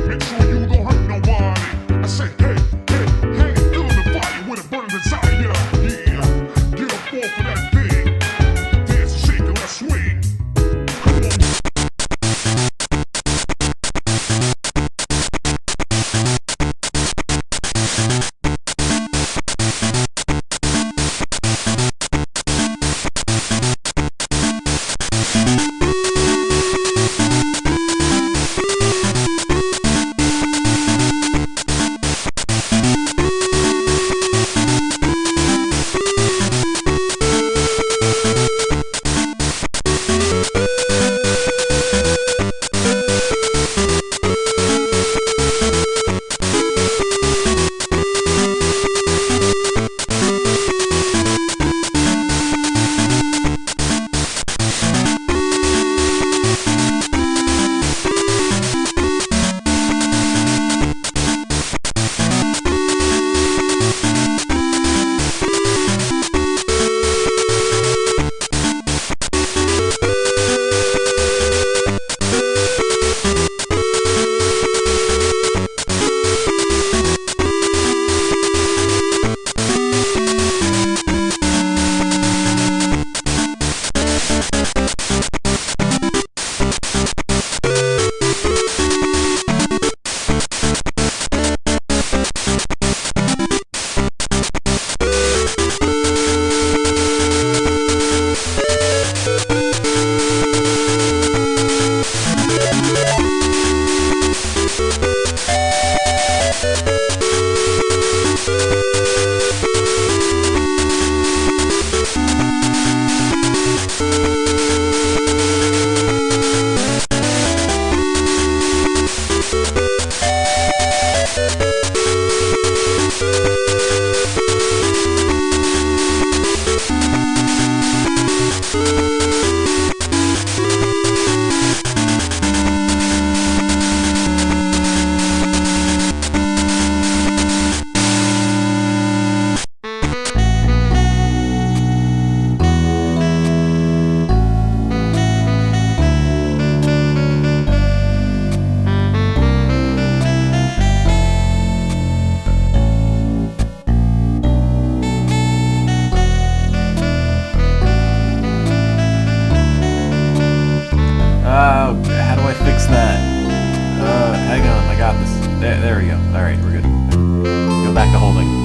Make sure you don't hurt nobody. I say, hey, hey, hey, feel the fire with a burning desire. Yeah, get up off of that thing. Dance and shake and let's swing. Come on. How do I fix that? Hang on, I got this. There we go. Alright, we're good. Go back to holding.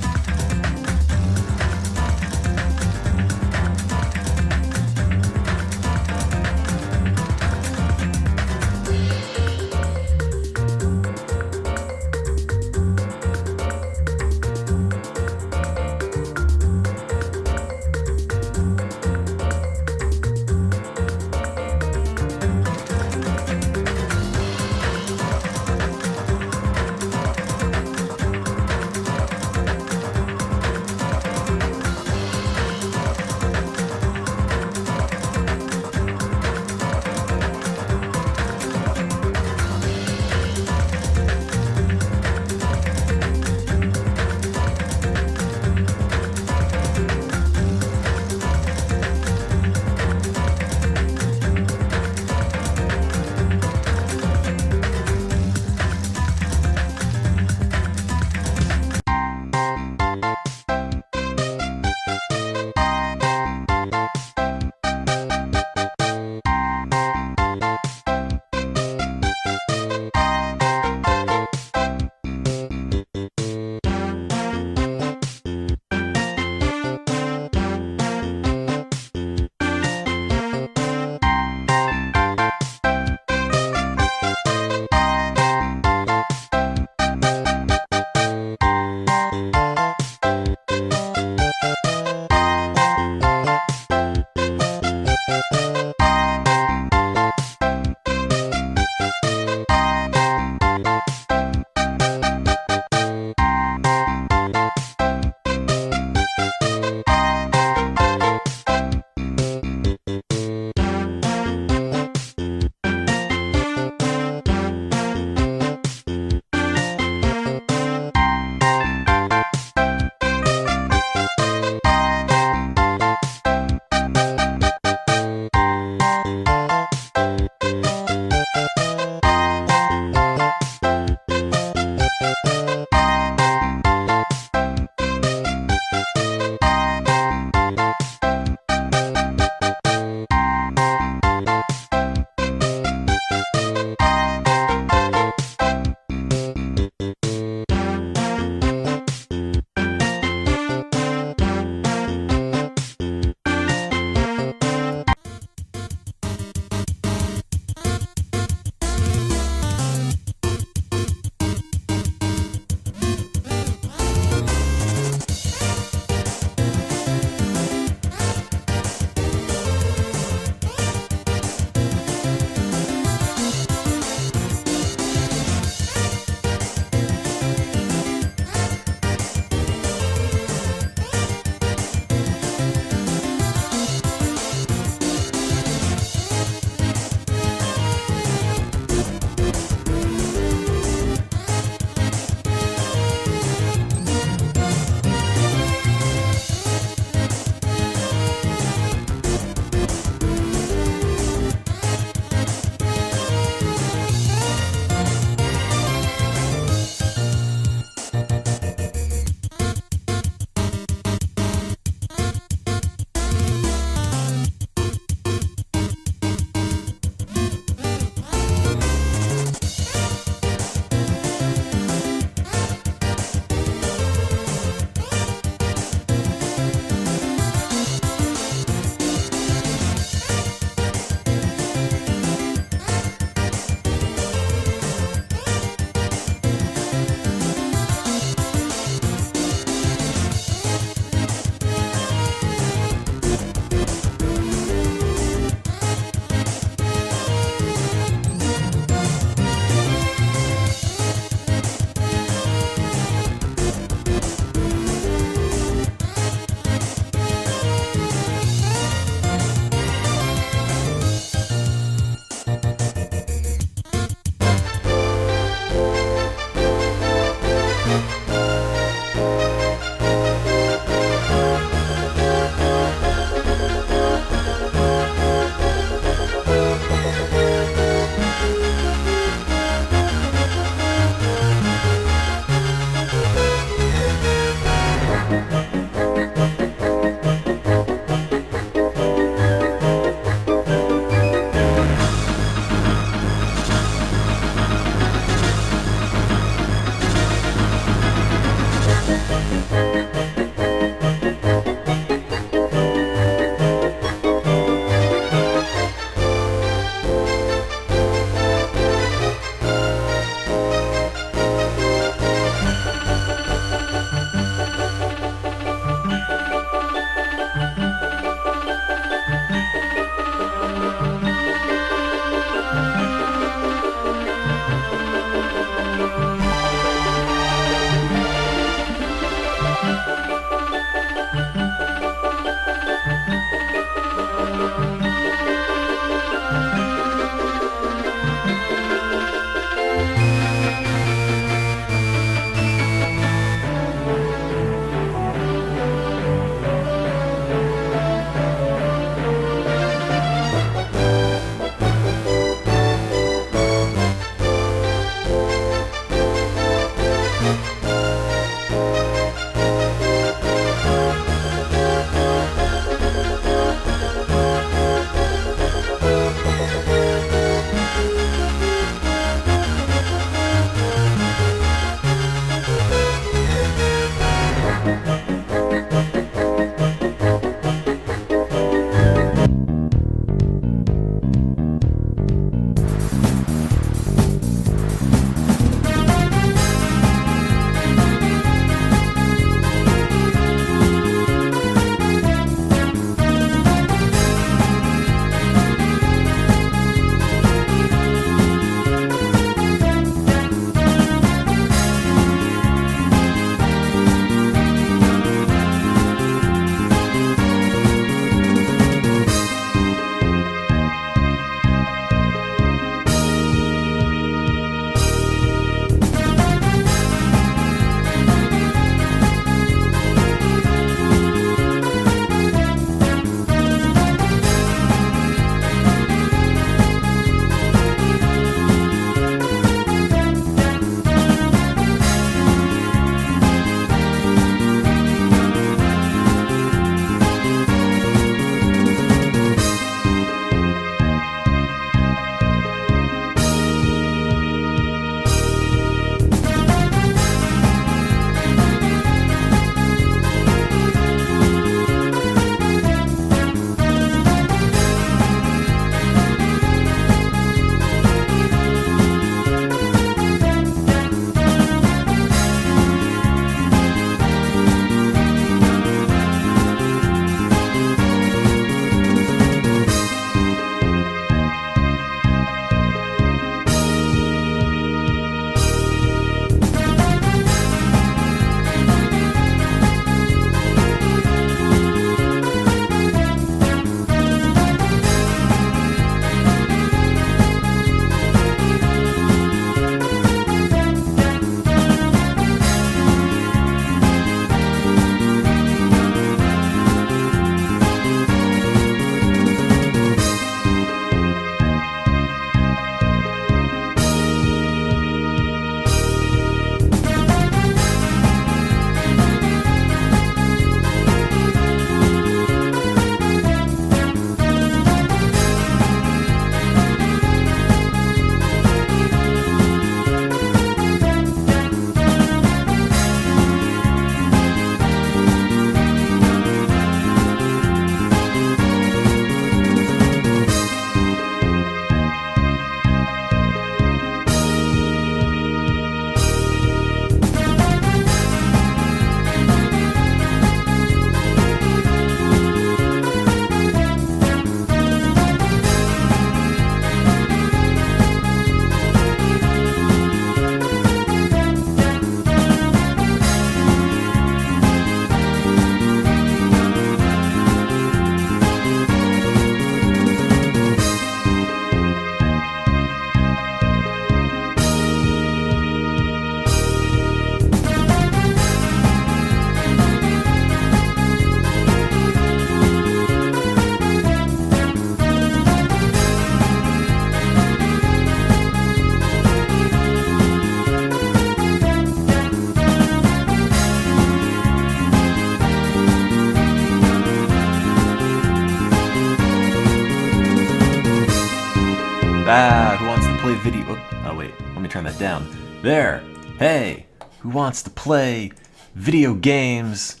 Who wants to play video? Oh wait, let me turn that down. There. Hey, who wants to play video games?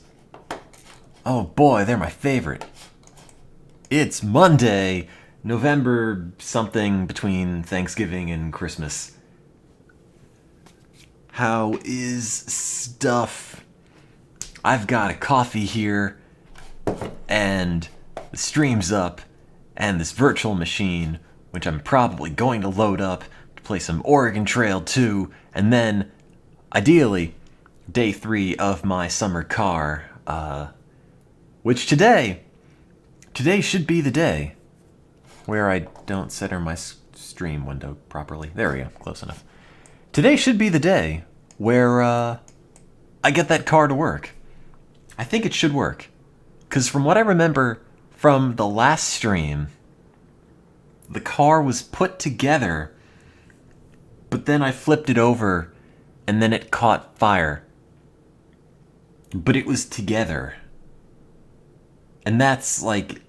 Oh boy, they're my favorite. It's Monday, November something between Thanksgiving and Christmas. How is stuff? I've got a coffee here, and the stream's up, and this virtual machine, which I'm probably going to load up to play some Oregon Trail 2, and then, ideally, day 3 of my summer car, which today should be the day where I don't center my stream window properly. There we go, close enough. Today should be the day where, I get that car to work. I think it should work. Because from what I remember from the last stream, the car was put together, but then I flipped it over, and then it caught fire. But it was together. And that's like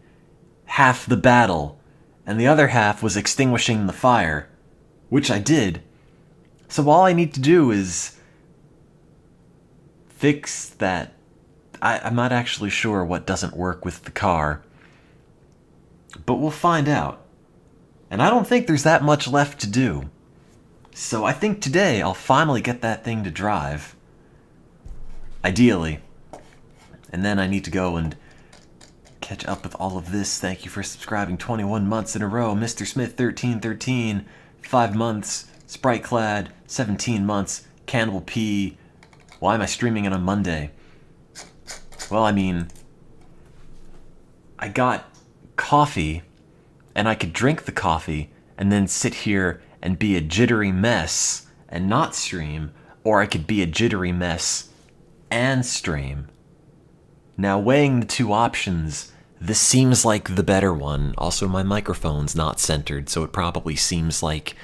half the battle. And the other half was extinguishing the fire, which I did. So all I need to do is fix that. I'm not actually sure what doesn't work with the car, but we'll find out. And I don't think there's that much left to do. So I think today I'll finally get that thing to drive. Ideally. And then I need to go and catch up with all of this. Thank you for subscribing 21 months in a row. Mr. Smith 1313, 5 months. Sprite Clad, 17 months. Cannibal P. Why am I streaming on a Monday? Well, I mean, I got coffee, and I could drink the coffee, and then sit here and be a jittery mess and not stream, or I could be a jittery mess and stream. Now, weighing the two options, this seems like the better one. Also, my microphone's not centered, so it probably seems like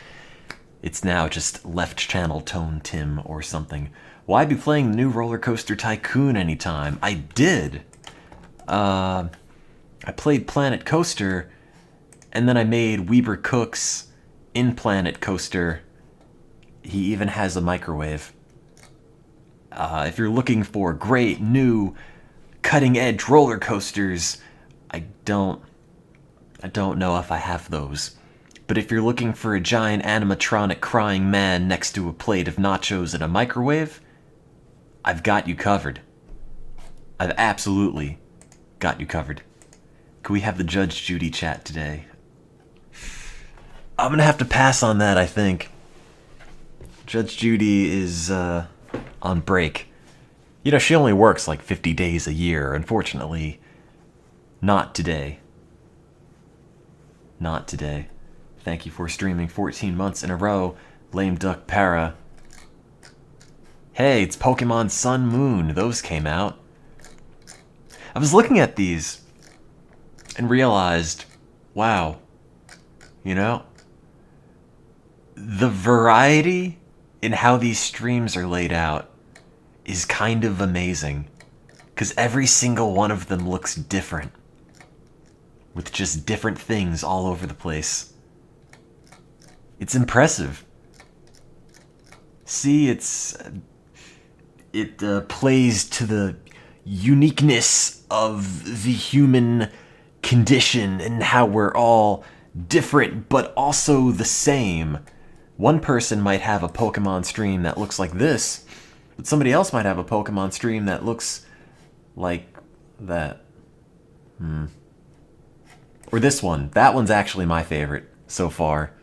it's now just left channel tone Tim or something. Why be playing the new Roller Coaster Tycoon anytime? I did. I played Planet Coaster, and then I made Weber Cook's in Planet Coaster. He even has a microwave. If you're looking for great new cutting-edge roller coasters, I don't know if I have those. But if you're looking for a giant animatronic crying man next to a plate of nachos and a microwave, I've got you covered. I've absolutely got you covered. Can we have the Judge Judy chat today? I'm gonna have to pass on that, I think. Judge Judy is on break. You know, she only works like 50 days a year. Unfortunately, not today. Not today. Thank you for streaming 14 months in a row, Lame Duck Para. Hey, it's Pokemon Sun Moon. Those came out. I was looking at these and realized, wow, you know, the variety in how these streams are laid out is kind of amazing. Because every single one of them looks different. With just different things all over the place. It's impressive. See, it plays to the uniqueness of the human condition and how we're all different but also the same. One person might have a Pokemon stream that looks like this, but somebody else might have a Pokemon stream that looks like that. Or this one. That one's actually my favorite so far.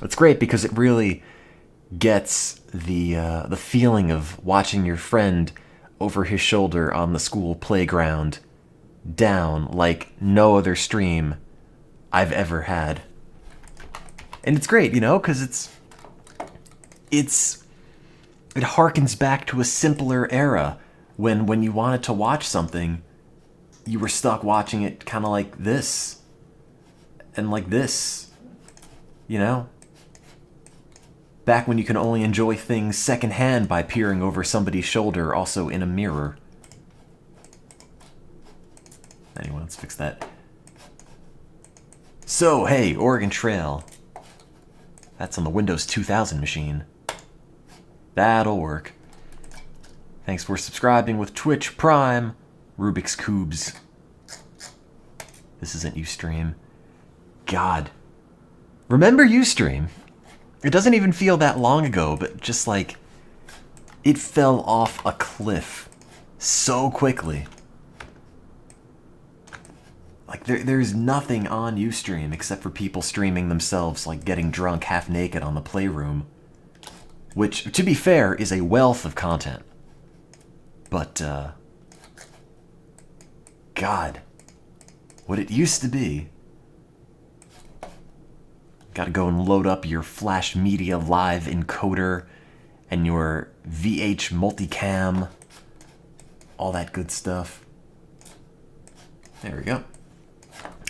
It's great because it really gets the feeling of watching your friend over his shoulder on the school playground down like no other stream I've ever had. And it's great, you know, because it harkens back to a simpler era when you wanted to watch something, you were stuck watching it kind of like this and like this, you know? Back when you can only enjoy things secondhand by peering over somebody's shoulder, also in a mirror. Anyway, let's fix that. So, hey, Oregon Trail. That's on the Windows 2000 machine. That'll work. Thanks for subscribing with Twitch Prime. Rubik's Cubes. This isn't Ustream. God. Remember Ustream? It doesn't even feel that long ago, but just like... it fell off a cliff so quickly. Like, there's nothing on Ustream except for people streaming themselves, like, getting drunk half naked on the Playroom. Which, to be fair, is a wealth of content. But, God. What it used to be. Gotta go and load up your Flash Media Live encoder and your VH multicam. All that good stuff. There we go.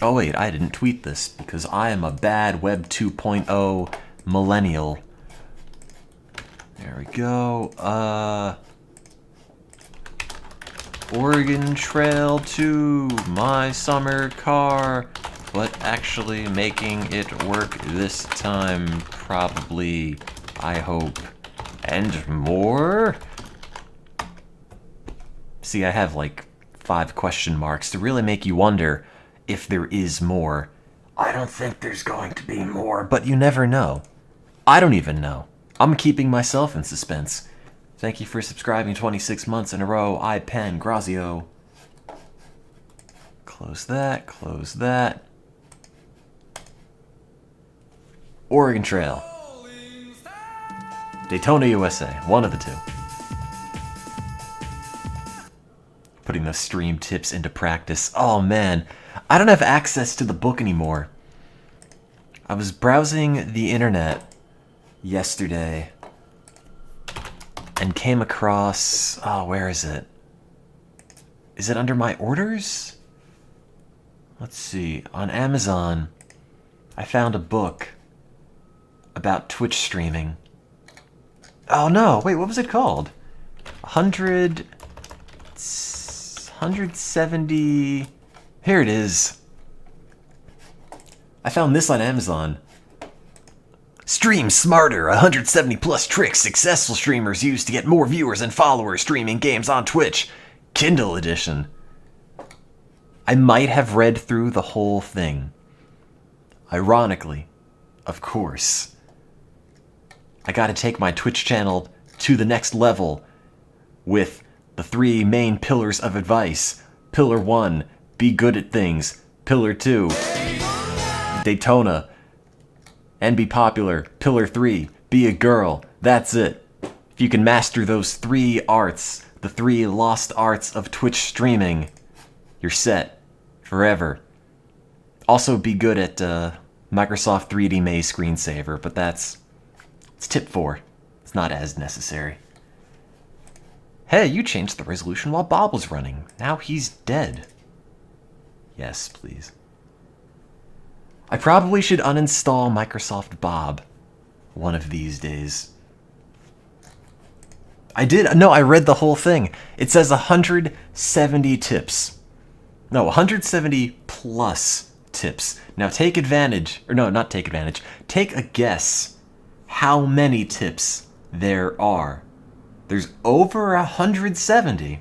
Oh wait, I didn't tweet this because I am a bad Web 2.0 millennial. There we go. Oregon Trail to my summer car, but actually making it work this time, probably, I hope, and more. See, I have like 5 question marks to really make you wonder if there is more. I don't think there's going to be more, but you never know. I don't even know. I'm keeping myself in suspense. Thank you for subscribing 26 months in a row. iPen Grazio. Close that, close that. Oregon Trail. Daytona, USA. One of the two. Putting those stream tips into practice. Oh man, I don't have access to the book anymore. I was browsing the internet yesterday and came across... oh, where is it? Is it under my orders? Let's see. On Amazon, I found a book about Twitch streaming. Oh no, wait, what was it called? 170... Here it is. I found this on Amazon. Stream smarter, 170 plus tricks successful streamers use to get more viewers and followers streaming games on Twitch. Kindle edition. I might have read through the whole thing. Ironically, of course. I gotta take my Twitch channel to the next level with the 3 main pillars of advice. Pillar 1, be good at things. Pillar 2, Daytona and be popular. Pillar 3, be a girl. That's it. If you can master those 3 arts, the 3 lost arts of Twitch streaming, you're set forever. Also be good at Microsoft 3D Maze screensaver, but it's tip 4. It's not as necessary. Hey, you changed the resolution while Bob was running. Now he's dead. Yes, please. I probably should uninstall Microsoft Bob one of these days. I did. No, I read the whole thing. It says 170 tips. No, 170 plus tips. Now take advantage, or no, not take advantage. Take a guess how many tips there are. There's over 170.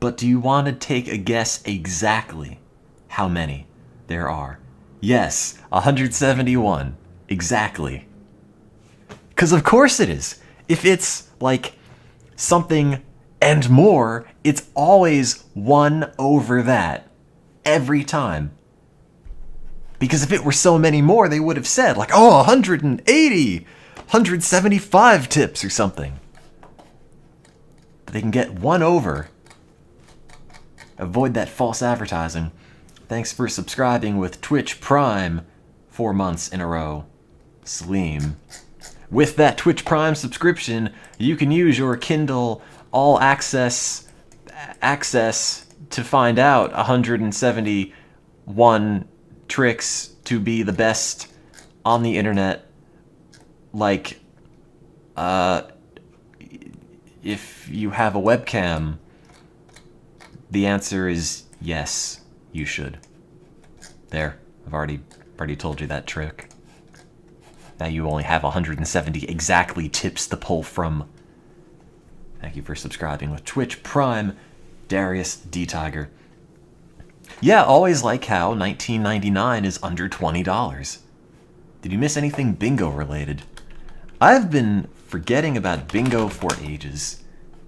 But do you want to take a guess exactly how many there are? Yes, 171. Exactly. Because of course it is. If it's like something and more, it's always 1 over that. Every time. Because if it were so many more, they would have said, like, oh, 180, 175 tips or something. But they can get 1 over. Avoid that false advertising. Thanks for subscribing with Twitch Prime 4 months in a row. Saleem. With that Twitch Prime subscription, you can use your Kindle All Access to find out 171 tricks to be the best on the internet. Like, if you have a webcam, the answer is yes, you should. There, I've already told you that trick. Now you only have 170 exactly tips to pull from. Thank you for subscribing with Twitch Prime, Darius D. Tiger. Yeah, always like how 19.99 is under $20. Did you miss anything bingo related? I've been forgetting about bingo for ages.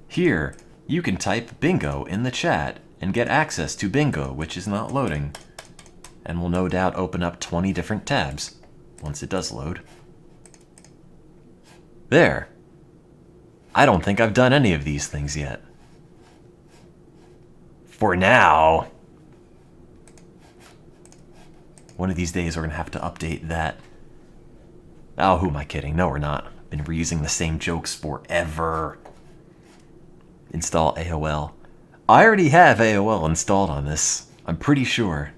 Here, you can type bingo in the chat and get access to bingo, which is not loading, and will no doubt open up 20 different tabs once it does load. There. I don't think I've done any of these things yet. For now. One of these days we're going to have to update that. Oh, who am I kidding? No, we're not. Been reusing the same jokes forever. Install AOL. I already have AOL installed on this. I'm pretty sure.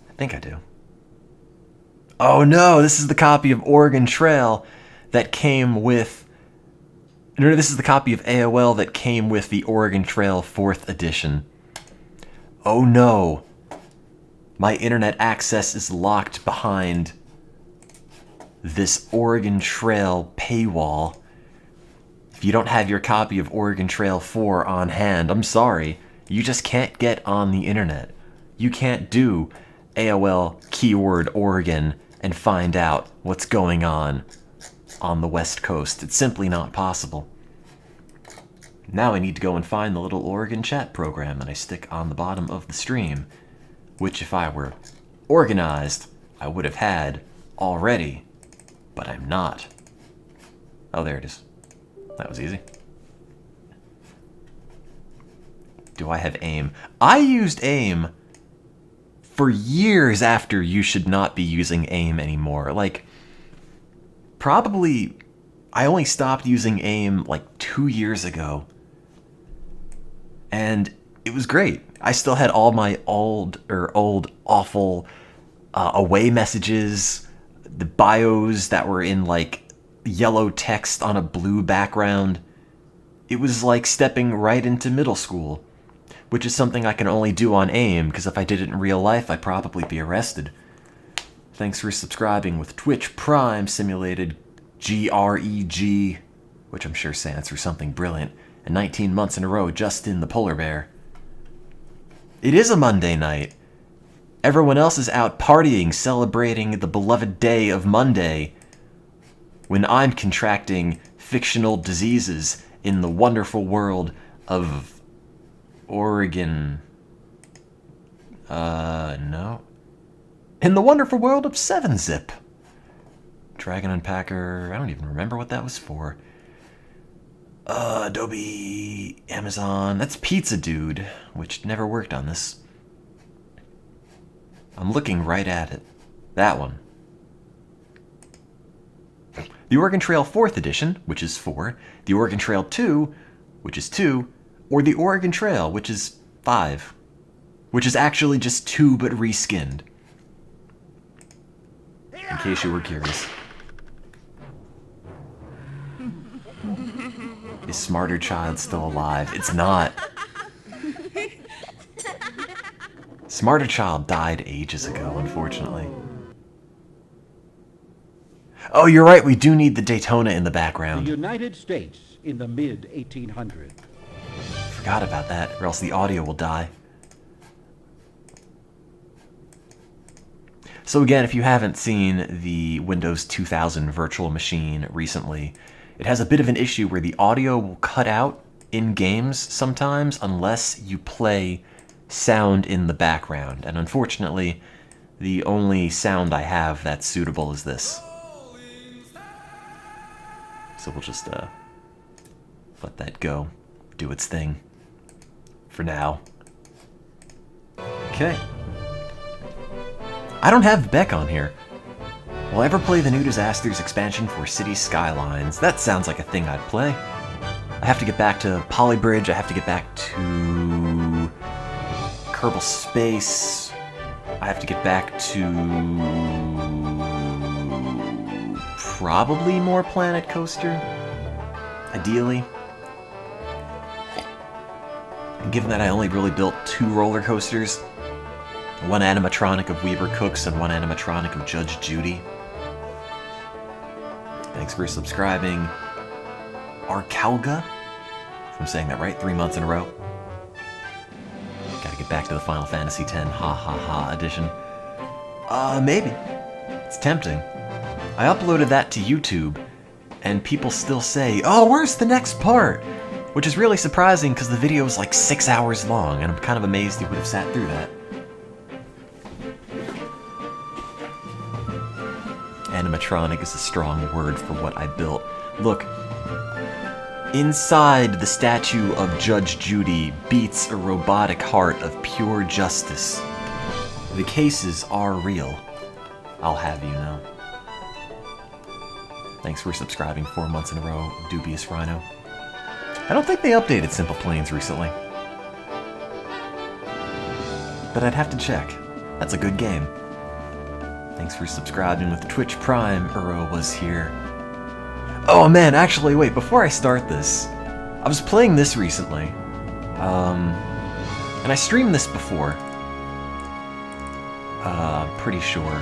I think I do. Oh no, this is the copy of Oregon Trail that came with... No, this is the copy of AOL that came with the Oregon Trail 4th edition. Oh no. My internet access is locked behind this Oregon Trail paywall. If you don't have your copy of Oregon Trail 4 on hand, I'm sorry. You just can't get on the internet. You can't do AOL keyword Oregon and find out what's going on the West Coast. It's simply not possible. Now I need to go and find the little Oregon chat program that I stick on the bottom of the stream, which if I were organized, I would have had already, but I'm not. Oh, there it is. That was easy. Do I have AIM? I used AIM for years after you should not be using AIM anymore. Like, probably, I only stopped using AIM like 2 years ago. And it was great. I still had all my old awful away messages, the bios that were in like yellow text on a blue background. It was like stepping right into middle school, which is something I can only do on AIM, because if I did it in real life, I'd probably be arrested. Thanks for subscribing with Twitch Prime Simulated GREG, which I'm sure stands for something brilliant, and 19 months in a row just in the polar bear. It is a Monday night. Everyone else is out partying, celebrating the beloved day of Monday, when I'm contracting fictional diseases in the wonderful world of Oregon. No. In the wonderful world of 7-Zip. Dragon Unpacker, I don't even remember what that was for. Adobe, Amazon, that's Pizza Dude, which never worked on this. I'm looking right at it. That one. The Oregon Trail 4th edition, which is 4, the Oregon Trail 2, which is 2, or the Oregon Trail, which is 5, which is actually just 2 but reskinned. In case you were curious. Is Smarter Child still alive? It's not. Smarter Child died ages ago, unfortunately. Oh, you're right, we do need the Daytona in the background. The United States in the mid-1800s. Forgot about that, or else the audio will die. So again, if you haven't seen the Windows 2000 virtual machine recently, it has a bit of an issue where the audio will cut out in games sometimes unless you play sound in the background. And unfortunately, the only sound I have that's suitable is this. So we'll just let that go, do its thing for now. Okay. I don't have Beck on here. Will I ever play the New Disasters expansion for City Skylines? That sounds like a thing I'd play. I have to get back to Polybridge, I have to get back to Kerbal Space, I have to get back to probably more Planet Coaster, ideally. And given that I only really built 2 roller coasters, one animatronic of Weaver Cooks and one animatronic of Judge Judy, Thanks for subscribing. Arkalga, if I'm saying that right, 3 months in a row. Gotta get back to the Final Fantasy X ha ha ha edition. Maybe. It's tempting. I uploaded that to YouTube, and people still say, "Oh, where's the next part?" Which is really surprising because the video is like 6 hours long, and I'm kind of amazed he would have sat through that. Animatronic is a strong word for what I built. Look, inside the statue of Judge Judy beats a robotic heart of pure justice. The cases are real. I'll have you know. Thanks for subscribing 4 months in a row, Dubious Rhino. I don't think they updated Simple Planes recently. But I'd have to check. That's a good game. Thanks for subscribing with Twitch Prime, Uro was here. Oh man, actually, wait, before I start this, I was playing this recently. And I streamed this before. Pretty sure.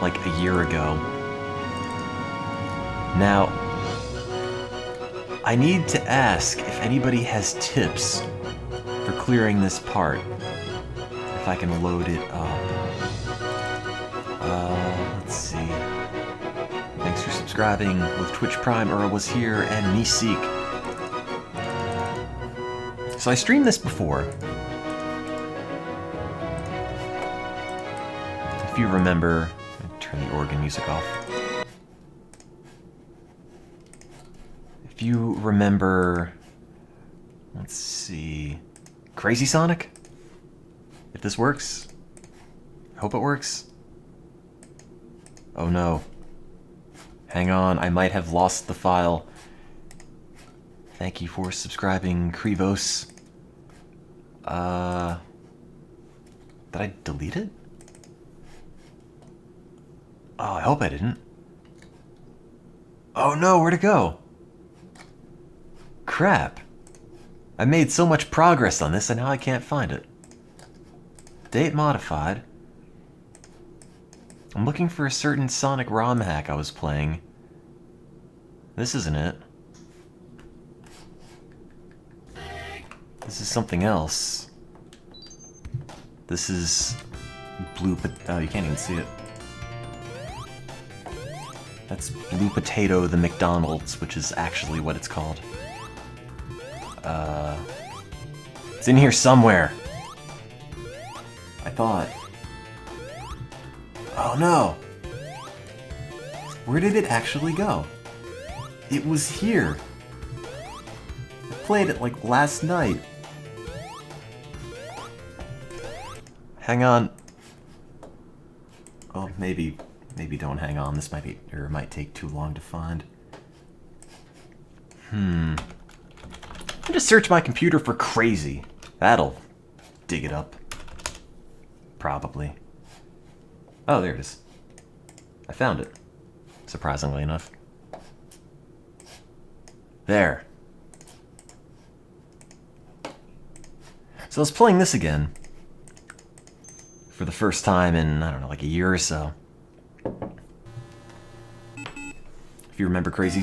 Like a year ago. Now, I need to ask if anybody has tips for clearing this part. If I can load it up. Let's see. Thanks for subscribing with Twitch Prime, Ura was here, and Nisik. So I streamed this before. If you remember, turn the organ music off. If you remember, let's see, Crazy Sonic? If this works, I hope it works. Oh no. Hang on, I might have lost the file. Thank you for subscribing, Krivos. Did I delete it? Oh, I hope I didn't. Oh no, where'd it go? Crap. I made so much progress on this and now I can't find it. Date modified. I'm looking for a certain Sonic ROM hack I was playing. This isn't it. This is something else. This is Blue oh, you can't even see it. That's Blue Potato the McDonald's, which is actually what it's called. It's in here somewhere. I thought. Oh no! Where did it actually go? It was here. I played it like last night. Hang on. Oh, maybe don't hang on. This might be, or it might take too long to find. I'll just search my computer for crazy. That'll dig it up. Probably. Oh, there it is. I found it. Surprisingly enough. There. So I was playing this again. For the first time in, I don't know, like a year or so. If you remember Crazy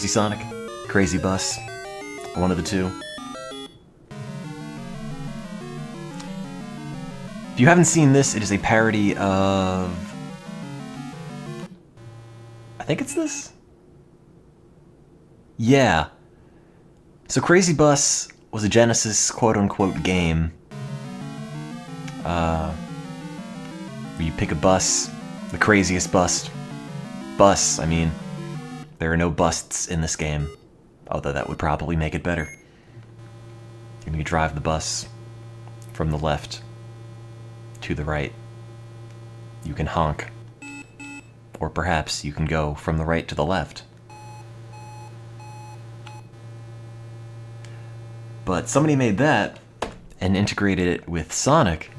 Sonic, Crazy Bus, one of the two. If you haven't seen this, it is a parody of... I think it's this? Yeah. So Crazy Bus was a Genesis quote-unquote game. Where you pick a bus, the craziest bus, I mean, there are no busts in this game, although that would probably make it better. And you drive the bus from the left to the right. You can honk, or perhaps you can go from the right to the left. But somebody made that and integrated it with Sonic,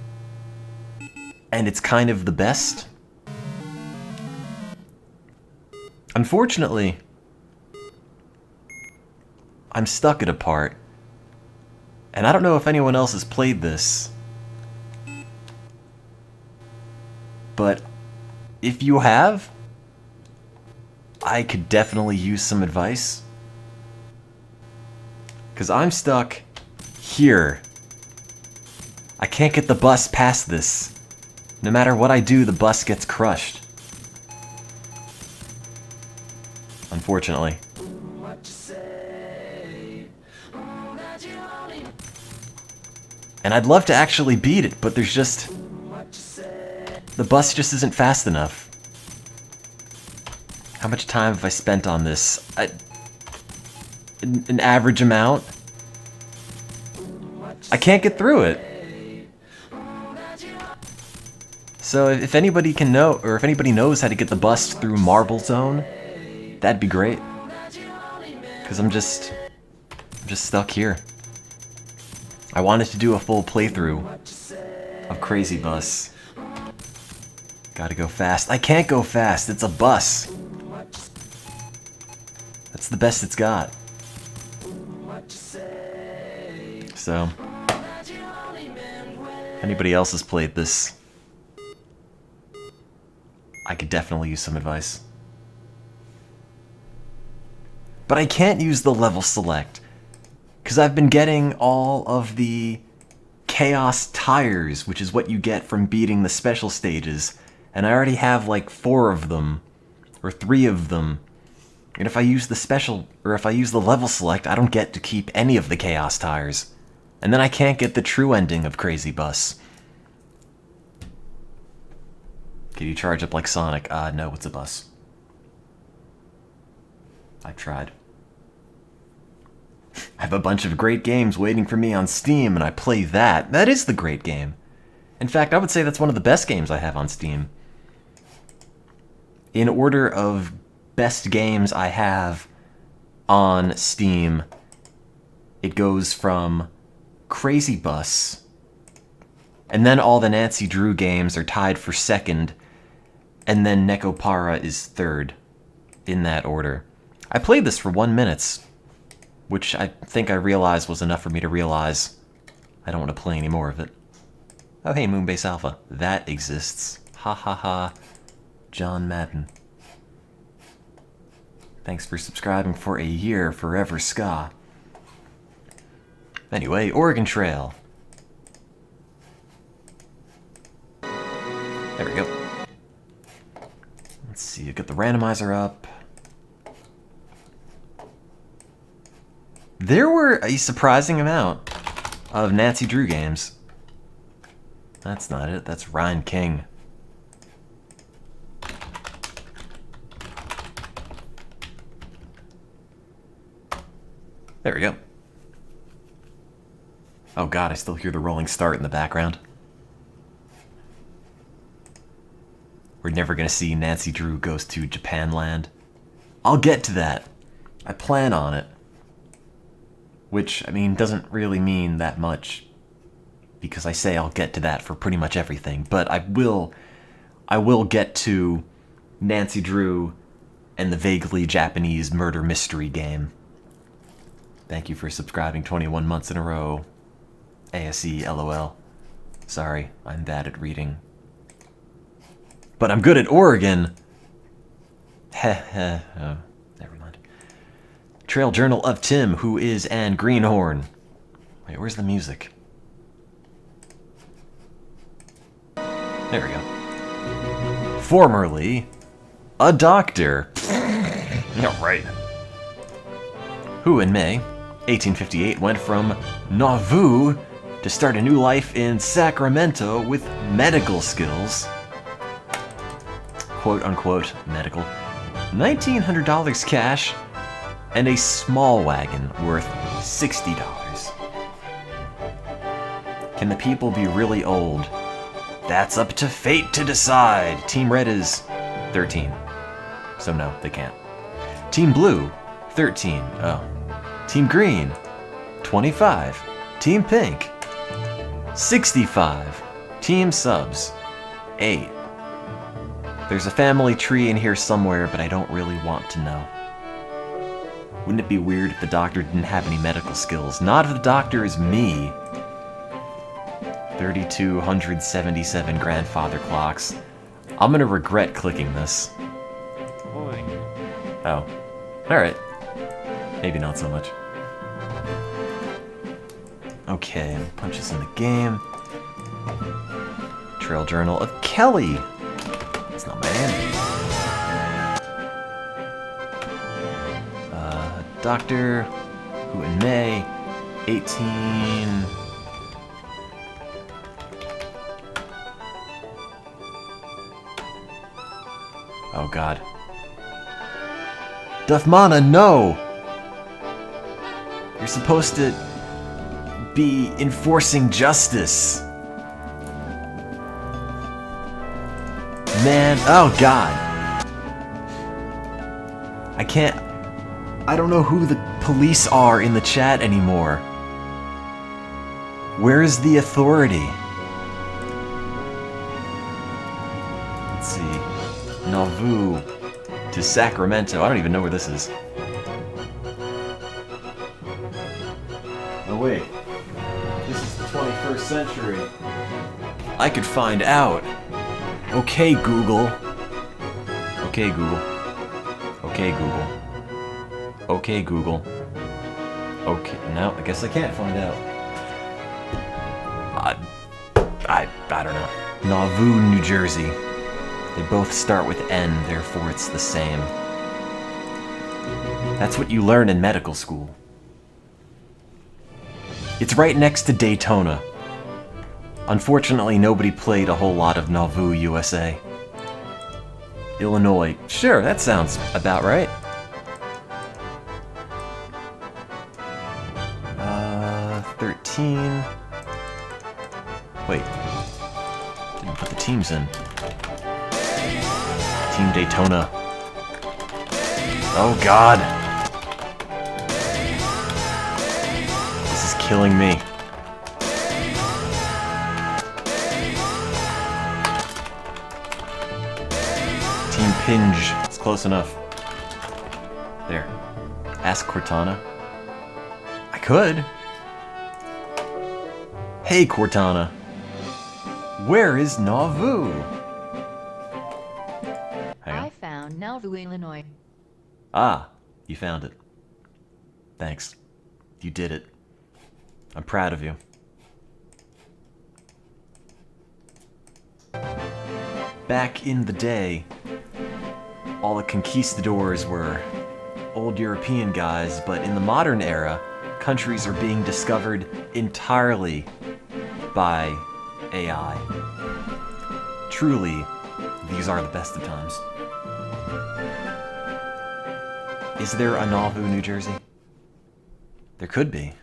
and it's kind of the best. Unfortunately, I'm stuck at a part, and I don't know if anyone else has played this, but if you have, I could definitely use some advice. Because I'm stuck here. I can't get the bus past this. No matter what I do, the bus gets crushed. Unfortunately. And I'd love to actually beat it, but there's just... the bus just isn't fast enough. How much time have I spent on this? An average amount? I can't get through it. So if anybody can know, or if anybody knows how to get the bus through Marble Zone, that'd be great. Because I'm just stuck here. I wanted to do a full playthrough of Crazy Bus. Gotta go fast. I can't go fast, it's a bus. That's the best it's got. So, if anybody else has played this, I could definitely use some advice. But I can't use the level select, because I've been getting all of the Chaos Tires, which is what you get from beating the special stages, and I already have like 4 of them, or 3 of them. And if I use the special, or if I use the level select, I don't get to keep any of the Chaos Tires. And then I can't get the true ending of Crazy Bus. Can you charge up like Sonic? No, it's a bus. I've tried. I have a bunch of great games waiting for me on Steam, and I play that. That is the great game. In fact, I would say that's one of the best games I have on Steam. In order of best games I have on Steam, it goes from Crazy Bus, and then all the Nancy Drew games are tied for second, and then Nekopara is third, in that order. I played this for 1 minute, which I think I realized was enough for me to realize I don't want to play any more of it. Oh hey, Moonbase Alpha. That exists. Ha ha ha. John Madden. Thanks for subscribing for a year, Forever Ska. Anyway, Oregon Trail. There we go. Let's see, get the randomizer up. There were a surprising amount of Nancy Drew games. That's not it, that's Ryan King. There we go. Oh god, I still hear the rolling start in the background. We're never gonna see Nancy Drew Goes to Japanland. I'll get to that. I plan on it. Which, I mean, doesn't really mean that much, because I say I'll get to that for pretty much everything, but I will get to Nancy Drew and the vaguely Japanese murder mystery game. Thank you for subscribing 21 months in a row. ASE, LOL. Sorry, I'm bad at reading. But I'm good at Oregon! Heh heh, oh, never mind. Trail Journal of Tim, who is Anne Greenhorn. Wait, where's the music? There we go. Formerly, a doctor. Yeah, right. Who in May 1858 went from Nauvoo to start a new life in Sacramento with medical skills. Quote unquote medical. $1,900 cash and a small wagon worth $60. Can the people be really old? That's up to fate to decide. Team Red is 13. So no, they can't. Team Blue, 13. Oh. Team Green, 25. Team Pink, 65. Team Subs, 8. There's a family tree in here somewhere, but I don't really want to know. Wouldn't it be weird if the doctor didn't have any medical skills? Not if the doctor is me. 3,277 grandfather clocks. I'm gonna regret clicking this. Boing. Oh. Alright. Maybe not so much. Okay, punches in the game. Trail Journal of Kelly. It's not my name. Doctor, who in May, 18... Oh god. Duffmana, no! You're supposed to be enforcing justice. Man, oh god. I don't know who the police are in the chat anymore. Where is the authority? Let's see. Nauvoo to Sacramento. I don't even know where this is. Oh wait. This is the 21st century. I could find out. Okay, Google. Okay, Google. Okay, Google. Okay, Google. Okay, no, I guess I can't find out. I don't know. Nauvoo, New Jersey. They both start with N, therefore it's the same. That's what you learn in medical school. It's right next to Daytona. Unfortunately, nobody played a whole lot of Nauvoo, USA. Illinois. Sure, that sounds about right. 13. Wait. Didn't put the teams in. Team Daytona. Oh god. This is killing me. Team Pinge. It's close enough. There. Ask Cortana. I could. Hey, Cortana. Where is Nauvoo? Hang on. I found Nauvoo, Illinois. Ah, you found it. Thanks. You did it. I'm proud of you. Back in the day, all the conquistadors were old European guys, but in the modern era, countries are being discovered entirely by AI. Truly, these are the best of times. Is there a Nauvoo, New Jersey? There could be.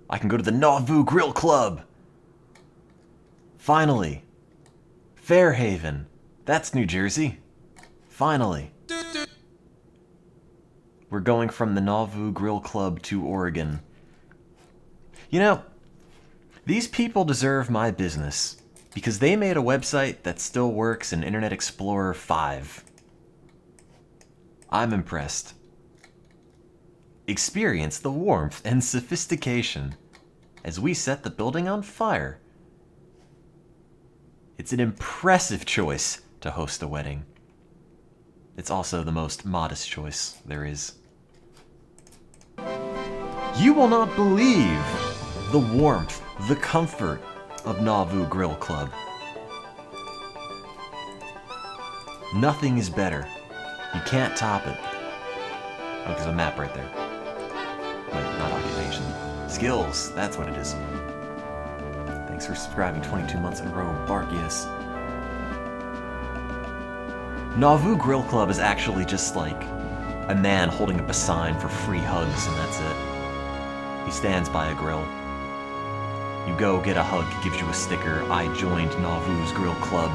I can go to the Nauvoo Grill Club! Finally! Fairhaven. That's New Jersey. Finally. We're going from the Nauvoo Grill Club to Oregon. You know, these people deserve my business because they made a website that still works in Internet Explorer 5. I'm impressed. Experience the warmth and sophistication as we set the building on fire. It's an impressive choice to host a wedding. It's also the most modest choice there is. You will not believe the warmth, the comfort of Nauvoo Grill Club. Nothing is better. You can't top it. Oh, there's a map right there. Wait, not occupation. Skills, that's what it is. Thanks for subscribing 22 months in a row, Barkius. Nauvoo Grill Club is actually just like a man holding up a sign for free hugs, and that's it. He stands by a grill. You go get a hug, he gives you a sticker. I joined Nauvoo's Grill Club.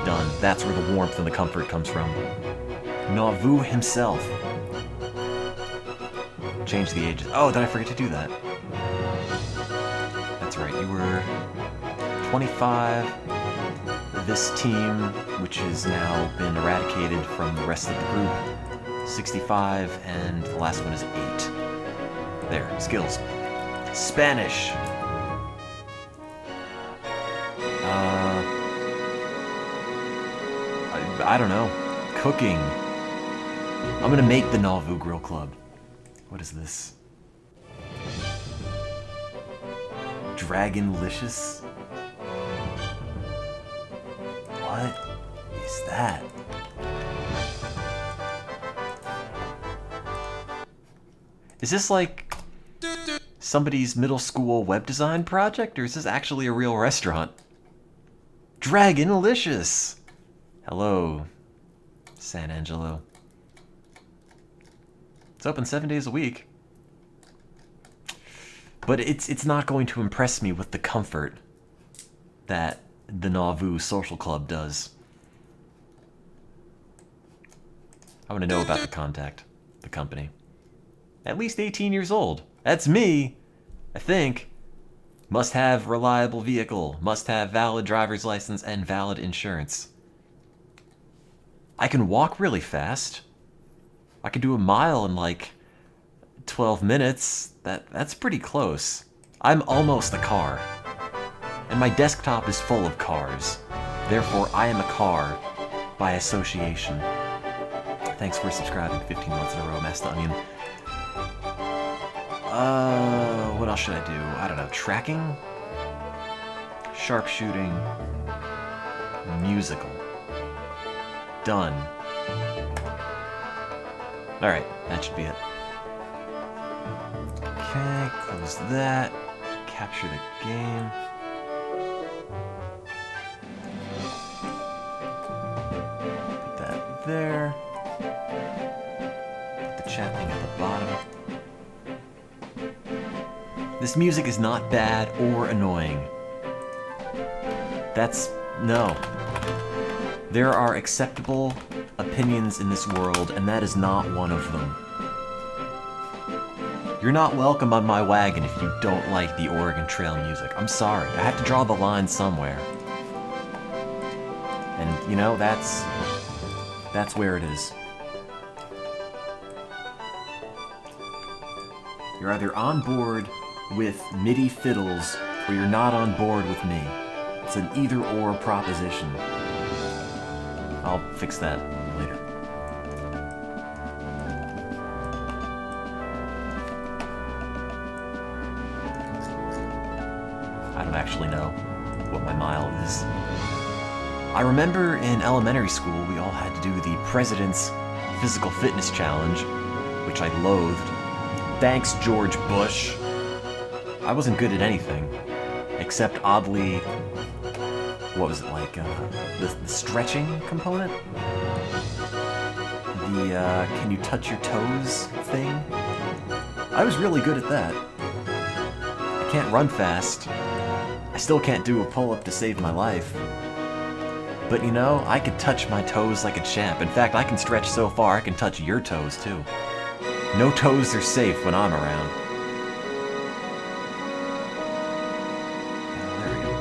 Done. That's where the warmth and the comfort comes from. Nauvoo himself. Change the ages. Oh, did I forget to do that? That's right, you were 25. This team, which has now been eradicated from the rest of the group, 65, and the last one is 8. There, skills. Spanish. I don't know, cooking. I'm gonna make the Nauvoo Grill Club. What is this? Dragonlicious? What is that? Is this like somebody's middle school web design project, or is this actually a real restaurant? Dragonlicious! Hello, San Angelo. It's open 7 days a week. But it's not going to impress me with the comfort that the Nauvoo Social Club does. I want to know about the contact, the company. At least 18 years old. That's me, I think. Must have reliable vehicle. Must have valid driver's license and valid insurance. I can walk really fast. I can do a mile in like 12 minutes. That's pretty close. I'm almost a car. And my desktop is full of cars. Therefore, I am a car by association. Thanks for subscribing 15 months in a row, Master Onion. What else should I do? I don't know. Tracking? Sharpshooting. Musical. Done. Alright, that should be it. Okay, close that. Capture the game. Put that there. Put the chat thing at the bottom. This music is not bad or annoying. No. There are acceptable opinions in this world, and that is not one of them. You're not welcome on my wagon if you don't like the Oregon Trail music. I'm sorry. I have to draw the line somewhere. And, you know, that's where it is. You're either on board with MIDI fiddles, or you're not on board with me. It's an either-or proposition. I'll fix that later. I don't actually know what my mile is. I remember in elementary school we all had to do the President's Physical Fitness Challenge, which I loathed. Thanks, George Bush. I wasn't good at anything, except oddly, what was it like, the stretching component? The, can you touch your toes thing? I was really good at that. I can't run fast. I still can't do a pull-up to save my life. But you know, I could touch my toes like a champ. In fact, I can stretch so far I can touch your toes too. No toes are safe when I'm around. There we go.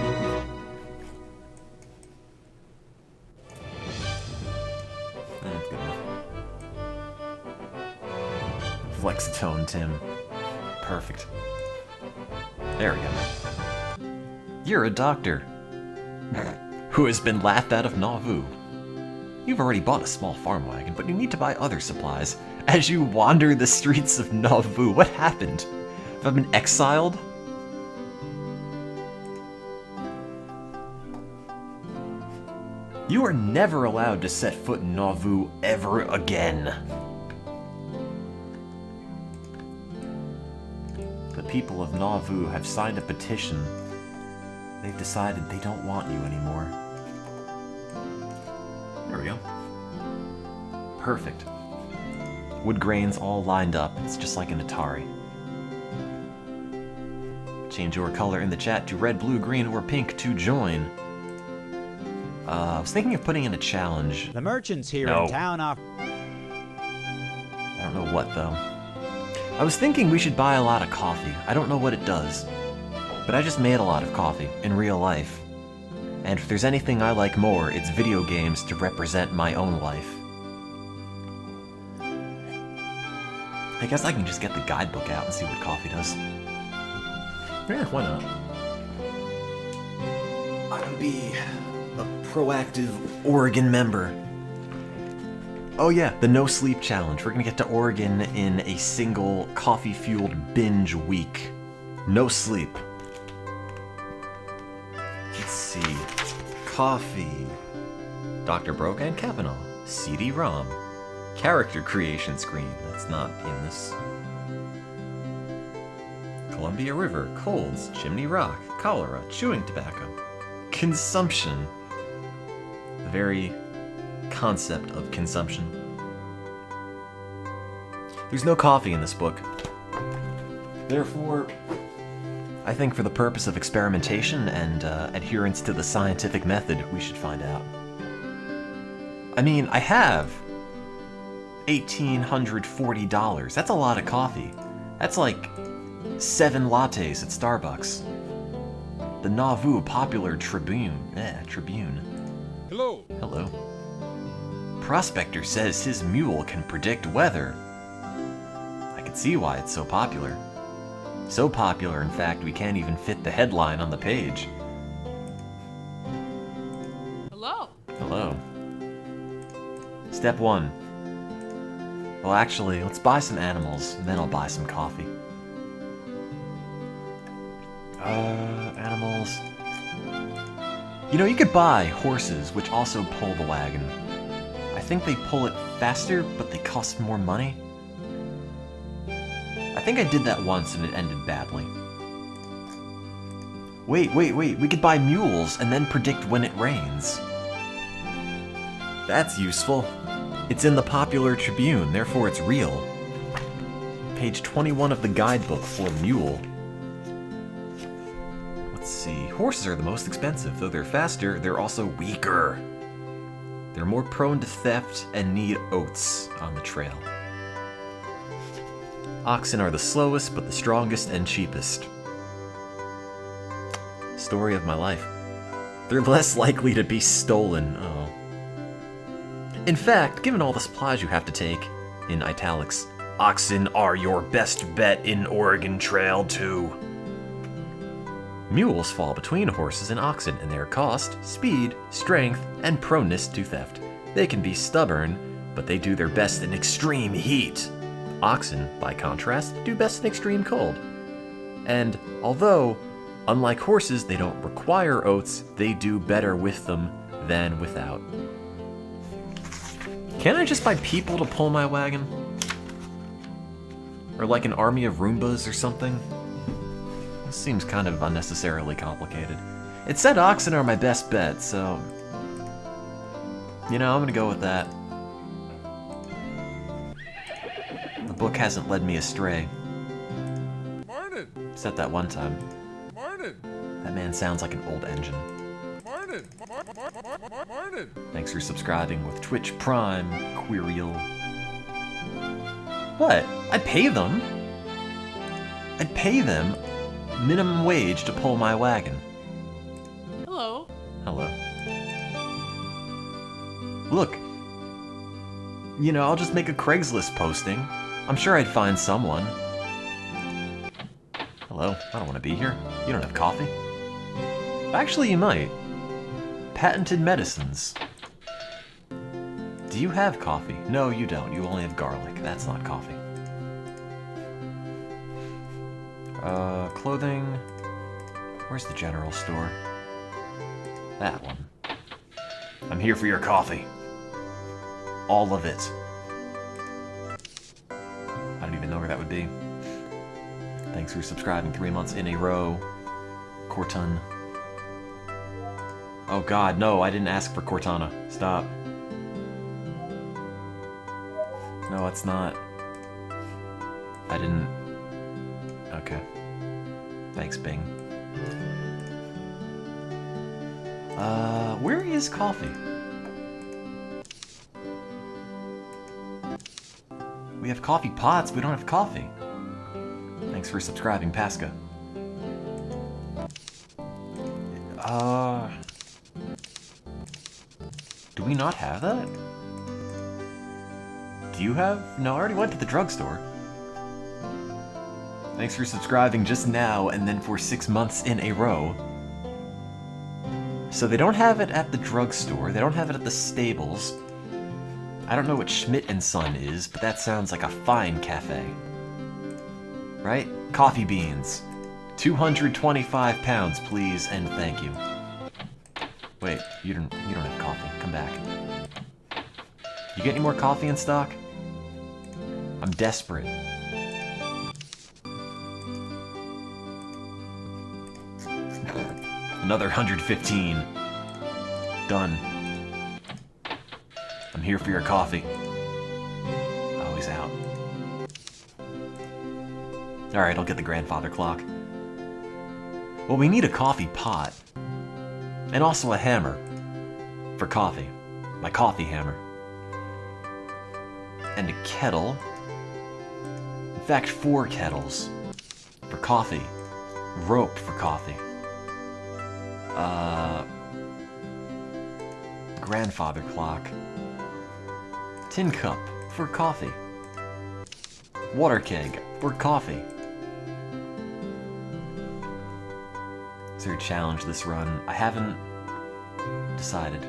That's good enough. Flexitone, Tim. Perfect. There we go. You're a doctor who has been laughed out of Nauvoo. You've already bought a small farm wagon, but you need to buy other supplies. As you wander the streets of Nauvoo, what happened? Have I been exiled? You are never allowed to set foot in Nauvoo ever again. The people of Nauvoo have signed a petition. They've decided they don't want you anymore. There we go. Perfect. Wood grains all lined up. It's just like an Atari. Change your color in the chat to red, blue, green, or pink to join. I was thinking of putting in a challenge. The merchants here in town offer... I don't know what, though. I was thinking we should buy a lot of coffee. I don't know what it does. But I just made a lot of coffee in real life. And if there's anything I like more, it's video games to represent my own life. I guess I can just get the guidebook out and see what coffee does. Yeah, why not? I can be a proactive Oregon member. Oh yeah, the no sleep challenge. We're gonna get to Oregon in a single coffee-fueled binge week. No sleep. Let's see. Coffee. Dr. Broke and Kavanaugh. CD-ROM. Character creation screen. That's not in this. Columbia River. Colds. Chimney Rock. Cholera. Chewing tobacco. Consumption. The very concept of consumption. There's no coffee in this book. Therefore, I think for the purpose of experimentation and adherence to the scientific method, we should find out. I mean, I have $1,840. That's a lot of coffee. That's like 7 lattes at Starbucks. The Nauvoo Popular Tribune. Tribune. Hello. Hello. Prospector says his mule can predict weather. I can see why it's so popular. So popular, in fact, we can't even fit the headline on the page. Hello. Hello. Step 1. Well, actually, let's buy some animals, and then I'll buy some coffee. Animals. You know, you could buy horses, which also pull the wagon. I think they pull it faster, but they cost more money. I think I did that once and it ended badly. Wait, we could buy mules and then predict when it rains. That's useful. It's in the Popular Tribune, therefore it's real. Page 21 of the guidebook for mule. Let's see, horses are the most expensive. Though they're faster, they're also weaker. They're more prone to theft and need oats on the trail. Oxen are the slowest, but the strongest and cheapest. Story of my life. They're less likely to be stolen. Oh. In fact, given all the supplies you have to take, in italics, oxen are your best bet in Oregon Trail too. Mules fall between horses and oxen in their cost, speed, strength, and proneness to theft. They can be stubborn, but they do their best in extreme heat. Oxen, by contrast, do best in extreme cold. And although, unlike horses, they don't require oats, they do better with them than without. Can't I just buy people to pull my wagon? Or like an army of Roombas or something? This seems kind of unnecessarily complicated. It said oxen are my best bet, so... You know, I'm gonna go with that. The book hasn't led me astray. Morning. Except that one time. Morning. That man sounds like an old engine. Morning. Morning. Thanks for subscribing with Twitch Prime, Quiriel. What? I'd pay them. I'd pay them minimum wage to pull my wagon. Hello. Hello. Look. You know, I'll just make a Craigslist posting. I'm sure I'd find someone. Hello, I don't want to be here. You don't have coffee? Actually, you might. Patented medicines. Do you have coffee? No, you don't. You only have garlic. That's not coffee. Clothing. Where's the general store? That one. I'm here for your coffee. All of it. I don't even know where that would be. Thanks for subscribing 3 months in a row. Cortun. Oh god, no, I didn't ask for Cortana. Stop. No, it's not. I didn't... Okay. Thanks, Bing. Where is coffee? We have coffee pots, we don't have coffee. Thanks for subscribing, Pasca. Do we not have that? Do you have? No, I already went to the drugstore. Thanks for subscribing just now and then for 6 months in a row. So they don't have it at the drugstore, they don't have it at the stables. I don't know what Schmidt and Son is, but that sounds like a fine cafe. Right? Coffee beans. 225 pounds, please, and thank you. Wait, you don't have coffee. Come back. You get any more coffee in stock? I'm desperate. Another 115. Done. I'm here for your coffee. Oh, he's out. Alright, I'll get the grandfather clock. Well, we need a coffee pot. And also a hammer. For coffee. My coffee hammer. And a kettle. In fact, 4 kettles. For coffee. Rope for coffee. Grandfather clock. Tin cup for coffee. Water keg for coffee. Is there a challenge this run? I haven't decided.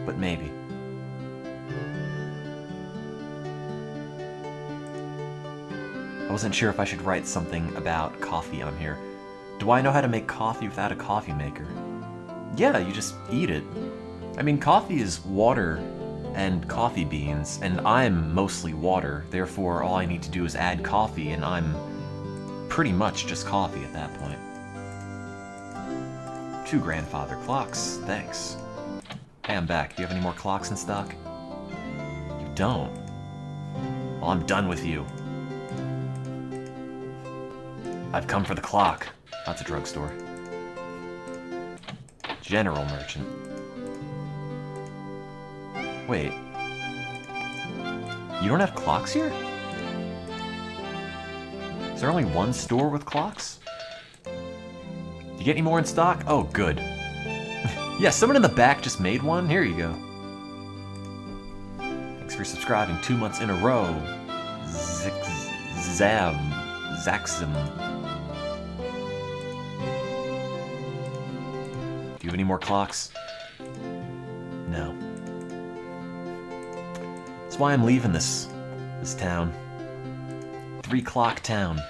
But maybe. I wasn't sure if I should write something about coffee on here. Do I know how to make coffee without a coffee maker? Yeah, you just eat it. I mean, coffee is water and coffee beans, and I'm mostly water, therefore all I need to do is add coffee, and I'm pretty much just coffee at that point. 2 grandfather clocks, thanks. Hey, I'm back. Do you have any more clocks in stock? You don't? Well, I'm done with you. I've come for the clock. That's a drugstore. General merchant. Wait. You don't have clocks here? Is there only one store with clocks? Do you get any more in stock? Oh, good. Yeah, someone in the back just made one. Here you go. Thanks for subscribing 2 months in a row. Zaxim. Do you have any more clocks? No. That's why I'm leaving this town. 3 clock town.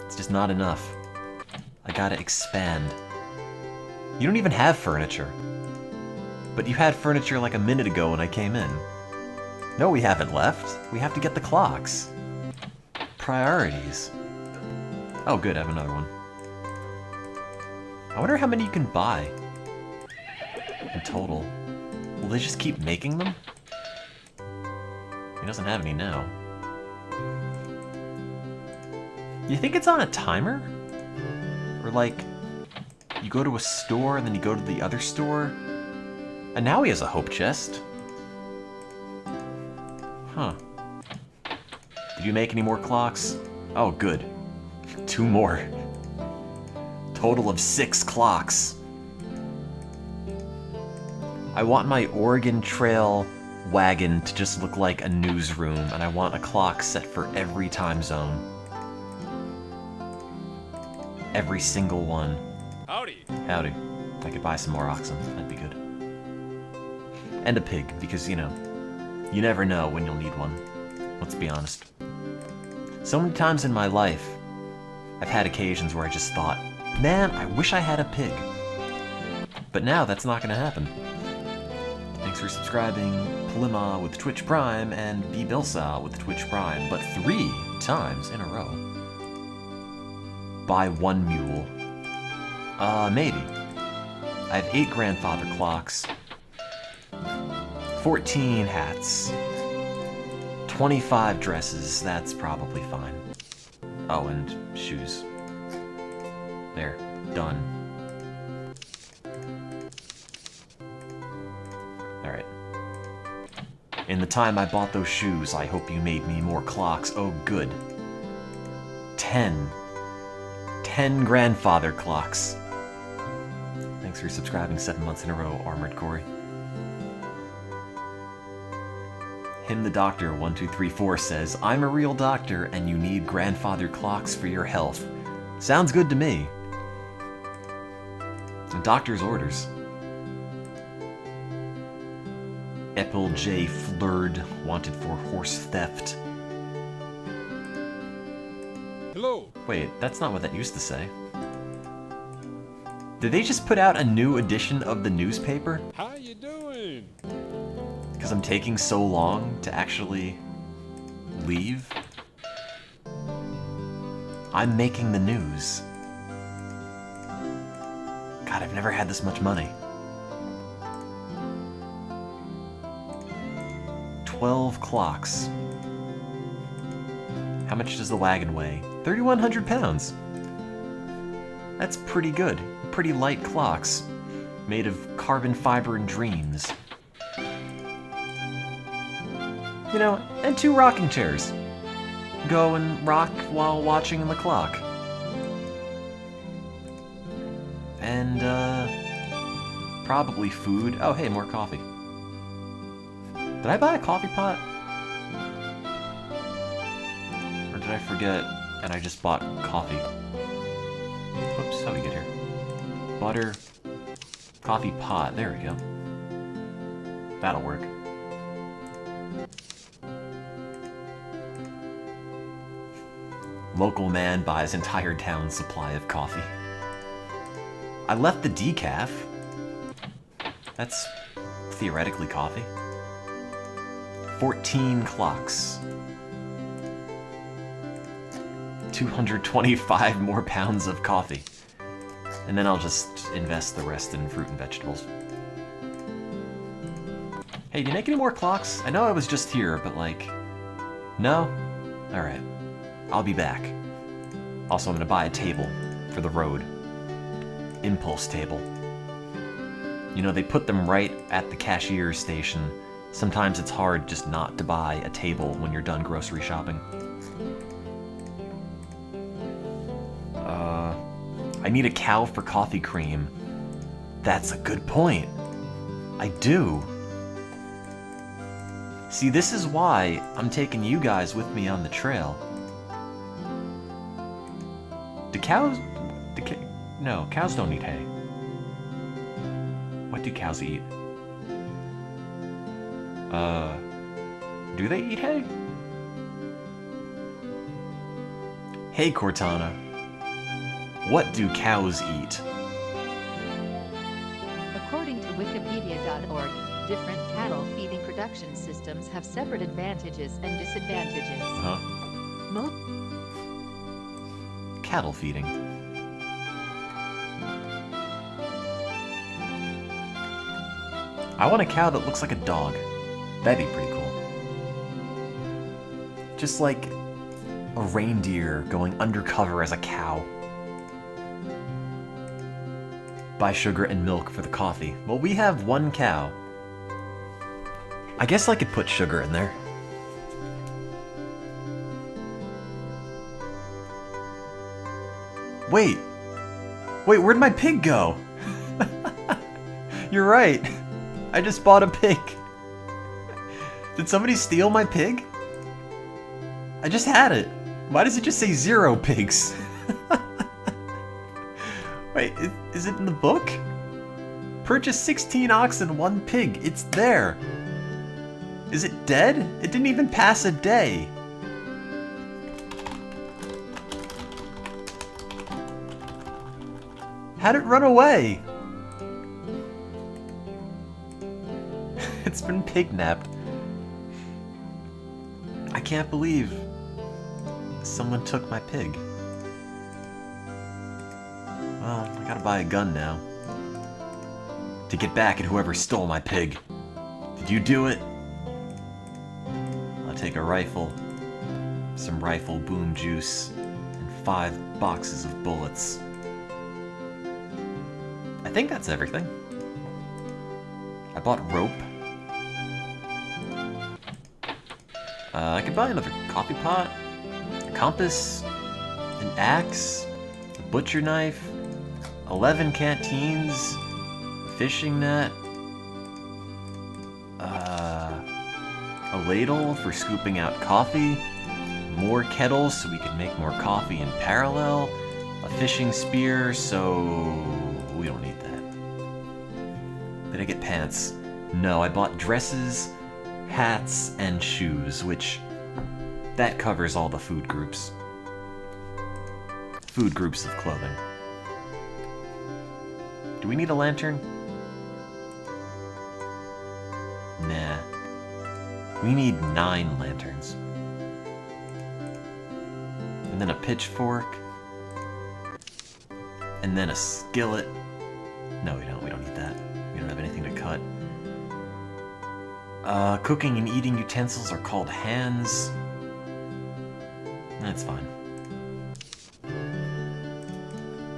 It's just not enough. I gotta expand. You don't even have furniture. But you had furniture like a minute ago when I came in. No, we haven't left. We have to get the clocks. Priorities. Oh, good, I have another one. I wonder how many you can buy in total. Will they just keep making them? He doesn't have any now. You think it's on a timer? Or like, you go to a store and then you go to the other store? And now he has a hope chest. Huh. Did you make any more clocks? Oh, good. 2 more. Total of 6 clocks. I want my Oregon Trail wagon to just look like a newsroom, and I want a clock set for every time zone. Every single one. Howdy. Howdy. I could buy some more oxen. That'd be good. And a pig, because, you know, you never know when you'll need one. Let's be honest. So many times in my life, I've had occasions where I just thought, man, I wish I had a pig. But now that's not going to happen. Thanks for subscribing, Plima with Twitch Prime, and Bilsa with Twitch Prime, but 3 times in a row. Buy 1 mule. Maybe. I have 8 grandfather clocks, 14 hats, 25 dresses, that's probably fine. Oh, and shoes. There, done. Alright. In the time I bought those shoes, I hope you made me more clocks. Oh, good. 10 grandfather clocks. Thanks for subscribing 7 months in a row, Armored Corey. Him the Doctor 1234 says, I'm a real doctor and you need grandfather clocks for your health. Sounds good to me. And doctor's orders. Epil J. Flurd, wanted for horse theft. Hello. Wait, that's not what that used to say. Did they just put out a new edition of the newspaper? How you doing? Because I'm taking so long to actually leave? I'm making the news. God, I've never had this much money. 12 clocks. How much does the wagon weigh? 3,100 pounds. That's pretty good. Pretty light clocks. Made of carbon fiber and dreams. You know, and 2 rocking chairs. Go and rock while watching the clock. And, probably food. Oh, hey, more coffee. Did I buy a coffee pot? Or did I forget and I just bought coffee? Whoops, how'd we get here? Butter, coffee pot, there we go. That'll work. Local man buys entire town's supply of coffee. I left the decaf. That's theoretically coffee. 14 clocks. 225 more pounds of coffee. And then I'll just invest the rest in fruit and vegetables. Hey, do you make any more clocks? I know I was just here, but like... No? Alright. I'll be back. Also, I'm gonna buy a table for the road. Impulse table. You know, they put them right at the cashier's station. Sometimes it's hard just not to buy a table when you're done grocery shopping. I need a cow for coffee cream. That's a good point. I do. See, this is why I'm taking you guys with me on the trail. Do cows... No, cows don't eat hay. What do cows eat? Do they eat hay? Hey, Cortana. What do cows eat? According to Wikipedia.org, different cattle feeding production systems have separate advantages and disadvantages. Cattle feeding. I want a cow that looks like a dog. That'd be pretty cool. Just like a reindeer going undercover as a cow. Buy sugar and milk for the coffee. Well, we have 1 cow. I guess I could put sugar in there. Wait, where'd my pig go? You're right. I just bought a pig. Did somebody steal my pig? I just had it. Why does it just say 0 pigs? Wait, is it in the book? Purchase 16 oxen, 1 pig. It's there. Is it dead? It didn't even pass a day. How'd it run away? It's been pignapped. I can't believe someone took my pig. Well, I gotta buy a gun now. To get back at whoever stole my pig. Did you do it? I'll take a rifle, some rifle boom juice, and 5 boxes of bullets. I think that's everything. I bought rope. I could buy another coffee pot, a compass, an axe, a butcher knife, 11 canteens, a fishing net, a ladle for scooping out coffee, more kettles so we can make more coffee in parallel, a fishing spear, so we don't need that. Did I get pants? No, I bought dresses, hats, and shoes, which that covers all the food groups. Food groups of clothing. Do we need a lantern? Nah. We need 9 lanterns. And then a pitchfork. And then a skillet. No, we don't. We don't need that. We don't have anything to cut. Cooking and eating utensils are called hands. That's fine.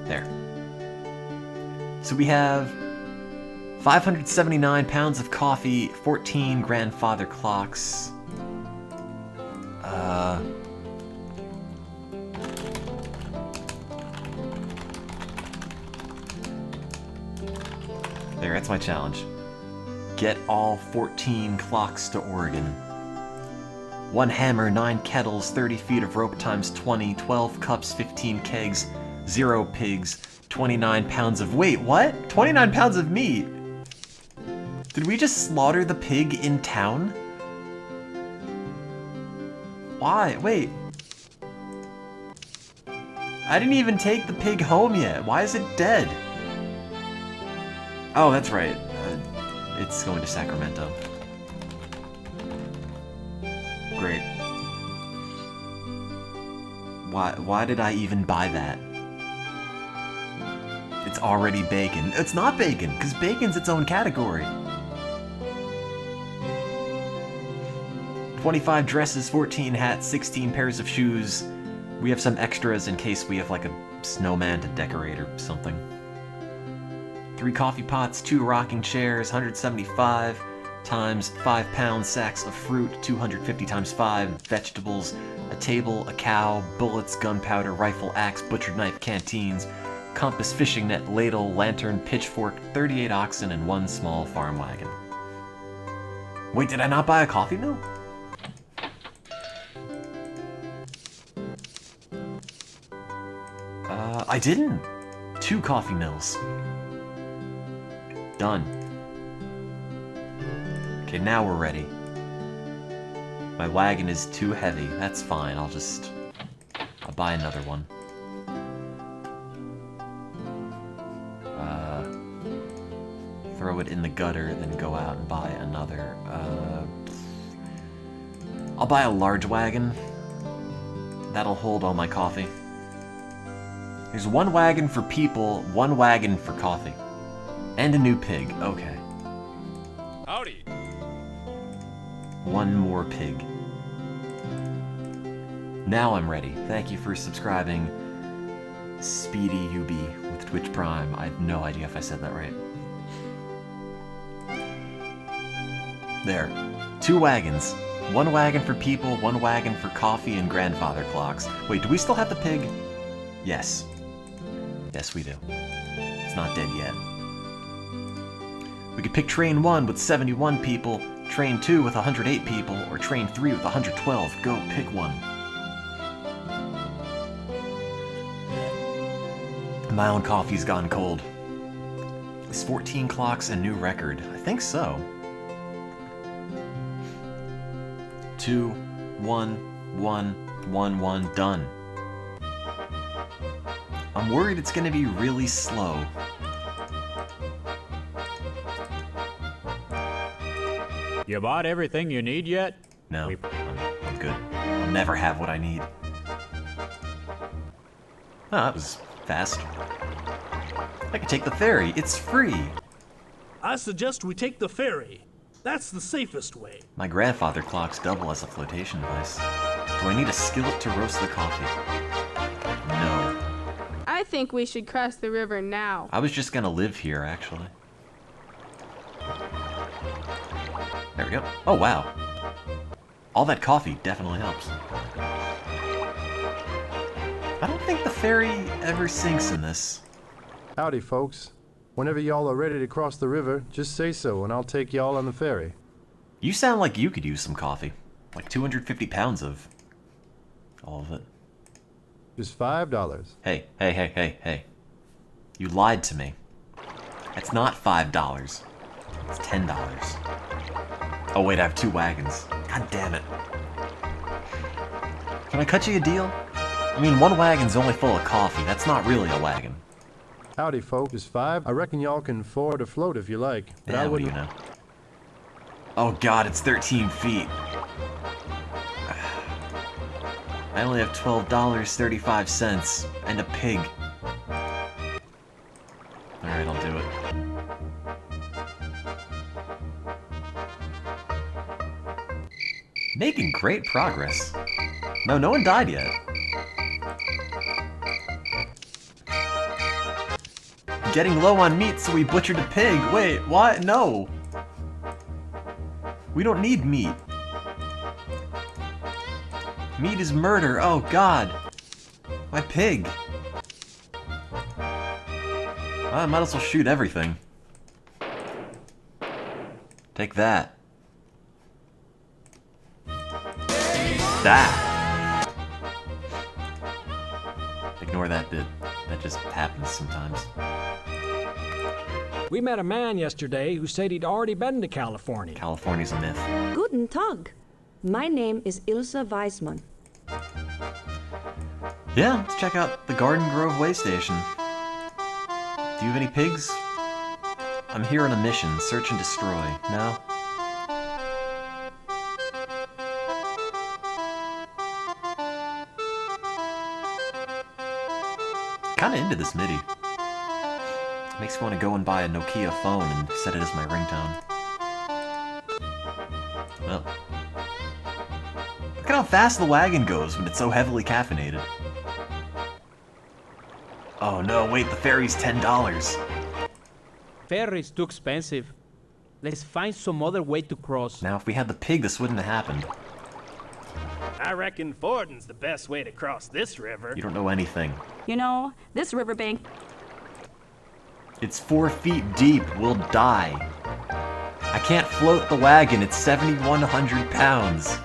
There. So we have 579 pounds of coffee, 14 grandfather clocks. There, that's my challenge. Get all 14 clocks to Oregon. 1 hammer, 9 kettles, 30 feet of rope times 20, 12 cups, 15 kegs, 0 pigs, 29 pounds of... Wait, what? 29 pounds of meat? Did we just slaughter the pig in town? Why? Wait. I didn't even take the pig home yet. Why is it dead? Oh, that's right. It's going to Sacramento. Great. Why did I even buy that? It's already bacon. It's not bacon, because bacon's its own category. 25 dresses, 14 hats, 16 pairs of shoes. We have some extras in case we have like a snowman to decorate or something. 3 coffee pots, 2 rocking chairs, 175 times 5-pound sacks of fruit, 250 times 5 vegetables, a table, a cow, bullets, gunpowder, rifle, axe, butcher knife, canteens, compass, fishing net, ladle, lantern, pitchfork, 38 oxen, and 1 small farm wagon. Wait, did I not buy a coffee mill? I didn't. 2 coffee mills. Done. Okay, now we're ready. My wagon is too heavy. That's fine. I'll buy another one. Throw it in the gutter, then go out and buy another. I'll buy a large wagon. That'll hold all my coffee. There's 1 wagon for people, 1 wagon for coffee. And a new pig. Okay. Howdy. 1 more pig. Now I'm ready. Thank you for subscribing, Speedy UB with Twitch Prime. I have no idea if I said that right. There. 2 wagons. 1 wagon for people, 1 wagon for coffee and grandfather clocks. Wait, do we still have the pig? Yes. Yes, we do. It's not dead yet. We could pick train 1 with 71 people, train 2 with 108 people, or train 3 with 112. Go, pick one. My own coffee's gone cold. Is 14 clocks a new record? I think so. 2, 1, 1, 1, 1, done. I'm worried it's gonna be really slow. You bought everything you need yet? No, I'm good. I'll never have what I need. Oh, that was fast. I can take the ferry. It's free. I suggest we take the ferry. That's the safest way. My grandfather clocks double as a flotation device. Do I need a skillet to roast the coffee? No. I think we should cross the river now. I was just gonna live here, actually. There we go. Oh, wow. All that coffee definitely helps. I don't think the ferry ever sinks in this. Howdy, folks. Whenever y'all are ready to cross the river, just say so and I'll take y'all on the ferry. You sound like you could use some coffee. Like 250 pounds of all of it. Just $5. Hey. You lied to me. That's not $5. It's $10. Oh wait, I have 2 wagons. God damn it. Can I cut you a deal? I mean, 1 wagon's only full of coffee. That's not really a wagon. Howdy, folks. It's 5. I reckon y'all can afford a float if you like. But I Yeah, what do wouldn't. you know? Oh god, it's 13 feet. I only have $12.35 and a pig. Alright, I'll do it. Making great progress. No one died yet. Getting low on meat, so we butchered a pig. Wait, what? No. We don't need meat. Meat is murder. Oh, God. My pig. Well, I might as well shoot everything. Take that. That. Ignore that bit. That just happens sometimes. We met a man yesterday who said he'd already been to California. California's a myth. Guten Tag. My name is Ilse Weisman. Yeah, let's check out the Garden Grove way station. Do you have any pigs? I'm here on a mission. Search and destroy. No? Kinda into this MIDI. Makes me want to go and buy a Nokia phone and set it as my ringtone. Well. Look at how fast the wagon goes when it's so heavily caffeinated. Oh no, wait, the ferry's $10. Ferry's too expensive. Let's find some other way to cross. Now, if we had the pig, this wouldn't have happened. I reckon fording's the best way to cross this river. You don't know anything. You know, this riverbank. It's 4 feet deep. We'll die. I can't float the wagon. It's 7,100 pounds.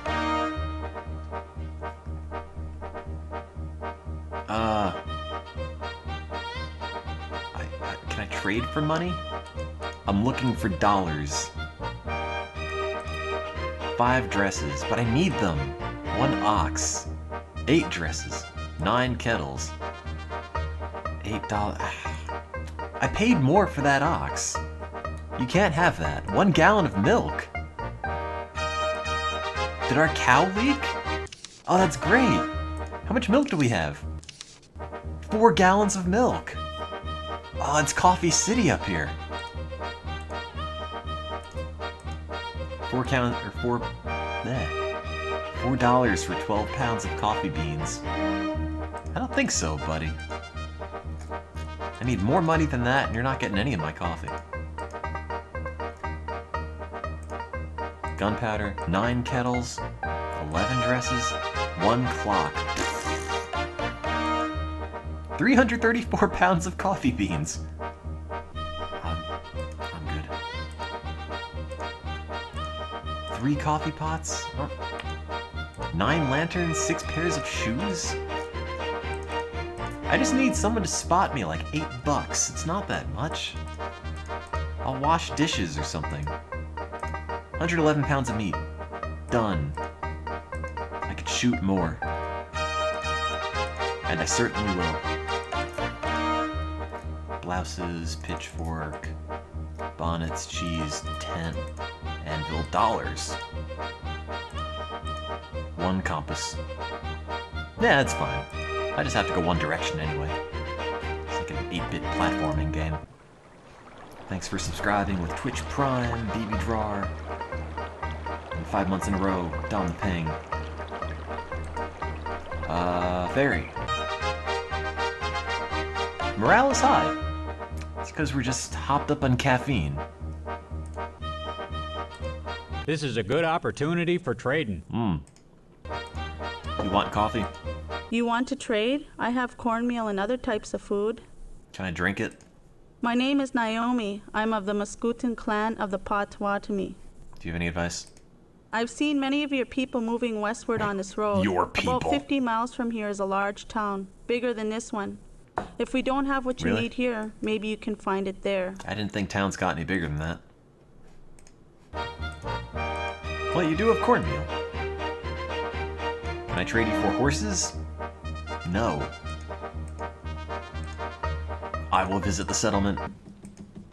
Can I trade for money? I'm looking for dollars. 5 dresses, but I need them. 1 ox. 8 dresses. 9 kettles. $8. I paid more for that ox. You can't have that. 1 gallon of milk. Did our cow leak? Oh, that's great. How much milk do we have? 4 gallons of milk. Oh, it's Coffee City up here. $4 for 12 pounds of coffee beans. I don't think so, buddy. I need more money than that, and you're not getting any of my coffee. Gunpowder, 9 kettles, 11 dresses, 1 clock. 334 pounds of coffee beans. I'm good. 3 coffee pots? 9 lanterns, 6 pairs of shoes? I just need someone to spot me like $8. It's not that much. I'll wash dishes or something. 111 pounds of meat. Done. I could shoot more. And I certainly will. Blouses, pitchfork, bonnets, cheese, tent, anvil, dollars. 1 compass. Yeah, that's fine. I just have to go one direction anyway. It's like an 8-bit platforming game. Thanks for subscribing with Twitch Prime, BB Drawer, and 5 months in a row, Don the Ping. Ferry. Morale is high. It's because we're just hopped up on caffeine. This is a good opportunity for trading. You want coffee? You want to trade? I have cornmeal and other types of food. Can I drink it? My name is Naomi. I'm of the Mascoutin clan of the Potawatomi. Do you have any advice? I've seen many of your people moving westward on this road. Your people? About 50 miles from here is a large town, bigger than this one. If we don't have what you Really? need here, maybe you can find it there. I didn't think towns got any bigger than that. Well, you do have cornmeal. Can I trade you for horses? No. I will visit the settlement.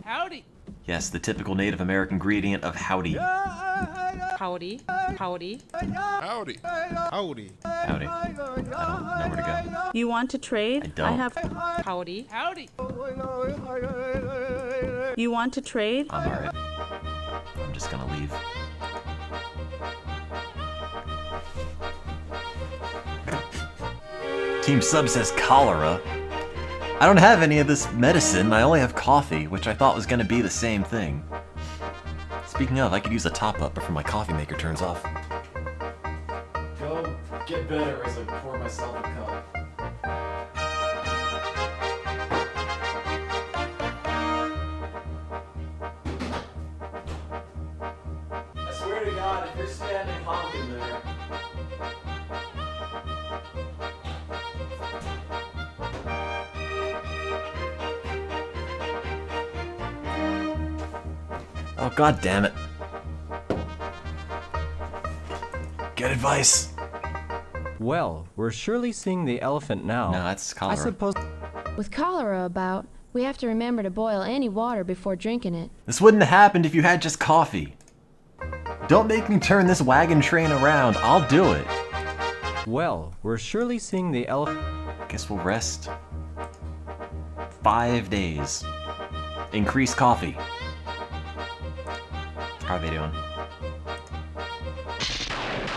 Howdy. Yes, the typical Native American gradient of howdy. Howdy. Howdy. Howdy. Howdy. Howdy. I don't know where to go. You want to trade? I don't. have. Howdy. Howdy. You want to trade? I'm alright. I'm just gonna leave. Team Sub says cholera. I don't have any of this medicine. I only have coffee, which I thought was gonna be the same thing. Speaking of, I could use a top-up before my coffee maker turns off. Go get better as I pour myself a cup. I swear to God, if you're standing honking there. Oh, God damn it. Good advice. Well, we're surely seeing the elephant now. No, that's cholera. I suppose. With cholera about, we have to remember to boil any water before drinking it. This wouldn't have happened if you had just coffee. Don't make me turn this wagon train around. I'll do it. Well, we're surely seeing the elephant. Guess we'll rest. 5 days. Increase coffee. How are they doing?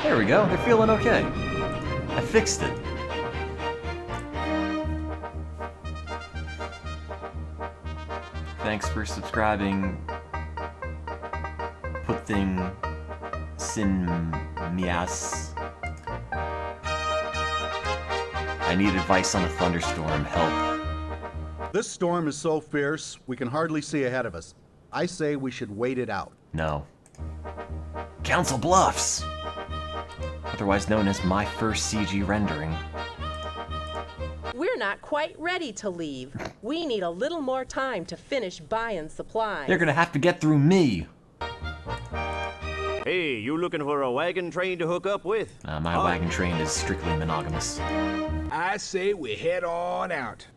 There we go. They're feeling okay. I fixed it. Thanks for subscribing. Puting sin mias. I need advice on a thunderstorm. Help. This storm is so fierce, we can hardly see ahead of us. I say we should wait it out. No. Council Bluffs! Otherwise known as my first CG rendering. We're not quite ready to leave. We need a little more time to finish buying supplies. They're gonna have to get through me. Hey, you looking for a wagon train to hook up with? My wagon train is strictly monogamous. I say we head on out.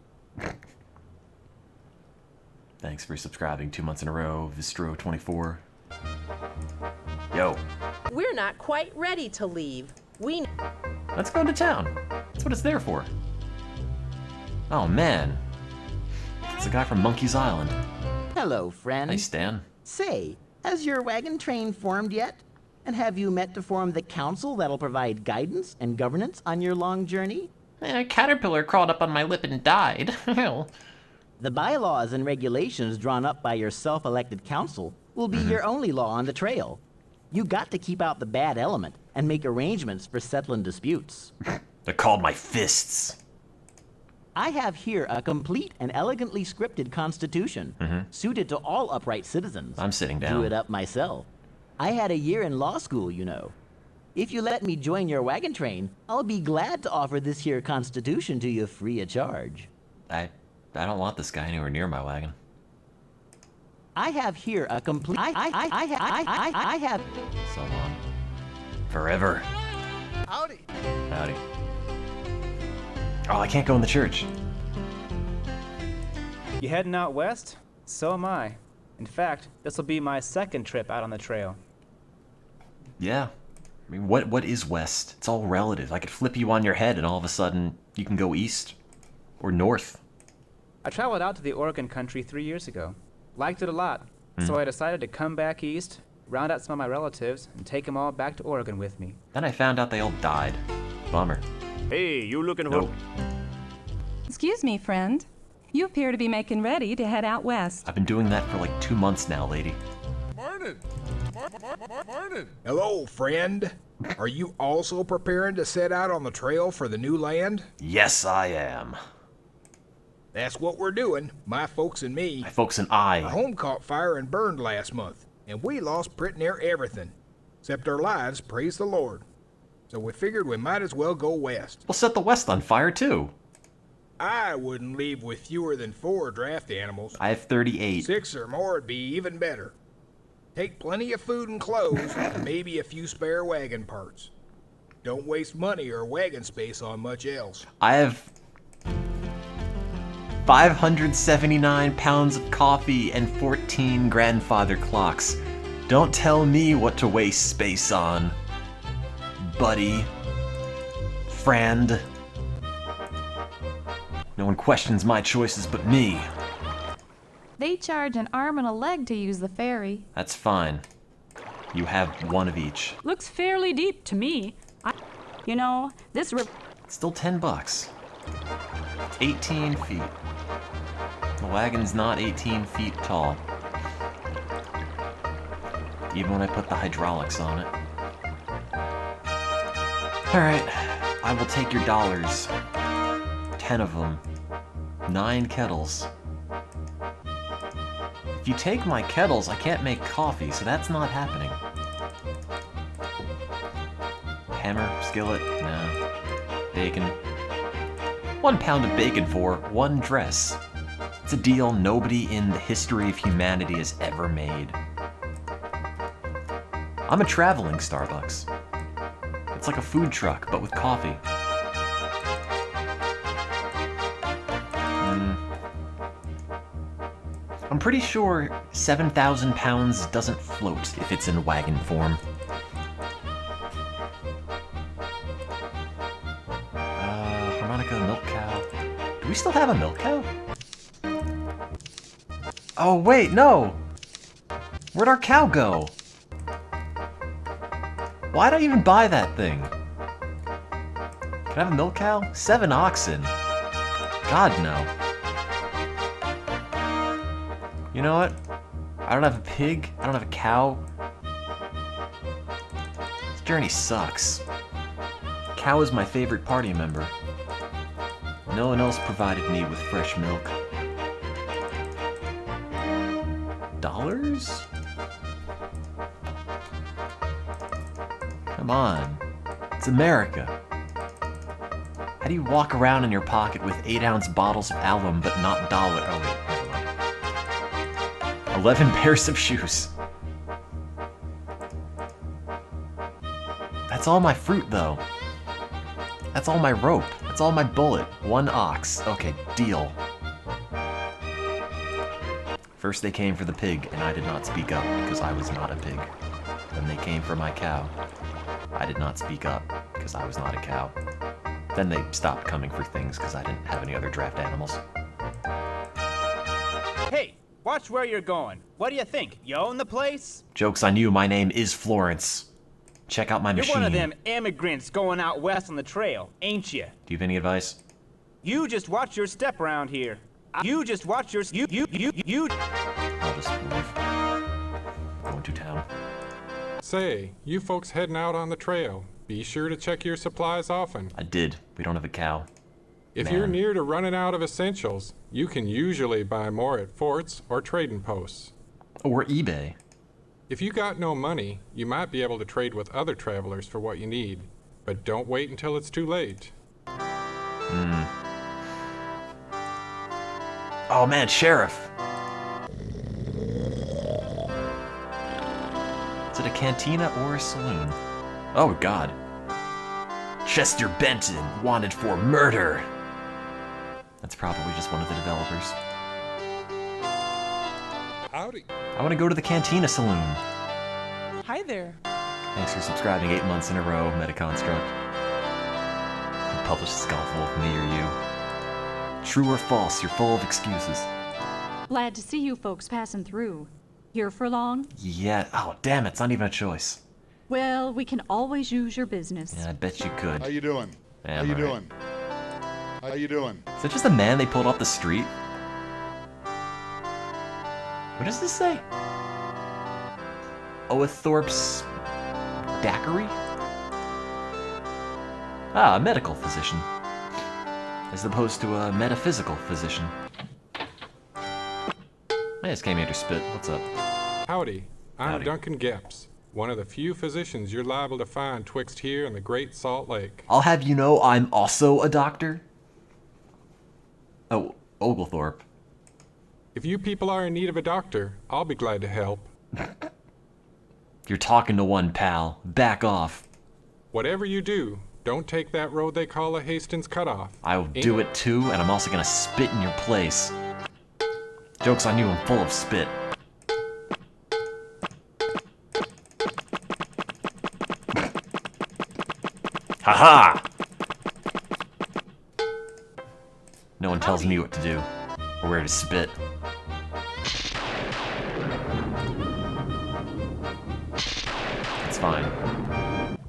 Thanks for subscribing 2 months in a row, Vistro24. Yo. We're not quite ready to leave. Let's go to town. That's what it's there for. Oh, man. It's the guy from Monkey's Island. Hello, friend. Hey, Stan. Say, has your wagon train formed yet? And have you met to form the council that'll provide guidance and governance on your long journey? A caterpillar crawled up on my lip and died. The bylaws and regulations drawn up by your self-elected council will be your only law on the trail. You got to keep out the bad element and make arrangements for settling disputes. They're called my fists. I have here a complete and elegantly scripted constitution, suited to all upright citizens. I'm sitting down. Drew it up myself. I had a year in law school, you know. If you let me join your wagon train, I'll be glad to offer this here constitution to you free of charge. I don't want this guy anywhere near my wagon. I have here a complete. I have. So long. Forever. Howdy. Howdy. Oh, I can't go in the church. You heading out west? So am I. In fact, this will be my second trip out on the trail. Yeah. I mean, what is west? It's all relative. I could flip you on your head and all of a sudden you can go east or north. I traveled out to the Oregon country 3 years ago. Liked it a lot, so I decided to come back east, round out some of my relatives, and take them all back to Oregon with me. Then I found out they all died. Bummer. Hey, you looking for... Excuse me, friend. You appear to be making ready to head out west. I've been doing that for like 2 months now, lady. Morning. Morning. Hello, friend. Are you also preparing to set out on the trail for the new land? Yes, I am. That's what we're doing, my folks and me. My folks and I. Our home caught fire and burned last month, and we lost pretty near everything, except our lives, praise the Lord. So we figured we might as well go west. We'll set the west on fire, too. I wouldn't leave with fewer than 4 draft animals. I have 38. 6 or more would be even better. Take plenty of food and clothes, and maybe a few spare wagon parts. Don't waste money or wagon space on much else. I have 579 pounds of coffee and 14 grandfather clocks. Don't tell me what to waste space on, buddy. Friend. No one questions my choices but me. They charge an arm and a leg to use the ferry. That's fine. You have one of each. Looks fairly deep to me. You know, this river... It's still $10. It's 18 feet. The wagon's not 18 feet tall. Even when I put the hydraulics on it. Alright, I will take your dollars. 10 of them. 9 kettles. If you take my kettles, I can't make coffee, so that's not happening. Hammer, skillet, no. Bacon. 1 pound of bacon for 1 dress. It's a deal nobody in the history of humanity has ever made. I'm a traveling Starbucks. It's like a food truck, but with coffee. I'm pretty sure 7,000 pounds doesn't float if it's in wagon form. Harmonica, milk cow. Do we still have a milk cow? Oh wait, no! Where'd our cow go? Why'd I even buy that thing? Can I have a milk cow? 7 oxen. God, no. You know what? I don't have a pig. I don't have a cow. This journey sucks. Cow is my favorite party member. No one else provided me with fresh milk. Dollars? Come on. It's America. How do you walk around in your pocket with 8-ounce bottles of alum but not dollar? Oh wait, never mind. 11 pairs of shoes. That's all my fruit though. That's all my rope. That's all my bullet. 1 ox. Okay, deal. First they came for the pig, and I did not speak up because I was not a pig. Then they came for my cow. I did not speak up because I was not a cow. Then they stopped coming for things because I didn't have any other draft animals. Hey, watch where you're going. What do you think? You own the place? Joke's on you, my name is Florence. Check out my machine. You're one of them immigrants going out west on the trail, ain't you? Do you have any advice? You just watch your step around here. You just watch your... I'll just leave. Going to town. Say, you folks heading out on the trail, be sure to check your supplies often. I did. We don't have a cow. If Man. you're near to running out of essentials, you can usually buy more at forts or trading posts. Or eBay. If you got no money, you might be able to trade with other travelers for what you need, but don't wait until it's too late. Oh man, Sheriff! Is it a cantina or a saloon? Oh god. Chester Benton, wanted for murder! That's probably just one of the developers. Howdy. I want to go to the Cantina Saloon. Hi there. Thanks for subscribing 8 months in a row, Metaconstruct. You publish a skullful of me or you. True or false, you're full of excuses. Glad to see you folks passing through. Here for long? Yeah, oh damn, it's not even a choice. Well, we can always use your business. Yeah, I bet you could. How you doing? Yeah, How you I'm alright. doing? How you doing? Is that just a man they pulled off the street? What does this say? Oathorpe's Daiquiri? Ah, a medical physician. As opposed to a metaphysical physician. I just came here to spit. What's up? Howdy. I'm Howdy. Duncan Gepps, one of the few physicians you're liable to find twixt here and the Great Salt Lake. I'll have you know I'm also a doctor. Oh, Oglethorpe. If you people are in need of a doctor, I'll be glad to help. You're talking to one, pal. Back off. Whatever you do, don't take that road they call a Hastings cutoff. I will do it too, and I'm also gonna spit in your place. Joke's on you, I'm full of spit. Haha! No one tells me what to do, or where to spit. It's fine.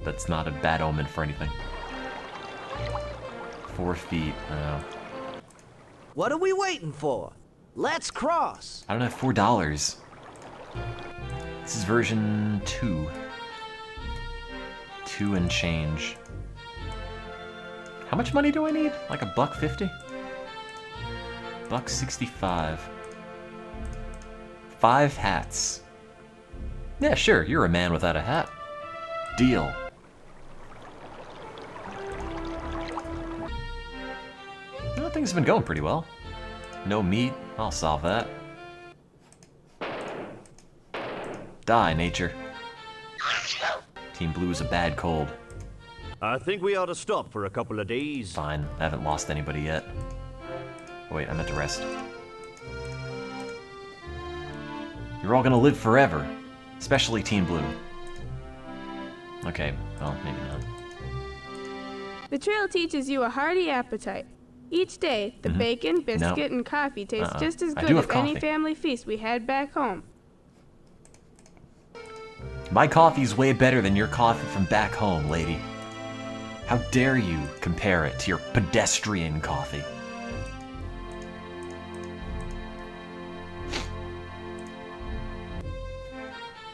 That's not a bad omen for anything. 4 feet, What are we waiting for? Let's cross. I don't have $4. This is version 2. 2 and change. How much money do I need? Like $1.50? $1.65. 5 hats. Yeah, sure, you're a man without a hat. Deal. Well, things have been going pretty well. No meat, I'll solve that. Die, nature. Team Blue is a bad cold. I think we ought to stop for a couple of days. Fine, I haven't lost anybody yet. Oh, wait, I meant to rest. You're all gonna live forever. Especially Team Blue. Okay, well, maybe not. The trail teaches you a hearty appetite. Each day, the bacon, biscuit, and coffee taste just as I good do as have any coffee. family feast we had back home. My coffee's way better than your coffee from back home, lady. How dare you compare it to your pedestrian coffee?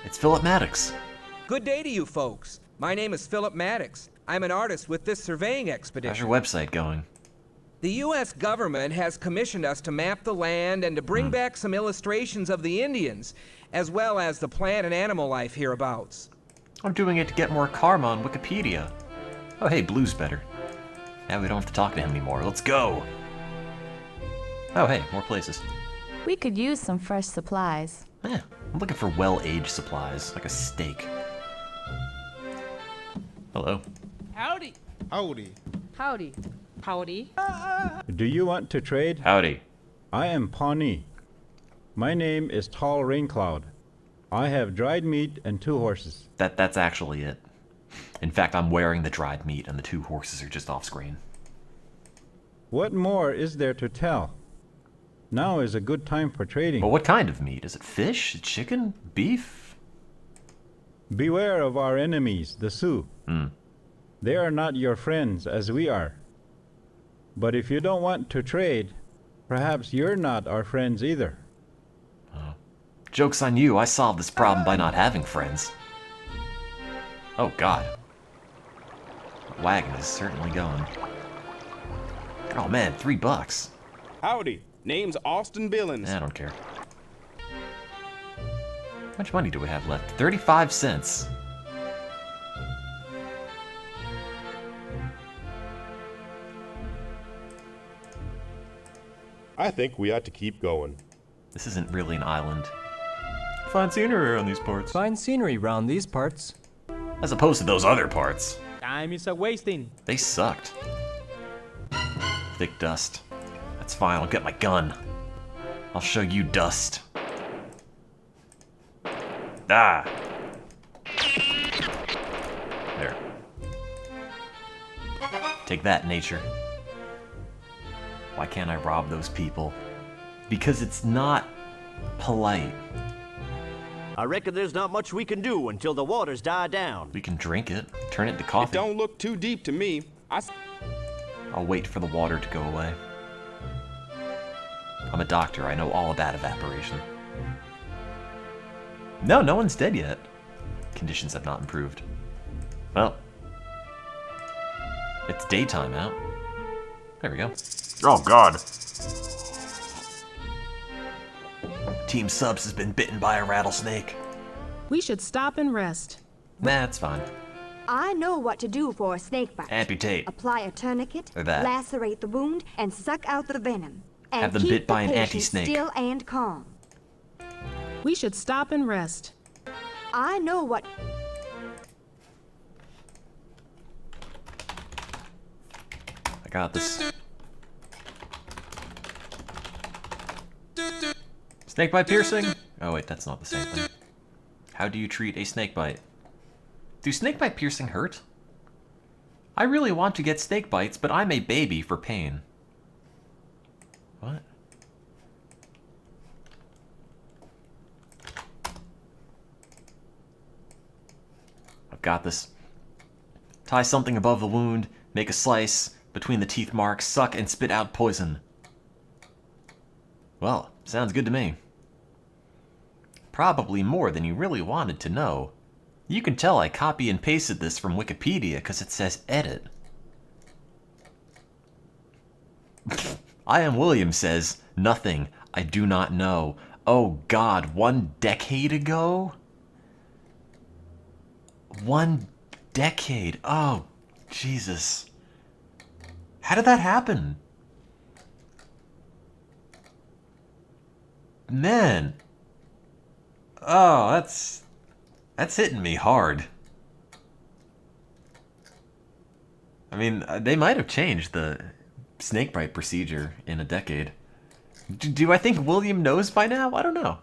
It's Philip Maddox. Good day to you folks. My name is Philip Maddox. I'm an artist with this surveying expedition. How's your website going? The U.S. government has commissioned us to map the land and to bring back some illustrations of the Indians, as well as the plant and animal life hereabouts. I'm doing it to get more karma on Wikipedia. Oh hey, Blue's better. Now we don't have to talk to him anymore. Let's go! Oh hey, more places. We could use some fresh supplies. Yeah, I'm looking for well-aged supplies, like a steak. Hello. Howdy. Howdy. Howdy. Howdy. Do you want to trade? Howdy. I am Pawnee. My name is Tall Rain Cloud. I have dried meat and 2 horses. That's actually it. In fact, I'm wearing the dried meat and the 2 horses are just off screen. What more is there to tell? Now is a good time for trading. But what kind of meat? Is it fish? Chicken? Beef? Beware of our enemies, the Sioux. They are not your friends as we are. But if you don't want to trade, perhaps you're not our friends either. Joke's on you, I solved this problem by not having friends. Oh god. That wagon is certainly going. Oh man, $3. Howdy. Name's Austin Billings. I don't care. How much money do we have left? 35 cents. I think we ought to keep going. This isn't really an island. Fine scenery around these parts. Fine scenery around these parts. As opposed to those other parts. Time is a-wasting. They sucked. Thick dust. That's fine, I'll get my gun. I'll show you dust. Ah! There. Take that, nature. Why can't I rob those people? Because it's not polite. I reckon there's not much we can do until the waters die down. We can drink it, turn it into coffee. It don't look too deep to me. I'll wait for the water to go away. I'm a doctor, I know all about evaporation. No, no one's dead yet. Conditions have not improved. Well, it's daytime out. There we go. Oh god. Team Subs has been bitten by a rattlesnake. We should stop and rest. Nah, it's fine. I know what to do for a snake bite. Amputate. Apply a tourniquet, Or that. lacerate the wound, and suck out the venom. And Have them keep bit by the an patient anti-snake. still and calm. We should stop and rest. I know what... I got this. Snakebite piercing? Oh wait, that's not the same thing. How do you treat a snakebite? Do snakebite piercing hurt? I really want to get snake bites, but I'm a baby for pain. What? I've got this. Tie something above the wound, make a slice between the teeth marks, suck and spit out poison. Well, sounds good to me. Probably more than you really wanted to know. You can tell I copy and pasted this from Wikipedia because it says edit. I Am William says, nothing. I do not know. Oh God, 1 decade ago? 1 decade. Oh, Jesus. How did that happen? Man. Oh, that's hitting me hard. I mean, they might have changed the snakebite procedure in a decade. Do I think William knows by now? I don't know.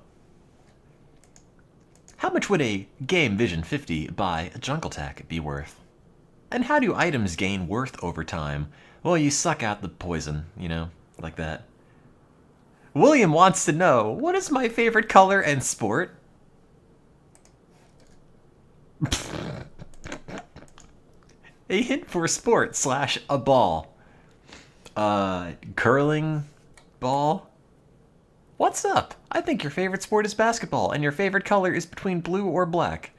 How much would a Game Vision 50 by Jungle Tech be worth? And how do items gain worth over time? Well, you suck out the poison, you know, like that. William wants to know, what is my favorite color and sport? A hint for sport / a ball. Curling ball? What's up? I think your favorite sport is basketball, and your favorite color is between blue or black.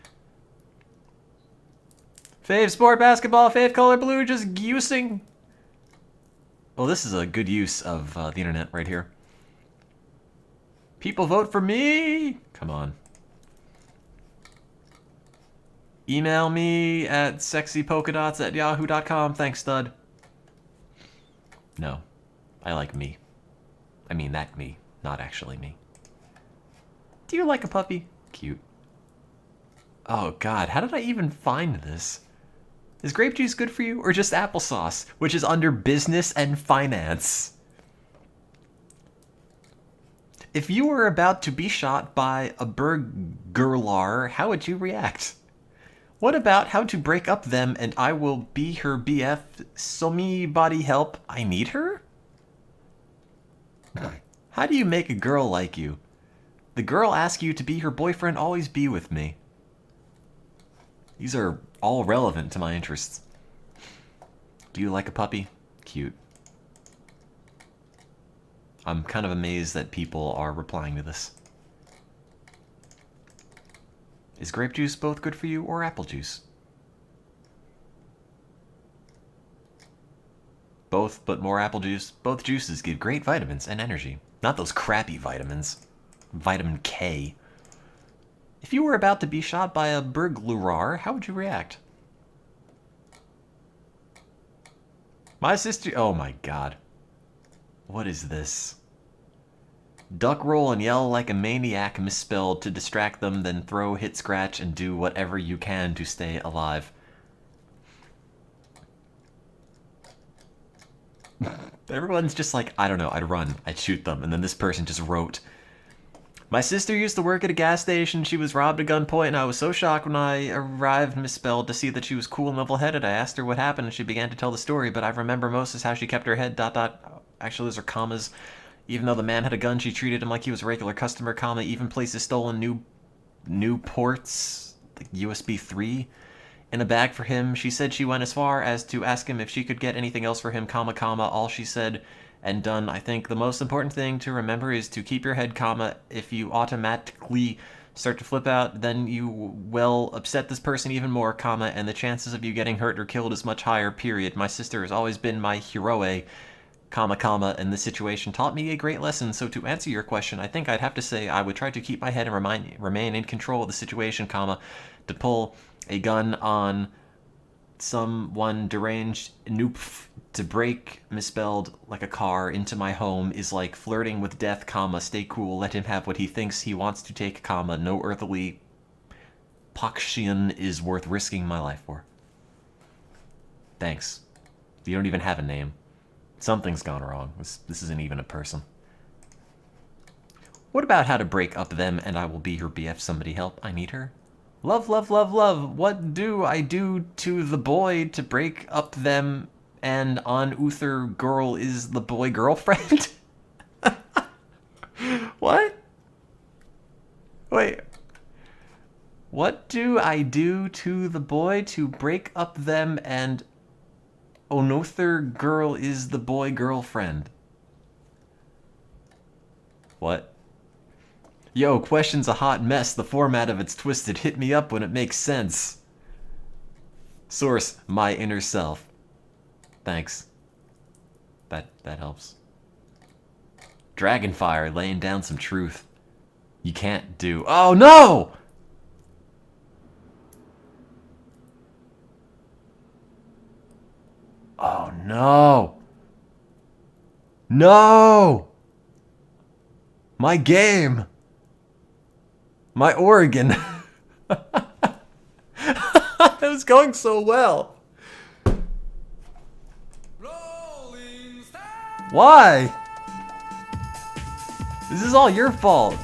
Fave sport basketball, fave color blue, just using. Well, this is a good use of the internet right here. People vote for me! Come on. Email me at sexypolkadots@yahoo.com. Thanks, stud. No. I like me. I mean that me, not actually me. Do you like a puppy? Cute. Oh God, how did I even find this? Is grape juice good for you, or just applesauce, which is under business and finance? If you were about to be shot by a burglar, how would you react? What about how to break up them and I will be her BF? So me body help, I need her? How do you make a girl like you? The girl asks you to be her boyfriend, always be with me. These are all relevant to my interests. Do you like a puppy? Cute. I'm kind of amazed that people are replying to this. Is grape juice both good for you or apple juice? Both, but more apple juice. Both juices give great vitamins and energy. Not those crappy vitamins. Vitamin K. If you were about to be shot by a burglar, how would you react? My sister... Oh my God. What is this? Duck roll and yell like a maniac misspelled to distract them, then throw, hit, scratch, and do whatever you can to stay alive. Everyone's just like, I don't know, I'd run, I'd shoot them, and then this person just wrote, my sister used to work at a gas station, she was robbed at gunpoint, and I was so shocked when I arrived misspelled to see that she was cool and level-headed. I asked her what happened, and she began to tell the story, but I remember most is how she kept her head, ... Actually, those are commas. Even though the man had a gun, she treated him like he was a regular customer, comma, even places stolen new ports, like USB 3, in a bag for him. She said she went as far as to ask him if she could get anything else for him, comma, all she said and done. I think the most important thing to remember is to keep your head, comma, if you automatically start to flip out, then you will upset this person even more, comma, and the chances of you getting hurt or killed is much higher, period. My sister has always been my heroe, comma, and this situation taught me a great lesson. So to answer your question, I think I'd have to say I would try to keep my head and remain in control of the situation, comma, to pull a gun on someone deranged, nope, to break, misspelled, like a car, into my home is like flirting with death, comma, stay cool, let him have what he thinks he wants to take, comma, no earthly Pokshian is worth risking my life for. Thanks. You don't even have a name. Something's gone wrong. This isn't even a person. What about how to break up them and I will be her BF? Somebody help. I need her. Love, love, love, love. What do I do to the boy to break up them and on Uther girl is the boy girlfriend? What? Wait. What do I do to the boy to break up them and Onother girl is the boy girlfriend? What? Yo, question's a hot mess. The format of it's twisted. Hit me up when it makes sense. Source, my inner self. Thanks. That helps. Dragonfire laying down some truth. You can't do. Oh no! Oh no! No! My game! My Oregon! It was going so well! Why? This is all your fault.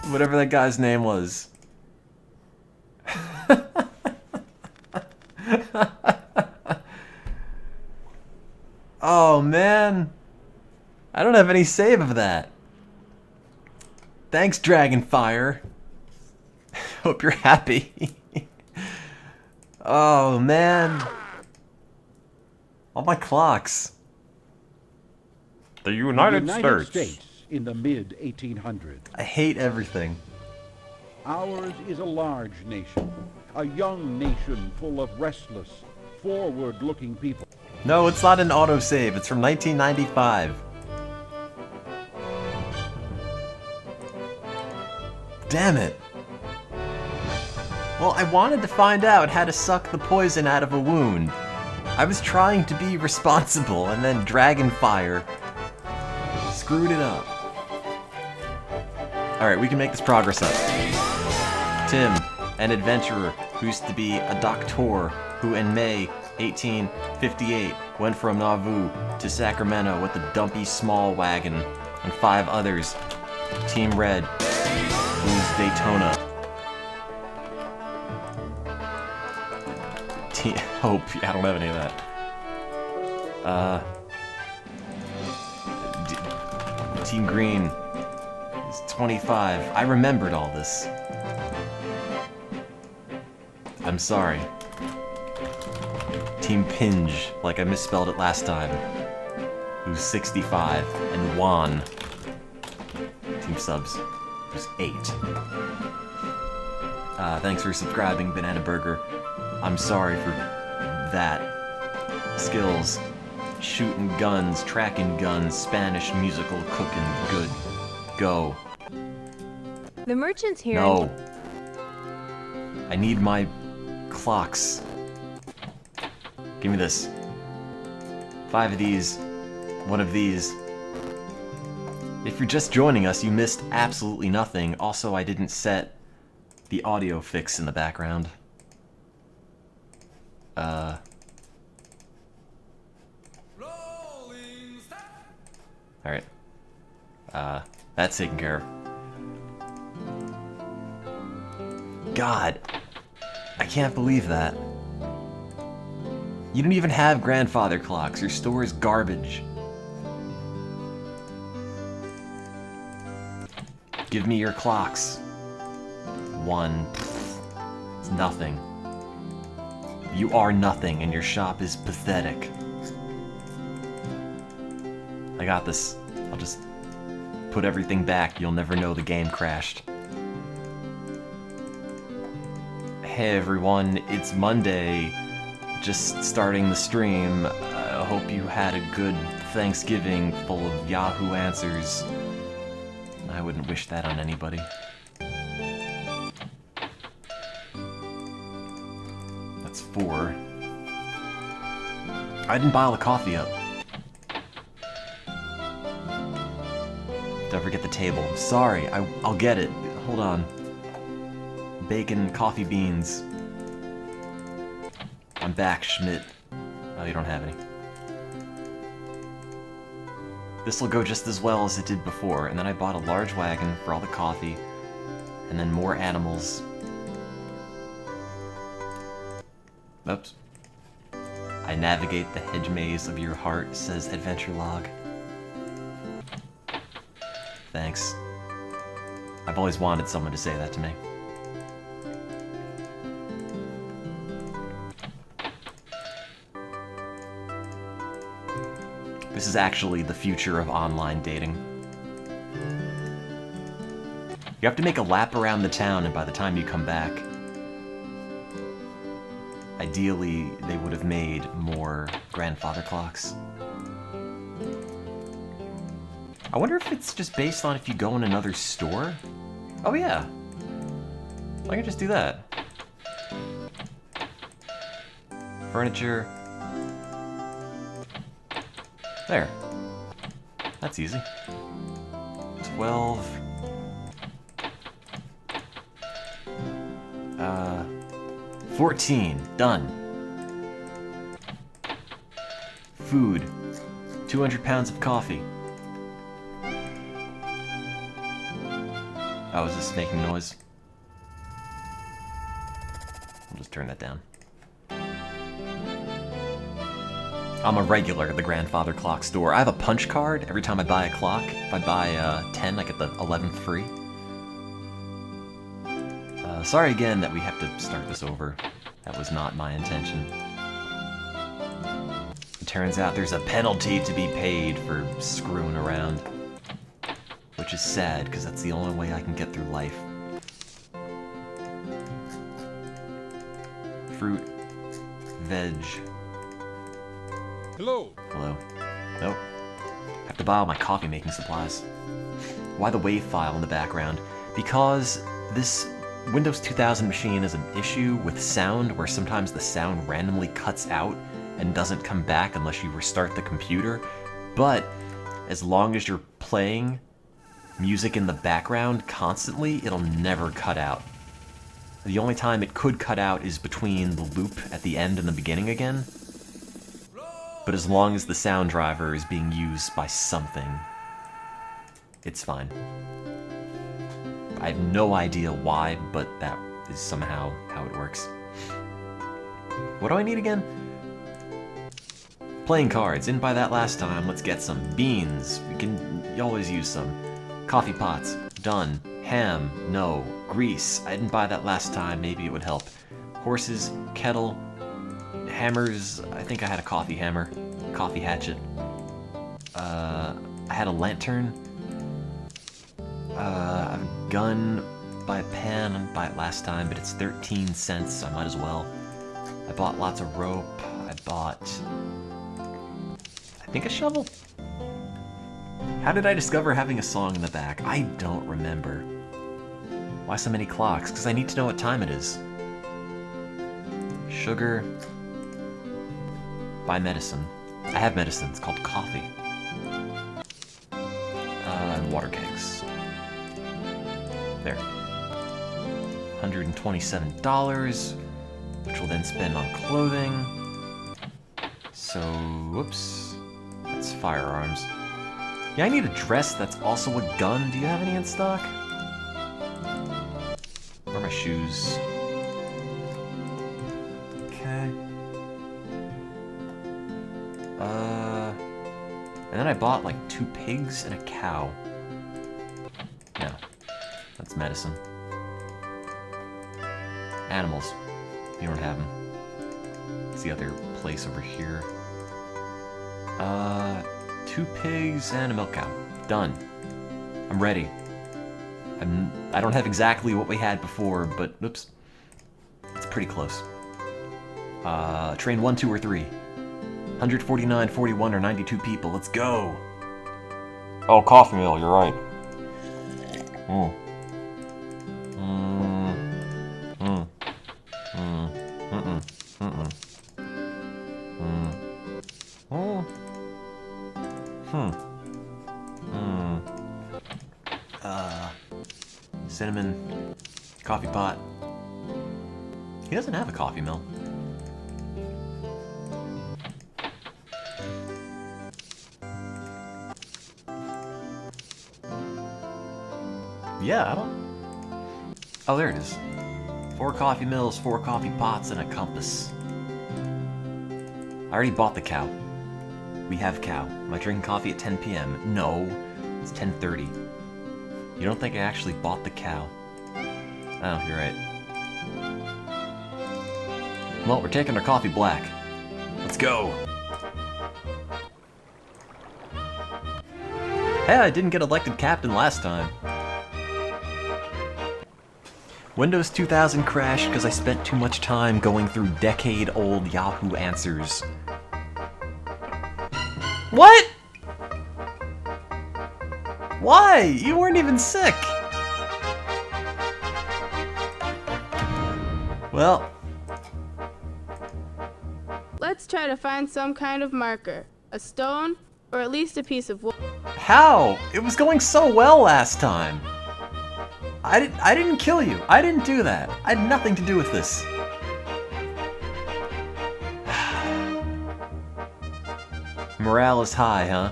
Whatever that guy's name was. Oh man. I don't have any save of that. Thanks, Dragonfire. Hope you're happy. Oh man. All my clocks. The United States. In the mid-1800s. I hate everything. Ours is a large nation, a young nation full of restless, forward-looking people. No, it's not an autosave. It's from 1995. Damn it. Well, I wanted to find out how to suck the poison out of a wound. I was trying to be responsible, and then Dragonfire screwed it up. Alright, we can make this progress up. Tim, an adventurer who used to be a doctor, who in May 1858 went from Nauvoo to Sacramento with a dumpy small wagon, and 5 others. Team Red, who's Daytona. Team Hope, I don't have any of that. Team Green is 25. I remembered all this. I'm sorry. Team Pinge, like I misspelled it last time, who's 65, and Juan, Team Subs, who's 8. Thanks for subscribing, Banana Burger. I'm sorry for that. Skills, shooting guns, tracking guns, Spanish musical, cooking, good. Go. The merchant's here. No. I need my clocks. Give me this. 5 of these. 1 of these. If you're just joining us, you missed absolutely nothing. Also, I didn't set the audio fix in the background. Alright. That's taken care of. God. I can't believe that. You don't even have grandfather clocks. Your store is garbage. Give me your clocks. 1. It's nothing. You are nothing, and your shop is pathetic. I got this. I'll just put everything back. You'll never know the game crashed. Hey everyone, it's Monday. Just starting the stream. I hope you had a good Thanksgiving full of Yahoo answers. I wouldn't wish that on anybody. That's 4. I didn't buy all the coffee up. Don't forget the table. Sorry, I'll get it. Hold on. bacon, coffee beans. I'm back, Schmidt. Oh, you don't have any. This'll go just as well as it did before, and then I bought a large wagon for all the coffee, and then more animals. Oops. I navigate the hedge maze of your heart, says Adventure Log. Thanks. I've always wanted someone to say that to me. This is actually the future of online dating. You have to make a lap around the town, and by the time you come back, ideally they would have made more grandfather clocks. I wonder if it's just based on if you go in another store? Oh yeah. I can just do that. Furniture. There. That's easy. 12. 14. Done. Food. 200 pounds of coffee. Oh, is this making noise? I'll just turn that down. I'm a regular at the grandfather clock store. I have a punch card every time I buy a clock. If I buy 10, I get the 11th free. Sorry again that we have to start this over. That was not my intention. It turns out there's a penalty to be paid for screwing around. Which is sad, because that's the only way I can get through life. Fruit. Veg. Hello. Hello. Nope. Have to buy all my coffee making supplies. Why the WAV file in the background? Because this Windows 2000 machine is an issue with sound where sometimes the sound randomly cuts out and doesn't come back unless you restart the computer. But as long as you're playing music in the background constantly, it'll never cut out. The only time it could cut out is between the loop at the end and the beginning again. But as long as the sound driver is being used by something, it's fine. I have no idea why, but that is somehow how it works. What do I need again? Playing cards. Didn't buy that last time. Let's get some. Beans. You always use some. Coffee pots. Done. Ham. No. Grease. I didn't buy that last time. Maybe it would help. Horses. Kettle. Hammers. I think I had a coffee hammer. Coffee hatchet. I had a lantern. A gun. Buy a pan. I didn't buy it last time, but it's 13 cents, so I might as well. I bought lots of rope. I bought, I think, a shovel? How did I discover having a song in the back? I don't remember. Why so many clocks? Because I need to know what time it is. Sugar. Buy medicine. I have medicine. It's called coffee. And water kegs. There. $127, which we'll then spend on clothing. So, whoops. That's firearms. Yeah, I need a dress that's also a gun. Do you have any in stock? Where are my shoes? Okay. And then I bought like 2 pigs and a cow. No, that's medicine. Animals. You don't have them. It's the other place over here. 2 pigs and a milk cow. Done. I'm ready. I don't have exactly what we had before, but oops. It's pretty close. Train 1, 2, or 3. 149, 41, or 92 people. Let's go. Oh, coffee mill. You're right. Cinnamon, coffee pot, He doesn't have a coffee mill. Yeah, I don't... Oh, there it is. 4 coffee mills, 4 coffee pots, and a compass. I already bought the cow. We have cow. Am I drinking coffee at 10 p.m.? No, it's 10:30. You don't think I actually bought the cow? Oh, you're right. Well, we're taking our coffee black. Let's go! Hey, I didn't get elected captain last time. Windows 2000 crashed because I spent too much time going through decade-old Yahoo Answers. What? Why? You weren't even sick! Well... Let's try to find some kind of marker. A stone, or at least a piece of wood. How? It was going so well last time! I didn't kill you. I didn't do that. I had nothing to do with this. Morale is high, huh?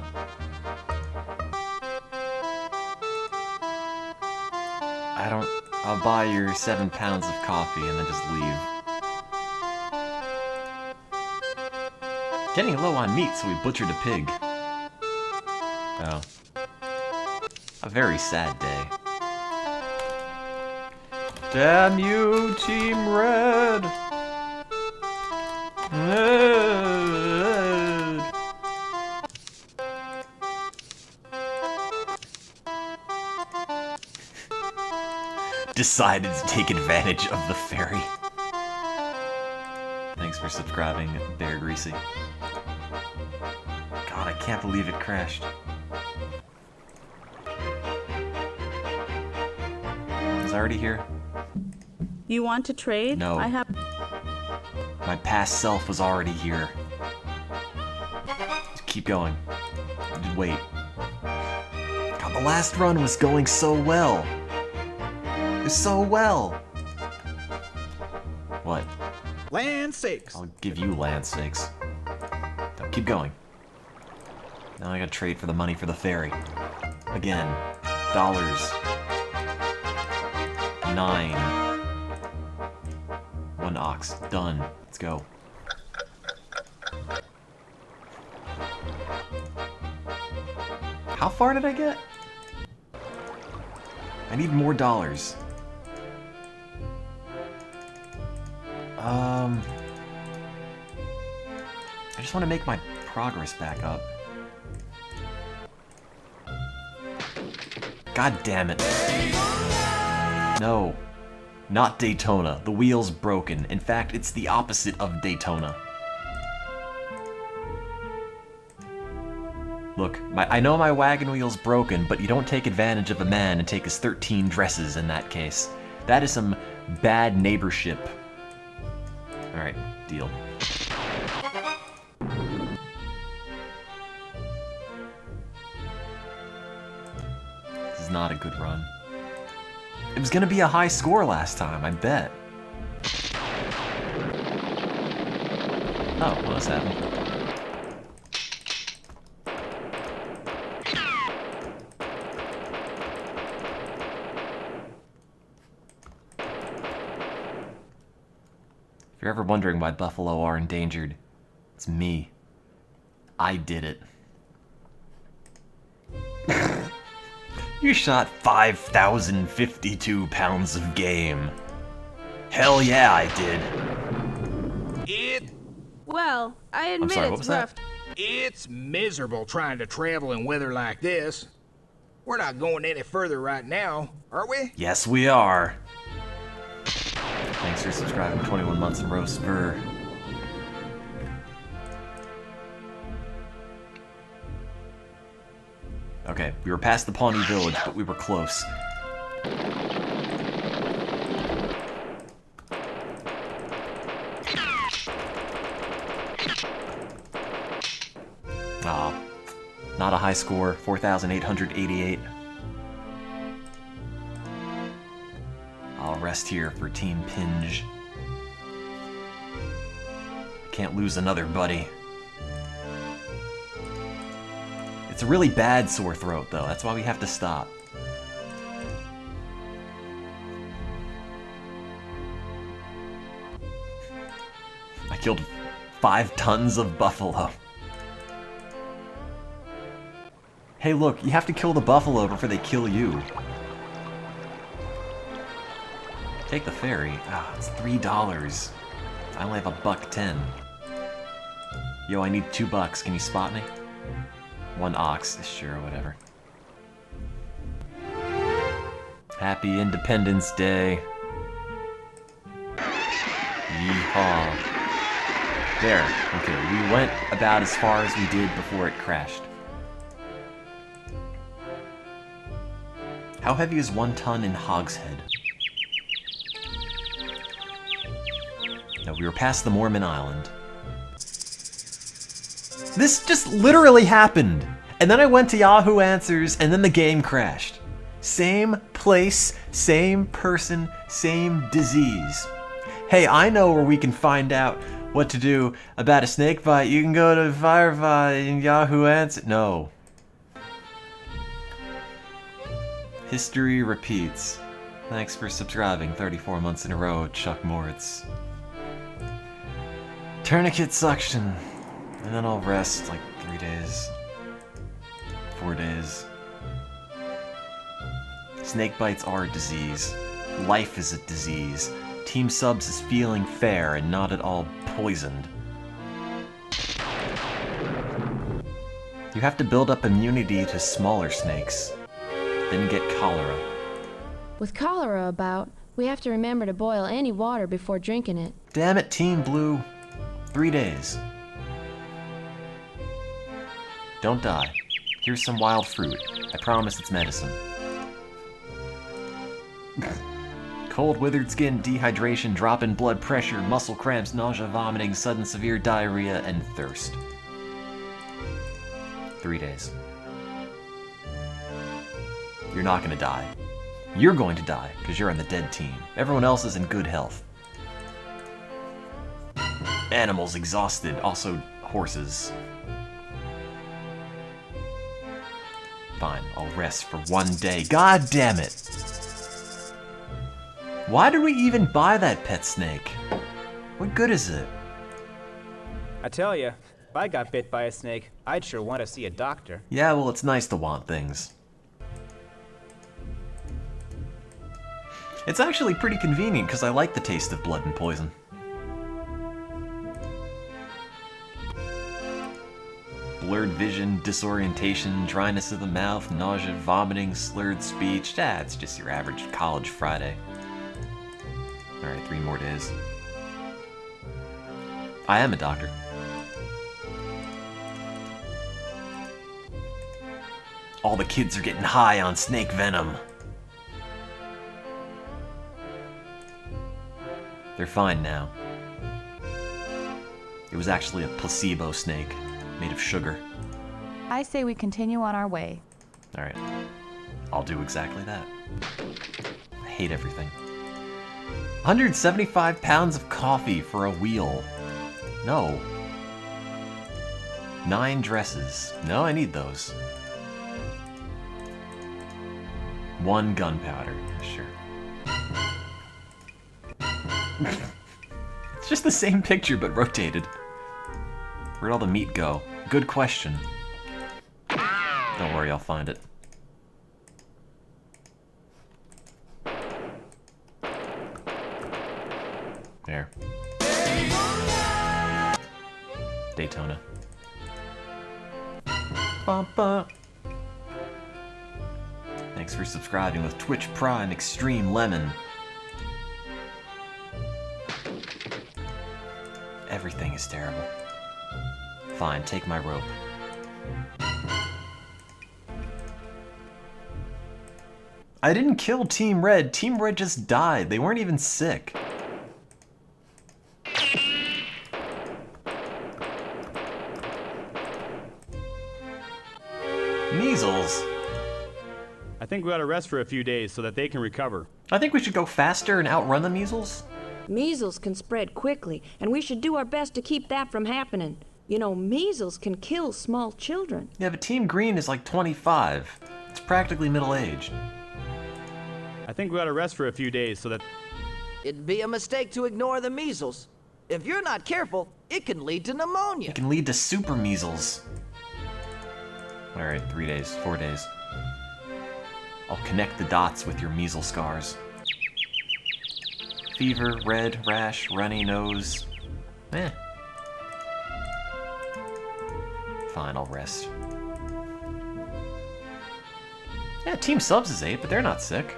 I'll buy your 7 pounds of coffee and then just leave. Getting low on meat, so we butchered a pig. Oh. A very sad day. Damn you, Team Red! Red! Decided to take advantage of the ferry. Thanks for subscribing, Bear Greasy. God, I can't believe it crashed. Is it already here? You want to trade? No. I have. My past self was already here. Just keep going. Just wait. God, the last run was going so well. It was so well. What? Land sakes. I'll give you land sakes. No, keep going. Now I gotta trade for the money for the ferry. Again. Dollars. 9. 1 ox. Done. Let's go. How far did I get? I need more dollars. I just want to make my progress back up. God damn it. No. Not Daytona. The wheel's broken. In fact, it's the opposite of Daytona. Look, I know my wagon wheel's broken, but you don't take advantage of a man and take his 13 dresses in that case. That is some bad neighborship. Alright, deal. This is not a good run. It was gonna be a high score last time, I bet. Oh, well, that's happened. If you're ever wondering why buffalo are endangered, it's me. I did it. You shot 5,052 pounds of game. Hell yeah, I did. Well, I admit sorry, what it's was that? rough. It's miserable trying to travel in weather like this. We're not going any further right now, are we? Yes, we are. Thanks for subscribing 21 months in roast ver. Okay, we were past the Pawnee Village, but we were close. Ah, not a high score, 4,888. I'll rest here for Team Pinge. Can't lose another buddy. It's a really bad sore throat, though. That's why we have to stop. I killed 5 tons of buffalo. Hey, look, you have to kill the buffalo before they kill you. Take the ferry. Ah, it's $3. I only have $1.10. Yo, I need $2. Can you spot me? 1 ox, sure, whatever. Happy Independence Day. Yeehaw. There. Okay, we went about as far as we did before it crashed. How heavy is 1 ton in Hogshead? No, we were past the Mormon Island. This just literally happened! And then I went to Yahoo Answers, and then the game crashed. Same place, same person, same disease. Hey, I know where we can find out what to do about a snake bite. You can go to Firefight in Yahoo Answers. No. History repeats. Thanks for subscribing 34 months in a row, Chuck Moritz. Tourniquet suction. And then I'll rest like 3 days. 4 days. Snake bites are a disease. Life is a disease. Team Subs is feeling fair and not at all poisoned. You have to build up immunity to smaller snakes. Then get cholera. With cholera about, we have to remember to boil any water before drinking it. Damn it, Team Blue. 3 days. Don't die. Here's some wild fruit. I promise it's medicine. Cold, withered skin, dehydration, drop in blood pressure, muscle cramps, nausea, vomiting, sudden severe diarrhea, and thirst. 3 days. You're not gonna die. You're going to die, because you're on the dead team. Everyone else is in good health. Animals exhausted, also horses. Fine, I'll rest for 1 day. God damn it! Why did we even buy that pet snake? What good is it? I tell you, if I got bit by a snake, I'd sure want to see a doctor. Yeah, well, it's nice to want things. It's actually pretty convenient because I like the taste of blood and poison. Blurred vision, disorientation, dryness of the mouth, nausea, vomiting, slurred speech. It's just your average college Friday. Alright, 3 more days. I am a doctor. All the kids are getting high on snake venom. They're fine now. It was actually a placebo snake made of sugar. I say we continue on our way. Alright. I'll do exactly that. I hate everything. 175 pounds of coffee for a wheel. No. 9 dresses. No, I need those. 1 gunpowder. Sure. It's just the same picture, but rotated. Where'd all the meat go? Good question. Don't worry, I'll find it. There. Daytona. Bumpa. Thanks for subscribing with Twitch Prime Extreme Lemon. Everything is terrible. Fine, take my rope. I didn't kill Team Red. Team Red just died. They weren't even sick. Measles. I think we ought to rest for a few days so that they can recover. I think we should go faster and outrun the measles. Measles can spread quickly, and we should do our best to keep that from happening. You know, measles can kill small children. Yeah, but Team Green is like 25. It's practically middle-aged. I think we ought to rest for a few days so that... It'd be a mistake to ignore the measles. If you're not careful, it can lead to pneumonia. It can lead to super measles. Alright, 3 days, 4 days. I'll connect the dots with your measles scars. Fever, red, rash, runny nose. Eh. Fine, I'll rest. Yeah, Team Subs is 8, but they're not sick.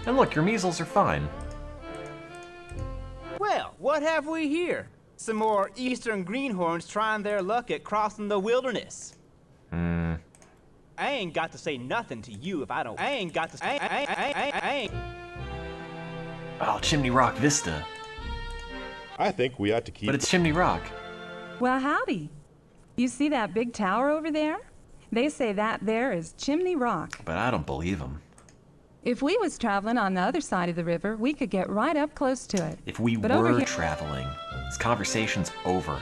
And look, your measles are fine. Well, what have we here? Some more eastern greenhorns trying their luck at crossing the wilderness. I ain't got to say nothing to you if I don't. I ain't got to. I ain't. Oh, Chimney Rock Vista. I think we ought to keep... But it's Chimney Rock. Well, howdy. You see that big tower over there? They say that there is Chimney Rock. But I don't believe them. If we was traveling on the other side of the river, we could get right up close to it. If we But over were here- traveling, this conversation's over.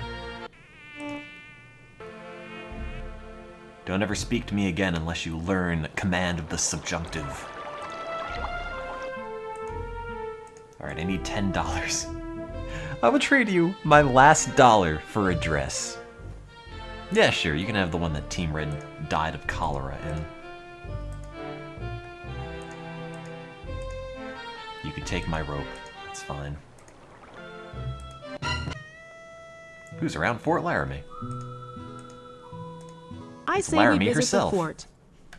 Don't ever speak to me again unless you learn command of the subjunctive. Alright, I need $10. I will trade you my last dollar for a dress. Yeah, sure, you can have the one that Team Red died of cholera in. You could take my rope. That's fine. Who's around Fort Laramie? I It's say Laramie we visit herself. the fort.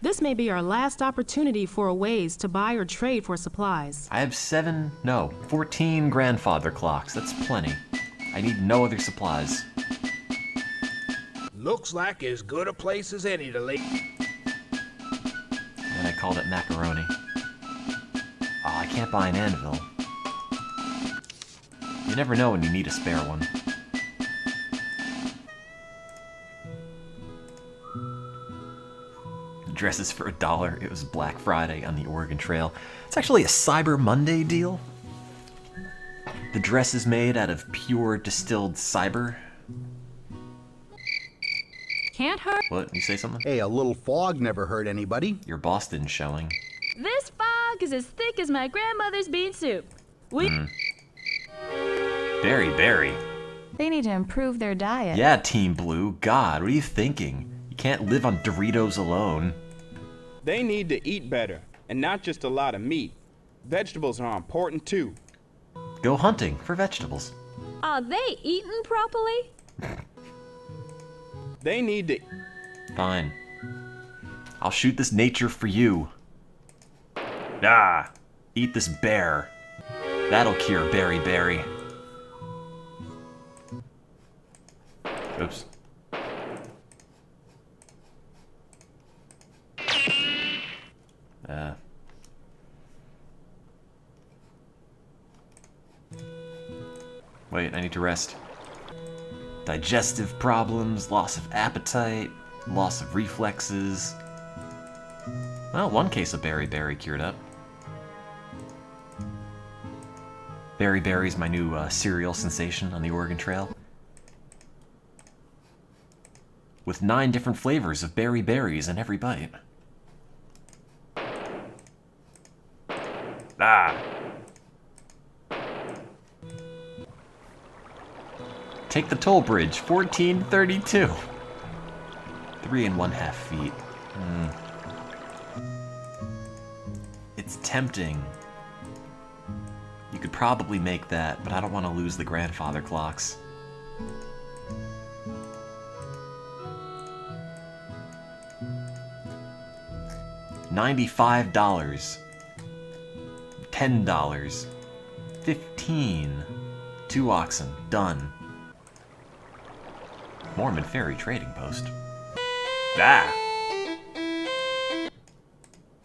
This may be our last opportunity for a ways to buy or trade for supplies. I have 14 grandfather clocks. That's plenty. I need no other supplies. Looks like as good a place as any to leave. And I called it macaroni. Oh, I can't buy an anvil. You never know when you need a spare one. Dresses for $1. It was Black Friday on the Oregon Trail. It's actually a Cyber Monday deal. The dress is made out of pure distilled cyber. Can't hurt. What? You say something? Hey, a little fog never hurt anybody. Your Boston showing. This fog is as thick as my grandmother's bean soup. We Berry. They need to improve their diet. Yeah, Team Blue. God, what are you thinking? You can't live on Doritos alone. They need to eat better, and not just a lot of meat. Vegetables are important too. Go hunting for vegetables. Are they eating properly? They need to... Fine. I'll shoot this nature for you. Ah! Eat this bear. That'll cure Berry. Oops. Wait, I need to rest. Digestive problems, loss of appetite, loss of reflexes. Well, one case of Berry cured up. Berry's my new cereal sensation on the Oregon Trail. With 9 different flavors of berries in every bite. Ah! Take the toll bridge, 1432. 3 1/2 feet. It's tempting. You could probably make that, but I don't want to lose the grandfather clocks. $95. $10. 15. 2 oxen. Done. Mormon Ferry Trading Post. Ah!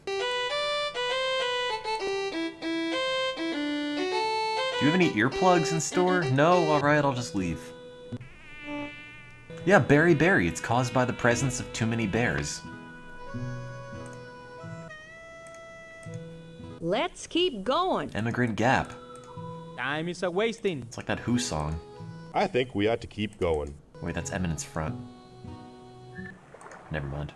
Do you have any earplugs in store? No? Alright, I'll just leave. Yeah, Berry. It's caused by the presence of too many bears. Let's keep going. Emigrant Gap. Time is a wasting. It's like that Who song. I think we ought to keep going. Wait, that's Eminence Front. Never mind.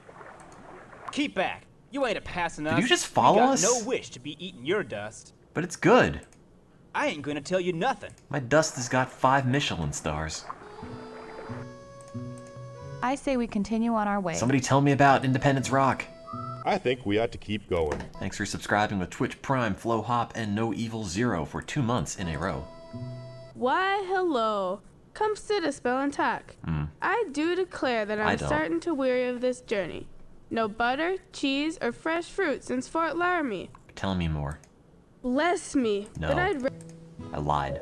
Keep back. You ain't a passing us. Did you just follow got us? No wish to be eating your dust. But it's good. I ain't gonna tell you nothing. My dust has got 5 Michelin stars. I say we continue on our way. Somebody tell me about Independence Rock. I think we ought to keep going. Thanks for subscribing with Twitch Prime, Flo Hop, and No Evil Zero for 2 months in a row. Why, hello. Come sit a spell and talk. I do declare that I'm starting to weary of this journey. No butter, cheese, or fresh fruit since Fort Laramie. Tell me more. Bless me. No. But I'd I lied.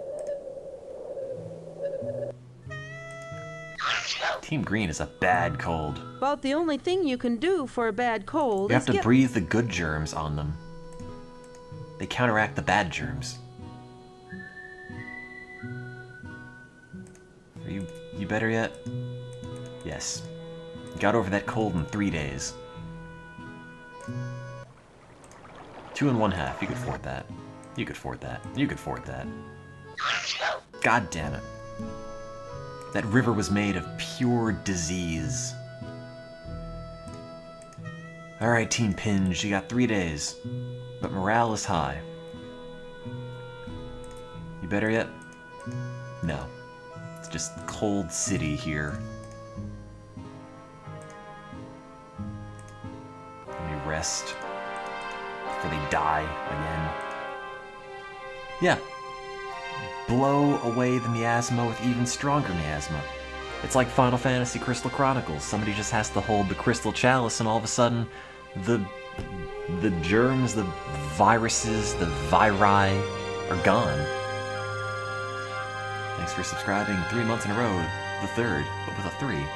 Team Green is a bad cold. About the only thing you can do for a bad cold You is have to breathe the good germs on them. They counteract the bad germs. Are you better yet? Yes. Got over that cold in 3 days. 2 1/2. You could fort that. You could fort that. You could fort that. God damn it. That river was made of pure disease. Alright, Team Pinge, you got 3 days. But morale is high. You better yet? No. It's just cold city here. Let me rest before they die again. Yeah. Blow away the miasma with even stronger miasma. It's like Final Fantasy Crystal Chronicles. Somebody just has to hold the crystal chalice and all of a sudden the germs, the viruses, the viri are gone. Thanks for subscribing 3 months in a row. The third, but with a 3.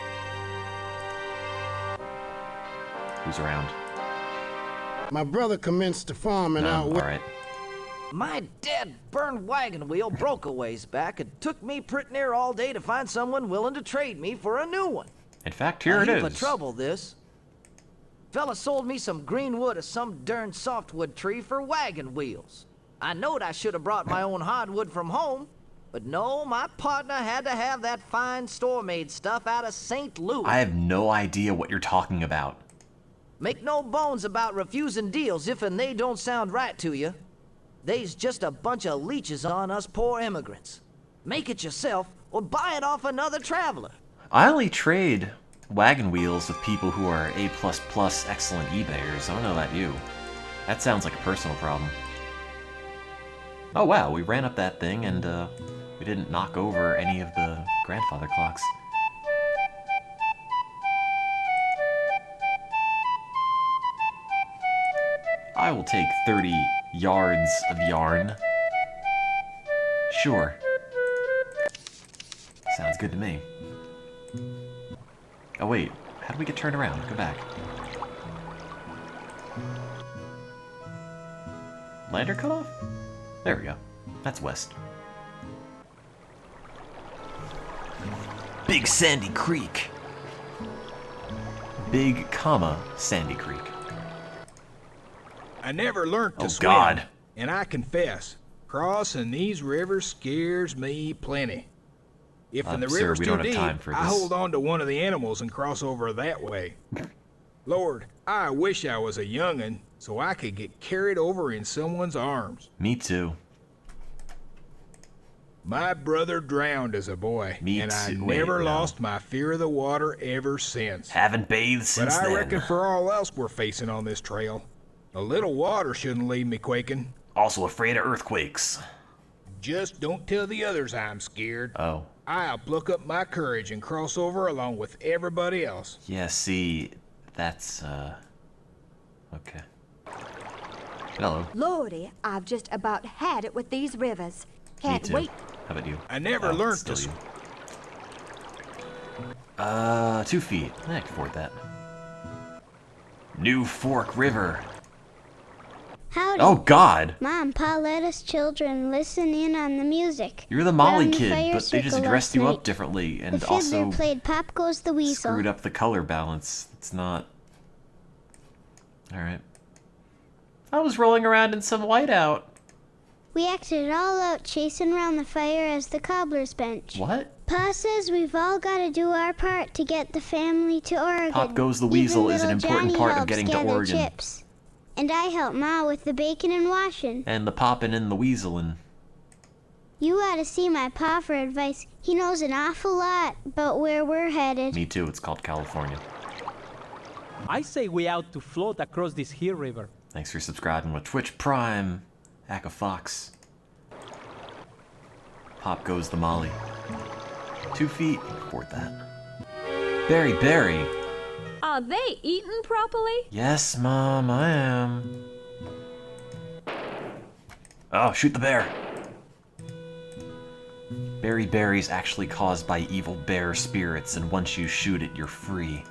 Who's around? My brother commenced to farming out west. Alright. My dead burned wagon wheel broke a ways back. It took me pretty near all day to find someone willing to trade me for a new one. In fact, here it A heap is. of trouble, this. Fella sold me some green wood of some darn softwood tree for wagon wheels. I knowed I should have brought my own hardwood from home, but no, my partner had to have that fine store-made stuff out of St. Louis. I have no idea what you're talking about. Make no bones about refusing deals if and they don't sound right to you. They's just a bunch of leeches on us poor immigrants. Make it yourself or buy it off another traveler. I only trade wagon wheels with people who are A++ excellent eBayers. I don't know about you. That sounds like a personal problem. Oh wow, we ran up that thing and we didn't knock over any of the grandfather clocks. I will take 30 yards of yarn. Sure. Sounds good to me. Oh wait, how do we get turned around? Go back. Lander cutoff? There we go. That's west. Big Sandy Creek. Big, comma, Sandy Creek. I never learned to swim. God. And I confess, crossing these rivers scares me plenty. If in the sir, river's we too don't have deep, time for I this. hold on to one of the animals and cross over that way. Lord, I wish I was a young'un so I could get carried over in someone's arms. Me too. My brother drowned as a boy, Me and I too. never Wait, no. lost my fear of the water ever since. Haven't bathed since But I then. reckon for all else we're facing on this trail, a little water shouldn't leave me quaking. Also afraid of earthquakes. Just don't tell the others I'm scared. Oh. I'll pluck up my courage and cross over along with everybody else. Yeah, see, that's, okay. Hello. Lordy, I've just about had it with these rivers. Can't Me too. wait. How about you? I never learned still to you. 2 feet. I can afford that. New Fork River. Howdy. Oh, God. Mom, Pa let us children listen in on the music. You're the Around Molly the kid, fire but they just circle dressed last you up night. differently and The fiddler also played Pop Goes the Weasel. screwed up the color balance. It's not... Alright. I was rolling around in some whiteout. We acted it all out chasing around the fire as the cobbler's bench. What? Pa says we've all got to do our part to get the family to Oregon. Pop Goes the Weasel Even is an little important Johnny part of helps getting to gather Oregon. Chips. And I help Ma with the baking and washing. And the poppin' and the weaselin'. You ought to see my pa for advice. He knows an awful lot about where we're headed. Me too, it's called California. I say we out to float across this here river. Thanks for subscribing with Twitch Prime, Aka Fox. Pop Goes the Molly. 2 feet, afford that. Berry. Are they eating properly? Yes, Mom, I am. Oh, shoot the bear. Berry's actually caused by evil bear spirits, and once you shoot it, you're free.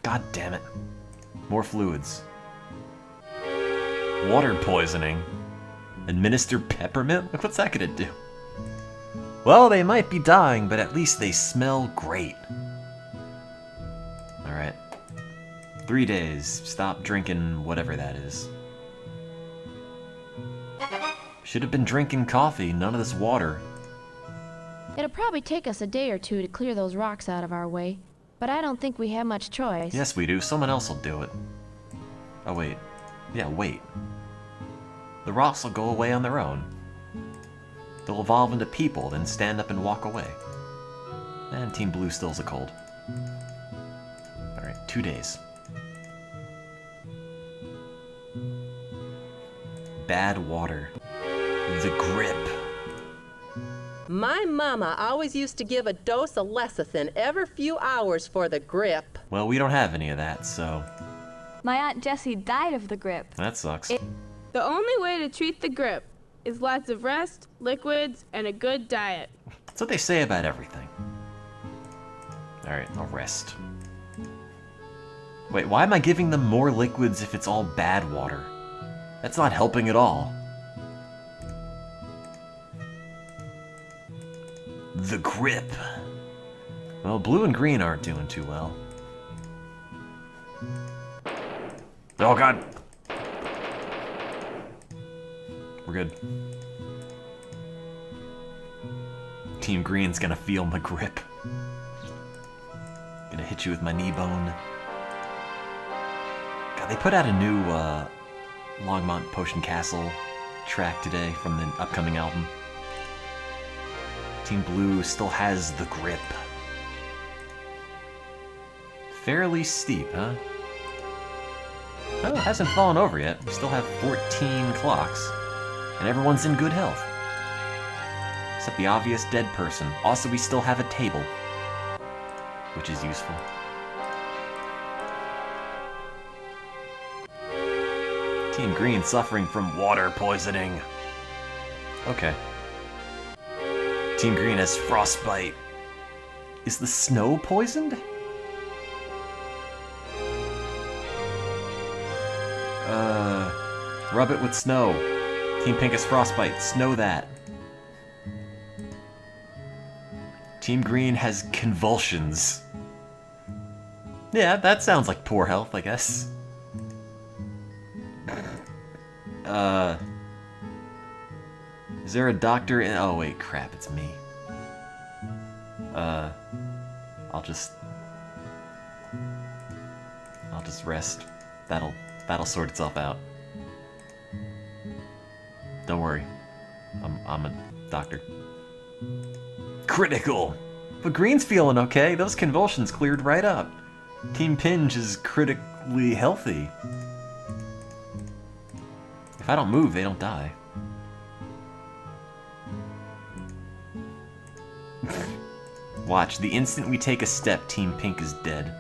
God damn it. More fluids. Water poisoning. Administer peppermint? What's that gonna do? Well, they might be dying, but at least they smell great. Alright. 3 days. Stop drinking whatever that is. Should have been drinking coffee, none of this water. It'll probably take us a day or two to clear those rocks out of our way, but I don't think we have much choice. Yes, we do. Someone else will do it. Oh, wait. Yeah, wait. The rocks will go away on their own. They'll evolve into people, then stand up and walk away. And Team Blue still's a cold. Alright, 2 days. Bad water. The grip. My mama always used to give a dose of lecithin every few hours for the grip. Well, we don't have any of that, so My Aunt Jessie died of the grip. that sucks. The only way to treat the grip is lots of rest, liquids, and a good diet. That's what they say about everything. Alright, I'll rest. Wait, why am I giving them more liquids if it's all bad water? That's not helping at all. The grip. Well, blue and green aren't doing too well. Oh god. We're good. Team Green's gonna feel my grip. Gonna hit you with my knee bone. God, they put out a new Longmont Potion Castle track today from the upcoming album. Team Blue still has the grip. Fairly steep, huh? Oh, it hasn't fallen over yet. We still have 14 clocks. And everyone's in good health. Except the obvious dead person. Also, we still have a table. Which is useful. Team Green suffering from water poisoning. Okay. Team Green has frostbite. Is the snow poisoned? Rub it with snow. Team Pink has frostbite. Snow that. Team Green has convulsions. Yeah, that sounds like poor health, I guess. Is there a doctor in... Oh, wait, crap, it's me. I'll just rest. That'll sort itself out. Don't worry. I'm a doctor. Critical! But Green's feeling okay. Those convulsions cleared right up. Team Pinge is critically healthy. If I don't move, they don't die. Watch, the instant we take a step, Team Pink is dead.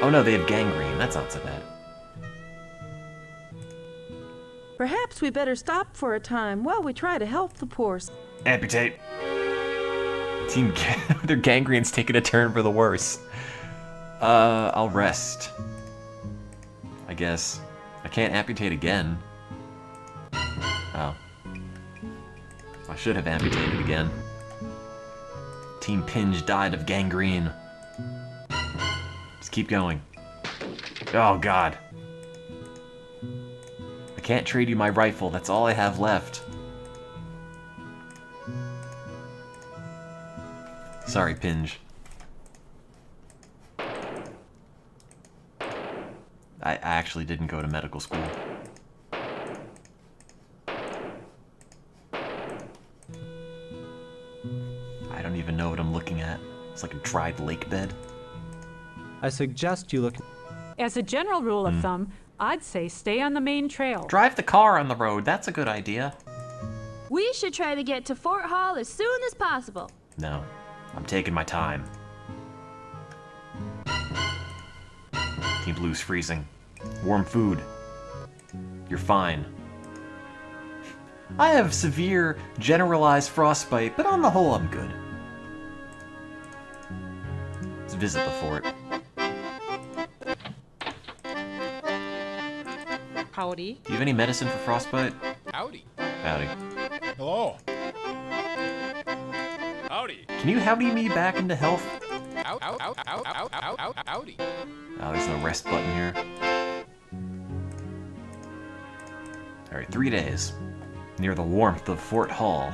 Oh no, they have gangrene. That's not so bad. Perhaps we better stop for a time while we try to help the poor. Amputate. Their gangrene's taking a turn for the worse. I'll rest. I guess. I can't amputate again. Oh. I should have amputated again. Team Pinge died of gangrene. Just keep going. Oh god. can't trade you my rifle. That's all I have left. Sorry, Pinge. I actually didn't go to medical school. I don't even know what I'm looking at. It's like a dried lake bed. I suggest you look... As a general rule of thumb, I'd say stay on the main trail. Drive the car on the road. That's a good idea. We should try to get to Fort Hall as soon as possible. No, I'm taking my time. Team Blue's freezing. Warm food. You're fine. I have severe, generalized frostbite, but on the whole, I'm good. Let's visit the fort. Howdy. Do you have any medicine for frostbite? Howdy. Howdy. Hello. Howdy. Can you howdy me back into health? Howdy. Oh, there's no rest button here. Alright, 3 days. Near the warmth of Fort Hall.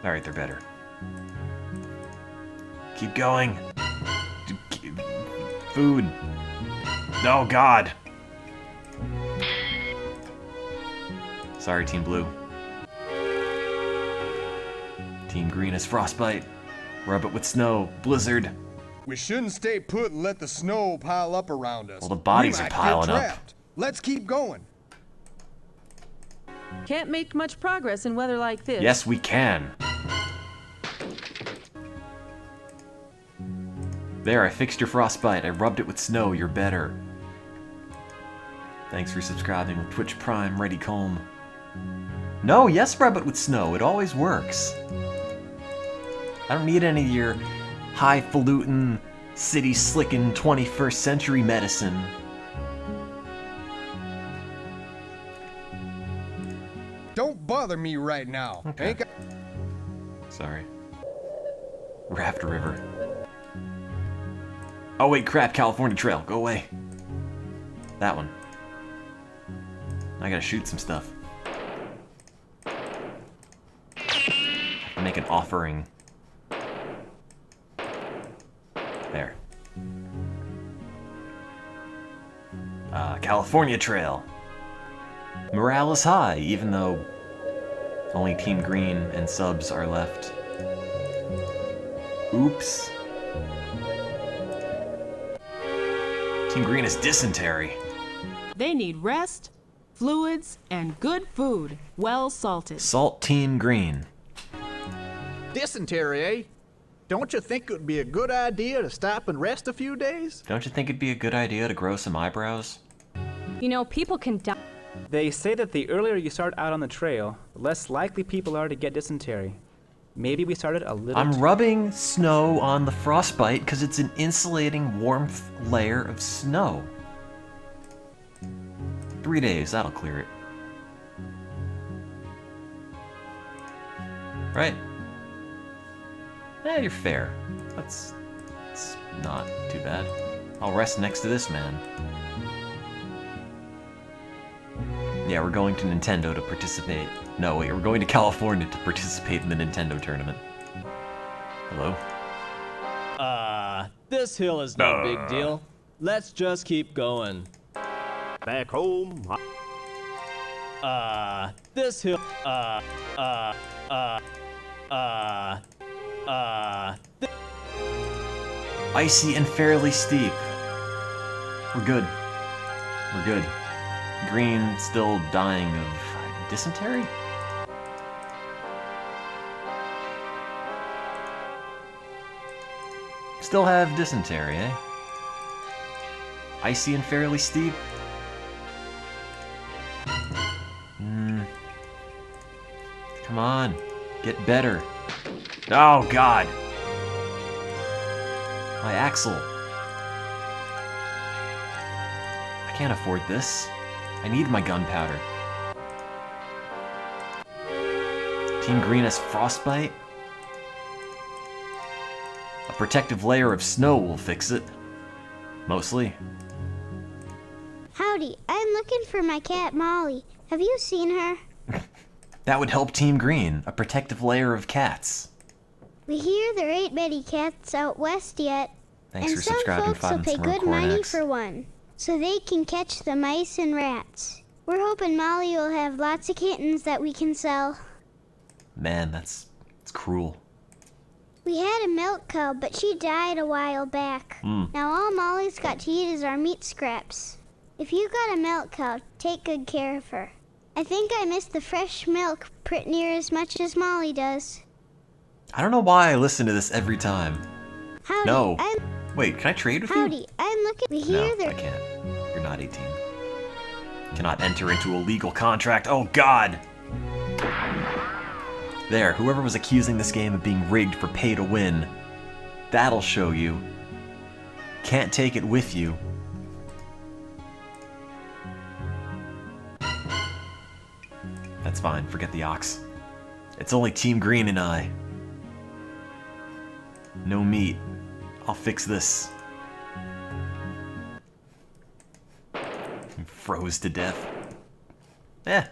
Alright, they're better. Keep going. Food. Oh, God. Sorry, Team Blue. Team Green is frostbite. Rub it with snow. Blizzard. We shouldn't stay put and let the snow pile up around us. Well, the bodies We are might piling get up. trapped. Let's keep going. Can't make much progress in weather like this. Yes, we can. There, I fixed your frostbite. I rubbed it with snow. You're better. Thanks for subscribing with Twitch Prime, Ready Comb. No, yes, rub it with snow. It always works. I don't need any of your highfalutin, city-slickin' 21st century medicine. Don't bother me right now. Okay. Sorry. Raft River. Oh wait, crap, California Trail. Go away. That one. I gotta shoot some stuff. Make an offering. There. California Trail. Morale is high, even though only Team Green and subs are left. Oops. Team Green is dysentery. They need rest, fluids, and good food, well salted. Salt Team Green. Dysentery, eh? Don't you think it would be a good idea to stop and rest a few days? Don't you think it'd be a good idea to grow some eyebrows? You know, people can die. They say that the earlier you start out on the trail, the less likely people are to get dysentery. Maybe we started a little... I'm rubbing snow on the frostbite because it's an insulating warmth layer of snow. 3 days, that'll clear it. Right? Yeah, you're fair. That's not too bad. I'll rest next to this man. Yeah, we're going to Nintendo to participate. No, wait, we're going to California to participate in the Nintendo tournament. Hello? This hill is no big deal. Let's just keep going. Back home. This hill, Icy and fairly steep. We're good. We're good. Green still dying of dysentery? Still have dysentery, eh? Icy and fairly steep? Come on. Get better. Oh, God. My axle. I can't afford this. I need my gunpowder. Team Green has frostbite? A protective layer of snow will fix it. Mostly. How Howdy, I'm looking for my cat Molly. Have you seen her? That would help Team Green, a protective layer of cats. We hear there ain't many cats out west yet. Thanks and for some subscribing, folks will 5 and pay some good more money Cornex. for one, so they can catch the mice and rats. We're hoping Molly will have lots of kittens that we can sell. Man, it's cruel. We had a milk cow, but she died a while back. Now all Molly's got to eat is our meat scraps. If you got a milk cow, take good care of her. I think I miss the fresh milk pretty near as much as Molly does. I don't know why I listen to this every time. Howdy, No. Wait, can I trade with you? Howdy, I'm looking. We hear No, there. I can't. You're not 18. Cannot enter into a legal contract. Oh, God! There, whoever was accusing this game of being rigged for pay to win. That'll show you. Can't take it with you. That's fine, forget the ox. It's only Team Green and I. No meat. I'll fix this. Froze to death. It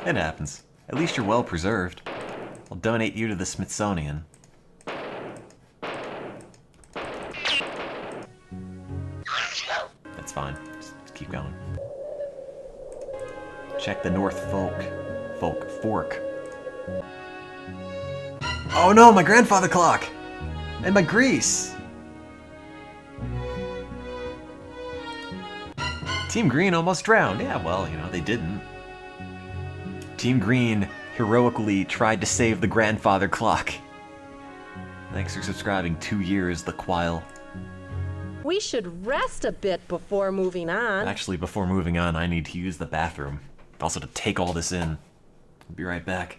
happens. At least you're well preserved. I'll donate you to the Smithsonian. That's fine. Just keep going. Check the North Fork. Oh no, my grandfather clock! And my grease! Team Green almost drowned. Yeah, well, you know, they didn't. Team Green heroically tried to save the grandfather clock. Thanks for subscribing 2 years, the Quile. We should rest a bit before moving on. Actually, before moving on, I need to use the bathroom. Also to take all this in. I'll be right back.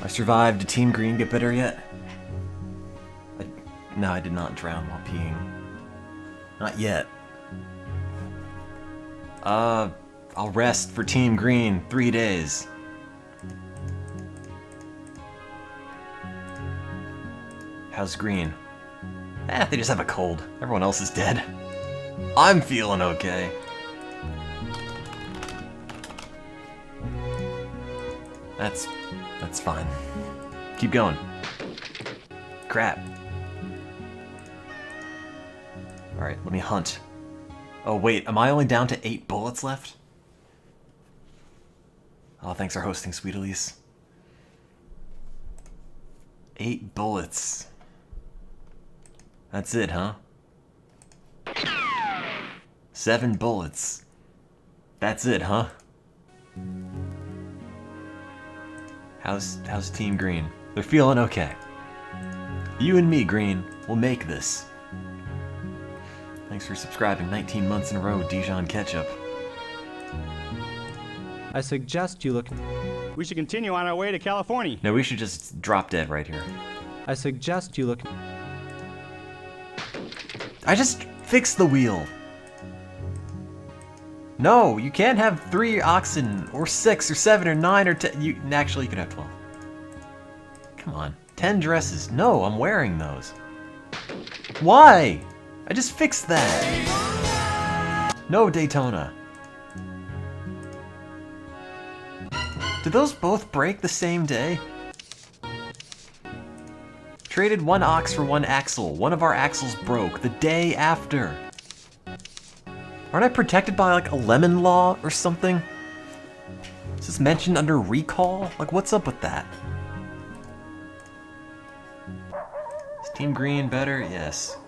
I survived. Did Team Green get better yet? No, I did not drown while peeing. Not yet. I'll rest for Team Green 3 days. How's Green? They just have a cold. Everyone else is dead. I'm feeling okay. That's fine. Keep going. Crap. Alright, let me hunt. Oh wait, am I only down to 8 bullets left? Oh, thanks for hosting, Sweet Elise. 8 bullets. That's it, huh? 7 bullets. That's it, huh? How's Team Green? They're feeling okay. You and me, Green, will make this. Thanks for subscribing 19 months in a row, Dijon Ketchup. I suggest you look... We should continue on our way to California. No, we should just drop dead right here. I suggest you look... I just fixed the wheel. No, you can't have 3 oxen, or 6, or 7, or 9, or 10. Actually, you can have 12. Come on. 10 dresses. No, I'm wearing those. Why? I just fixed that. No, Daytona. Did those both break the same day? Traded 1 ox for 1 axle. One of our axles broke the day after. Aren't I protected by like a lemon law or something? Is this mentioned under recall? Like, what's up with that? Is Team Green better? Yes.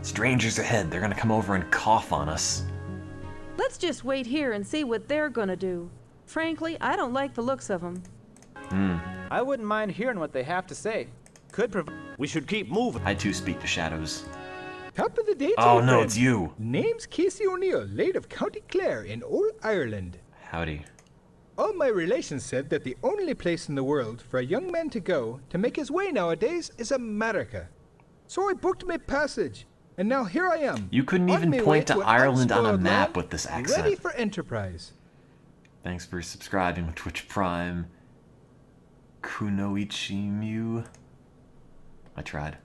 Strangers ahead. They're gonna come over and cough on us. Let's just wait here and see what they're gonna do. Frankly, I don't like the looks of them. I wouldn't mind hearing what they have to say. We should keep moving. I too speak to shadows. Top of the day to Oh you, no, friend. it's you. Name's Casey O'Neill, late of County Clare in Old Ireland. Howdy. All my relations said that the only place in the world for a young man to go to make his way nowadays is America. So I booked my passage, and now here I am. You couldn't on even my way point to an Ireland on a unspoiled map land, with this accent. Ready for enterprise. Thanks for subscribing with Twitch Prime. Kunoichi-mu. I tried.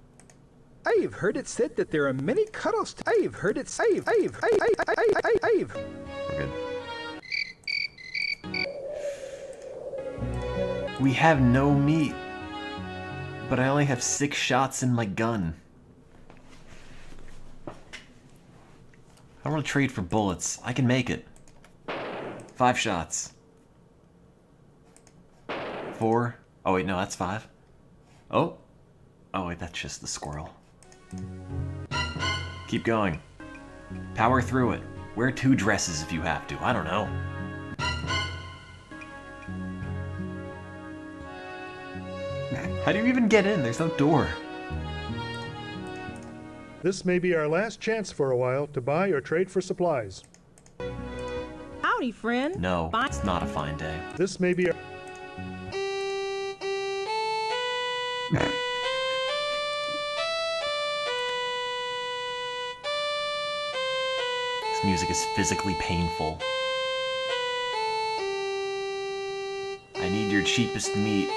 I've heard it said that there are many cuddles. I've heard it say. I've. We're good. We have no meat, but I only have 6 shots in my gun. I want to trade for bullets. I can make it. 5 shots. 4. Oh wait, no, that's 5. Oh. Oh wait, that's just the squirrel. Keep going. Power through it. Wear 2 dresses if you have to. I don't know. How do you even get in? There's no door. This may be our last chance for a while to buy or trade for supplies. Howdy, friend. No, it's not a fine day. This may be our... This music is physically painful. I need your cheapest meat.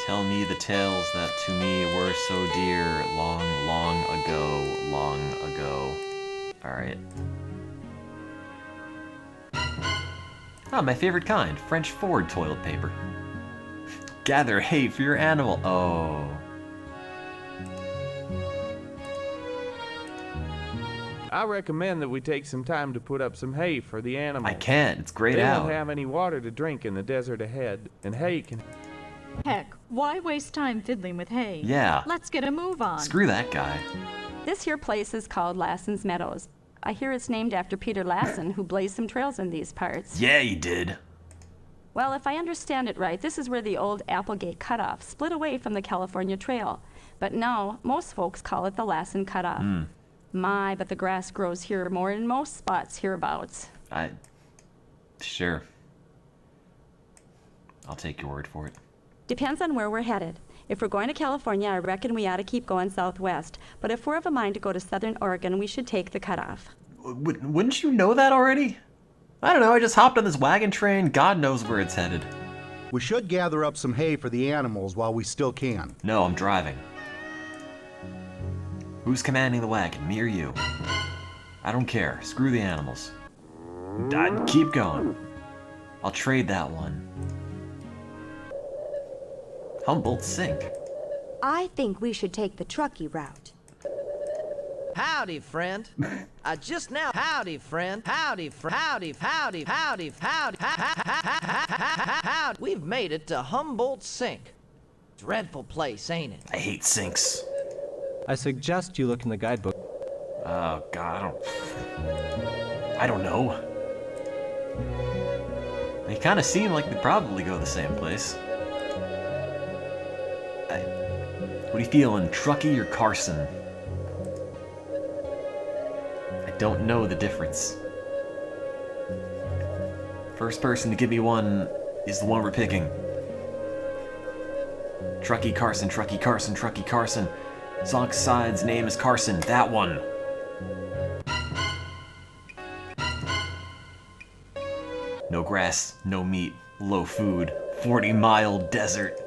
Tell me the tales that to me were so dear long, long ago, long ago. Alright. Ah, my favorite kind. French Ford toilet paper. Gather hay for your animal. Oh. I recommend that we take some time to put up some hay for the animals. I can't. It's grayed They out. don't have any water to drink in the desert ahead, and hay can... Heck, why waste time fiddling with hay? Yeah. Let's get a move on. Screw that guy. This here place is called Lassen's Meadows. I hear it's named after Peter Lassen, who blazed some trails in these parts. Yeah, he did. Well, if I understand it right, this is where the old Applegate Cutoff split away from the California Trail. But now, most folks call it the Lassen Cutoff. My, but the grass grows here more in most spots hereabouts. Sure. I'll take your word for it. Depends on where we're headed. If we're going to California, I reckon we ought to keep going southwest. But if we're of a mind to go to southern Oregon, we should take the cutoff. Wouldn't you know that already? I don't know, I just hopped on this wagon train. God knows where it's headed. We should gather up some hay for the animals while we still can. No, I'm driving. Who's commanding the wagon, me or you? I don't care. Screw the animals. Keep going. I'll trade that one. Humboldt Sink. I think we should take the trucky route. Howdy, friend. I just now. Howdy, friend. Howdy, howdy, howdy, howdy, howdy, howdy. We've made it to Humboldt Sink. Dreadful place, ain't it? I hate sinks. I suggest you look in the guidebook. Oh, God, I don't know. They kind of seem like they probably go the same place. What are you feeling, Truckee or Carson? I don't know the difference. First person to give me one is the one we're picking. Truckee Carson, Truckee Carson, Truckee Carson. Zonk's side's name is Carson. That one. No grass, no meat, low food, 40-mile desert.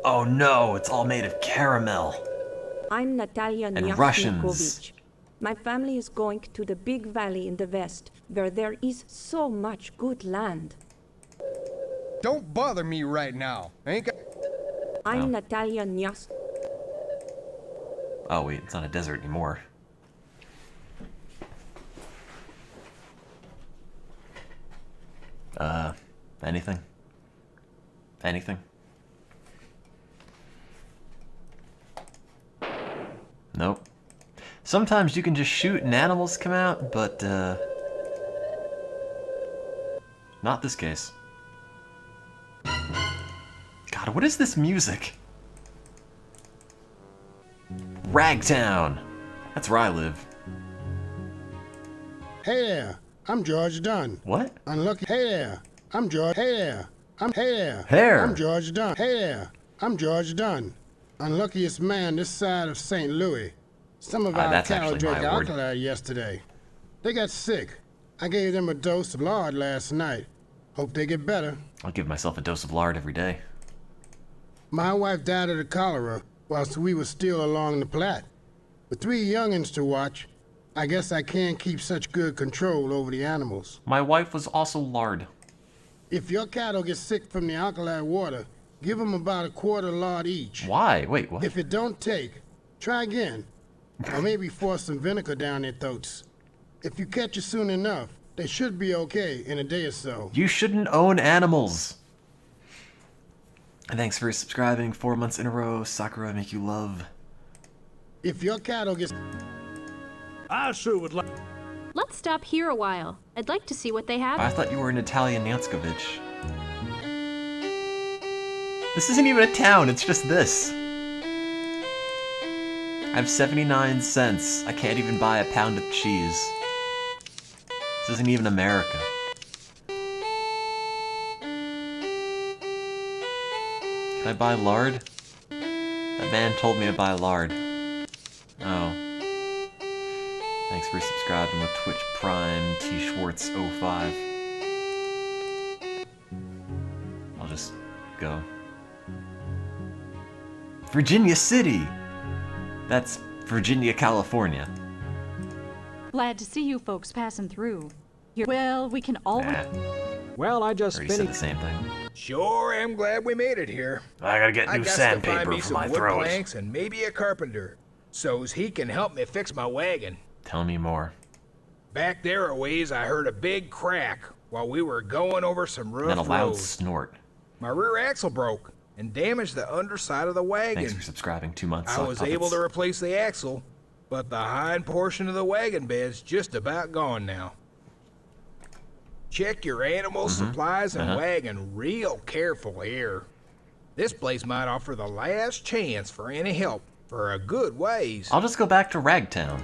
Oh no, it's all made of caramel. I'm Natalia And Russians. My family is going to the big valley in the west, where there is so much good land. Don't bother me right now. I'm Natalia Nyas. Oh wait, it's not a desert anymore. Anything? Anything? Nope. Sometimes you can just shoot and animals come out, but, not this case. God, what is this music? Ragtown! That's where I live. Hey there, I'm George Dunn. What? Unlucky. Hey there, I'm George. Hey there, Hey there. Hair. I'm George Dunn. Hey there, I'm George Dunn. Unluckiest man this side of St. Louis. Some of our that's cattle actually drank my word. alkali yesterday. They got sick. I gave them a dose of lard last night. Hope they get better. I'll give myself a dose of lard every day. My wife died of the cholera whilst we were still along the Platte. With 3 youngins to watch, I guess I can't keep such good control over the animals. My wife was also lard. If your cattle get sick from the alkali water, give them about a quarter lard each. Why? Wait, what? If it don't take, try again. Or maybe force some vinegar down their throats. If you catch it soon enough, they should be okay in a day or so. You shouldn't own animals. And thanks for subscribing 4 months in a row. Sakura, make you love. If your cattle gets... I sure would like... Let's stop here a while. I'd like to see what they have. I thought you were Natalia Nanskovich. This isn't even a town, it's just this. I have 79 cents. I can't even buy a pound of cheese. This isn't even America. Can I buy lard? That man told me to buy lard. Oh. Thanks for subscribing with Twitch Prime T Schwartz 05. I'll just go. Virginia City! That's Virginia, California. Glad to see you folks passing through. Well, we can always... Well, I just Already said the same thing. Sure am glad we made it here. I gotta get new sandpaper find me for some my wood throat. planks and maybe a carpenter, so's he can help me fix my wagon. Tell me more. Back there a ways, I heard a big crack while we were going over some rough Then a loud roads. snort. My rear axle broke and damaged the underside of the wagon. Thanks for subscribing 2 months. I was able to replace the axle, but the hind portion of the wagon bed's just about gone now. Check your animal supplies and wagon real careful here. This place might offer the last chance for any help for a good ways. I'll just go back to Ragtown.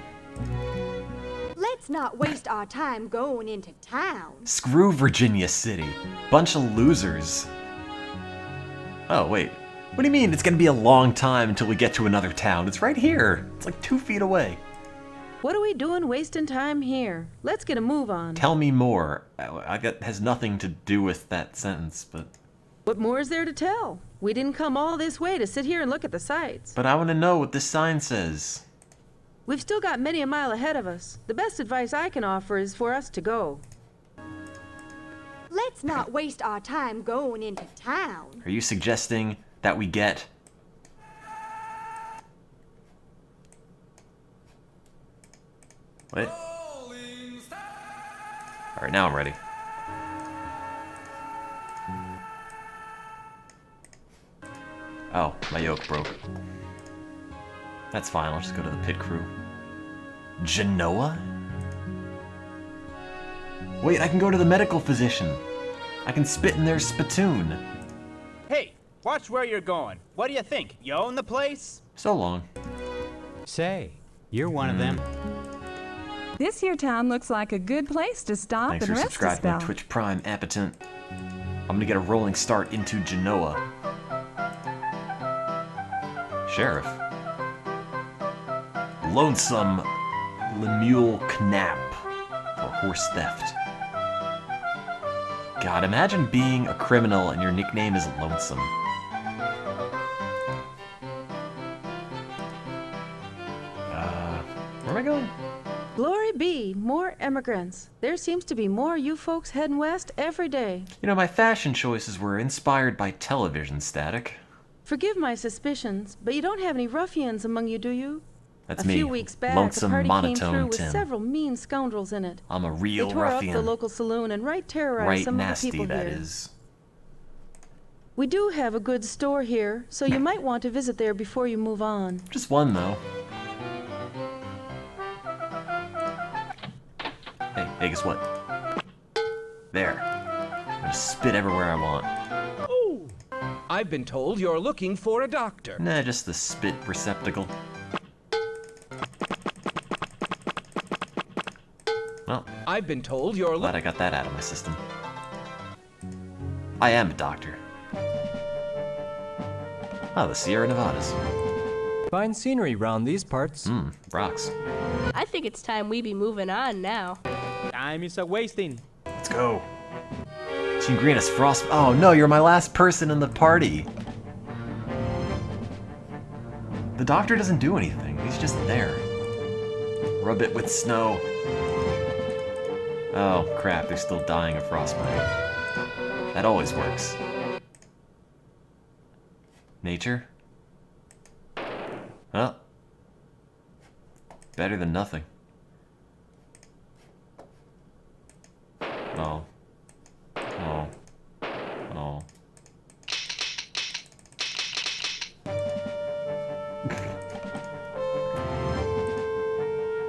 Let's not waste our time going into town. Screw Virginia City. Bunch of losers. Oh, wait. What do you mean it's gonna be a long time until we get to another town? It's right here. It's like 2 feet away. What are we doing wasting time here? Let's get a move on. Tell me more. That has nothing to do with that sentence, but... What more is there to tell? We didn't come all this way to sit here and look at the sights. But I want to know what this sign says. We've still got many a mile ahead of us. The best advice I can offer is for us to go. Let's not waste our time going into town. Are you suggesting that we get... Wait. Alright, now I'm ready. Oh, my yoke broke. That's fine, I'll just go to the pit crew. Genoa? Wait, I can go to the medical physician. I can spit in their spittoon. Hey, watch where you're going. What do you think? You own the place? So long. Say, you're one of them. This here town looks like a good place to stop Thanks and for rest a subscribing to my spell. Twitch Prime Appetent. I'm gonna get a rolling start into Genoa. Sheriff. Lonesome Lemuel Knapp for horse theft. God, imagine being a criminal and your nickname is Lonesome. Where am I going? Glory be, more immigrants. There seems to be more you folks heading west every day. You know, my fashion choices were inspired by television static. Forgive my suspicions, but you don't have any ruffians among you, do you? That's a me, few weeks back, Lonesome a party came through Monotone with Tim. several mean scoundrels in it. I'm a real They tore ruffian. up the local saloon and terrorized Right some nasty, of the people that here. is. We do have a good store here, so you might want to visit there before you move on. Just one, though. Hey, guess what? There. I'm gonna spit everywhere I want. Oh! I've been told you're looking for a doctor. Nah, just the spit receptacle. Well, I've been told you're glad I got that out of my system. I am a doctor. Oh, the Sierra Nevadas. Fine scenery round these parts. Rocks. I think it's time we be moving on now. Time is a wasting. Let's go. Team Green has frost. Oh no, you're my last person in the party. The doctor doesn't do anything. He's just there. Rub it with snow. Oh crap, they're still dying of frostbite. That always works. Nature? Well, better than nothing. Oh. Oh. Oh.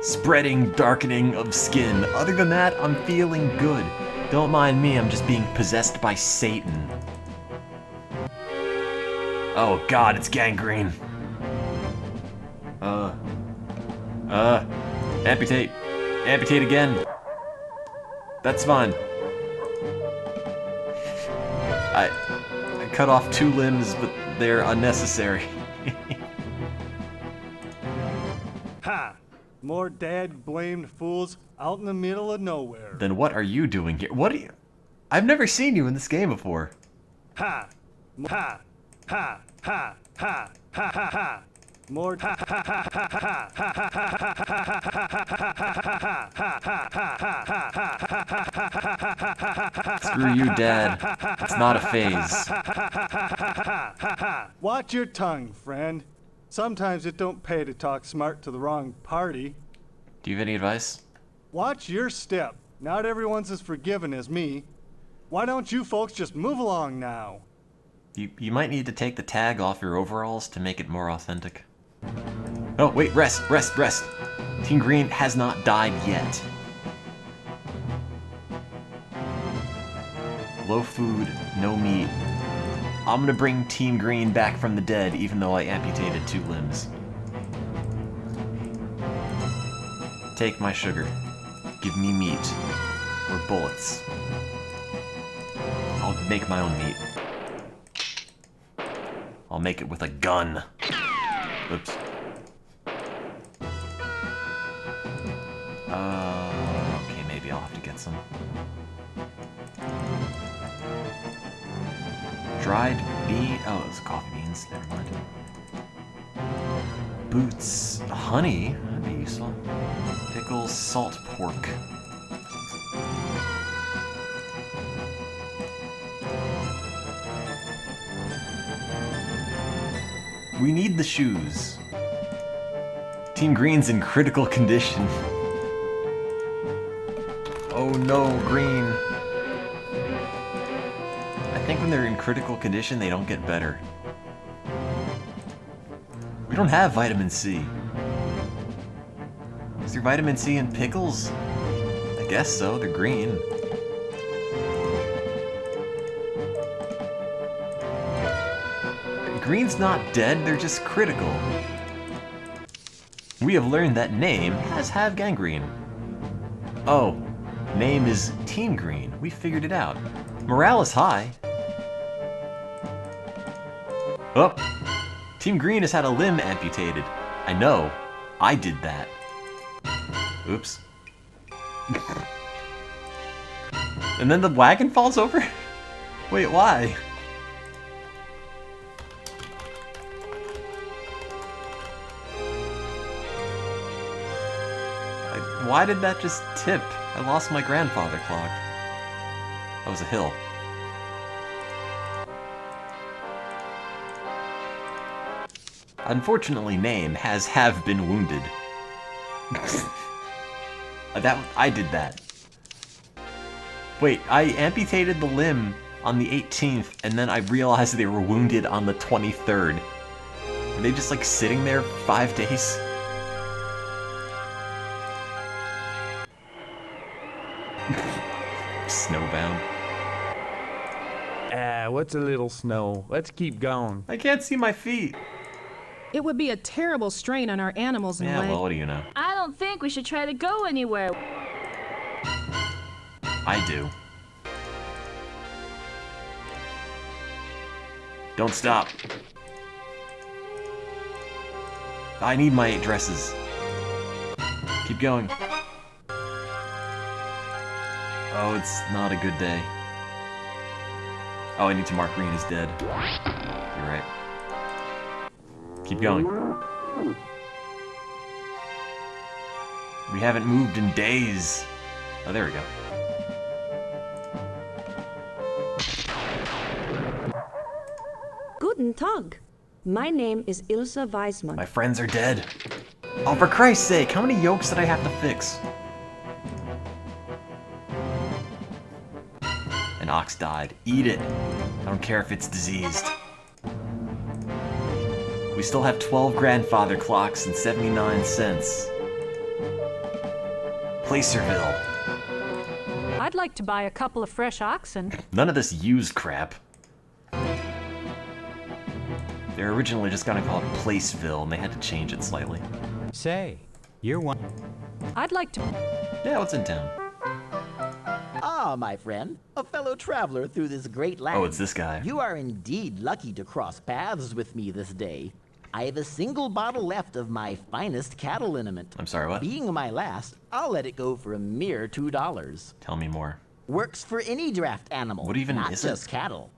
Spreading darkening of skin. Other than that, I'm feeling good. Don't mind me, I'm just being possessed by Satan. Oh god, it's gangrene. Amputate. Amputate again. That's fine. I cut off 2 limbs, but they're unnecessary. Ha! More dad-blamed fools out in the middle of nowhere. Then what are you doing here? What are you... I've never seen you in this game before. Ha! Ha! Ha! Ha! Ha! Ha! Ha! Ha! More ha ha ha ha ha ha ha. Screw you, Dad. It's not a phase. Watch your tongue, friend. Sometimes it don't pay to talk smart to the wrong party. Do you have any advice? Watch your step. Not everyone's as forgiving as me. Why don't you folks just move along now? You might need to take the tag off your overalls to make it more authentic. Oh, wait, rest. Team Green has not died yet. Low food, no meat. I'm gonna bring Team Green back from the dead, even though I amputated 2 limbs. Take my sugar. Give me meat. Or bullets. I'll make my own meat. I'll make it with a gun. Oops. Okay, maybe I'll have to get some. Dried bean. Oh, it was coffee beans. Never mind. Boots. Honey. That'd be useful. Pickles. Salt pork. We need the shoes. Team Green's in critical condition. Oh no, Green. I think when they're in critical condition, they don't get better. We don't have vitamin C. Is there vitamin C in pickles? I guess so, they're green. Green's not dead, they're just critical. We have learned that name has have gangrene. Oh, name is Team Green. We figured it out. Morale is high. Oh, Team Green has had a limb amputated. I know. I did that. Oops. And then the wagon falls over? Wait, why? Why did that just tip? I lost my grandfather clock. That was a hill. Unfortunately, Name have been wounded. I did that. Wait, I amputated the limb on the 18th, and then I realized they were wounded on the 23rd. Were they just like sitting there for 5 days? Snowbound. What's a little snow? Let's keep going. I can't see my feet. It would be a terrible strain on our animals and Yeah, legs. well, what do you know? I don't think we should try to go anywhere. I do. Don't stop. I need my 8 dresses. Keep going. Oh, it's not a good day. Oh, I need to mark green as dead. You're right. Keep going. We haven't moved in days. Oh, there we go. Guten Tag. My name is Ilse Weisman. My friends are dead. Oh, for Christ's sake, how many yolks did I have to fix? An ox died. Eat it. I don't care if it's diseased. We still have 12 grandfather clocks and 79 cents. Placerville. I'd like to buy a couple of fresh oxen. None of this used crap. They were originally just gonna call it Placeville, and they had to change it slightly. Say, you're one. I'd like to... Yeah, what's in town? Ah, my friend, a fellow traveler through this great land. Oh, it's this guy. You are indeed lucky to cross paths with me this day. I have a single bottle left of my finest cattle liniment. I'm sorry, what? Being my last, I'll let it go for a mere $2. Tell me more. Works for any draft animal, What even not is just it? cattle.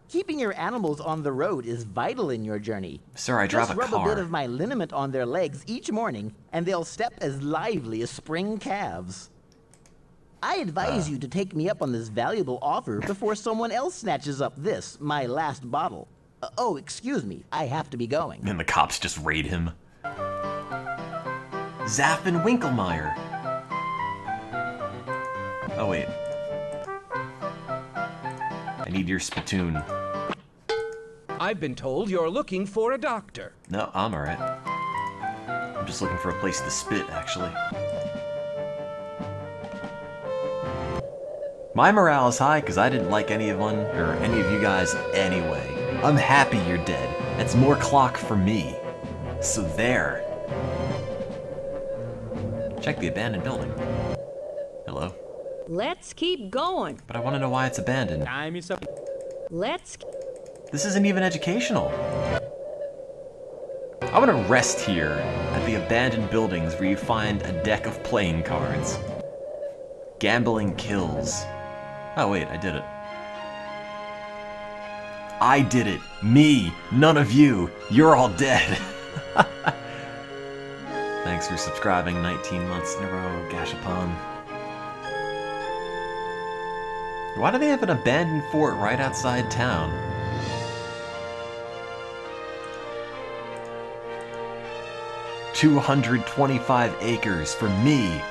Keeping your animals on the road is vital in your journey. Sir, I drive Just a rub car. a bit of my liniment on their legs each morning, and they'll step as lively as spring calves. I advise you to take me up on this valuable offer before someone else snatches up this, my last bottle. Oh, excuse me, I have to be going. And the cops just raid him. Zaffin Winkelmeyer. Oh, wait. I need your spittoon. I've been told you're looking for a doctor. No, I'm alright. I'm just looking for a place to spit, actually. My morale is high because I didn't like any of you guys anyway. I'm happy you're dead. That's more clock for me. So there. Check the abandoned building. Hello? Let's keep going. But I want to know why it's abandoned. Time is up. Let's... This isn't even educational. I want to rest here at the abandoned buildings where you find a deck of playing cards. Gambling kills. Oh wait, I did it. I did it. Me. None of you. You're all dead. Thanks for subscribing 19 months in a row, Gashapon. Why do they have an abandoned fort right outside town? $225 acres for me.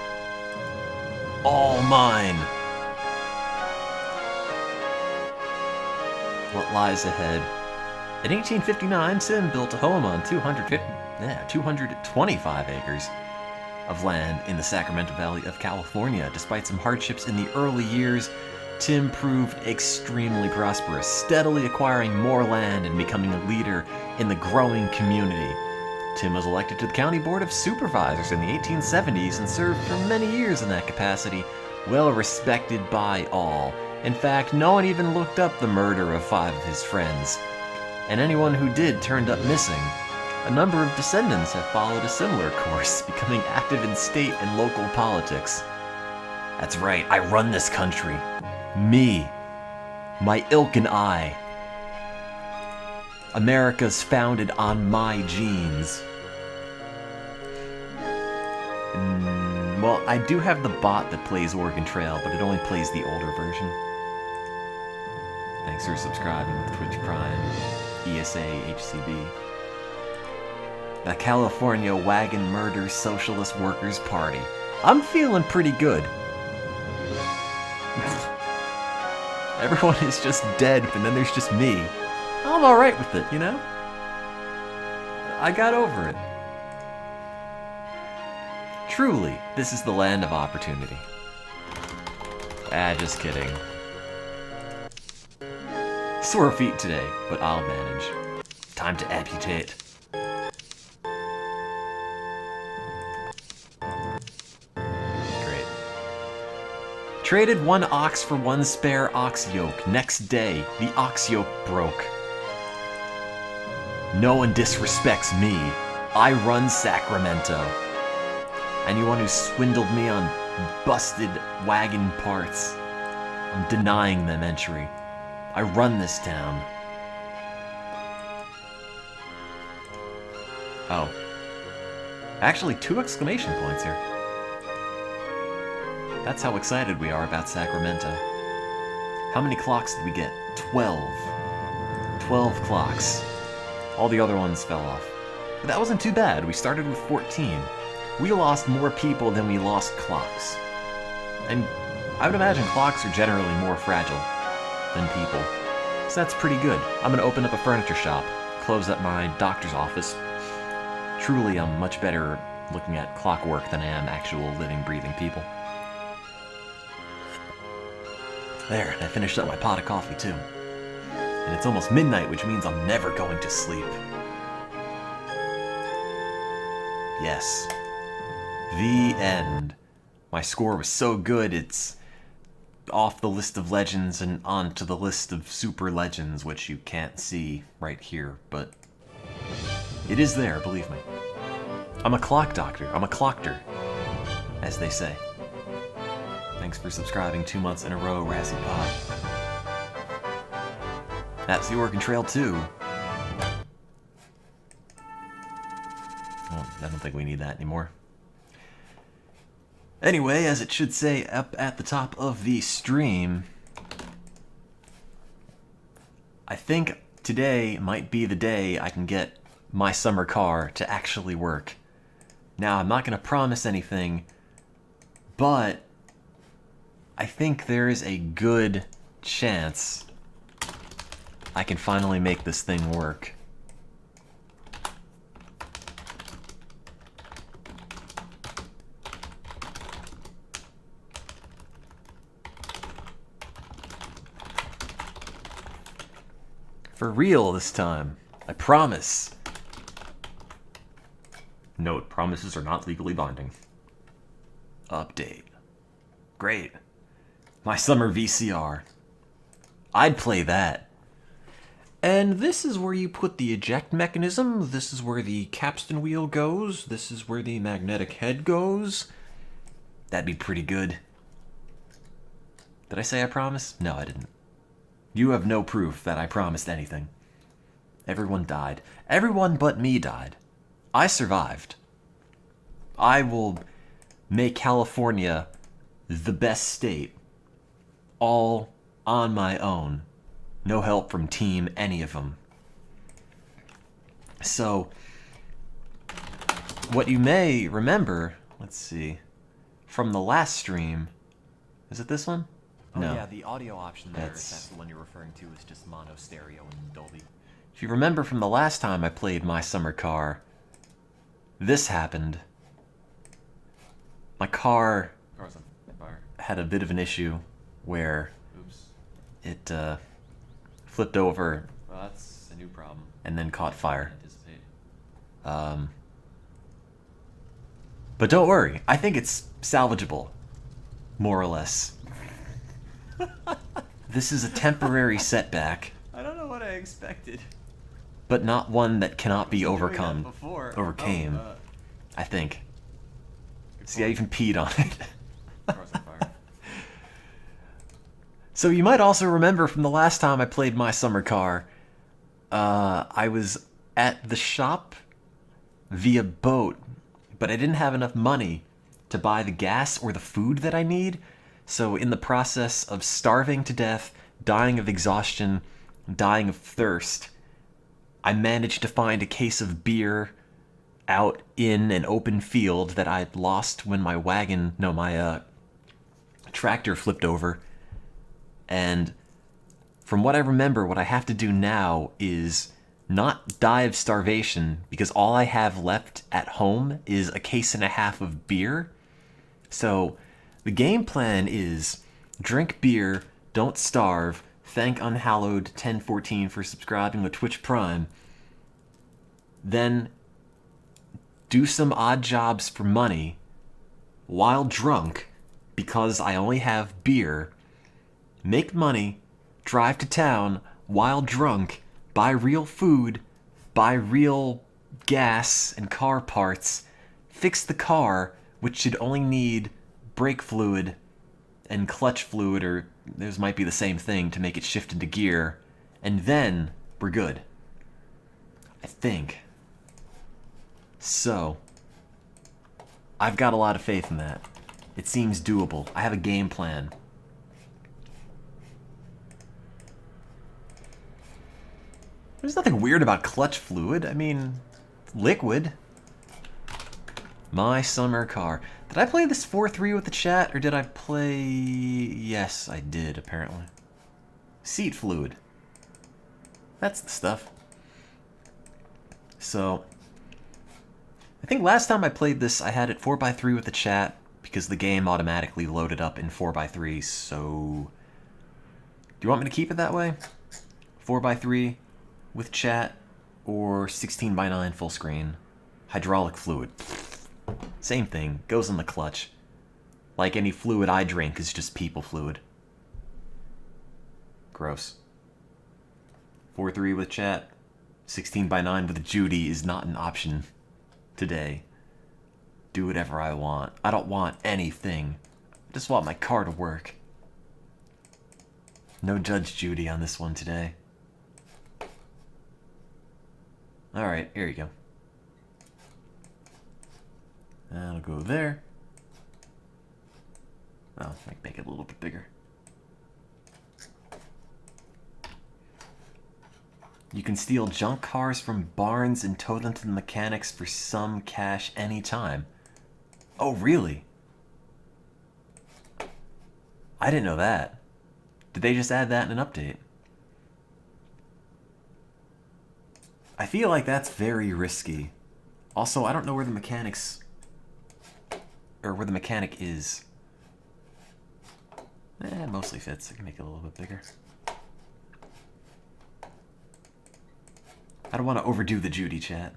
All mine. What lies ahead? In 1859, Sim built a home on 225 acres of land in the Sacramento Valley of California. Despite some hardships in the early years, Tim proved extremely prosperous, steadily acquiring more land and becoming a leader in the growing community. Tim was elected to the County Board of Supervisors in the 1870s and served for many years in that capacity, well respected by all. In fact, no one even looked up the murder of 5 of his friends, and anyone who did turned up missing. A number of descendants have followed a similar course, becoming active in state and local politics. That's right, I run this country. Me. My ilk and I. America's founded on my genes. Well, I do have the bot that plays Oregon Trail, but it only plays the older version. Thanks for subscribing with Twitch Prime, ESA, HCB. The California Wagon Murder Socialist Workers Party. I'm feeling pretty good. Everyone is just dead, and then there's just me. I'm alright with it, you know? I got over it. Truly, this is the land of opportunity. Just kidding. Sore feet today, but I'll manage. Time to amputate. Great. Traded 1 ox for 1 spare ox yoke. Next day, the ox yoke broke. No one disrespects me. I run Sacramento. Anyone who swindled me on busted wagon parts, I'm denying them entry. I run this town. Oh. Actually, 2 exclamation points here. That's how excited we are about Sacramento. How many clocks did we get? 12. 12 clocks. All the other ones fell off. But that wasn't too bad. We started with 14. We lost more people than we lost clocks. And I would imagine clocks are generally more fragile than people. So that's pretty good. I'm gonna open up a furniture shop, close up my doctor's office. Truly, I'm much better looking at clockwork than I am actual living, breathing people. There, and I finished up my pot of coffee too. And it's almost midnight, which means I'm never going to sleep. Yes. The end. My score was so good, it's off the list of legends and onto the list of super legends, which you can't see right here, but it is there, believe me. I'm a clock doctor. I'm a clockter, as they say. Thanks for subscribing 2 months in a row, Razzie Pod. That's the Oregon Trail 2. Well, I don't think we need that anymore. Anyway, as it should say up at the top of the stream, I think today might be the day I can get my summer car to actually work. Now, I'm not going to promise anything, but I think there is a good chance I can finally make this thing work. For real this time. I promise. Note, promises are not legally binding. Update. Great. My summer VCR. I'd play that. And this is where you put the eject mechanism. This is where the capstan wheel goes. This is where the magnetic head goes. That'd be pretty good. Did I say I promise? No, I didn't. You have no proof that I promised anything. Everyone died. Everyone but me died. I survived. I will make California the best state. All on my own. No help from team any of them. So, what you may remember, let's see, from the last stream, is it this one? Oh no. Yeah, the audio option there, that's the one you're referring to, is just mono, stereo, and Dolby. If you remember from the last time I played My Summer Car, this happened. My car had a bit of an issue where it flipped over. Well, that's a new problem. And then caught fire. But don't worry, I think it's salvageable. More or less. This is a temporary setback. I don't know what I expected. But not one that cannot be overcome. before. Overcame. I think. See, I even peed on it. So you might also remember from the last time I played my summer car, I was at the shop via boat, but I didn't have enough money to buy the gas or the food that I need. So in the process of starving to death, dying of exhaustion, dying of thirst, I managed to find a case of beer out in an open field that I'd lost when my tractor flipped over. And from what I remember, what I have to do now is not die of starvation, because all I have left at home is a case and a half of beer. So the game plan is drink beer, don't starve, thank Unhallowed 1014 for subscribing with Twitch Prime, then do some odd jobs for money while drunk, because I only have beer, make money, drive to town while drunk, buy real food, buy real gas and car parts, fix the car, which should only need brake fluid and clutch fluid, or those might be the same thing, to make it shift into gear, and then we're good. I think. So, I've got a lot of faith in that. It seems doable. I have a game plan. There's nothing weird about clutch fluid. I mean, liquid. My summer car. Did I play this 4-3 with the chat, or did I play... Yes, I did, apparently. Seat fluid. That's the stuff. So, I think last time I played this, I had it 4x3 with the chat, because the game automatically loaded up in 4x3, so... Do you want me to keep it that way? 4x3 with chat, or 16:9 full screen? Hydraulic fluid. Same thing, goes in the clutch. Like any fluid I drink is just people fluid. Gross. 4-3 with chat, 16:9 with Judy is not an option today. Do whatever I want. I don't want anything. I just want my car to work. No Judge Judy on this one today. Alright, here you go. That'll go there. Oh, I can make it a little bit bigger. You can steal junk cars from barns and tow them to the mechanics for some cash anytime. Oh, really? I didn't know that. Did they just add that in an update? I feel like that's very risky. Also, I don't know where the mechanics... or where the mechanic is. It mostly fits. I can make it a little bit bigger. I don't want to overdo the Judy chat.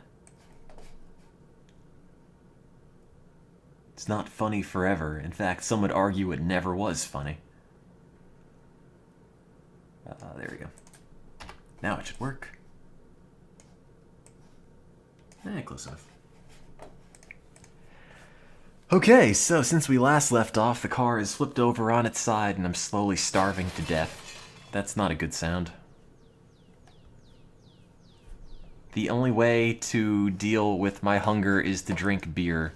It's not funny forever. In fact, some would argue it never was funny. There we go. Now it should work. Close enough. Okay, so since we last left off, the car is flipped over on its side and I'm slowly starving to death. That's not a good sound. The only way to deal with my hunger is to drink beer,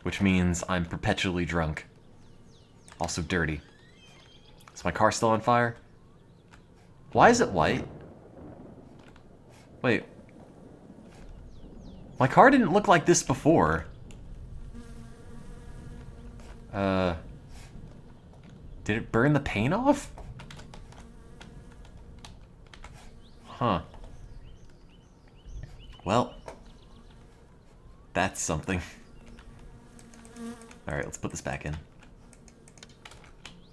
which means I'm perpetually drunk. Also dirty. Is my car still on fire? Why is it white? Wait. My car didn't look like this before. Did it burn the paint off? Huh. Well, that's something. Alright, let's put this back in.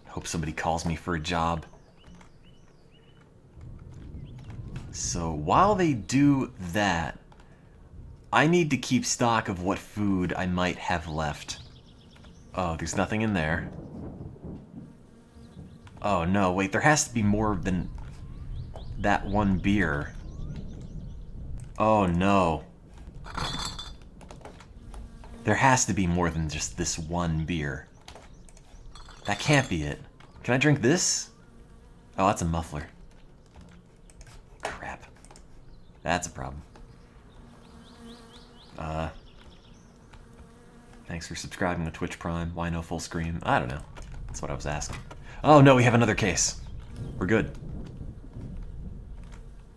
Hope somebody calls me for a job. So while they do that, I need to keep stock of what food I might have left. Oh, there's nothing in there. Oh no, wait, there has to be more than that one beer. Oh no. There has to be more than just this one beer. That can't be it. Can I drink this? Oh, that's a muffler. Crap. That's a problem. Thanks for subscribing to Twitch Prime. Why no full screen? I don't know. That's what I was asking. Oh no, we have another case. We're good.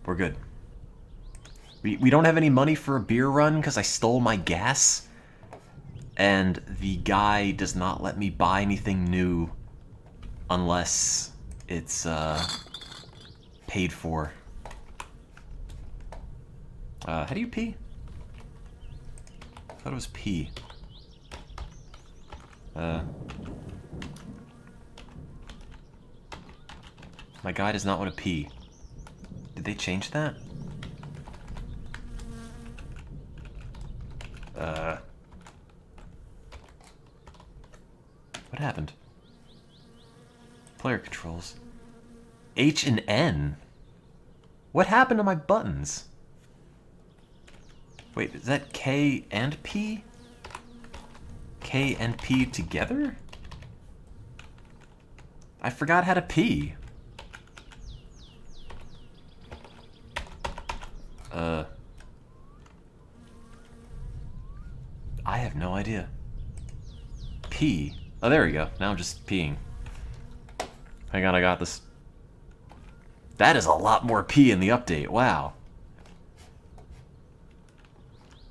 We're good. We don't have any money for a beer run because I stole my gas. And the guy does not let me buy anything new unless it's paid for. How do you pee? I thought it was pee. My guy does not want to pee. Did they change that? What happened? Player controls. H and N? What happened to my buttons? Wait, is that K and P? K and P together? I forgot how to pee. I have no idea. Pee. Oh, there we go. Now I'm just peeing. Hang on, I got this. That is a lot more pee in the update. Wow.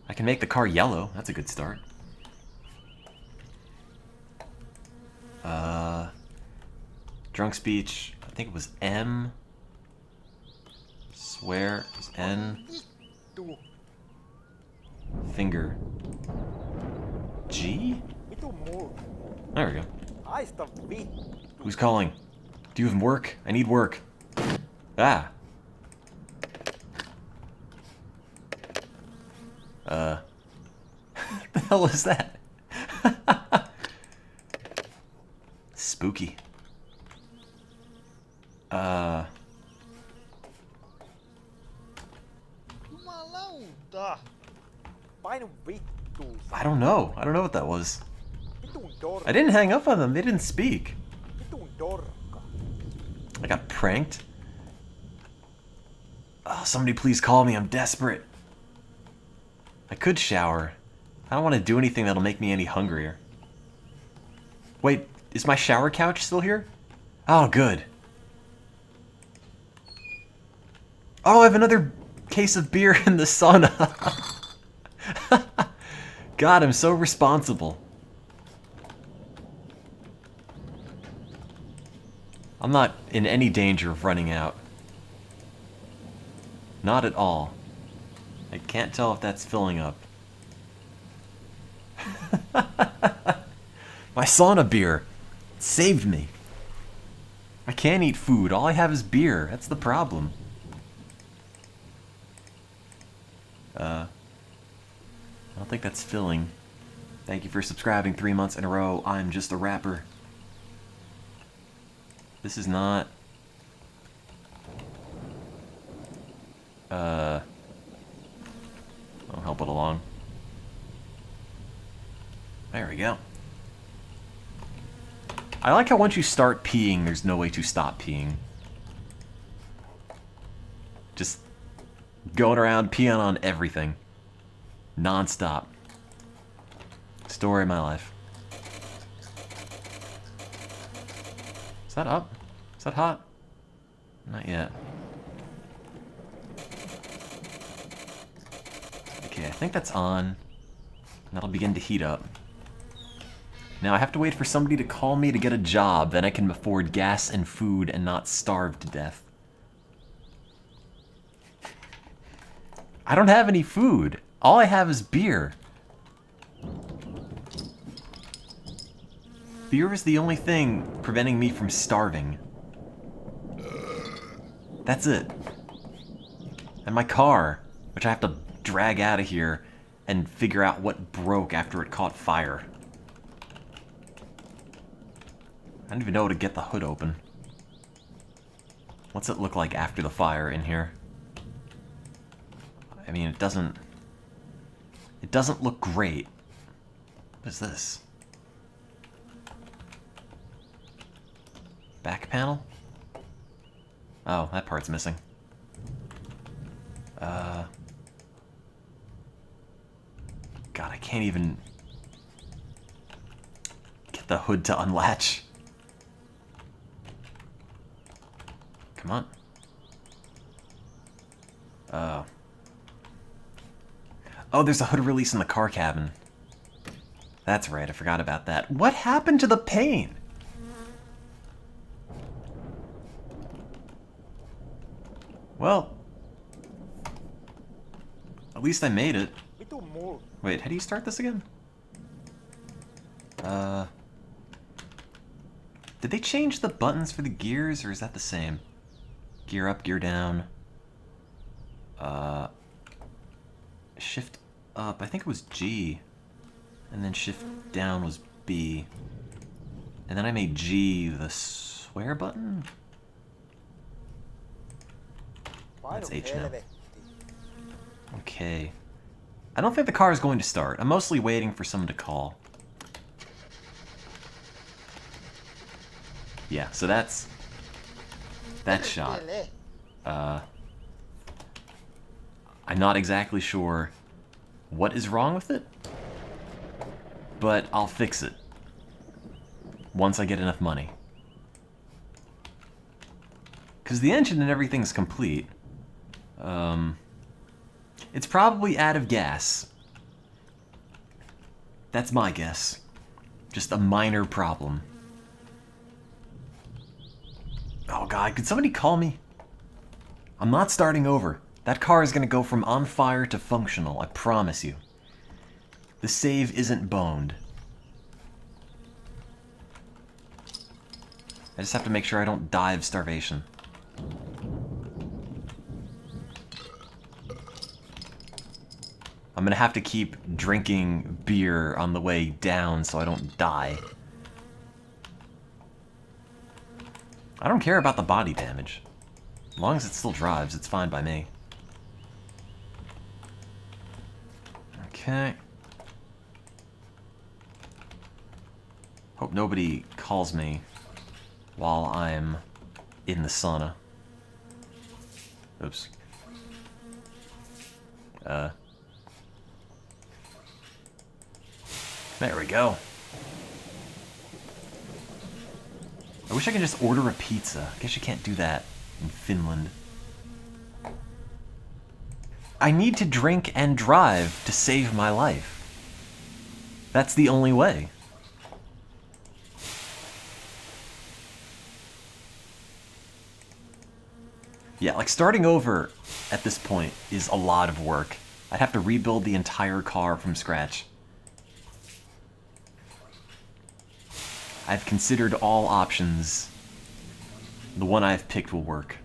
I can make the car yellow. That's a good start. Drunk speech. I think it was M. Swear it was N. Finger. G? There we go. Who's calling? Do you have work? I need work. Ah. What the hell is that? Spooky. I don't know. I don't know what that was. I didn't hang up on them. They didn't speak. I got pranked. Oh, somebody please call me. I'm desperate. I could shower. I don't want to do anything that'll make me any hungrier. Wait, is my shower couch still here? Oh, good. Oh, I have another case of beer in the sauna. God, I'm so responsible. I'm not in any danger of running out. Not at all. I can't tell if that's filling up. My sauna beer saved me. I can't eat food. All I have is beer. That's the problem. I don't think that's filling. Thank you for subscribing 3 months in a row. I'm just a rapper. This is not... I'll help it along. There we go. I like how once you start peeing, there's no way to stop peeing. Just going around peeing on everything. Non-stop. Story of my life. Is that up? Is that hot? Not yet. Okay, I think that's on. That'll begin to heat up. Now I have to wait for somebody to call me to get a job, then I can afford gas and food and not starve to death. I don't have any food. All I have is beer. Beer is the only thing preventing me from starving. That's it. And my car, which I have to drag out of here and figure out what broke after it caught fire. I don't even know how to get the hood open. What's it look like after the fire in here? I mean, it doesn't look great. What is this? Back panel? Oh, that part's missing. God, I can't even get the hood to unlatch. Come on. Oh, there's a hood release in the car cabin. That's right, I forgot about that. What happened to the paint? Well, at least I made it. Wait, how do you start this again? Did they change the buttons for the gears, or is that the same? Gear up, gear down. Shift up, I think it was G. And then shift down was B. And then I made G the swear button? That's H now. Okay. I don't think the car is going to start. I'm mostly waiting for someone to call. Yeah, so that's that shot. I'm not exactly sure what is wrong with it, but I'll fix it once I get enough money. Because the engine and everything's complete. It's probably out of gas. That's my guess. Just a minor problem. Oh god, could somebody call me? I'm not starting over. That car is gonna go from on fire to functional, I promise you. The save isn't boned. I just have to make sure I don't die of starvation. I'm gonna have to keep drinking beer on the way down so I don't die. I don't care about the body damage. As long as it still drives, it's fine by me. Okay. Hope nobody calls me while I'm in the sauna. Oops. There we go. I wish I could just order a pizza. I guess you can't do that in Finland. I need to drink and drive to save my life. That's the only way. Yeah, like starting over at this point is a lot of work. I'd have to rebuild the entire car from scratch. I've considered all options. The one I've picked will work.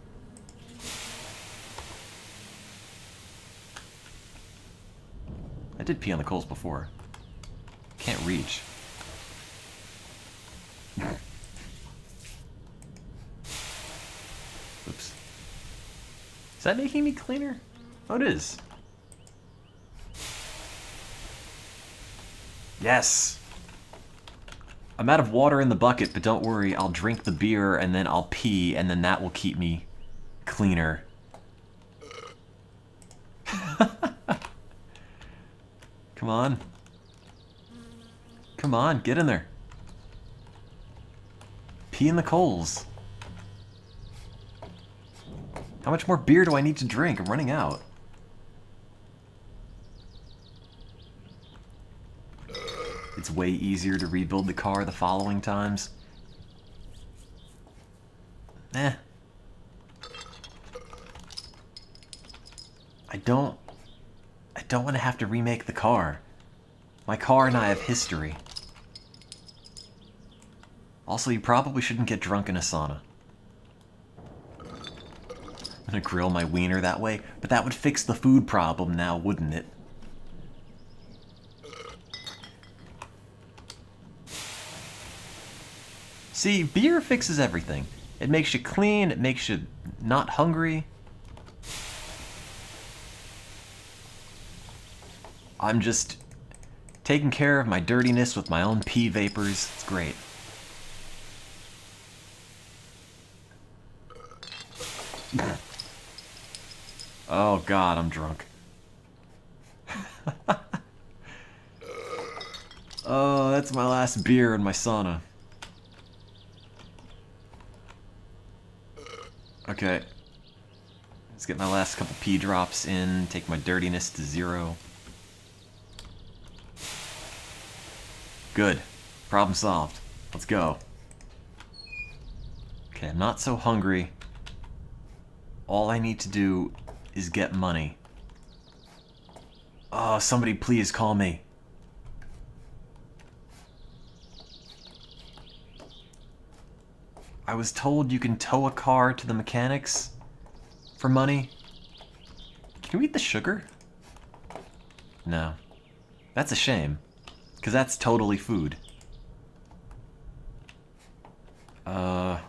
I did pee on the coals before. Can't reach. Oops. Is that making me cleaner? Oh, it is. Yes! I'm out of water in the bucket, but don't worry, I'll drink the beer and then I'll pee and then that will keep me cleaner. Come on. Come on, get in there. Pee in the coals. How much more beer do I need to drink? I'm running out. It's way easier to rebuild the car the following times. Eh. I don't want to have to remake the car. My car and I have history. Also, you probably shouldn't get drunk in a sauna. I'm gonna grill my wiener that way, but that would fix the food problem now, wouldn't it? See, beer fixes everything. It makes you clean, it makes you not hungry. I'm just taking care of my dirtiness with my own pee vapors. It's great. Oh god, I'm drunk. Oh, that's my last beer in my sauna. Okay. Let's get my last couple pee drops in, take my dirtiness to 0. Good. Problem solved. Let's go. Okay, I'm not so hungry. All I need to do is get money. Oh, somebody please call me. I was told you can tow a car to the mechanics for money. Can you eat the sugar? No. That's a shame, because that's totally food. Can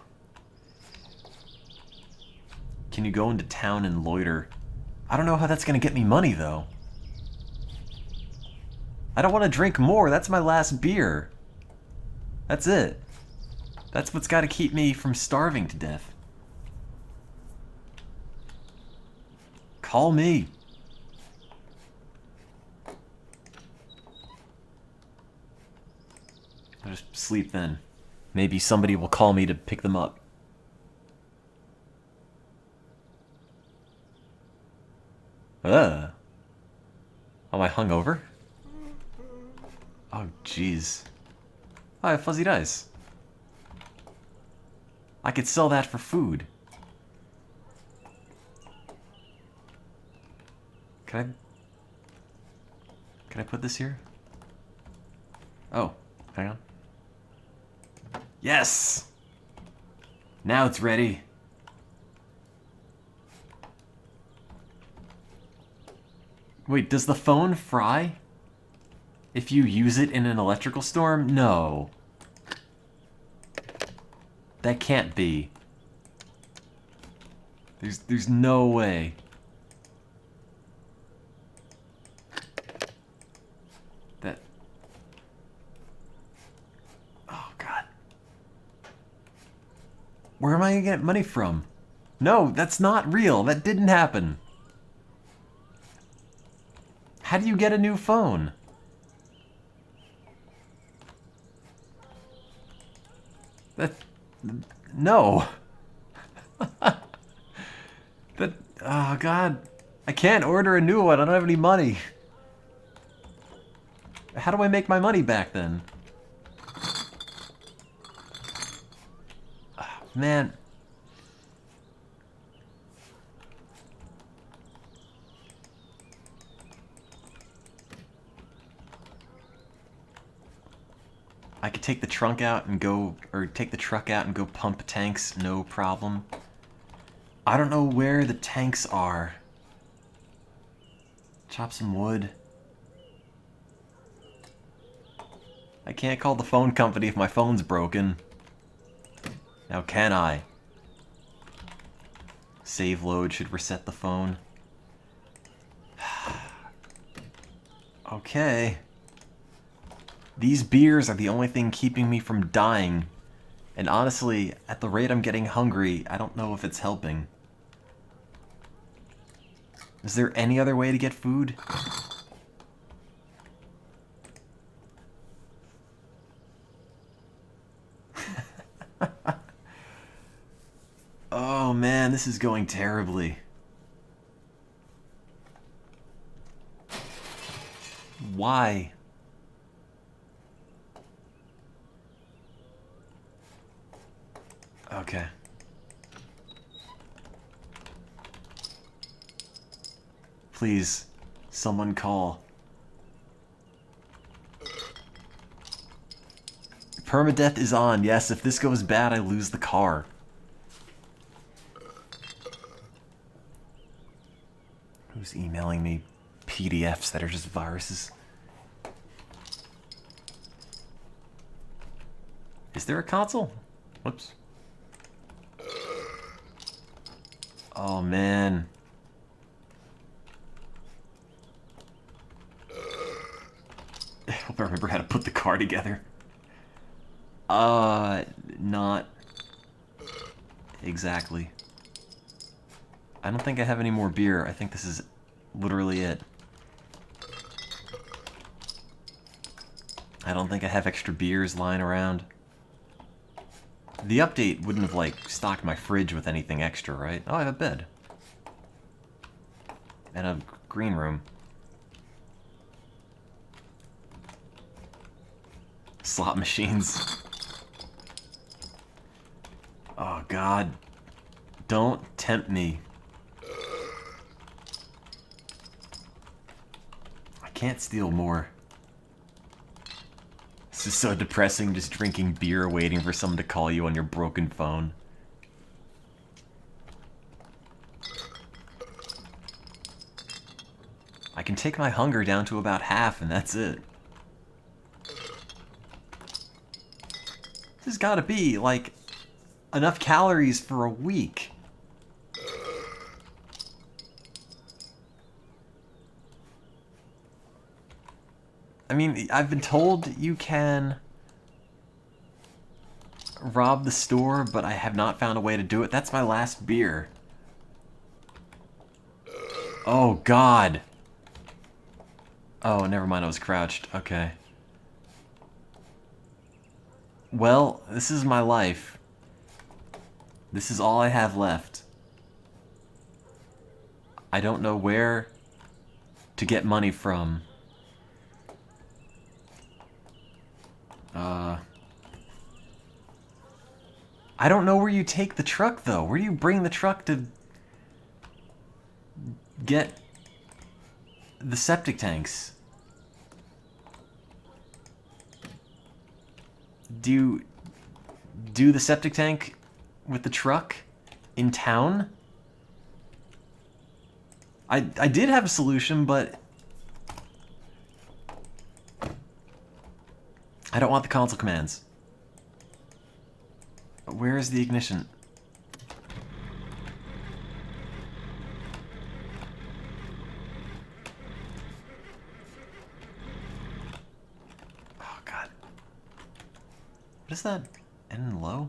you go into town and loiter? I don't know how that's gonna get me money, though. I don't want to drink more. That's my last beer. That's it. That's what's got to keep me from starving to death. Call me. I'll just sleep then. Maybe somebody will call me to pick them up. Am I hungover? Oh, jeez. I have fuzzy dice. I could sell that for food. Can I put this here? Oh, hang on. Yes! Now it's ready. Wait, does the phone fry if you use it in an electrical storm? No. That can't be. There's no way. That... Oh, God. Where am I gonna get money from? No, that's not real. That didn't happen. How do you get a new phone? That... No. That... Oh, God. I can't order a new one. I don't have any money. How do I make my money back, then? Oh, man. I could take the trunk out and go, or take the truck out and go pump tanks, no problem. I don't know where the tanks are. Chop some wood. I can't call the phone company if my phone's broken. Now can I? Save load should reset the phone. Okay. These beers are the only thing keeping me from dying. And honestly, at the rate I'm getting hungry, I don't know if it's helping. Is there any other way to get food? Oh man, this is going terribly. Why? Okay. Please, someone call. Permadeath is on. Yes, if this goes bad, I lose the car. Who's emailing me PDFs that are just viruses? Is there a console? Whoops. Oh, man. I hope I remember how to put the car together. Not exactly. I don't think I have any more beer. I think this is literally it. I don't think I have extra beers lying around. The update wouldn't have, like, stocked my fridge with anything extra, right? Oh, I have a bed. And a green room. Slot machines. Oh, God. Don't tempt me. I can't steal more. This is so depressing, just drinking beer waiting for someone to call you on your broken phone. I can take my hunger down to about half and that's it. This has got to be, like, enough calories for a week. I mean, I've been told you can rob the store, but I have not found a way to do it. That's my last beer. Oh, God. Oh, never mind, I was crouched. Okay. Well, this is my life. This is all I have left. I don't know where to get money from. I don't know where you take the truck, though. Where do you bring the truck to get the septic tanks? Do you do the septic tank with the truck in town? I did have a solution, but I don't want the console commands. Where is the ignition? Oh, God. What is that? N and low?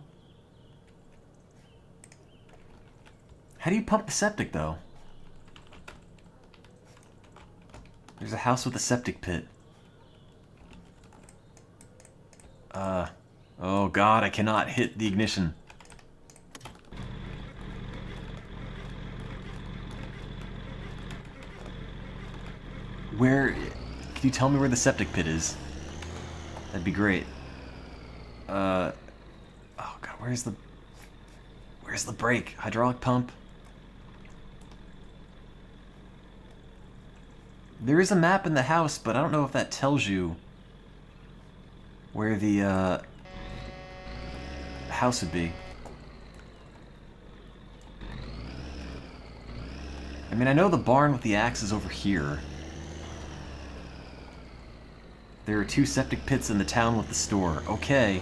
How do you pump the septic, though? There's a house with a septic pit. Oh, God, I cannot hit the ignition. Where... Can you tell me where the septic pit is? That'd be great. Oh, God, where's the brake? Hydraulic pump? There is a map in the house, but I don't know if that tells you where the, house would be. I mean, I know the barn with the axe is over here. There are 2 septic pits in the town with the store. Okay.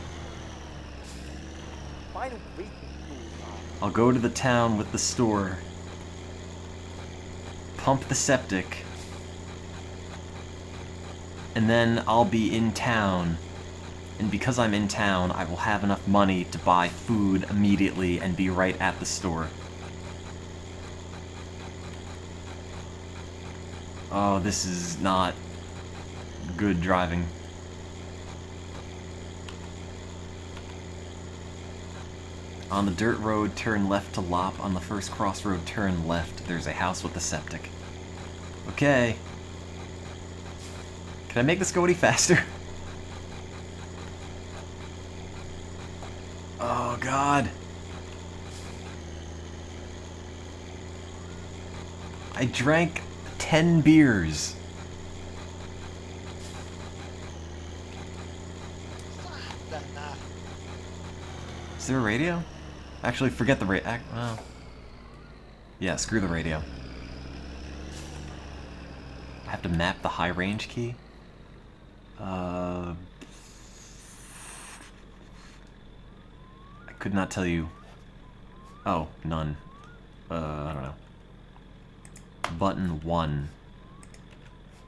I'll go to the town with the store. Pump the septic. And then I'll be in town. And because I'm in town, I will have enough money to buy food immediately and be right at the store. Oh, this is not good driving. On the dirt road, turn left to Lop. On the first crossroad, turn left. There's a house with a septic. Okay. Can I make this go any faster? Oh, God. I drank 10 beers. Is there a radio? Actually, forget the radio. Well, yeah, screw the radio. I have to map the high range key. I Could not tell you. Oh, none. I don't know. Button 1.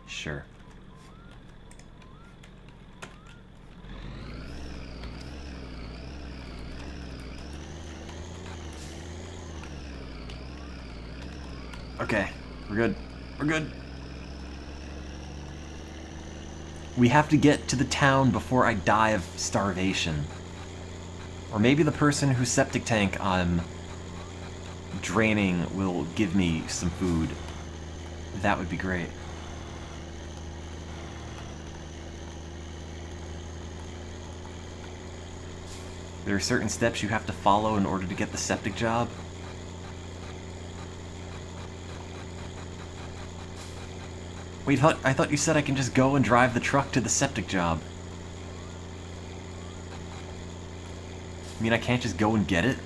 Sure. Okay, we're good. We're good. We have to get to the town before I die of starvation. Or maybe the person whose septic tank I'm draining will give me some food. That would be great. There are certain steps you have to follow in order to get the septic job. Wait, I thought you said I can just go and drive the truck to the septic job. I mean, I can't just go and get it?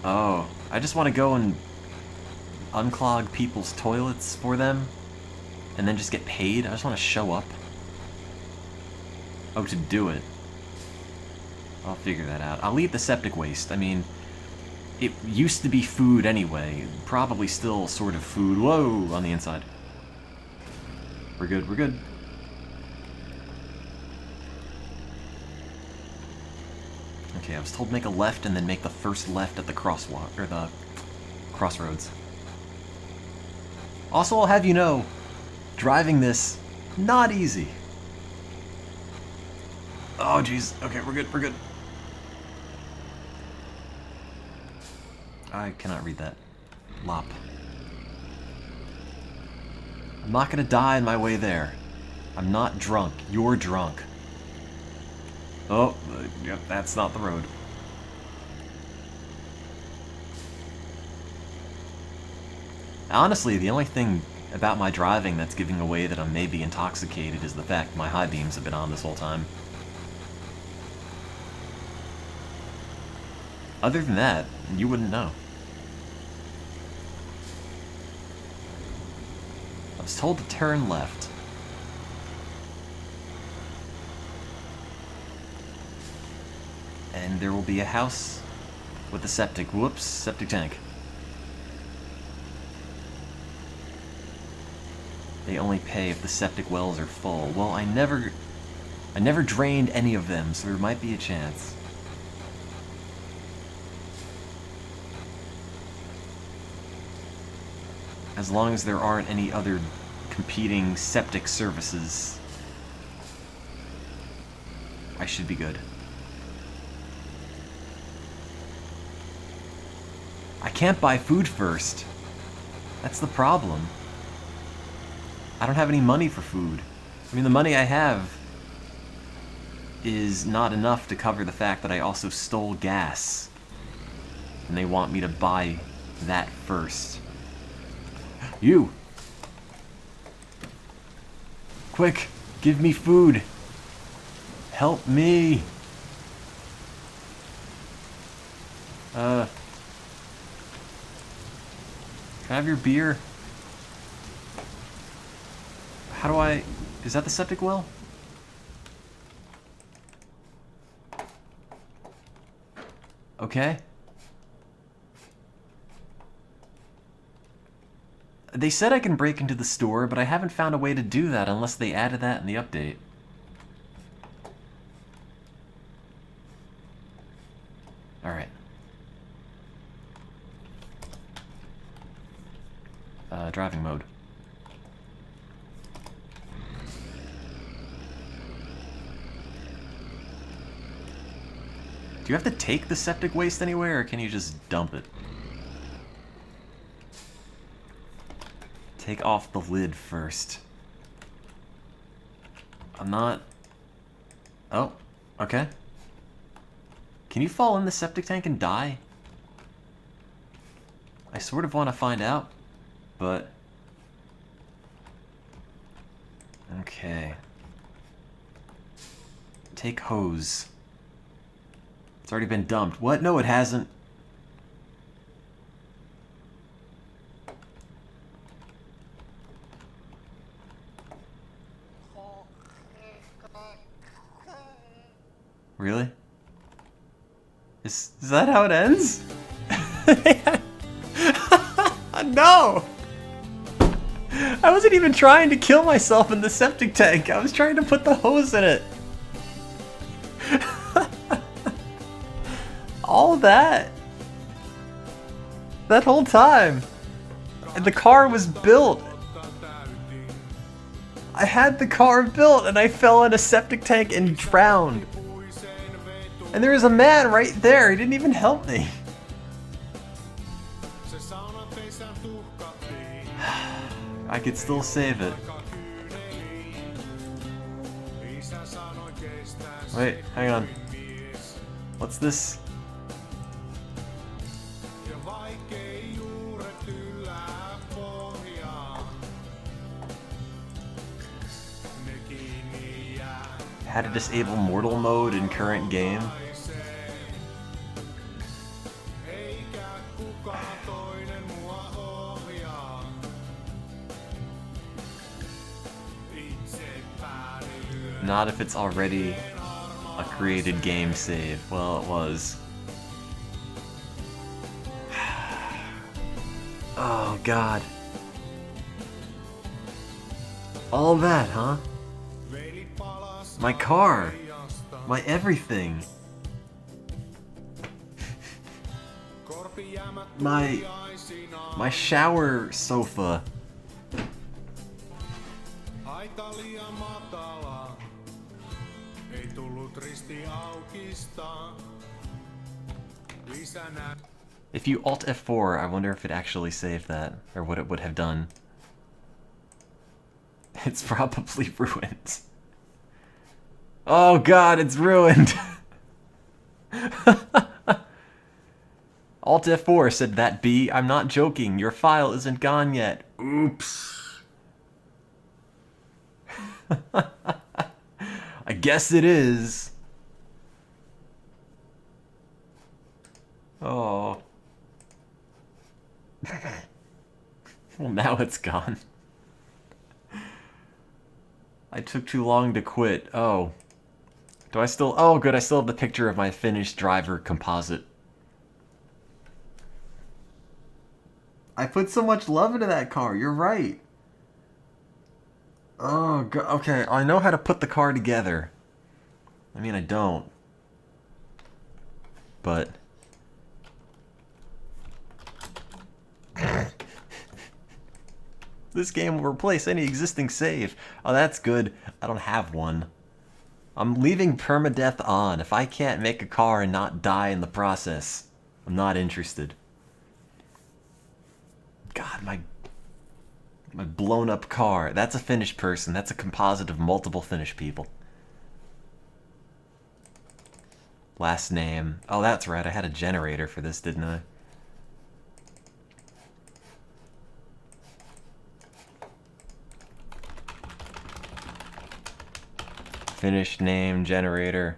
Oh, I just want to go and unclog people's toilets for them and then just get paid? I just want to show up. Oh, to do it. I'll figure that out. I'll eat the septic waste. I mean, it used to be food anyway. Probably still sort of food. Whoa, on the inside. We're good, we're good. Okay, I was told make a left and then make the first left at the crosswalk, or the crossroads. Also, I'll have you know, driving this, not easy. Oh, jeez. Okay, we're good, we're good. I cannot read that. Lop. I'm not gonna die on my way there. I'm not drunk. You're drunk. Oh, yep, that's not the road. Honestly, the only thing about my driving that's giving away that I'm maybe intoxicated is the fact my high beams have been on this whole time. Other than that, you wouldn't know. I was told to turn left. And there will be a house with a septic tank. They only pay if the septic wells are full. Well, I never drained any of them, so there might be a chance. As long as there aren't any other competing septic services, I should be good. I can't buy food first. That's the problem. I don't have any money for food. I mean, the money I have is not enough to cover the fact that I also stole gas. And they want me to buy that first. You! Quick, give me food. Help me. Can I have your beer? How do I... Is that the septic well? Okay. They said I can break into the store, but I haven't found a way to do that unless they added that in the update. Alright. Driving mode. Do you have to take the septic waste anywhere, or can you just dump it? Take off the lid first. I'm not... Oh, okay. Can you fall in the septic tank and die? I sort of want to find out, but... Okay. Take hose. It's already been dumped. What? No, it hasn't. Is that how it ends? No! I wasn't even trying to kill myself in the septic tank. I was trying to put the hose in it. All that. That whole time. And the car was built. I had the car built and I fell in a septic tank and drowned. And there was a man right there. He didn't even help me. I could still save it. Wait, hang on. What's this? How to disable mortal mode in current game? Not if it's already a created game save. Well, it was. Oh, God. All that, huh? My car. My everything. My shower sofa. If you Alt F4, I wonder if it actually saved that, or what it would have done. It's probably ruined. Oh God, it's ruined! Alt F4 said that B. I'm not joking, your file isn't gone yet. Oops. I guess it is. Oh. Well, now it's gone. I took too long to quit. Oh. Do I still... Oh, good. I still have the picture of my finished driver composite. I put so much love into that car. You're right. Oh, God. Okay. I know how to put the car together. I mean, I don't. But... This game will replace any existing save. Oh, that's good. I don't have one. I'm leaving permadeath on. If I can't make a car and not die in the process, I'm not interested. God, my blown up car. That's a finished person. That's a composite of multiple finished people. Last name. Oh, that's right. I had a generator for this, didn't I? Finished name, generator.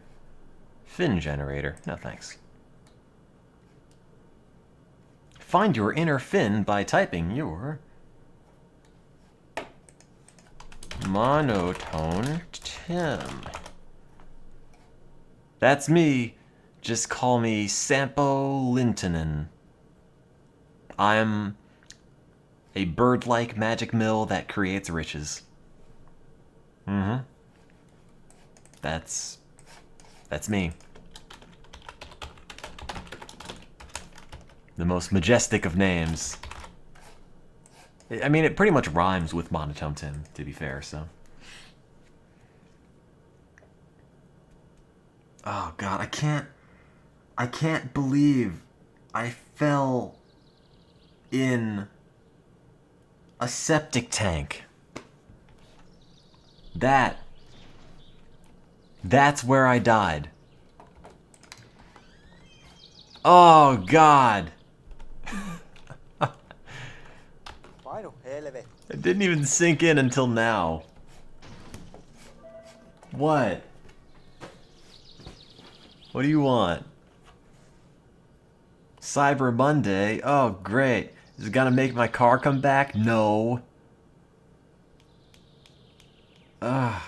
Fin generator. No thanks. Find your inner Fin by typing your Monotone Tim. That's me. Just call me Sampo Lintonen. I'm a bird-like magic mill that creates riches. Mm-hmm. That's me. The most majestic of names. I mean, it pretty much rhymes with Monotone Tim, to be fair, so. Oh God, I can't believe I fell in a septic tank. That's where I died. Oh God. It didn't even sink in until now. What? What do you want? Cyber Monday? Oh, great. Is it gonna make my car come back? No. Ugh.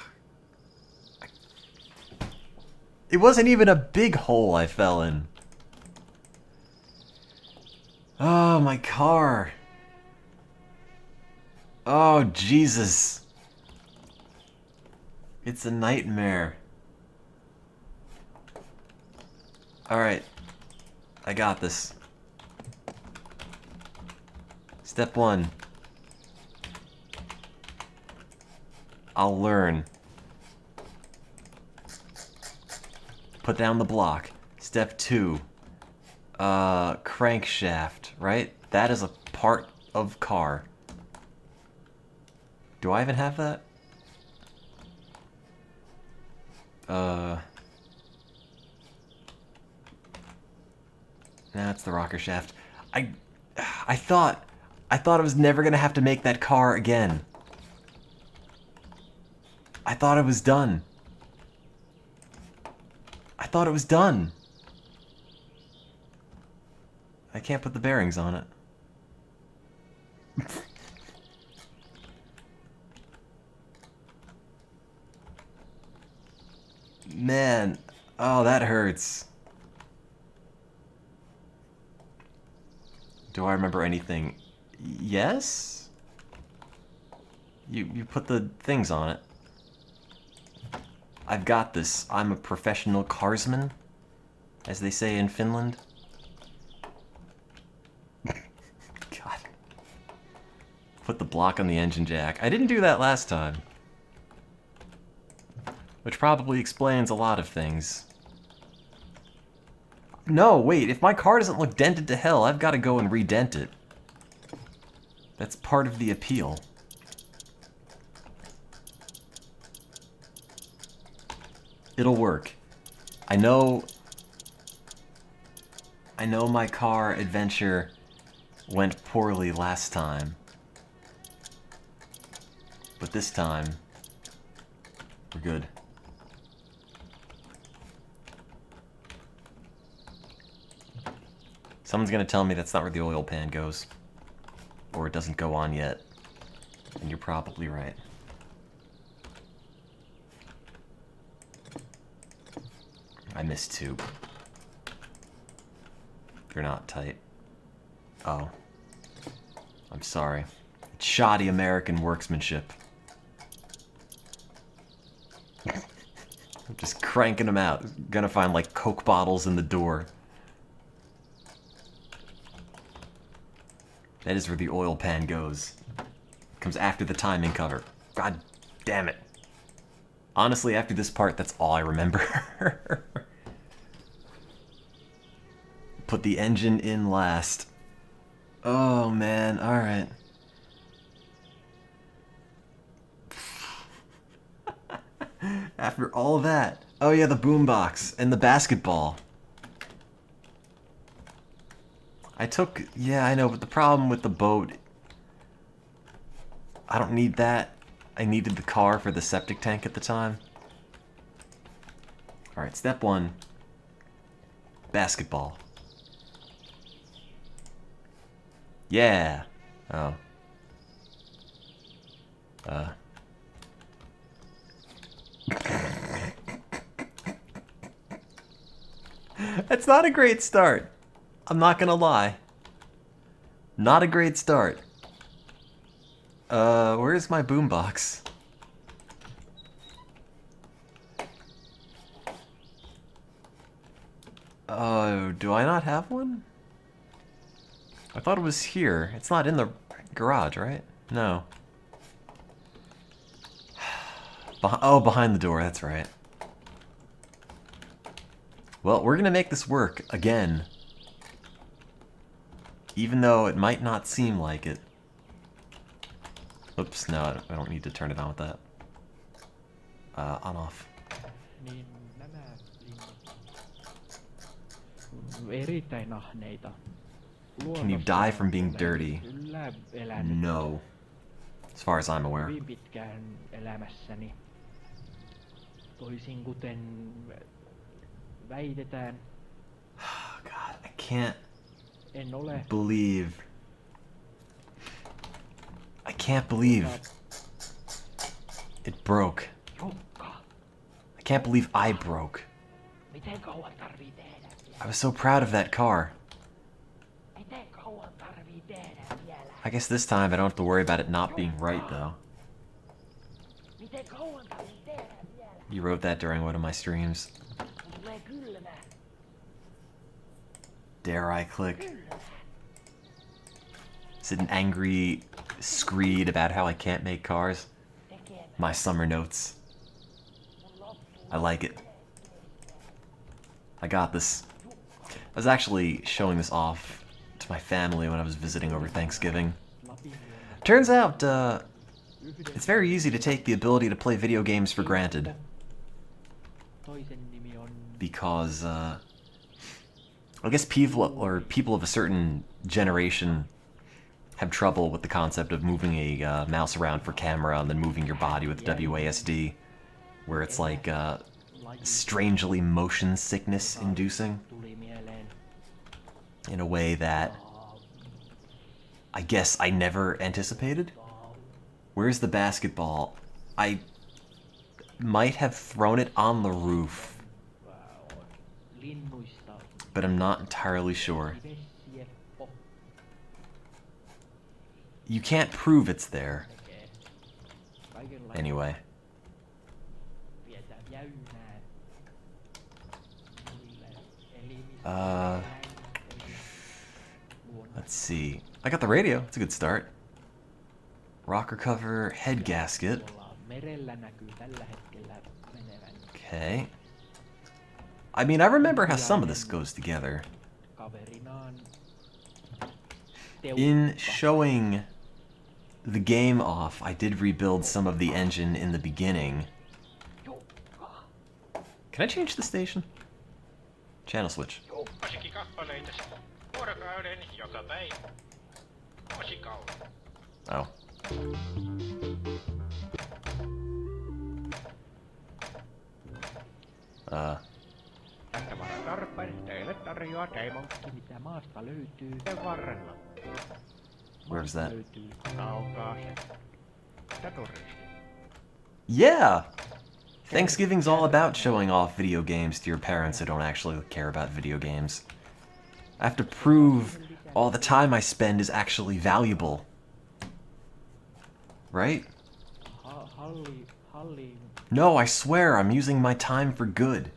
It wasn't even a big hole I fell in. Oh, my car. Oh, Jesus. It's a nightmare. Alright. I got this. Step 1. I'll learn. Put down the block. Step 2. Crankshaft, right? That is a part of car. Do I even have that? Nah, it's the rocker shaft. I thought I was never gonna have to make that car again. I thought it was done. I thought it was done. I can't put the bearings on it. Man, oh, that hurts. Do I remember anything? Yes? You put the things on it. I've got this. I'm a professional carsman, as they say in Finland. God. Put the block on the engine jack. I didn't do that last time. Which probably explains a lot of things. No, wait, if my car doesn't look dented to hell, I've got to go and redent it. That's part of the appeal. It'll work. I know my car adventure went poorly last time. But this time, we're good. Someone's gonna tell me that's not where the oil pan goes. Or it doesn't go on yet. And you're probably right. I missed 2. They're not tight. Oh. I'm sorry. It's shoddy American workmanship. I'm just cranking them out. Gonna find like Coke bottles in the door. That is where the oil pan goes. It comes after the timing cover. God damn it. Honestly, after this part, that's all I remember. Put the engine in last. Oh man, alright. After all that. Oh yeah, the boombox and the basketball. Yeah, I know, but the problem with the boat, I don't need that. I needed the car for the septic tank at the time. Alright, step 1. Basketball. Yeah. Oh. That's not a great start. I'm not gonna lie. Not a great start. Where's my boombox? Oh, do I not have one? I thought it was here. It's not in the garage, right? No. Oh, behind the door, that's right. Well, we're gonna make this work again. Even though it might not seem like it. Oops, no, I don't need to turn it on with that. On off. Can you die from being dirty? No. As far as I'm aware. Oh God, I can't believe. I can't believe it broke. I can't believe I broke. I was so proud of that car. I guess this time I don't have to worry about it not being right, though. You wrote that during one of my streams. Dare I click? Is it an angry screed about how I can't make cars? My summer notes. I like it. I got this. I was actually showing this off to my family when I was visiting over Thanksgiving. Turns out, it's very easy to take the ability to play video games for granted. Because, I guess people of a certain generation have trouble with the concept of moving a mouse around for camera and then moving your body with WASD, where it's like strangely motion sickness inducing in a way that I guess I never anticipated. Where's the basketball? I might have thrown it on the roof, but I'm not entirely sure. You can't prove it's there. Anyway. Let's see. I got the radio. It's a good start. Rocker cover, head gasket. Okay. I mean, I remember how some of this goes together. In showing the game off, I did rebuild some of the engine in the beginning. Can I change the station? Channel switch. Oh. Where's that? Yeah! Thanksgiving's all about showing off video games to your parents who don't actually care about video games. I have to prove all the time I spend is actually valuable. Right? No, I swear, I'm using my time for good.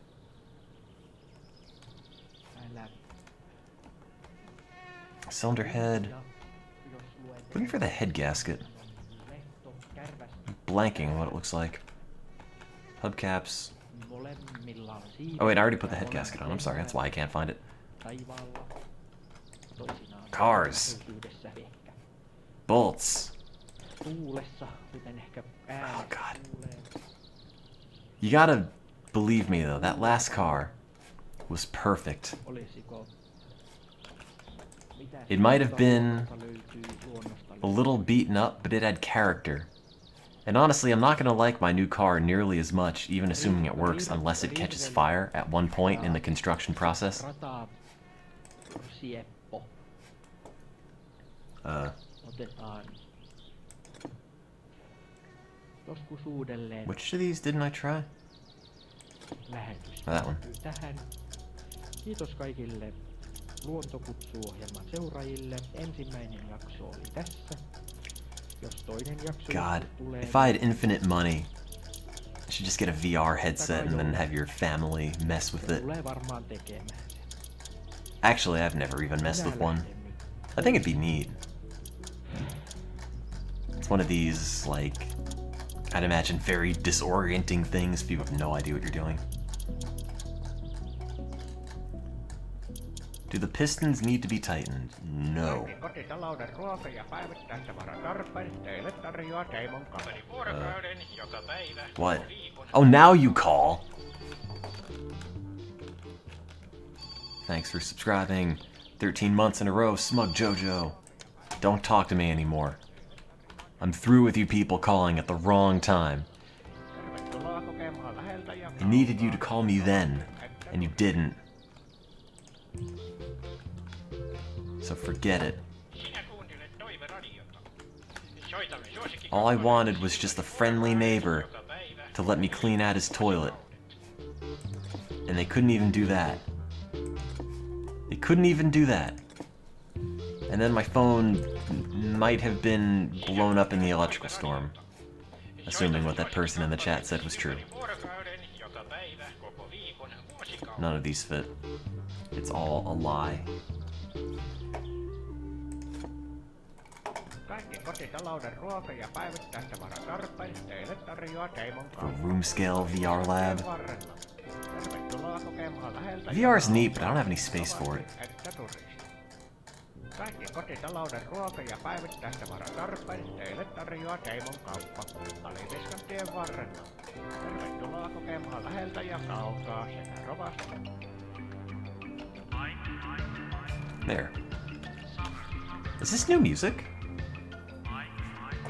Cylinder head. Looking for the head gasket. Blanking what it looks like. Hubcaps. Oh wait, I already put the head gasket on. I'm sorry, that's why I can't find it. Cars. Bolts. Oh god. You gotta believe me though, that last car was perfect. It might have been a little beaten up, but it had character. And honestly, I'm not gonna like my new car nearly as much, even assuming it works, unless it catches fire at one point in the construction process. Which of these didn't I try? Oh, that one. Kiitos kaikille luontokutsuohjelman seuraajille. Ensimmäinen jakso oli tässä. Jos toinen jakso God, tulee... if I had infinite money, I should just get a VR headset and then have your family mess with it. Actually, I've never even messed with one. I think it'd be neat. It's one of these, like, I'd imagine very disorienting things if you have no idea what you're doing. Do the pistons need to be tightened? No. What? Oh, now you call! Thanks for subscribing. 13 months in a row, Smug Jojo. Don't talk to me anymore. I'm through with you people calling at the wrong time. I needed you to call me then, and you didn't. So forget it. All I wanted was just a friendly neighbor to let me clean out his toilet. And they couldn't even do that. They couldn't even do that. And then my phone might have been blown up in the electrical storm. Assuming what that person in the chat said was true. None of these fit. It's all a lie. A room scale VR lab. VR is neat, but I don't have any space for it. Kaikki kotitalouden ruoka- ja päivittäistavaраtarpeet teille tarjoaa Teimon kauppa Aliviskan tien varrella. Tervetuloa kokemaan läheltä ja kaukaa sekä rovasti. There. Is this new music?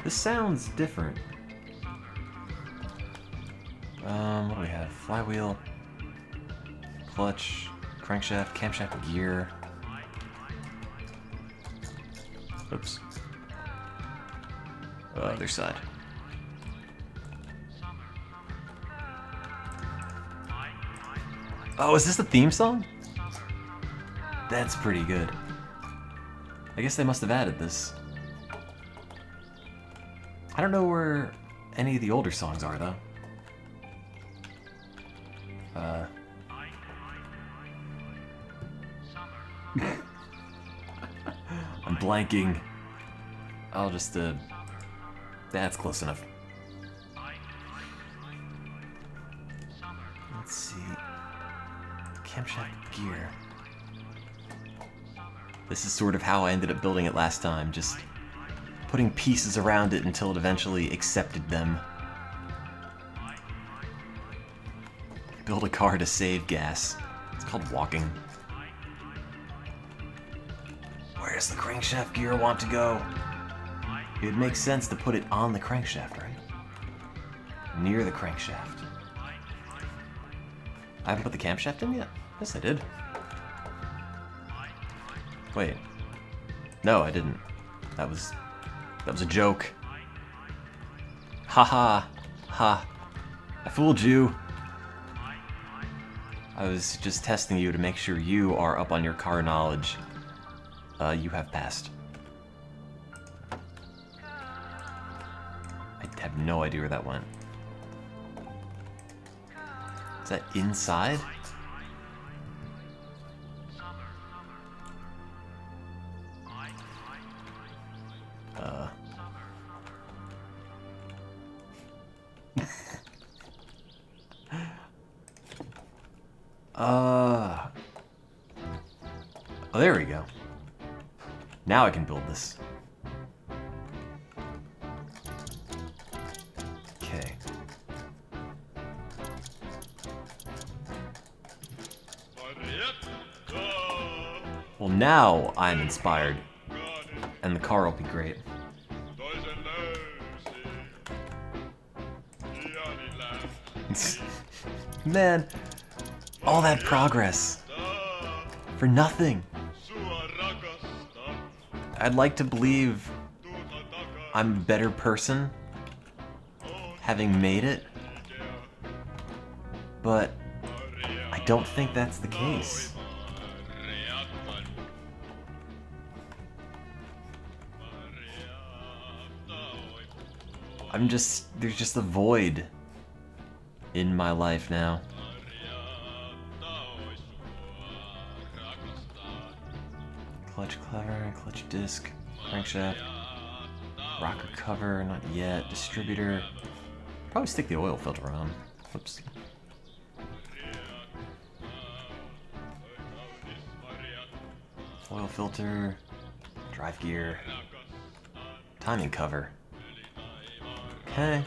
This sounds different. What do we have? Flywheel, clutch, crankshaft, camshaft gear. Oops. Other side. Oh, is this the theme song? That's pretty good. I guess they must have added this. I don't know where any of the older songs are, though. I'm blanking. I'll just, that's close enough. Let's see. Camshaft gear. This is sort of how I ended up building it last time, just putting pieces around it until it eventually accepted them. Build a car to save gas. It's called walking. Where's the crankshaft gear want to go? It would make sense to put it on the crankshaft, right? Near the crankshaft. I haven't put the camshaft in yet? Yes, I did. Wait. No, I didn't. That was a joke. Haha. Ha. I fooled you. I was just testing you to make sure you are up on your car knowledge. You have passed. I have no idea where that went. Is that inside? Oh, there we go. Now I can build this. Okay. Well, now I'm inspired. And the car will be great. Man, all that progress. For nothing. I'd like to believe I'm a better person having made it, but I don't think that's the case. There's just a void in my life now. Clutch cover, clutch disc, crankshaft, rocker cover, not yet, distributor. Probably stick the oil filter on. Whoops. Oil filter, drive gear, timing cover. Okay.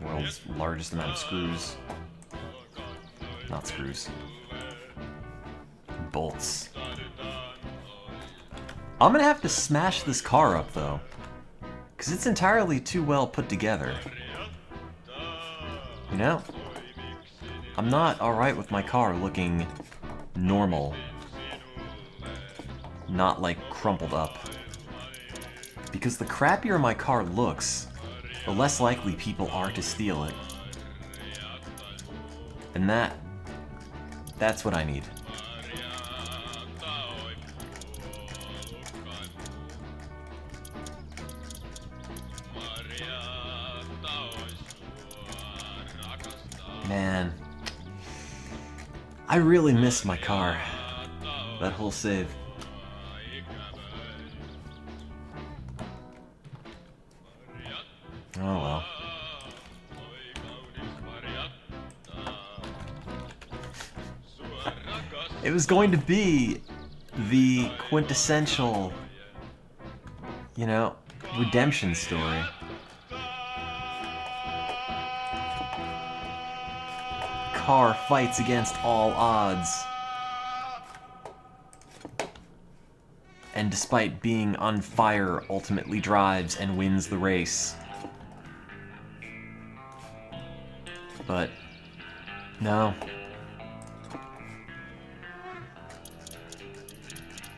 World's largest amount of screws. Not screws. Bolts. I'm gonna have to smash this car up though, because it's entirely too well put together. You know? I'm not alright with my car looking normal. Not like crumpled up. Because the crappier my car looks, the less likely people are to steal it. And that's what I need. Man. I really miss my car. That whole save. Oh well. It was going to be the quintessential, you know, redemption story. Car fights against all odds. And despite being on fire, ultimately drives and wins the race. But no.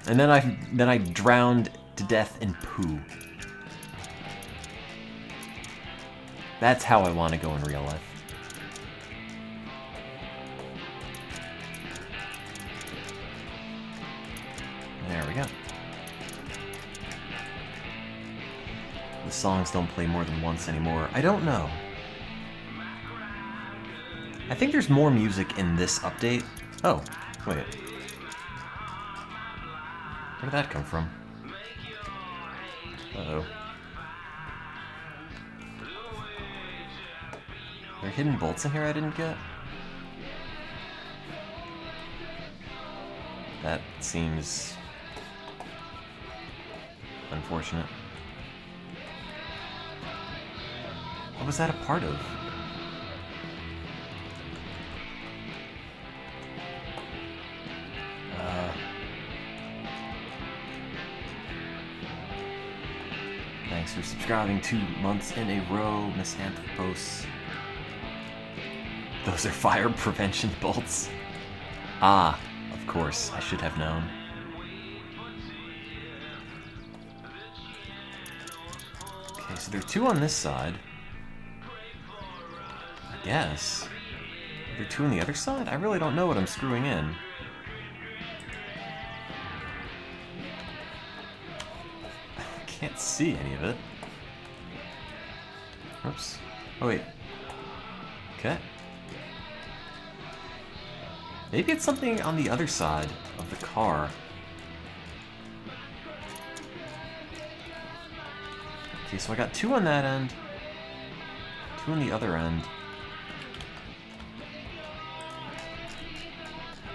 And then I drowned to death in poo. That's how I want to go in real life. There we go. The songs don't play more than once anymore. I don't know. I think there's more music in this update. Oh, wait. Where did that come from? Uh-oh. Are there hidden bolts in here I didn't get? That seems unfortunate. What was that a part of? Thanks for subscribing 2 months in a row, Miss Anthropos. Those are fire prevention bolts. Ah, of course, I should have known. Okay, so there are 2 on this side. I guess. Are there 2 on the other side? I really don't know what I'm screwing in. Can't see any of it. Oops. Oh wait. Okay. Maybe it's something on the other side of the car. Okay, so I got 2 on that end, 2 on the other end.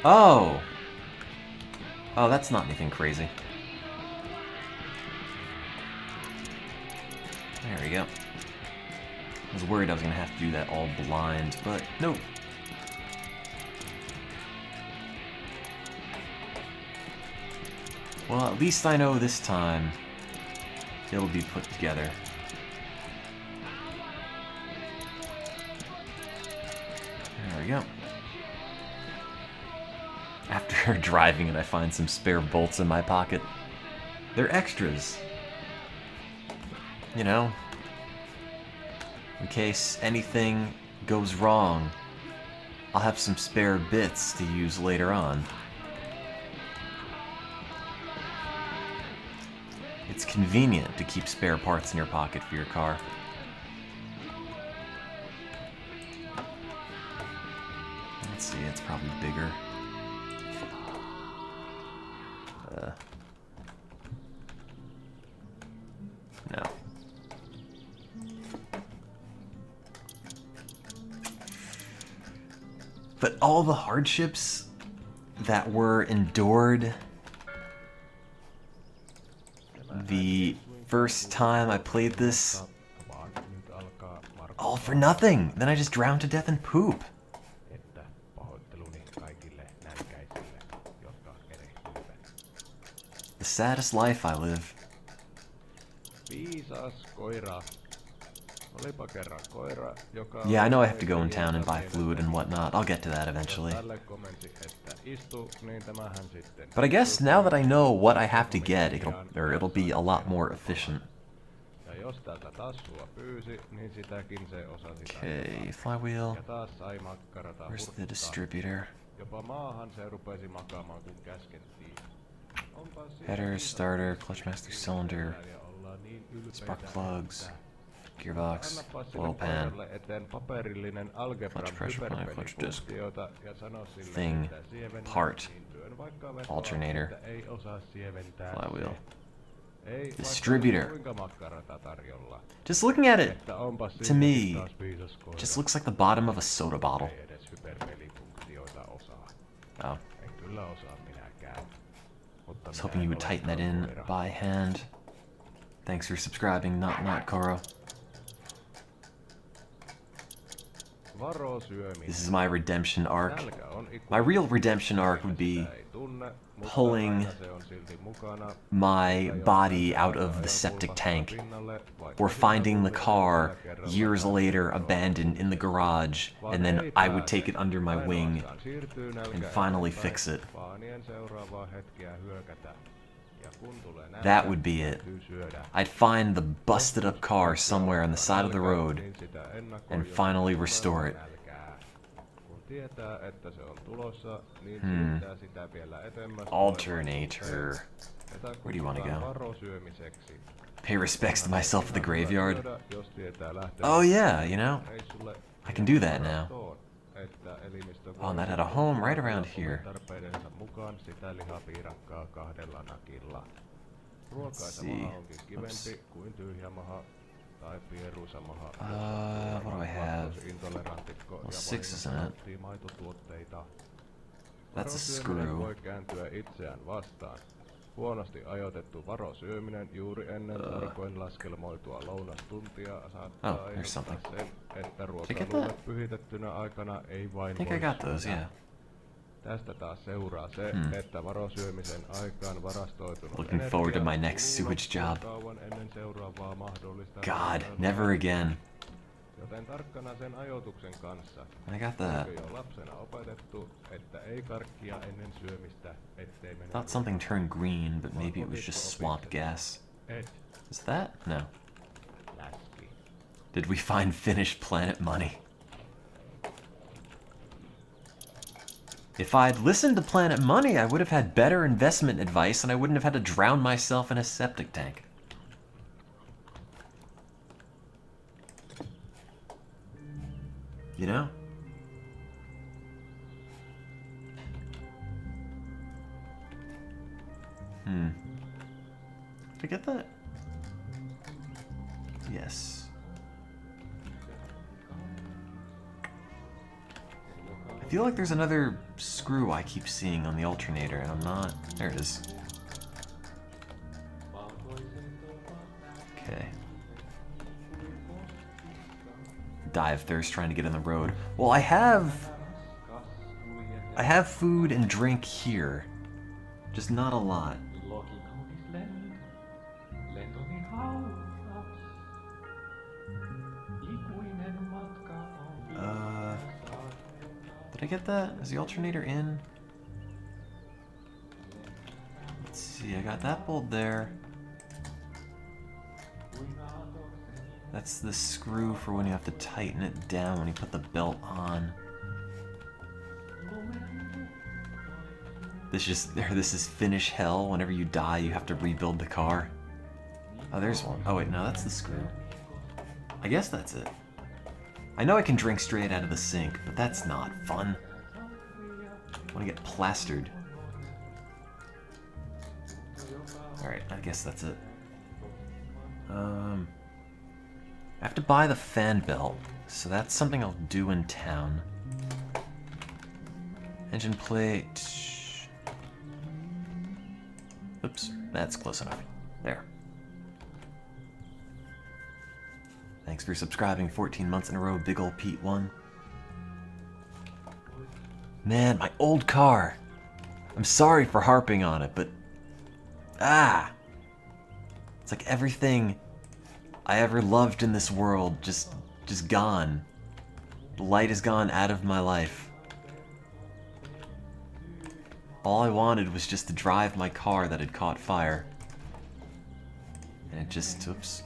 Oh! Oh, that's not anything crazy. There we go. I was worried I was going to have to do that all blind, but nope. Well, at least I know this time it'll be put together. There we go. After driving it, I find some spare bolts in my pocket. They're extras. You know, in case anything goes wrong, I'll have some spare bits to use later on. It's convenient to keep spare parts in your pocket for your car. Let's see, it's probably bigger. No. But all the hardships that were endured the first time I played this, all for nothing. Then I just drowned to death in poop. The saddest life I live. Yeah, I know I have to go in town and buy fluid and whatnot. I'll get to that eventually. But I guess now that I know what I have to get, it'll be a lot more efficient. Okay, flywheel. Where's the distributor? Header, starter, clutch master cylinder, spark plugs. gearbox, Annapas oil sille pan, pojalle eteen paperillinen algebran clutch pressure point, clutch disc, hyperpelifunktioita ja sano sille, thing, että sievennä part, esiintyön, vaikka vetoaa, alternator, että ei osaa sieventää flywheel, se. Ei distributor. vaikka kuinka makkarata tarjolla. Just looking at it, Että onpas to siinäkin me, taas viisas koira. just looks like the bottom of a soda bottle. Ei edes hyperpelifunktioita osaa. Oh. En kyllä osaa minäkään. Mutta I was hoping you would tighten that in by hand. Thanks for subscribing, not Koro. This is my redemption arc. My real redemption arc would be pulling my body out of the septic tank, or finding the car years later abandoned in the garage, and then I would take it under my wing and finally fix it. That would be it. I'd find the busted up car somewhere on the side of the road and finally restore it. Alternator. Where do you want to go? Pay respects to myself at the graveyard? Oh yeah, you know, I can do that now. Oh, and that had a home right around here. Let's see. Oops. What do I have? Well, 6 isn't it? That's a screw. Huonosti ajoitettu varosyöminen juuri ennen tarkoin laskelmoitua lounastuntia saattaa aiheuttaa sen, että ruokailulle pyhitettynä aikana ei vain voi syödä. Tästä taas seuraa se, että varosyömisen aikaan varastoitunut Looking forward to my next sewage job. God, never again. Joten tarkkana sen ajoituksen kanssa. I got that. Jo lapsena opetettu, että ei karkkia ennen syömistä, ettei mene. Thought something turned green, but maybe it was just swamp gas. Is that? No. Did we find finished planet money? If I'd listened to Planet Money, I would have had better investment advice and I wouldn't have had to drown myself in a septic tank. You know? Did I get that? Yes. I feel like there's another screw I keep seeing on the alternator, and I'm not... There it is. Okay. Die of thirst trying to get in the road. Well, I have food and drink here. Just not a lot. Did I get that? Is the alternator in? Let's see, I got that bolt there. That's the screw for when you have to tighten it down when you put the belt on. This is finish hell. Whenever you die, you have to rebuild the car. Oh, there's one. Oh wait, no, that's the screw. I guess that's it. I know I can drink straight out of the sink, but that's not fun. I want to get plastered. Alright, I guess that's it. I have to buy the fan belt, so that's something I'll do in town. Engine plate... Oops, that's close enough. There. Thanks for subscribing 14 months in a row, Big Ol' Pete 1. Man, my old car. I'm sorry for harping on it, but... It's like everything I ever loved in this world just gone. The light is gone out of my life. All I wanted was just to drive my car that had caught fire. And it just, oops.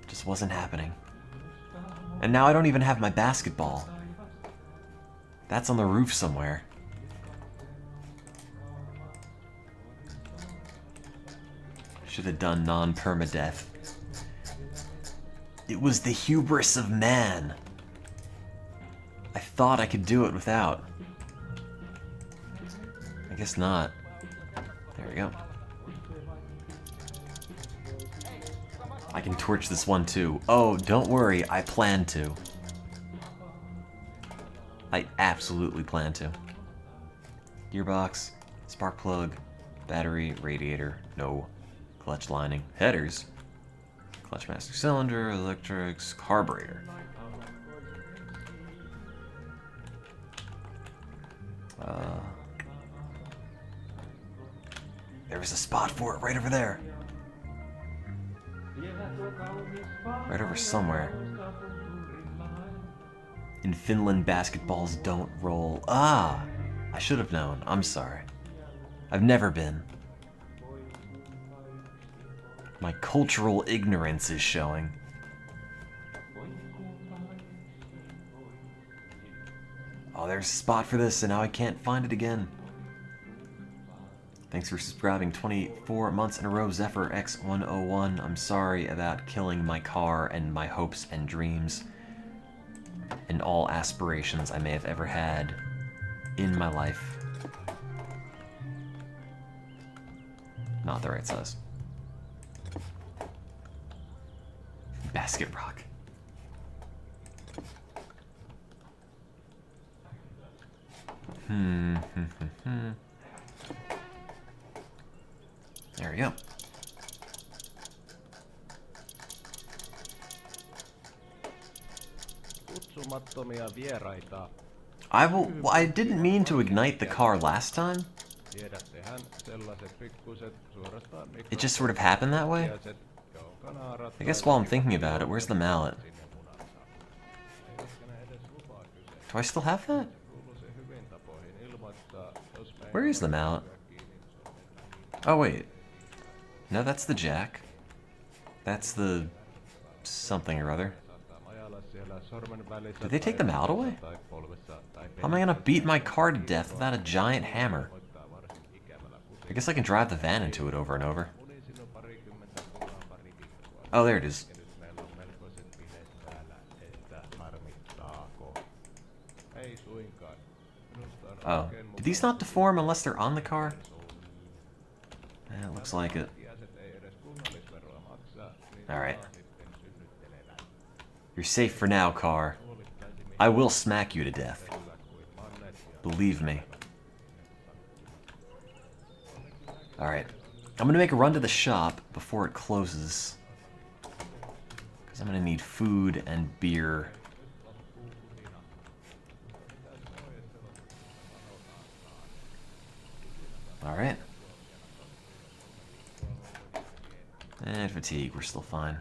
Just wasn't happening. And now I don't even have my basketball. That's on the roof somewhere. Should have done non-permadeath. It was the hubris of man. I thought I could do it without. I guess not. There we go. I can torch this one too. Oh, don't worry, I plan to. I absolutely plan to. Gearbox, spark plug, battery, radiator, no. Clutch lining, headers, clutch master cylinder, electrics, carburetor. There was a spot for it right over there. Right over somewhere. In Finland, basketballs don't roll. Ah! I should have known. I'm sorry. I've never been. My cultural ignorance is showing. Oh, there's a spot for this, and now I can't find it again. Thanks for subscribing 24 months in a row, Zephyr X101. I'm sorry about killing my car and my hopes and dreams and all aspirations I may have ever had in my life. Not the right size. Basket rock. There we go. I didn't mean to ignite the car last time. It just sort of happened that way. I guess while I'm thinking about it, where's the mallet? Do I still have that? Where is the mallet? Oh wait. No, that's the jack. That's the something or other. Did they take the mallet away? How am I gonna beat my car to death without a giant hammer? I guess I can drive the van into it over and over. Oh, there it is. Oh. Did these not deform unless they're on the car? Yeah, it looks like it. Alright. You're safe for now, car. I will smack you to death. Believe me. Alright. I'm gonna make a run to the shop before it closes. Because I'm gonna need food and beer. Alright. And fatigue, we're still fine.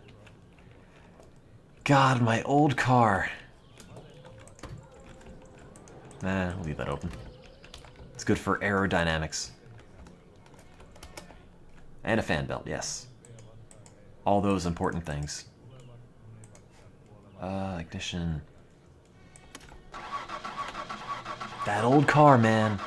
God, my old car. Nah, I'll leave that open. It's good for aerodynamics. And a fan belt, yes. All those important things. Ignition. That old car, man.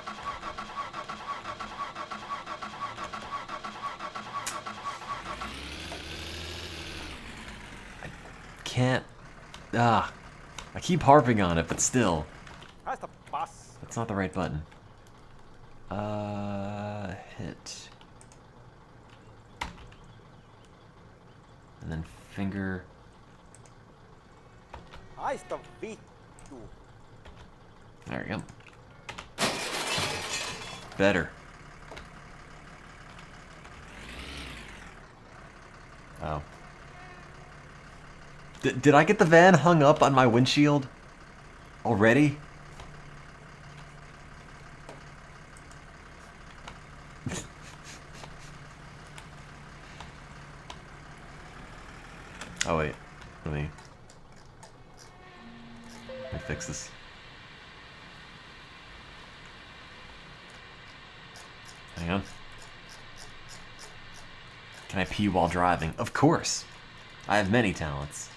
Can't. I keep harping on it, but still. That's not the right button. Hit. And then finger. There we go. Better. Oh. Did I get the van hung up on my windshield? Already? Oh wait, let me fix this. Hang on. Can I pee while driving? Of course. I have many talents.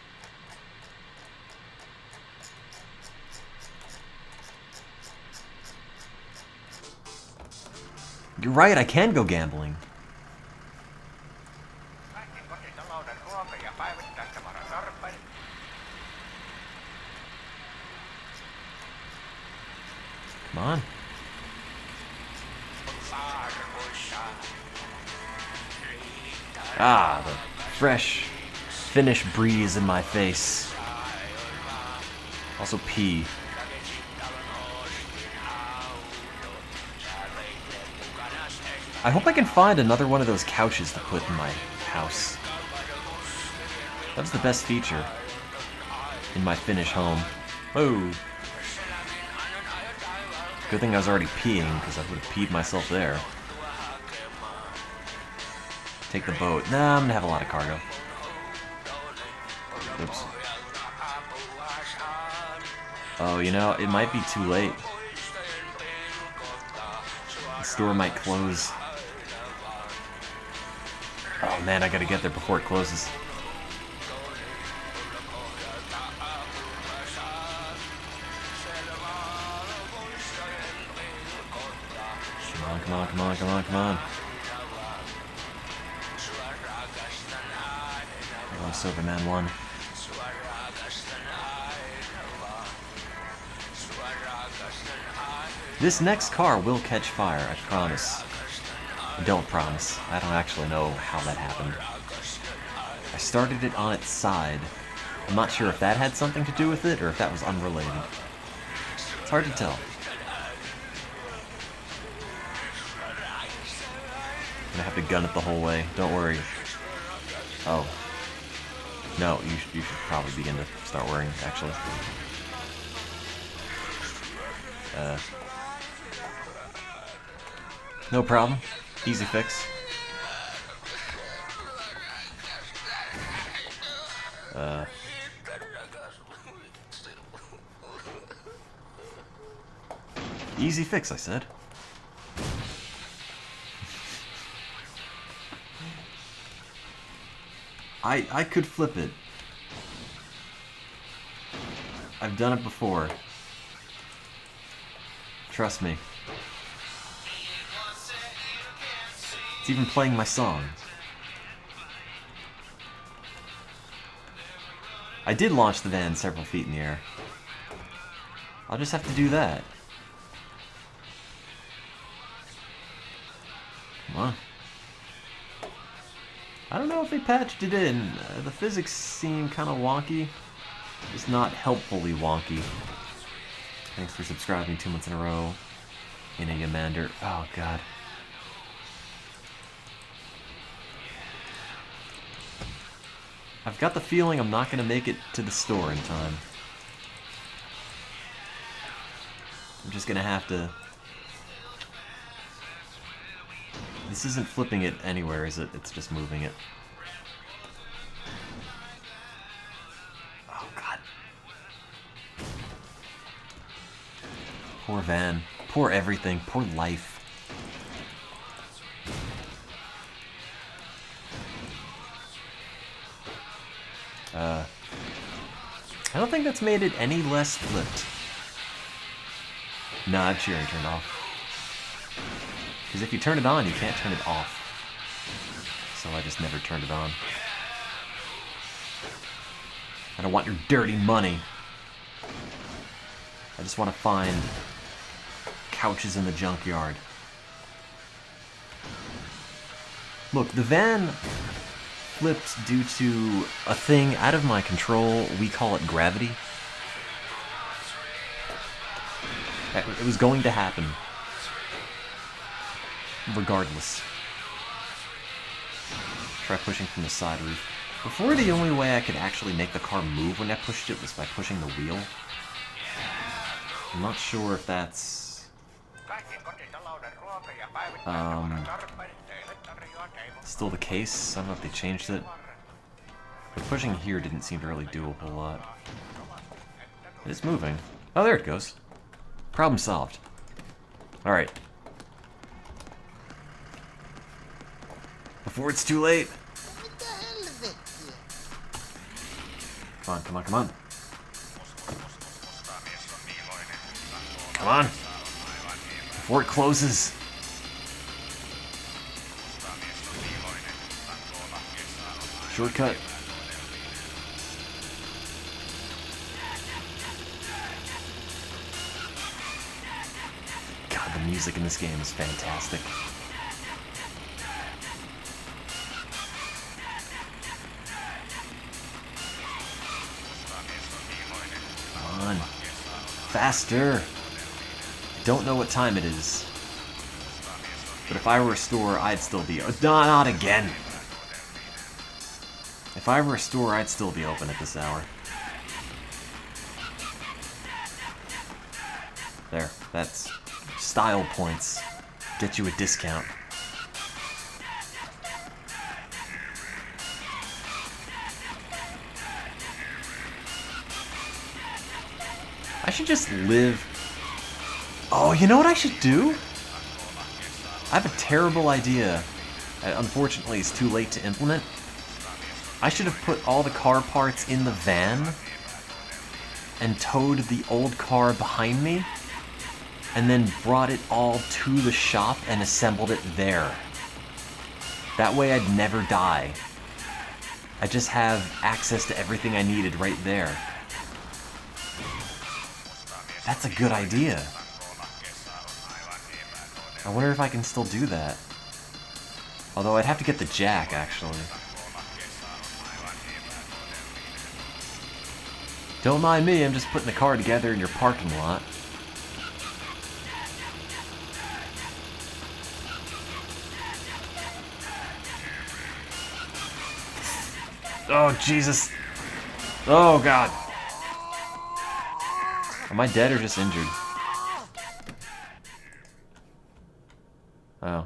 You're right, I can go gambling. Ah, the fresh Finnish breeze in my face. Also pee. I hope I can find another one of those couches to put in my house. That was the best feature in my Finnish home. Whoa. Good thing I was already peeing, because I would have peed myself there. Take the boat. Nah, I'm gonna have a lot of cargo. Oops. Oh, you know, it might be too late. The store might close. Oh man, I gotta get there before it closes. Come on, come on, come on, come on, come on. Oh, Superman 1. This next car will catch fire, I promise. I don't promise. I don't actually know how that happened. I started it on its side. I'm not sure if that had something to do with it, or if that was unrelated. It's hard to tell. I'm gonna have to gun it the whole way, don't worry. Oh. No, you should probably begin to start worrying, actually. No problem. Easy fix. Easy fix, I said. I could flip it. I've done it before. Trust me. It's even playing my song. I did launch the van several feet in the air. I'll just have to do that. Come on. I don't know if they patched it in. The physics seem kind of wonky. Just not helpfully wonky. Thanks for subscribing 2 months in a row. In a Yamander. Oh, God. I've got the feeling I'm not going to make it to the store in time. I'm just going to have to... This isn't flipping it anywhere, is it? It's just moving it. Oh, God. Poor van. Poor everything. Poor life. I don't think that's made it any less flipped. Nah, it's cheering turned off. Because if you turn it on, you can't turn it off. So I just never turned it on. I don't want your dirty money. I just want to find couches in the junkyard. Look, the van flipped due to a thing out of my control. We call it gravity. It was going to happen. Regardless. Try pushing from the side roof. Before, the only way I could actually make the car move when I pushed it was by pushing the wheel. I'm not sure if that's... still the case. I don't know if they changed it. But pushing here didn't seem to really do a whole lot. It's moving. Oh, there it goes. Problem solved. Alright. Before it's too late. Come on, come on, come on. Come on. Before it closes. Shortcut. God, the music in this game is fantastic. Come on. Faster! Don't know what time it is. But if I were a store, I'd still be... not again! If I were a store, I'd still be open at this hour. There, that's style points. Get you a discount. I should just live... Oh, you know what I should do? I have a terrible idea. Unfortunately, it's too late to implement. I should have put all the car parts in the van and towed the old car behind me and then brought it all to the shop and assembled it there. That way I'd never die. I just have access to everything I needed right there. That's a good idea. I wonder if I can still do that. Although I'd have to get the jack, actually. Don't mind me, I'm just putting the car together in your parking lot. Oh, Jesus. Oh, God. Am I dead or just injured? Oh.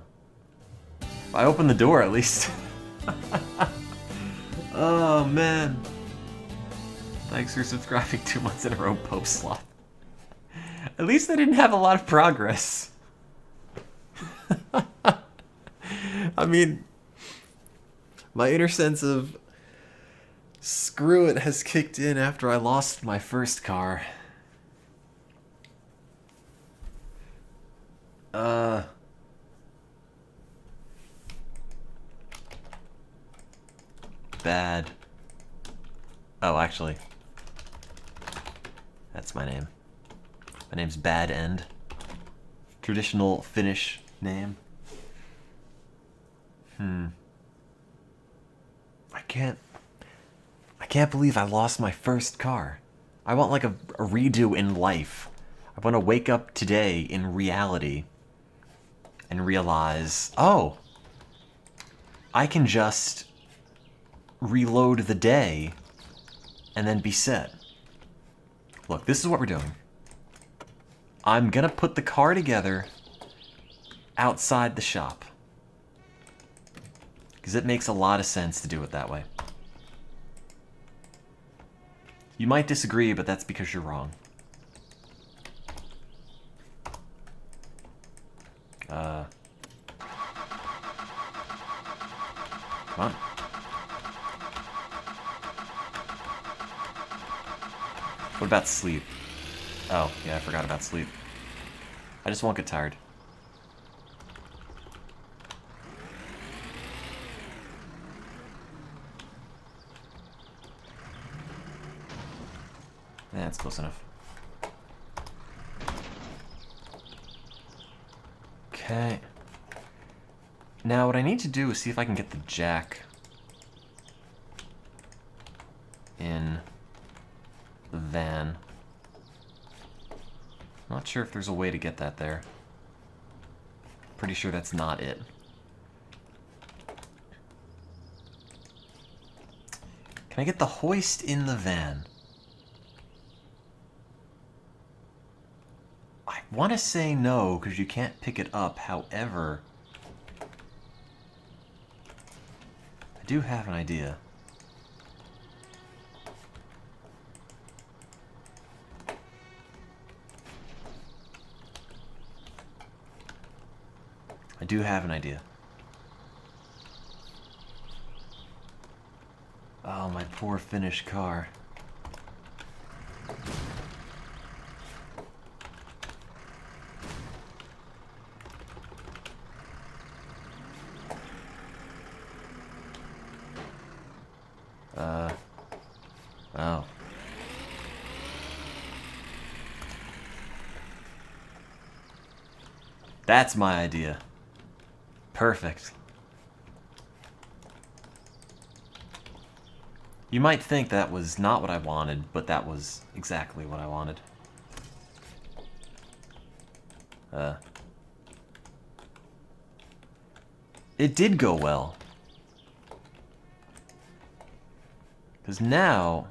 I opened the door, at least. Oh, man. Thanks for subscribing 2 months in a row, Pope Sloth. At least I didn't have a lot of progress. I mean, my inner sense of screw it has kicked in after I lost my first car. Bad. Oh, actually. That's my name. My name's Bad End. Traditional Finnish name. I can't believe I lost my first car. I want like a redo in life. I want to wake up today in reality and realize, oh, I can just reload the day and then be set. Look, this is what we're doing. I'm gonna put the car together outside the shop. Because it makes a lot of sense to do it that way. You might disagree, but that's because you're wrong. Come on. What about sleep? Oh, yeah, I forgot about sleep. I just won't get tired. Yeah, that's close enough. Okay. Now what I need to do is see if I can get the jack in the van. Not sure if there's a way to get that there. Pretty sure that's not it. Can I get the hoist in the van? I want to say no, because you can't pick it up. However, I do have an idea. I do have an idea. Oh, my poor Finnish car. Oh. That's my idea. Perfect. You might think that was not what I wanted, but that was exactly what I wanted. It did go well. Because now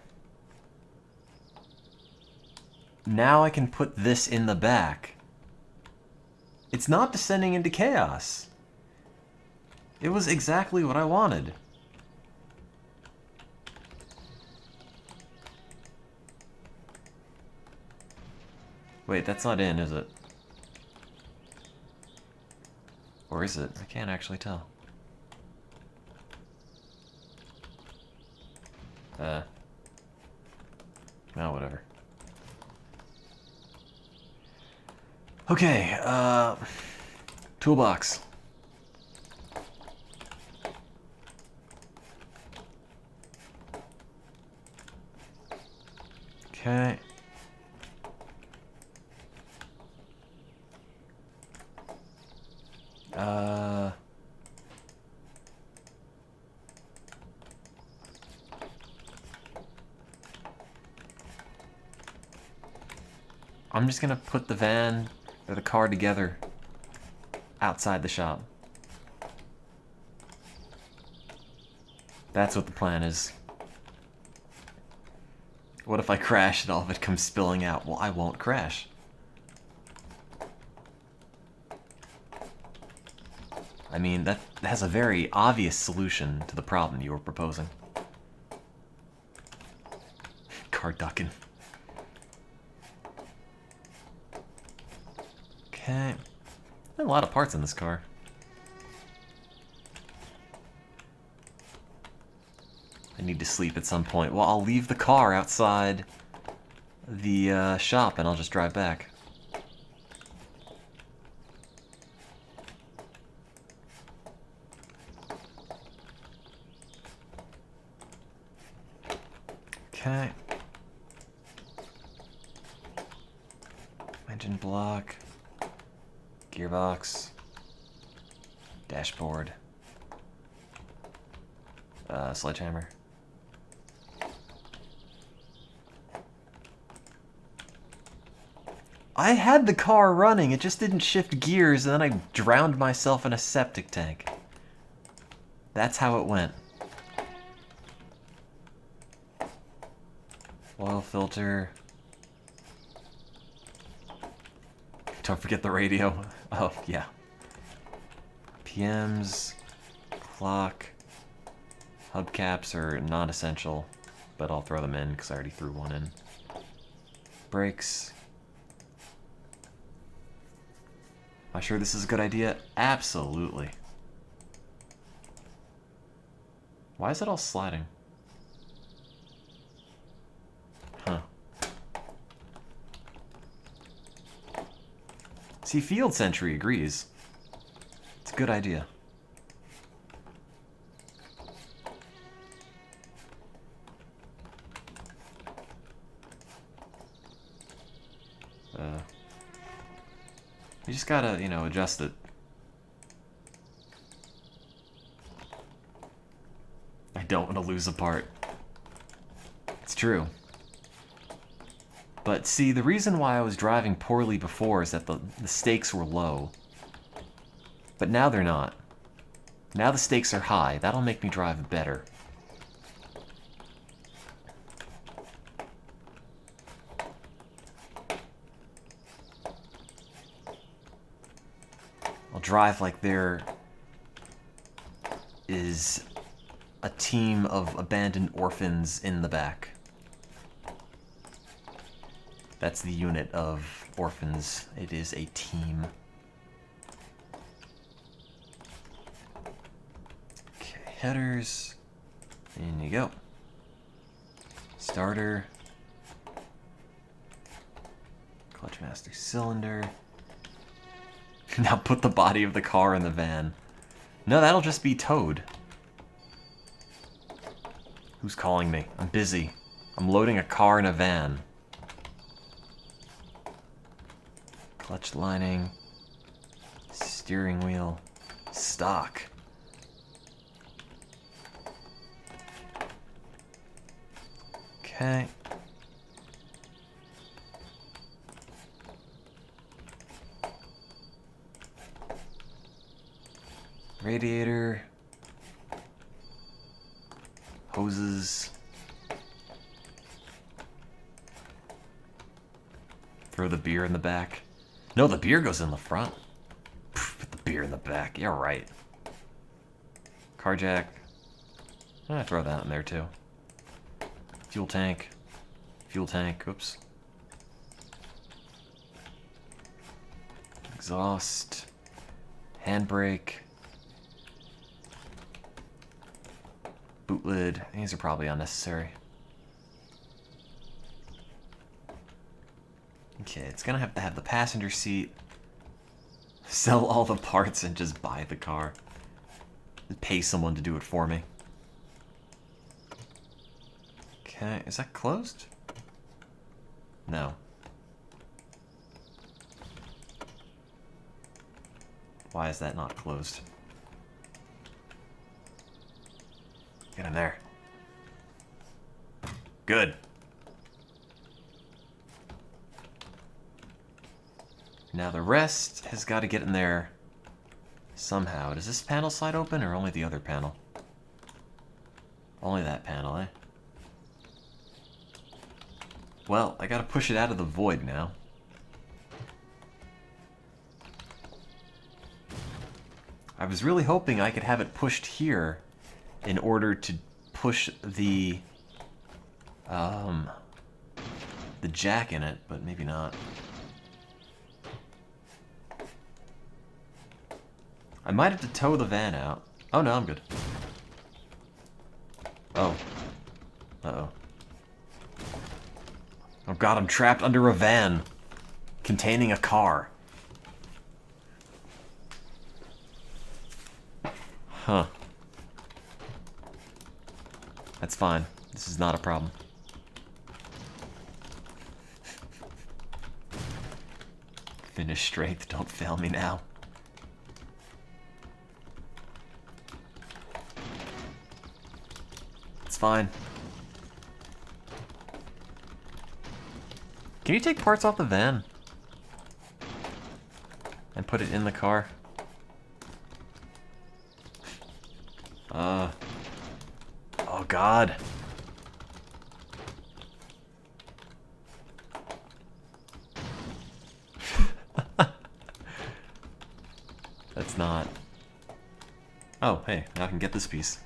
I can put this in the back. It's not descending into chaos. It was exactly what I wanted. Wait, that's not in, is it? Or is it? I can't actually tell. Oh, whatever. Okay, toolbox. Okay. I'm just gonna put the van or the car together outside the shop. That's what the plan is. What if I crash and all of it comes spilling out? Well, I won't crash. I mean, that has a very obvious solution to the problem you were proposing. Car ducking. Okay. There are a lot of parts in this car. I need to sleep at some point. Well, I'll leave the car outside the shop and I'll just drive back. Okay. Engine block. Gearbox. Dashboard. Sledgehammer. I had the car running, it just didn't shift gears, and then I drowned myself in a septic tank. That's how it went. Oil filter. Don't forget the radio. Oh, yeah. PMs, clock, hubcaps are not essential, but I'll throw them in because I already threw one in. Brakes. Am I sure this is a good idea? Absolutely. Why is it all sliding? Huh. See, Field Sentry agrees. It's a good idea. You just gotta, you know, adjust it. I don't want to lose a part. It's true. But see, the reason why I was driving poorly before is that the stakes were low. But now they're not. Now the stakes are high. That'll make me drive better. I'll drive like there is a team of abandoned orphans in the back. That's the unit of orphans. It is a team. Okay, headers. In you go. Starter. Clutch master cylinder. Now put the body of the car in the van. No, that'll just be towed. Who's calling me? I'm busy. I'm loading a car in a van. Clutch lining. Steering wheel. Stock. Okay. Radiator. Hoses. Throw the beer in the back. No, the beer goes in the front. Put the beer in the back. You're right. Car jack. Throw that in there too. Fuel tank. Fuel tank. Oops. Exhaust. Handbrake. Boot lid. These are probably unnecessary. Okay, it's gonna have to have the passenger seat. Sell all the parts and just buy the car. Pay someone to do it for me. Okay, is that closed? No. Why is that not closed? Get in there. Good. Now the rest has got to get in there somehow. Does this panel slide open or only the other panel? Only that panel, eh? Well, I gotta push it out of the void now. I was really hoping I could have it pushed here in order to push the jack in it, but maybe not. I might have to tow the van out. Oh no, I'm good. Oh. Uh-oh. Oh god, I'm trapped under a van containing a car. Huh. That's fine. This is not a problem. Finish strength, don't fail me now. It's fine. Can you take parts off the van? And put it in the car? Oh god. That's not... Oh, hey, now I can get this piece.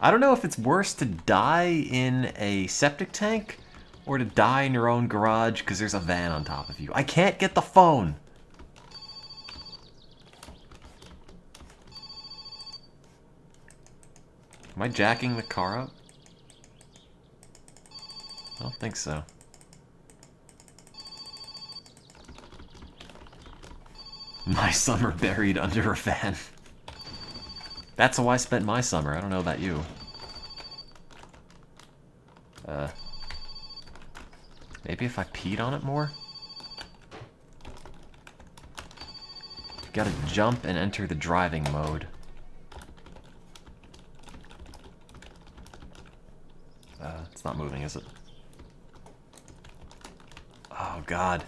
I don't know if it's worse to die in a septic tank or to die in your own garage because there's a van on top of you. I can't get the phone! Am I jacking the car up? I don't think so. My summer buried under a van. That's how I spent my summer. I don't know about you. Maybe if I peed on it more? Gotta jump and enter the driving mode. It's not moving, is it? Oh, God.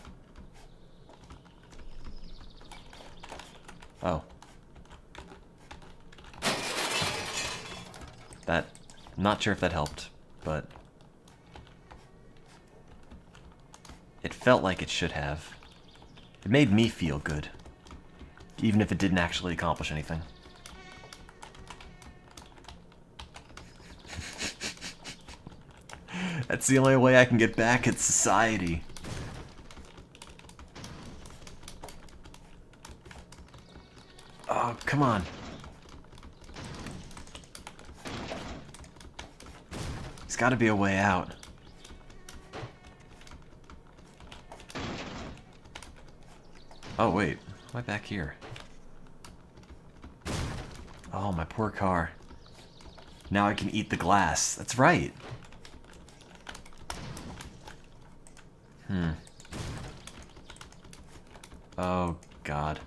Oh. That... I'm not sure if that helped, but... It felt like it should have. It made me feel good. Even if it didn't actually accomplish anything. That's the only way I can get back at society. Oh, come on. There's gotta be a way out. Oh, wait. Why back here? Oh, my poor car. Now I can eat the glass. That's right. Oh, God.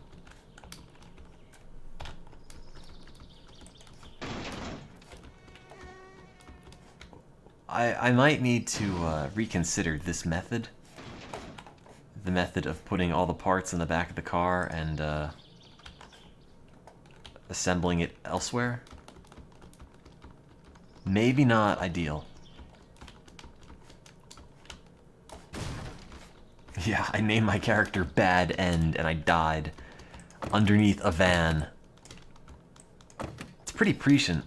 I might need to reconsider this method. The method of putting all the parts in the back of the car and assembling it elsewhere. Maybe not ideal. Yeah, I named my character Bad End and I died underneath a van. It's pretty prescient.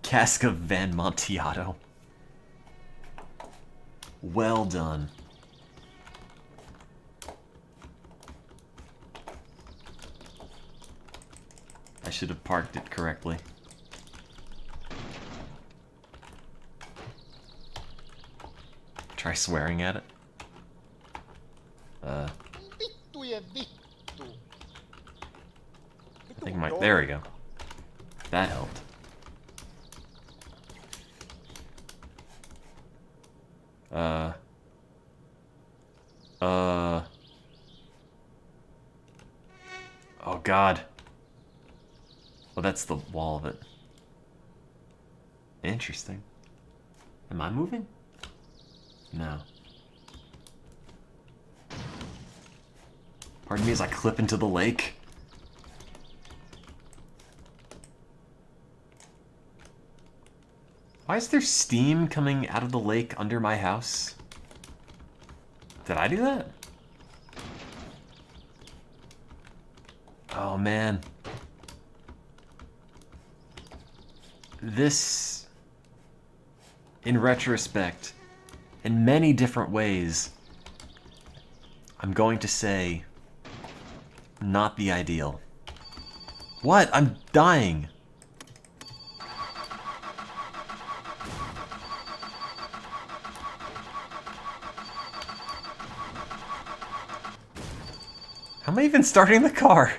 Cask of Van Montiato. Well done. I should have parked it correctly. Try swearing at it. I think I might. There we go. That helped. Oh God. Well, that's the wall of it. Interesting. Am I moving? No. Pardon me as I clip into the lake. Why is there steam coming out of the lake under my house? Did I do that? Oh man. This, in retrospect, in many different ways, I'm going to say, not the ideal. What? I'm dying. How am I even starting the car?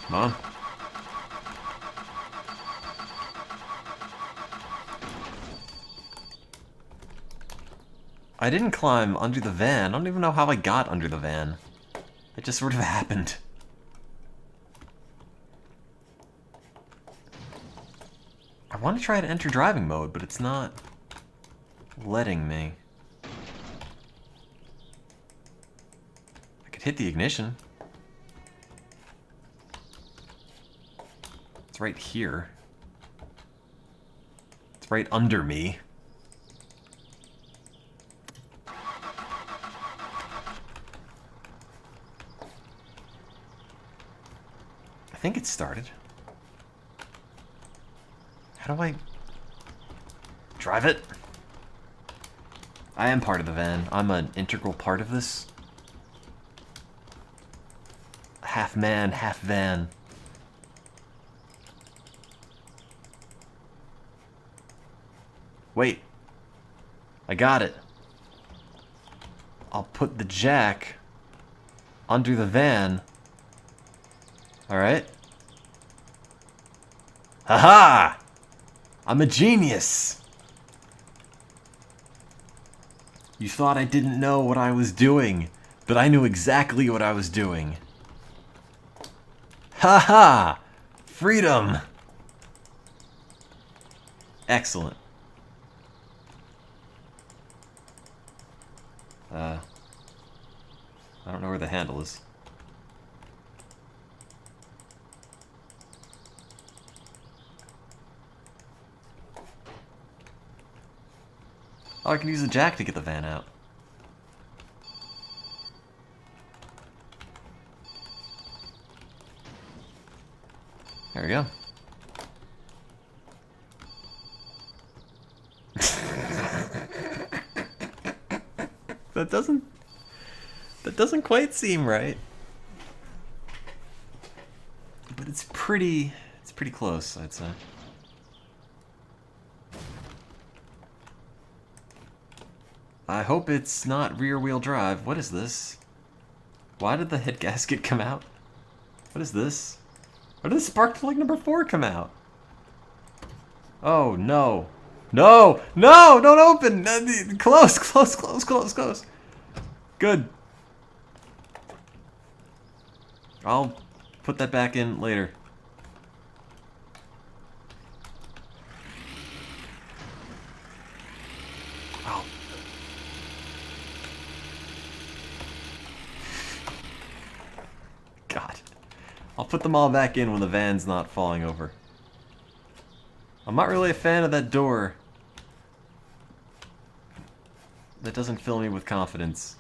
Come on. I didn't climb under the van. I don't even know how I got under the van. It just sort of happened. I want to try to enter driving mode, but it's not letting me. I could hit the ignition. It's right here. It's right under me. I think it started. How do I drive it? I am part of the van. I'm an integral part of this. Half man, half van. Wait. I got it. I'll put the jack under the van. Alright. Haha! I'm a genius! You thought I didn't know what I was doing, but I knew exactly what I was doing. Haha! Freedom! Excellent. I don't know where the handle is. Oh, I can use the jack to get the van out. There we go. That doesn't quite seem right. But it's pretty close, I'd say. I hope it's not rear-wheel drive. What is this? Why did the head gasket come out? What is this? Why did the spark plug number 4 come out? Oh, no. No! No! Don't open! Close, close, close, close, close. Good. I'll put that back in later. Oh. God. I'll put them all back in when the van's not falling over. I'm not really a fan of that door. That doesn't fill me with confidence.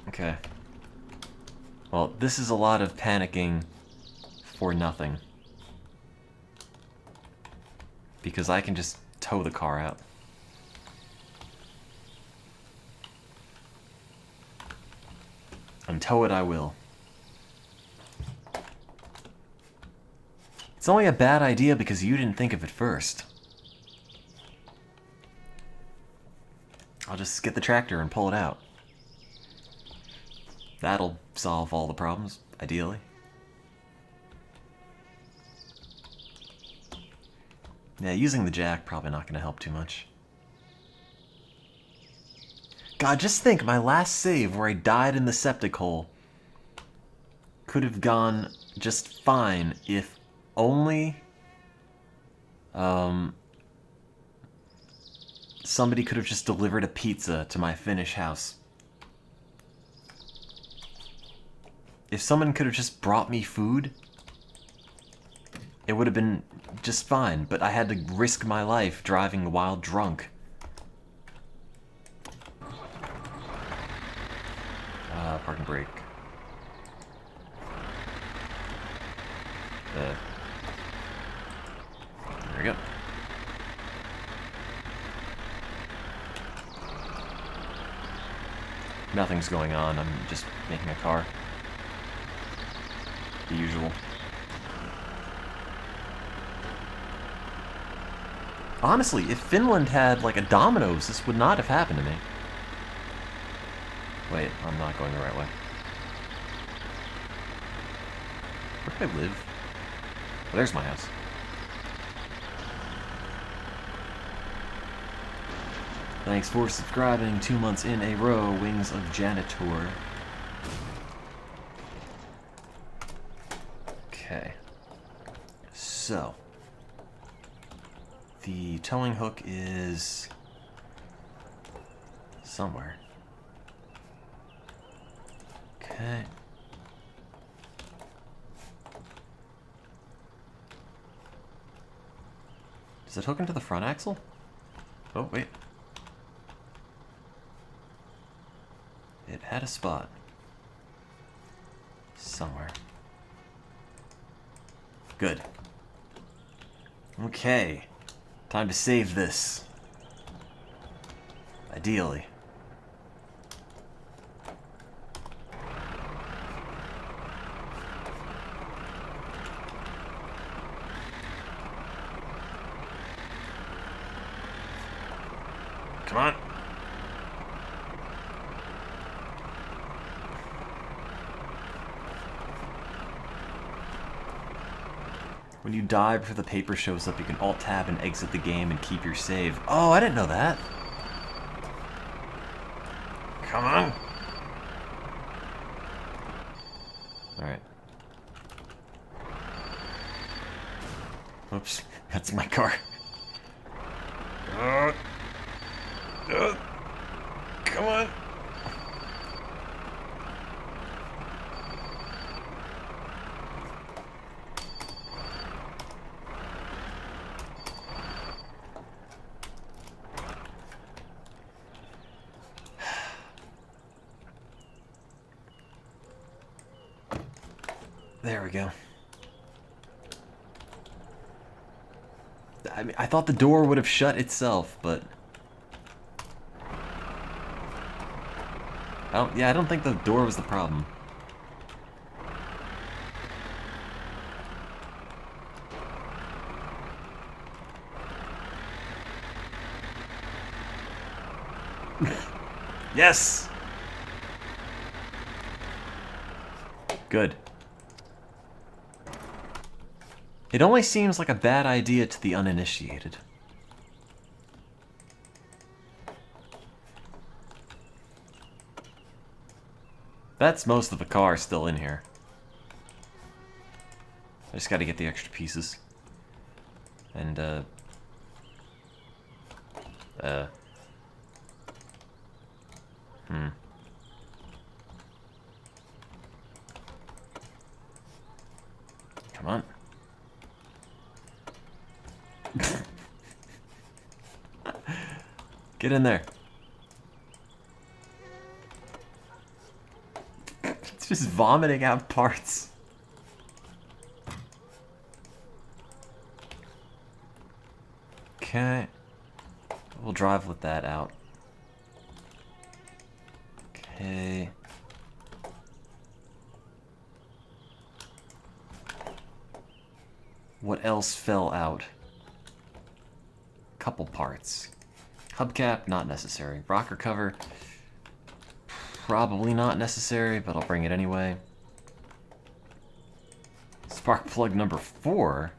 Okay. Well, this is a lot of panicking for nothing. Because I can just tow the car out. And tow it I will. It's only a bad idea because you didn't think of it first. I'll just get the tractor and pull it out. That'll solve all the problems, ideally. Yeah, using the jack probably not going to help too much. God, just think, my last save where I died in the septic hole could have gone just fine if only somebody could have just delivered a pizza to my Finnish house. If someone could have just brought me food, it would have been just fine, but I had to risk my life driving while drunk. Parking brake. There we go. Nothing's going on, I'm just making a car. The usual. Honestly, if Finland had like a Domino's, this would not have happened to me. Wait, I'm not going the right way. Where do I live? Oh, there's my house. Thanks for subscribing 2 months in a row, Wings of Janitor. Okay. So. The towing hook is somewhere. Okay. Does it hook into the front axle? Oh, wait. It had a spot. Somewhere. Good. Okay. Time to save this. Ideally. Come on. When you die before the paper shows up, you can Alt-Tab and exit the game and keep your save. Oh, I didn't know that. Come on. Alright. Oops, that's my car. Come on. There we go. I mean, I thought the door would have shut itself, but I don't think the door was the problem. Yes! It only seems like a bad idea to the uninitiated. That's most of the car still in here. I just gotta get the extra pieces. And, Come on. Get in there. It's just vomiting out parts. Okay. We'll drive with that out. Okay. What else fell out? Couple parts. Hubcap, not necessary. Rocker cover, probably not necessary, but I'll bring it anyway. Spark plug number 4.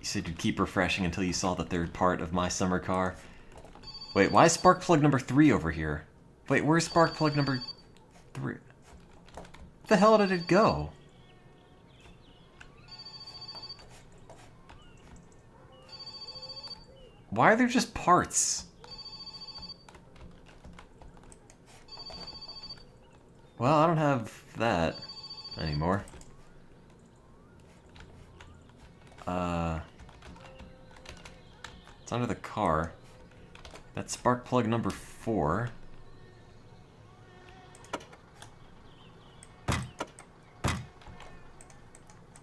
You said you'd keep refreshing until you saw the third part of my summer car. Wait, why is spark plug number 3 over here? Wait, where's spark plug number 3? Where the hell did it go? Why are there just parts? Well, I don't have that anymore. It's under the car. That's spark plug number 4.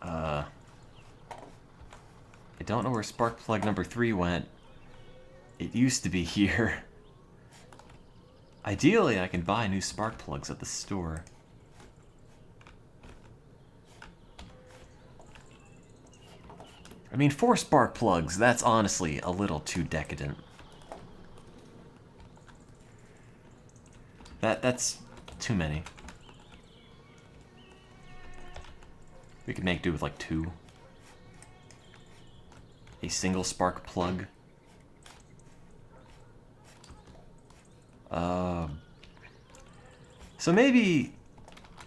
I don't know where spark plug number 3 went. It used to be here. Ideally, I can buy new spark plugs at the store. I mean, 4 spark plugs, that's honestly a little too decadent. That's too many. We could make do with like 2. A single spark plug. So maybe,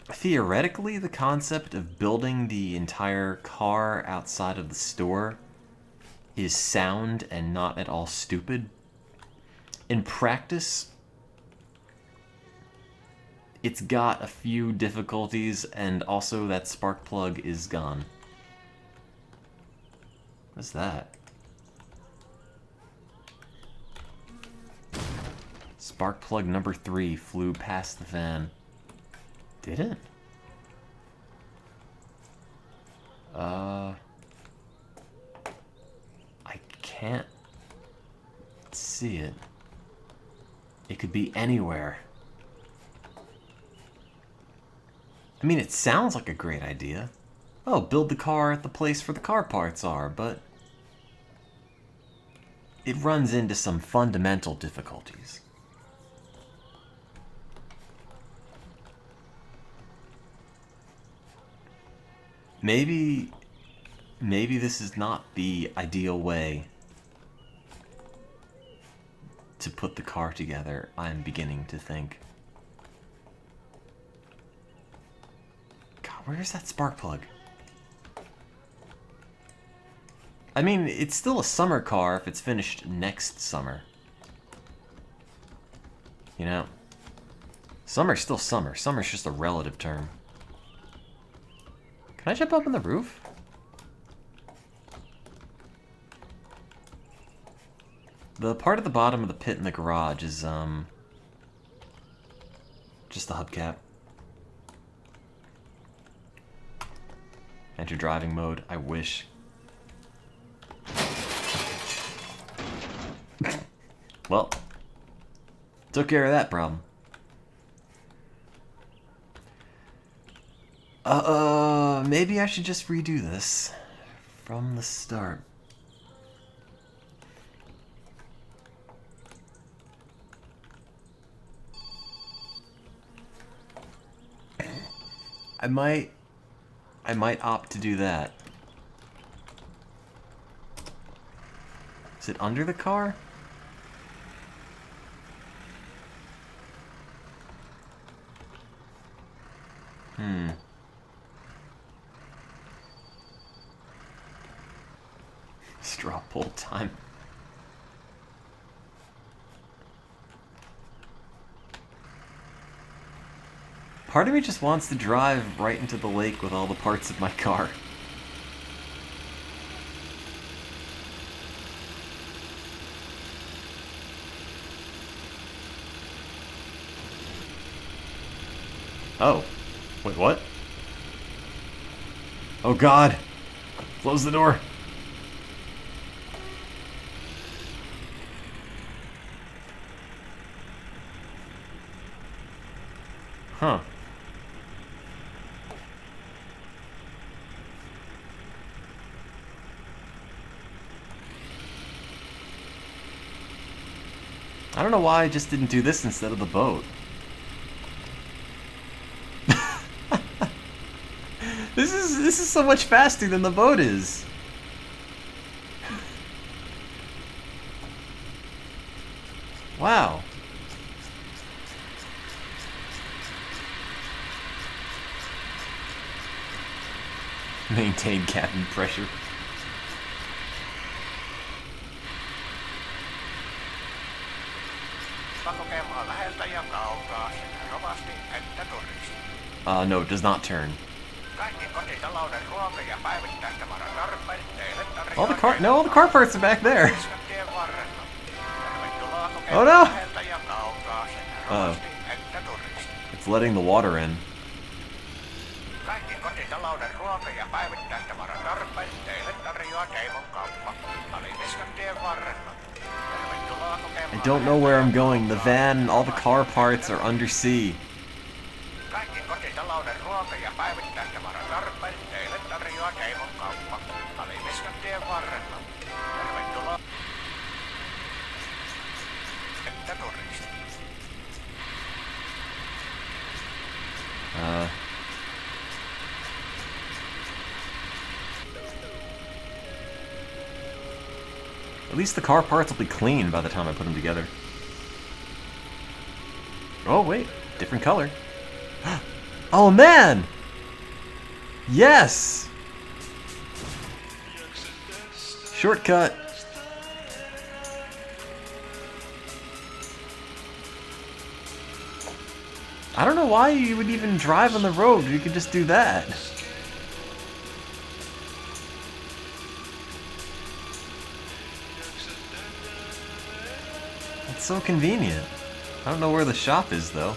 theoretically, the concept of building the entire car outside of the store is sound and not at all stupid. In practice, it's got a few difficulties, and also that spark plug is gone. What's that? Spark plug number 3 flew past the van. Did it? I can't see it. It could be anywhere. I mean, it sounds like a great idea. Oh, build the car at the place where the car parts are, but it runs into some fundamental difficulties. Maybe this is not the ideal way to put the car together, I'm beginning to think. God, where's that spark plug? I mean, it's still a summer car if it's finished next summer. You know? Summer's still summer. Summer's just a relative term. Can I jump up on the roof? The part at the bottom of the pit in the garage is, just the hubcap. Enter driving mode. I wish. Well, took care of that problem. Maybe I should just redo this from the start. I might opt to do that. Is it under the car? Straw pull time. Part of me just wants to drive right into the lake with all the parts of my car. Oh. Wait, what? Oh God. Close the door. Huh. I don't know why I just didn't do this instead of the boat. This is so much faster than the boat is. Wow. Maintain cabin pressure. No, it does not turn. All the car parts are back there. Oh no! It's letting the water in. I don't know where I'm going. The van and all the car parts are undersea. At least the car parts will be clean by the time I put them together. Oh wait, different color. Oh man! Yes! Shortcut! I don't know why you would even drive on the road. You could just do that. It's so convenient. I don't know where the shop is, though.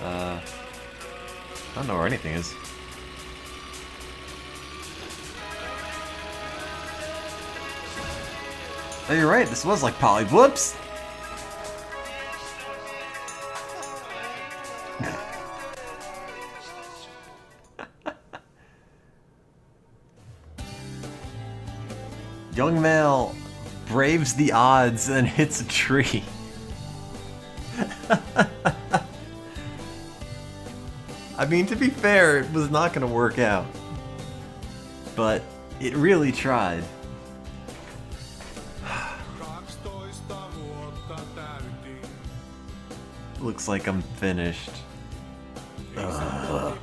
I don't know where anything is. Oh, you're right. This was like Poly. Whoops! Young male braves the odds and hits a tree. I mean, to be fair, it was not going to work out. But it really tried. Looks like I'm finished. I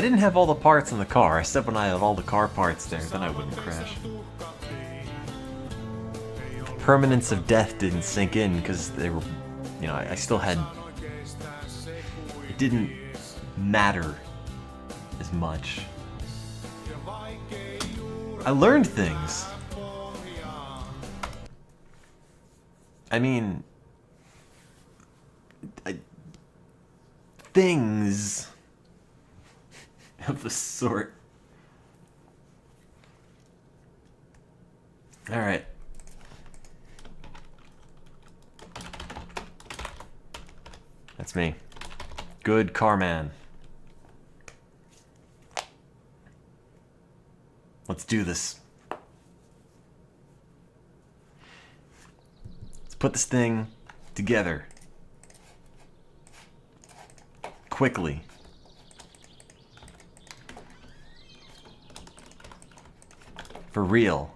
didn't have all the parts in the car. I said when I had all the car parts there, then I wouldn't crash. The permanence of death didn't sink in because they were, you know, I still had. It didn't matter as much. I learned things. I mean, things of the sort. All right. That's me. Good car man. Let's do this. put this thing together. Quickly. For real.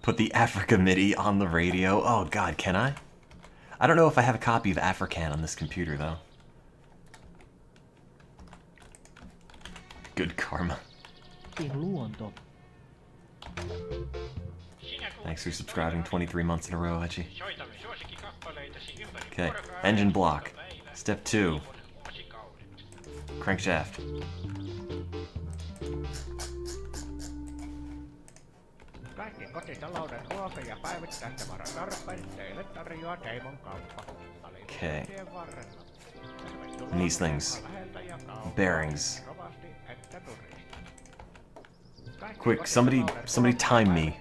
Put the Africa MIDI on the radio. Oh god, can I? I don't know if I have a copy of African on this computer, though. Good karma. Thanks for subscribing 23 months in a row, Etchy. Okay, engine block. Step 2. Crankshaft. Okay. And these things. Bearings. Quick, somebody time me.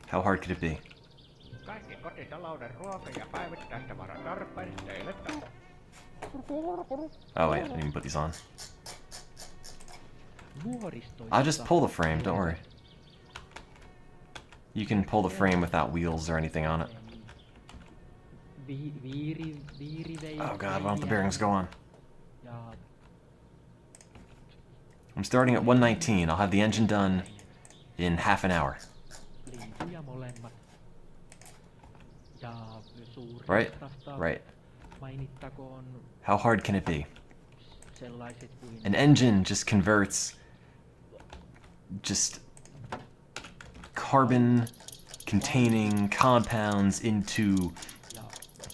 How hard could it be? Oh wait, I didn't even put these on. I'll just pull the frame, don't worry. You can pull the frame without wheels or anything on it. Oh god, why don't the bearings go on? I'm starting at 119. I'll have the engine done in half an hour. Right? Right. How hard can it be? An engine just converts carbon-containing compounds into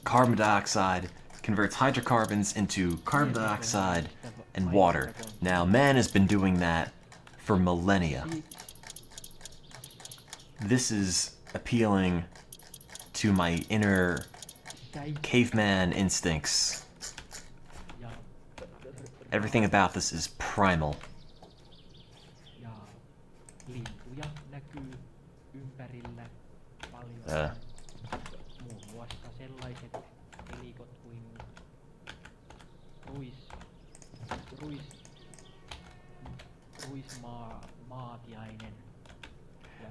carbon dioxide, converts hydrocarbons into carbon dioxide and water. Now, man has been doing that for millennia. This is appealing to my inner caveman instincts. Everything about this is primal.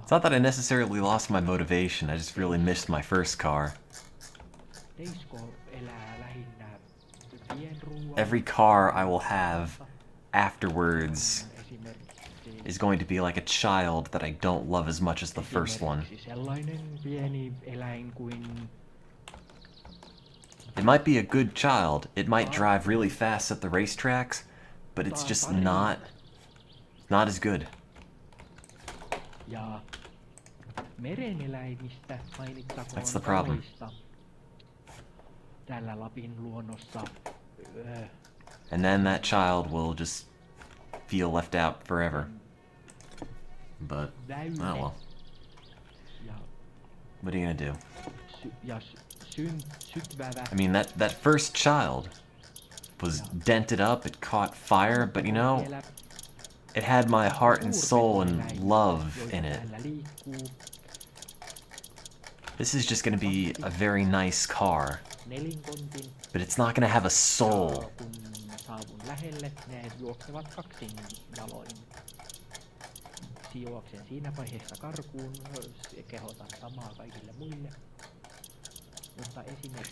It's not that I necessarily lost my motivation, I just really missed my first car. Every car I will have afterwards is going to be like a child that I don't love as much as the first one. It might be a good child, it might drive really fast at the racetracks, but it's just not as good. That's the problem. And then that child will just feel left out forever. But, oh well. What are you gonna do? I mean, that first child was dented up, it caught fire, but you know, it had my heart and soul and love in it. This is just gonna be a very nice car, but it's not gonna have a soul.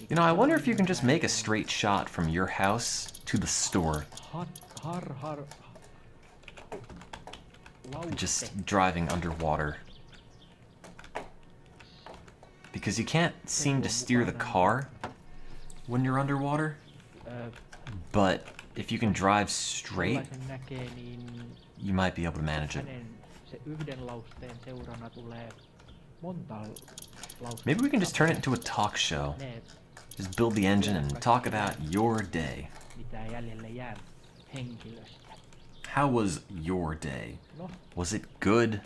You know, I wonder if you can just make a straight shot from your house to the store. Just driving underwater. Because you can't seem to steer the car when you're underwater. But if you can drive straight, you might be able to manage it. Maybe we can just turn it into a talk show. Just build the engine and talk about your day. How was your day? Was it good?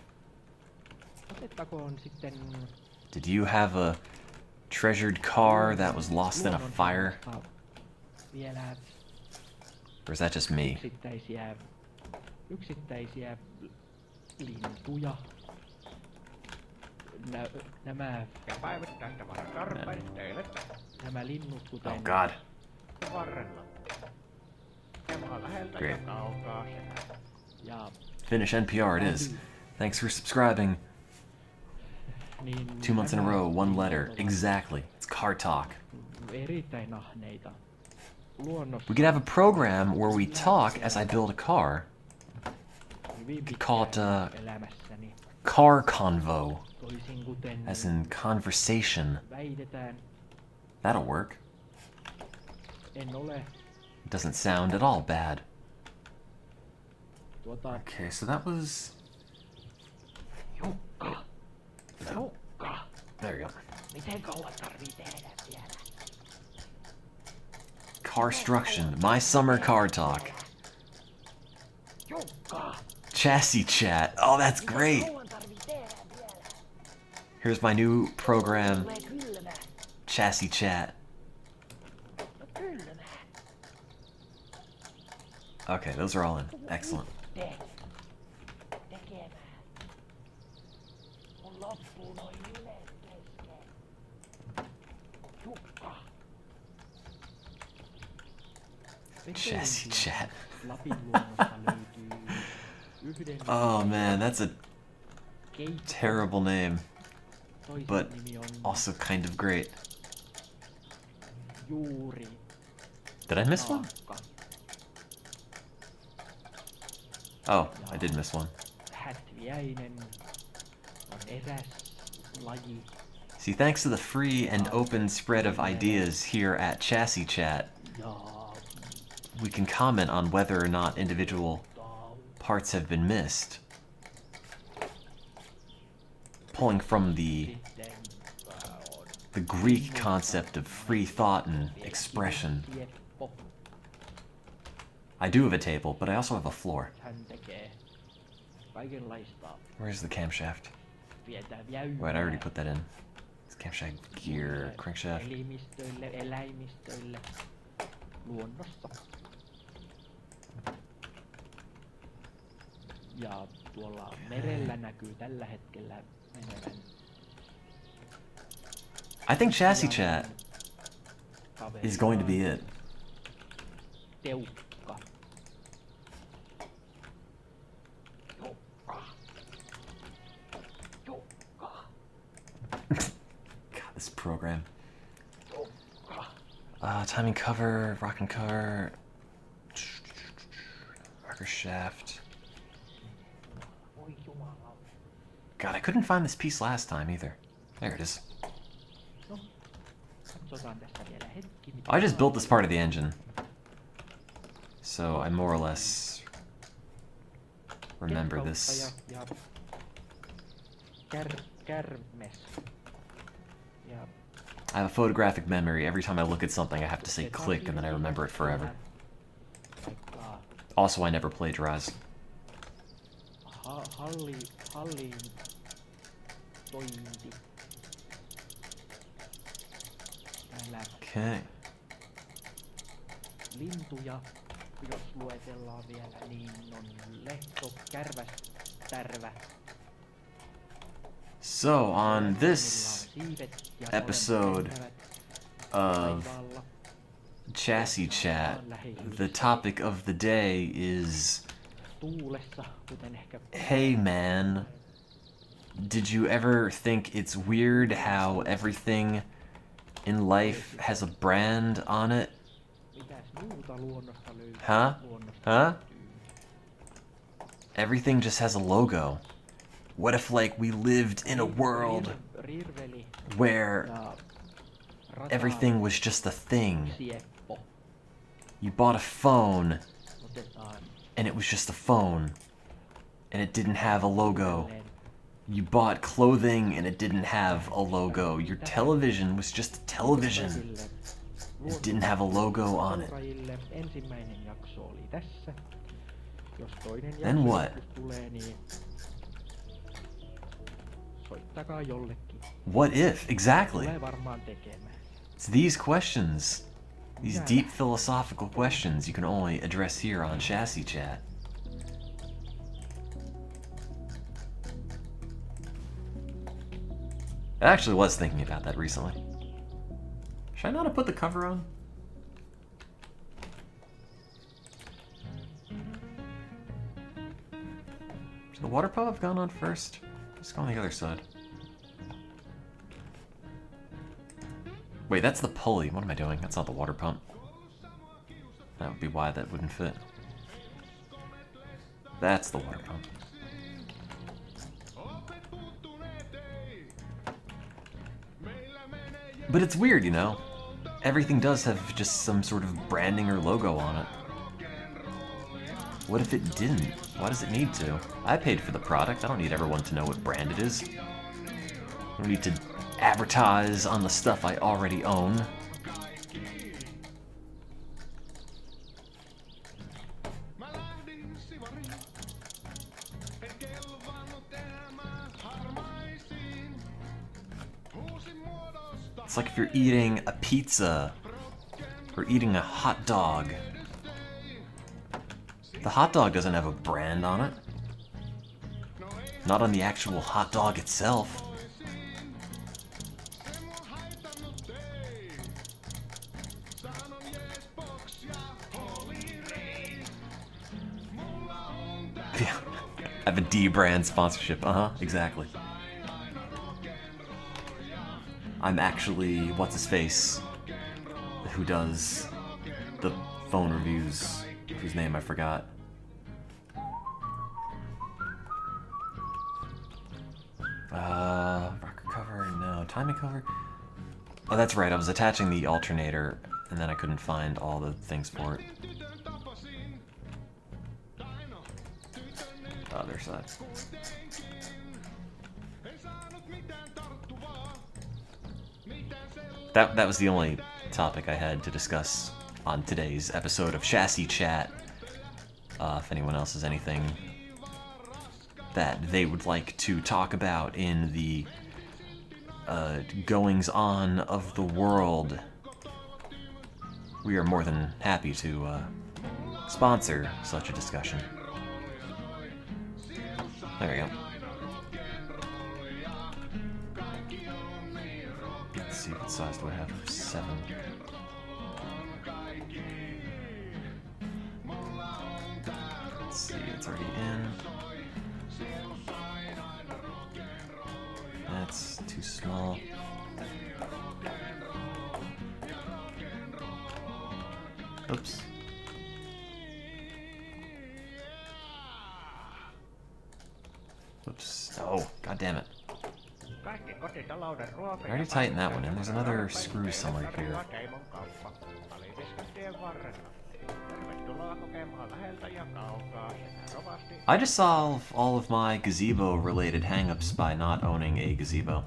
Did you have a treasured car that was lost in a fire? Or is that just me? Oh god. Great. Finish NPR it is. Thanks for subscribing. 2 months in a row, 1 letter. Exactly. It's car talk. We could have a program where we talk as I build a car. We could call it car convo. As in conversation. That'll work. It doesn't sound at all bad. Okay, so that was... There you go. Carstruction, my summer car talk. Chassis chat, oh that's great. Here's my new program, Chassis chat. Okay, those are all in. Excellent. Chassis chat. Oh man, that's a terrible name, but also kind of great. Did I miss one? Oh, I did miss one. See, thanks to the free and open spread of ideas here at Chassis Chat, we can comment on whether or not individual parts have been missed. Pulling from the Greek concept of free thought and expression. I do have a table, but I also have a floor. Where's the camshaft? Wait, I already put that in. It's camshaft, gear, crankshaft. I think Chassis Chat is going to be it. God, this program. Timing cover, rocking car, rocker shaft. God, I couldn't find this piece last time either. There it is. I just built this part of the engine, so I more or less remember this. I have a photographic memory. Every time I look at something, I have to say click, and then I remember it forever. Also, I never plagiarize. Okay. Lintuja, jos luetellaan vielä, niin on lehto, kärväs, tärvä. So, on this episode of Chassis Chat, the topic of the day is, hey man, did you ever think it's weird how everything in life has a brand on it? Huh? Huh? Everything just has a logo. What if, like, we lived in a world where everything was just a thing? You bought a phone, and it was just a phone, and it didn't have a logo. You bought clothing, and it didn't have a logo. Your television was just a television. It didn't have a logo on it. Then what? What if? Exactly. It's these questions, these deep philosophical questions you can only address here on Chassis Chat. I actually was thinking about that recently. Should I not have put the cover on? the water pump have gone on first? Let's go on the other side. Wait, that's the pulley. What am I doing? That's not the water pump. That would be why that wouldn't fit. That's the water pump. But it's weird, you know? Everything does have just some sort of branding or logo on it. What if it didn't? Why does it need to? I paid for the product. I don't need everyone to know what brand it is. I don't need to advertise on the stuff I already own. It's like if you're eating a pizza or eating a hot dog. The hot dog doesn't have a brand on it. Not on the actual hot dog itself. Yeah, I have a D brand sponsorship. Exactly. I'm actually what's his face, who does the phone reviews, whose name I forgot. Rocker cover, no. Timing cover? Oh, that's right, I was attaching the alternator, and then I couldn't find all the things for it. Other side. That was the only topic I had to discuss on today's episode of Chassis Chat. If anyone else has anything that they would like to talk about in the goings-on of the world, we are more than happy to sponsor such a discussion. There we go. Let's see, what size do I have? 7. Let's see, it's already in. That's too small. Oops. Oops. Oh, god damn it. I already tightened that one in. There's another screw somewhere here. I just solve all of my gazebo-related hang-ups by not owning a gazebo.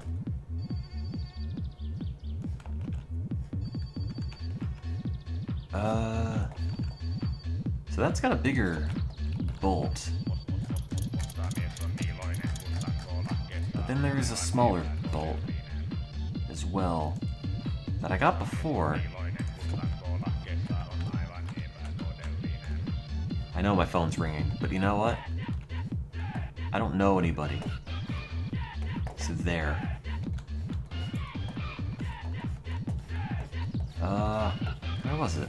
So that's got a bigger bolt. But then there's a smaller bolt as well that I got before. I know my phone's ringing, but you know what? I don't know anybody. So there. Where was it?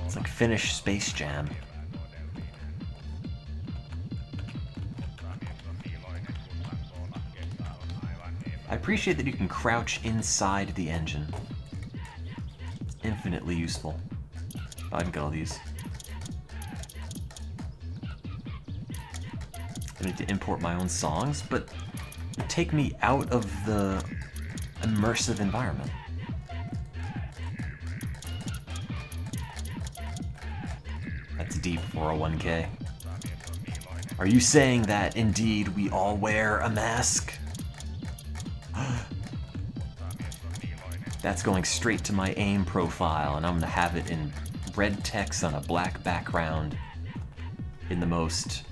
It's like Finnish Space Jam. I appreciate that you can crouch inside the engine. Infinitely useful. I can get all these. I need to import my own songs, but take me out of the immersive environment. That's deep for a 1K. Are you saying that indeed we all wear a mask? That's going straight to my AIM profile, and I'm gonna have it in red text on a black background in the most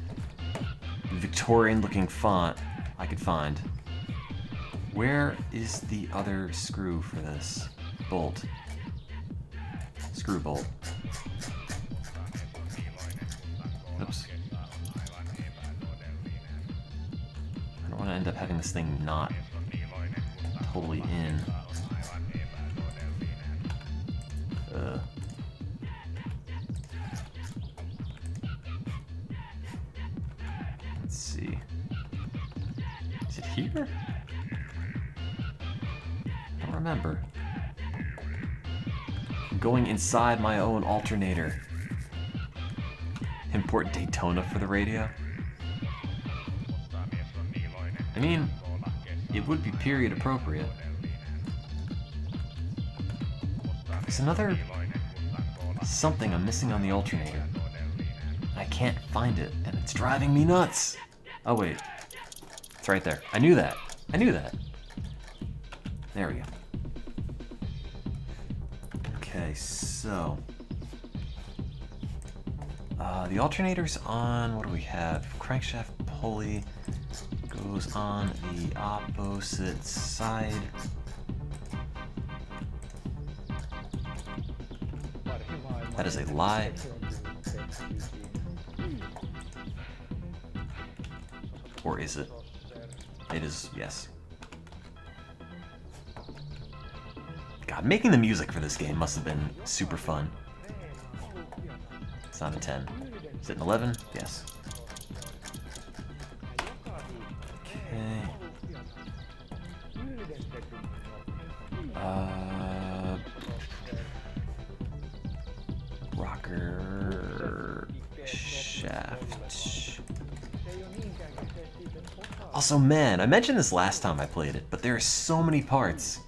Victorian-looking font I could find. Where is the other screw for this? Bolt. Screw bolt. Oops. I don't want to end up having this thing not totally in. see. Is it here? I don't remember. I'm going inside my own alternator. Import Daytona for the radio. I mean, it would be period appropriate. There's another something I'm missing on the alternator. I can't find it, and it's driving me nuts. Oh wait, it's right there. I knew that. I knew that. There we go. Okay, so the alternator's on. What do we have? Crankshaft pulley goes on the opposite side. That is a lie. Or is it? It is, yes. God, making the music for this game must have been super fun. It's not a 10. Is it an 11? Yes. Okay. Rocker shaft. Also, man, I mentioned this last time I played it, but there are so many parts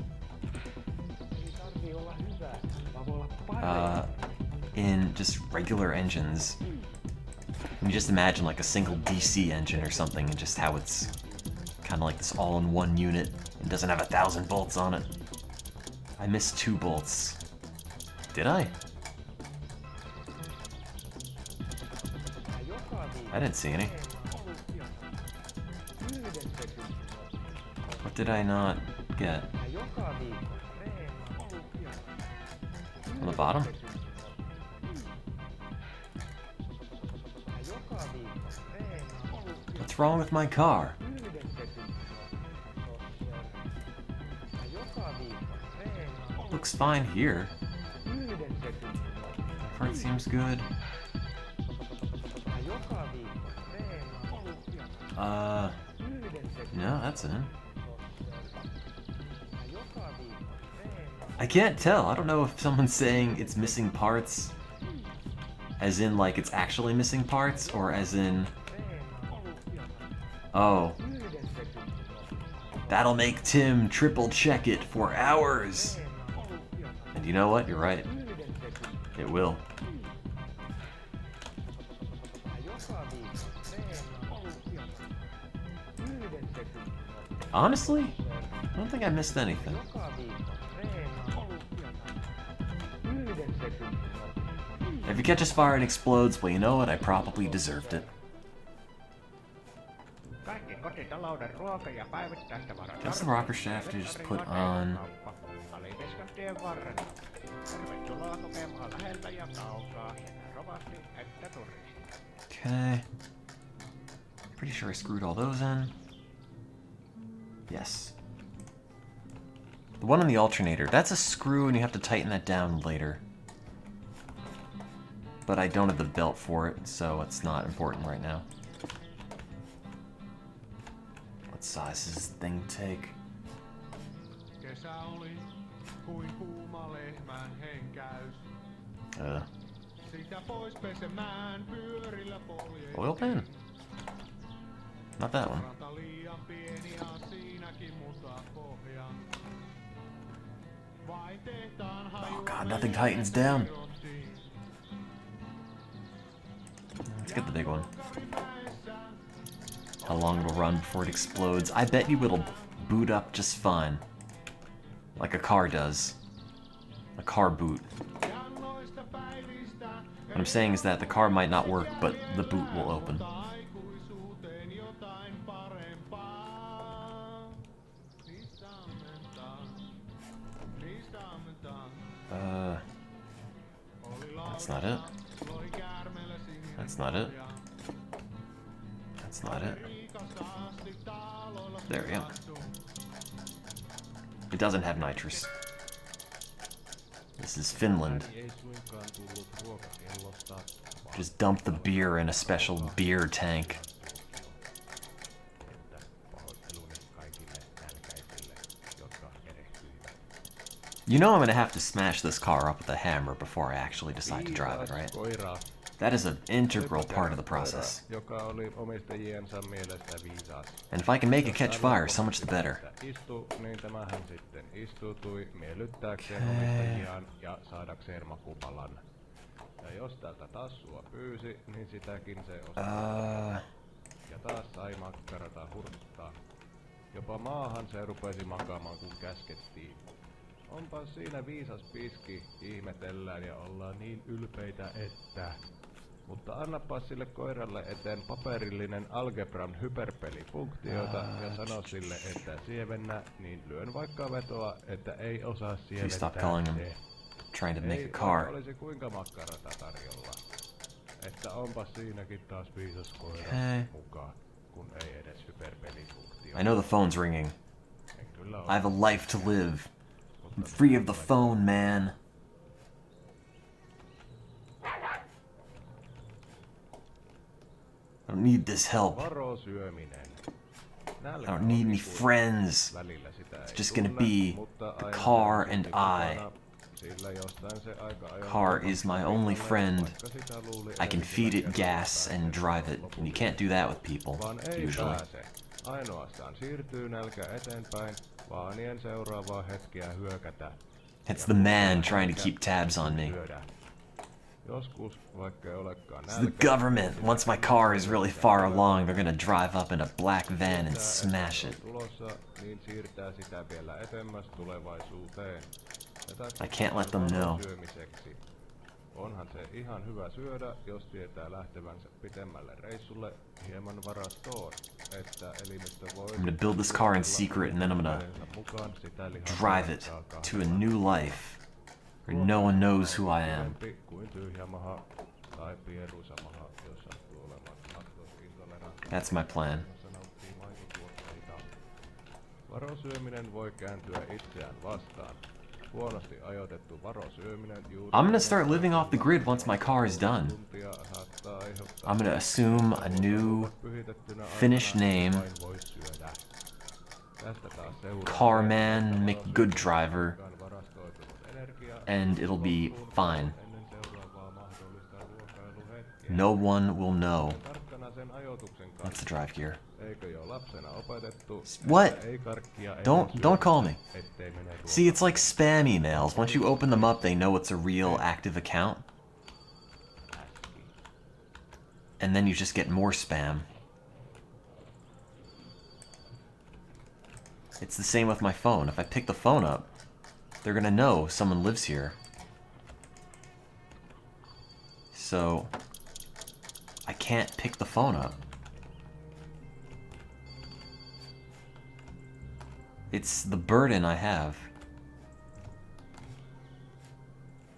in just regular engines. You just imagine like a single DC engine or something, and just how it's kind of like this all-in-one unit and doesn't have 1,000 bolts on it. I missed 2 bolts. Did I? I didn't see any. What did I not get? On the bottom? What's wrong with my car? Looks fine here. That part seems good. No, that's in. I can't tell. I don't know if someone's saying it's missing parts, as in like it's actually missing parts, or as in, oh, that'll make Tim triple check it for hours. And you know what? You're right. It will. Honestly, I don't think I missed anything. If it catches fire and explodes, well, you know what? I probably deserved it. Guess the rocker shaft is just put on. Okay. Pretty sure I screwed all those in. Yes. The one on the alternator, that's a screw and you have to tighten that down later. But I don't have the belt for it, so it's not important right now. What size does this thing take? Oil pan? Not that one. Oh god, nothing tightens down. Let's get the big one. How long it'll run before it explodes? I bet you it'll boot up just fine. Like a car does. A car boot. What I'm saying is that the car might not work, but the boot will open. That's not it. That's not it. That's not it. There we go. It doesn't have nitrous. This is Finland. Just dump the beer in a special beer tank. You know I'm gonna have to smash this car up with a hammer before I actually decide to drive it, right? That is an integral part of the process. And if I can make it catch fire, so much the better. Ja taas sai makkarata hurttaa. Jopa maahan se rupesi makaamaan kun käskettiin. Onpa siinä viisas piski, ihmetellään ja ollaan niin ylpeitä että... Mutta annapa sille koiralle eteen paperillinen algebran hyperpelifunktioita ja sano sille, että sievennä, niin lyön vaikka vetoa, että ei osaa sieventää se. Trying to make ei a car. olisi kuinka makkarata tarjolla. Että onpa siinäkin taas viisas koira mukaan, kun ei edes hyperpelifunktio. I know the phone's ringing. I have a life to live. I'm free of the phone, man. I don't need this help. I don't need any friends. It's just gonna be the car and I. Car is my only friend. I can feed it gas and drive it, and you can't do that with people, usually. It's the man trying to keep tabs on me. It's the government. Once my car is really far along, they're gonna drive up in a black van and smash it. I can't let them know. Onhan se ihan hyvä syödä, jos tietää lähtevänsä pitemmälle reissulle hieman varastoon, että elimistö voi... I'm gonna build this car in secret and then I'm gonna drive it to a new life where no one knows who I am. That's my plan. Varosyöminen voi kääntyä itseään vastaan. I'm gonna start living off the grid once my car is done. I'm gonna assume a new Finnish name. Carman McGoodDriver. And it'll be fine. No one will know. That's the drive gear. What? Don't call me. See, it's like spam emails. Once you open them up, they know it's a real active account. And then you just get more spam. It's the same with my phone. If I pick the phone up, they're gonna know someone lives here. So, I can't pick the phone up. It's the burden I have.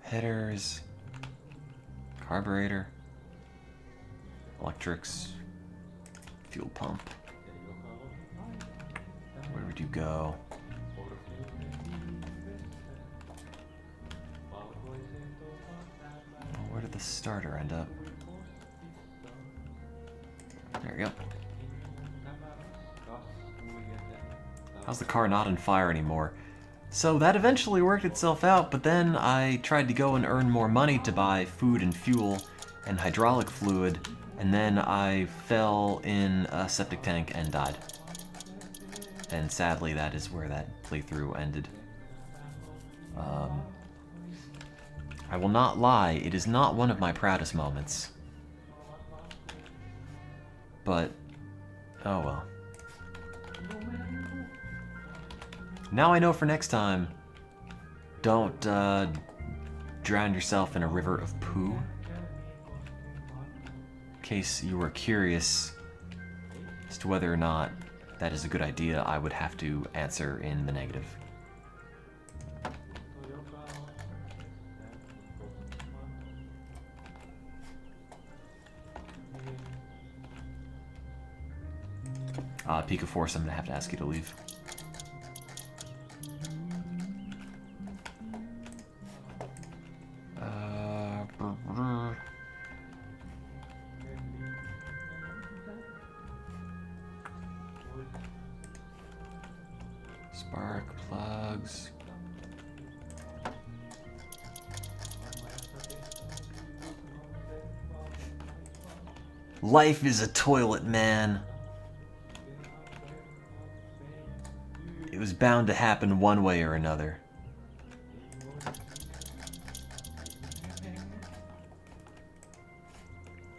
Headers, carburetor, electrics, fuel pump. Where would you go? Oh, where did the starter end up? There we go. How's the car not on fire anymore? So that eventually worked itself out, but then I tried to go and earn more money to buy food and fuel and hydraulic fluid, and then I fell in a septic tank and died. And sadly, that is where that playthrough ended. I will not lie, it is not one of my proudest moments. But, oh well. Now I know for next time, don't drown yourself in a river of poo. In case you were curious as to whether or not that is a good idea, I would have to answer in the negative. Peak of Force, I'm gonna have to ask you to leave. Spark plugs. Life is a toilet, man. It was bound to happen one way or another.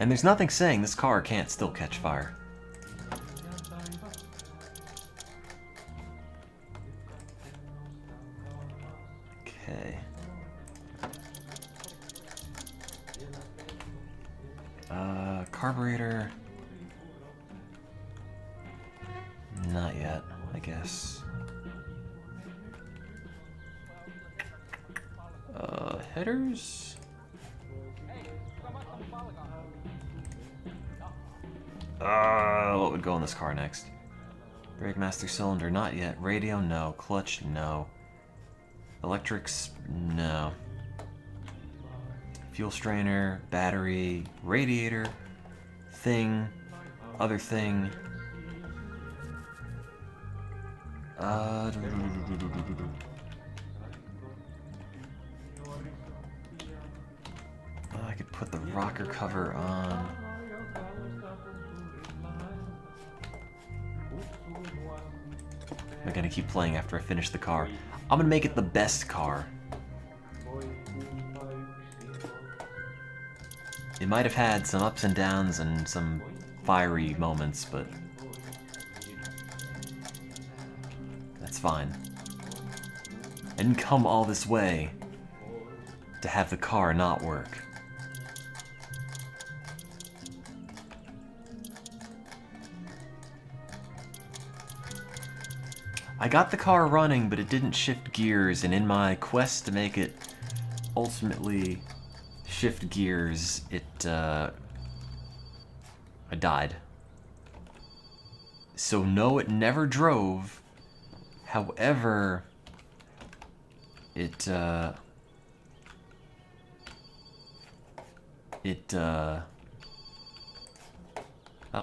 And there's nothing saying this car can't still catch fire. Okay. Carburetor. Not yet, I guess. Headers? What would go in this car next? Brake master cylinder, not yet. Radio, no. Clutch, no. Electrics, no. Fuel strainer, battery, radiator, thing, other thing. I could put the rocker cover on. I'm gonna keep playing after I finish the car. I'm gonna make it the best car. It might have had some ups and downs and some fiery moments, but that's fine. I didn't come all this way to have the car not work. I got the car running, but it didn't shift gears, and in my quest to make it ultimately shift gears, I died. So no, it never drove. However, that'll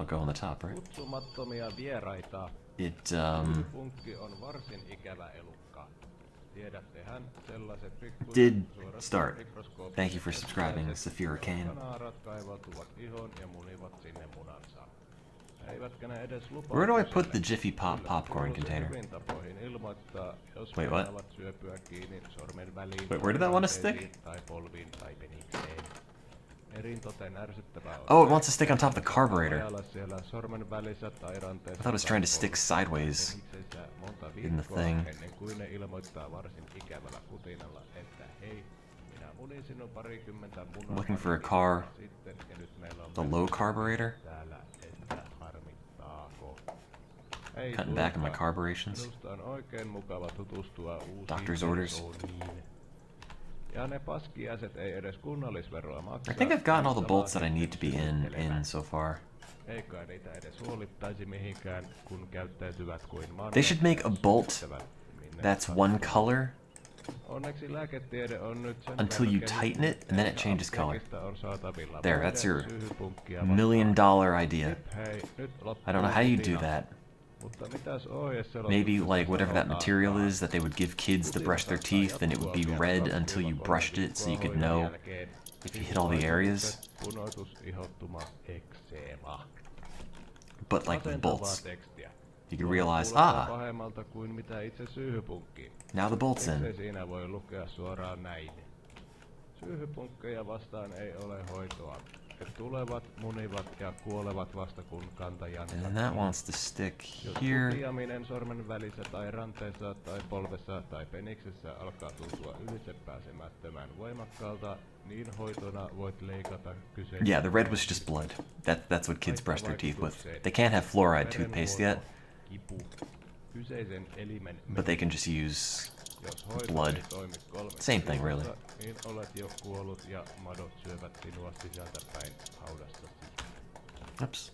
go on the top, right? It, did start. Thank you for subscribing, Saphira Kane. Where do I put the Jiffy Pop popcorn container? Wait, what? Wait, where did that want to stick? Oh, it wants to stick on top of the carburetor. I thought it was trying to stick sideways in the thing. Looking for a car. The low carburetor. Cutting back on my carburetions. Doctor's orders. I think I've gotten all the bolts that I need to be in so far. They should make a bolt that's one color until you tighten it, and then it changes color. There, that's your $1 million idea. I don't know how you do that. Maybe like whatever that material is that they would give kids to brush their teeth, and it would be red until you brushed it so you could know if you hit all the areas. But like with bolts, you can realize, ah, now the bolt's in. And then that wants to stick here. Yeah, the red was just blood. That's what kids brush their teeth with. They can't have fluoride toothpaste yet, but they can just use blood. Same thing, really. Oops.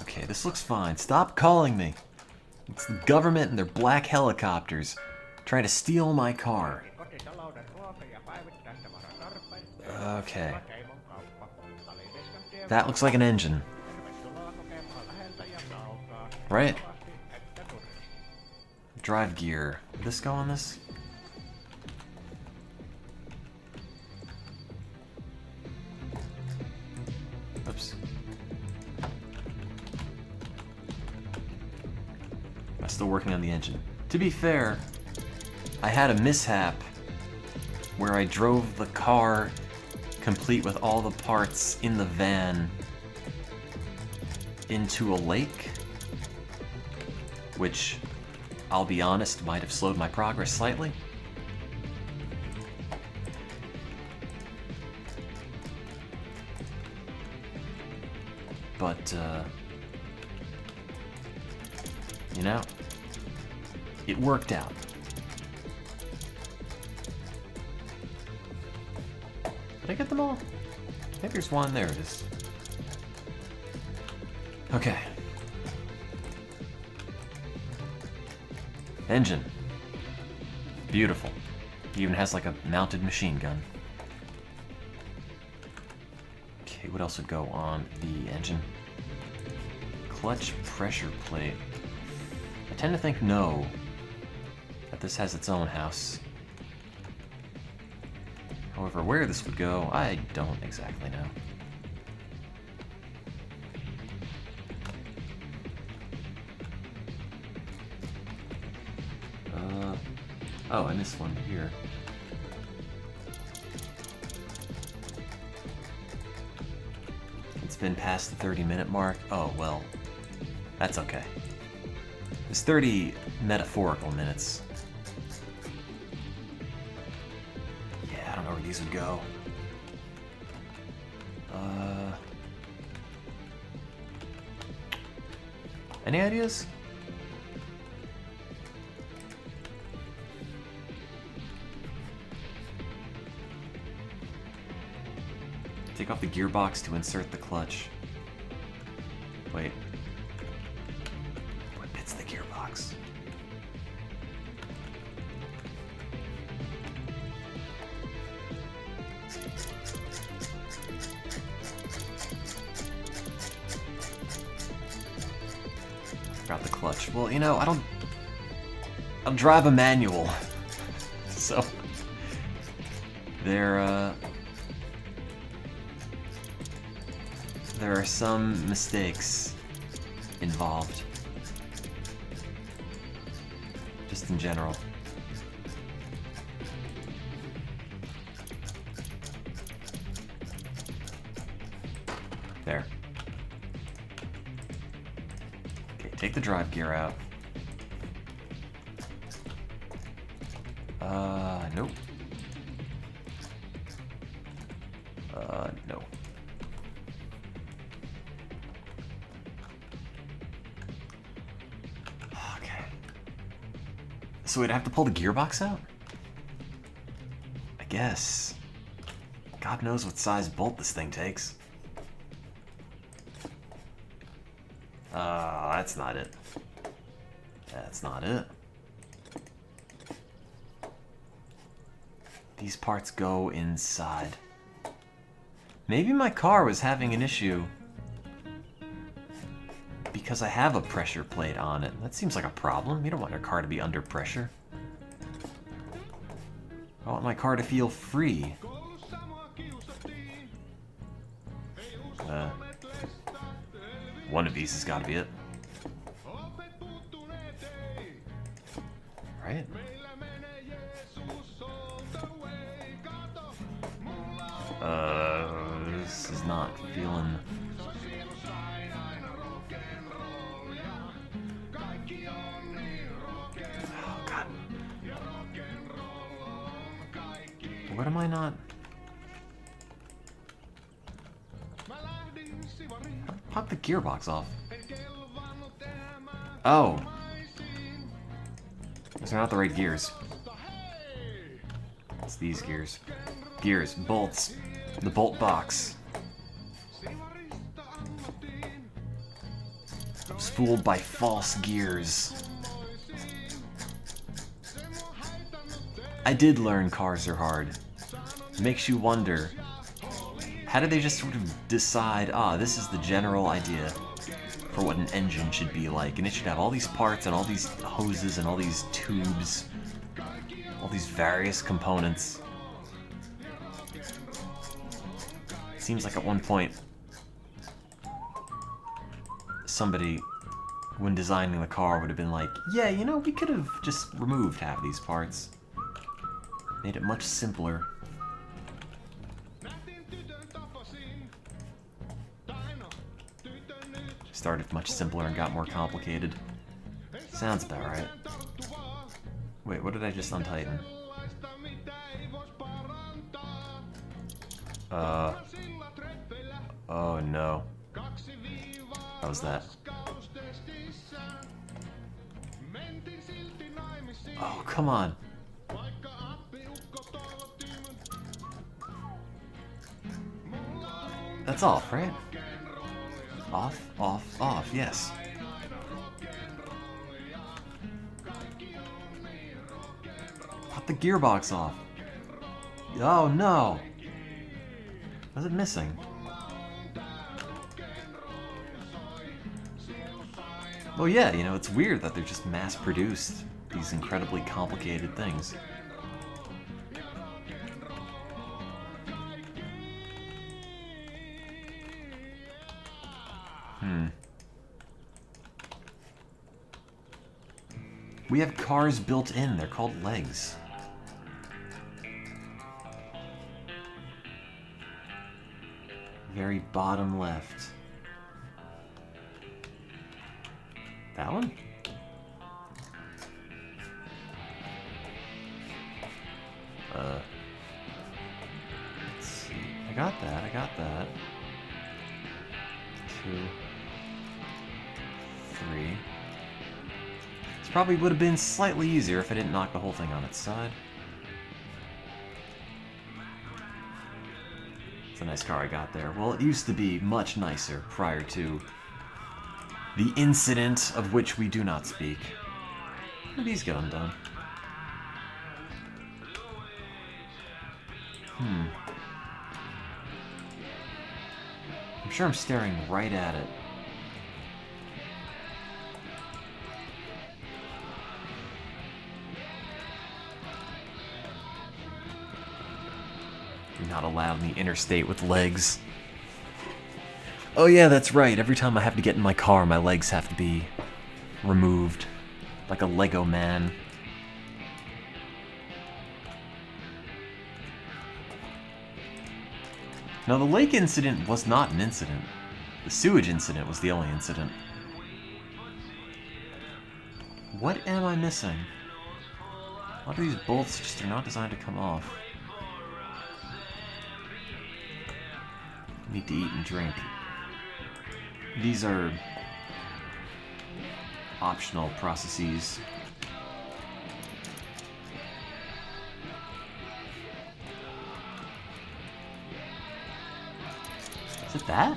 Okay, this looks fine. Stop calling me. It's the government and their black helicopters trying to steal my car. Okay. That looks like an engine. Right? Drive gear. Did this go on this? Oops. still working on the engine. To be fair, I had a mishap where I drove the car complete with all the parts in the van into a lake, which, I'll be honest, might have slowed my progress slightly. But, you know, it worked out. Did I get them all? Maybe there's one. There it is. Okay. Engine. Beautiful. He even has like a mounted machine gun. Okay, what else would go on the engine? Clutch pressure plate. I tend to think no, that this has its own house. However, where this would go, I don't exactly know. Oh, I missed one here. It's been past the 30-minute mark. Oh, well, that's okay. It's 30 metaphorical minutes. Yeah, I don't know where these would go. Any ideas? Take off the gearbox to insert the clutch. Wait. What bit's the gearbox? Forgot the clutch. Well, you know, I don't drive a manual. So there are some mistakes involved. Just in general. There. Okay, take the drive gear out. Nope. No. Okay. So we'd have to pull the gearbox out? I guess. God knows what size bolt this thing takes. That's not it. That's not it. These parts go inside. Maybe my car was having an issue because I have a pressure plate on it. That seems like a problem. You don't want your car to be under pressure. I want my car to feel free. One of these has got to be it. Right? This is not feeling... Oh, God. What am I not... Pop the gearbox off. Oh. Those are not the right gears. It's these gears. Gears, bolts, the bolt box. I was fooled by false gears. I did learn cars are hard. It makes you wonder, how did they just sort of decide, this is the general idea for what an engine should be like, and it should have all these parts and all these hoses and all these tubes, all these various components. Seems like at one point somebody when designing the car would have been like, yeah, you know, we could have just removed half of these parts. Made it much simpler. Started much simpler and got more complicated. Sounds about right. Wait, what did I just untighten? Oh no. How was that? Oh, come on. That's off, right? Off, off, off, yes. Cut the gearbox off. Oh no! What's it missing? Well, yeah, you know, it's weird that they're just mass-produced these incredibly complicated things. We have cars built in. They're called legs. Very bottom left. That one? Let's see. I got that. 2, 3. This probably would have been slightly easier if I didn't knock the whole thing on its side. It's a nice car I got there. Well, it used to be much nicer prior to the incident of which we do not speak. These get undone. I'm sure I'm staring right at it. You're not allowed in the interstate with legs. Oh yeah, that's right. Every time I have to get in my car, my legs have to be removed. Like a Lego man. Now, the lake incident was not an incident. The sewage incident was the only incident. What am I missing? A lot of these bolts just are not designed to come off. Need to eat and drink. These are optional processes. Is it that?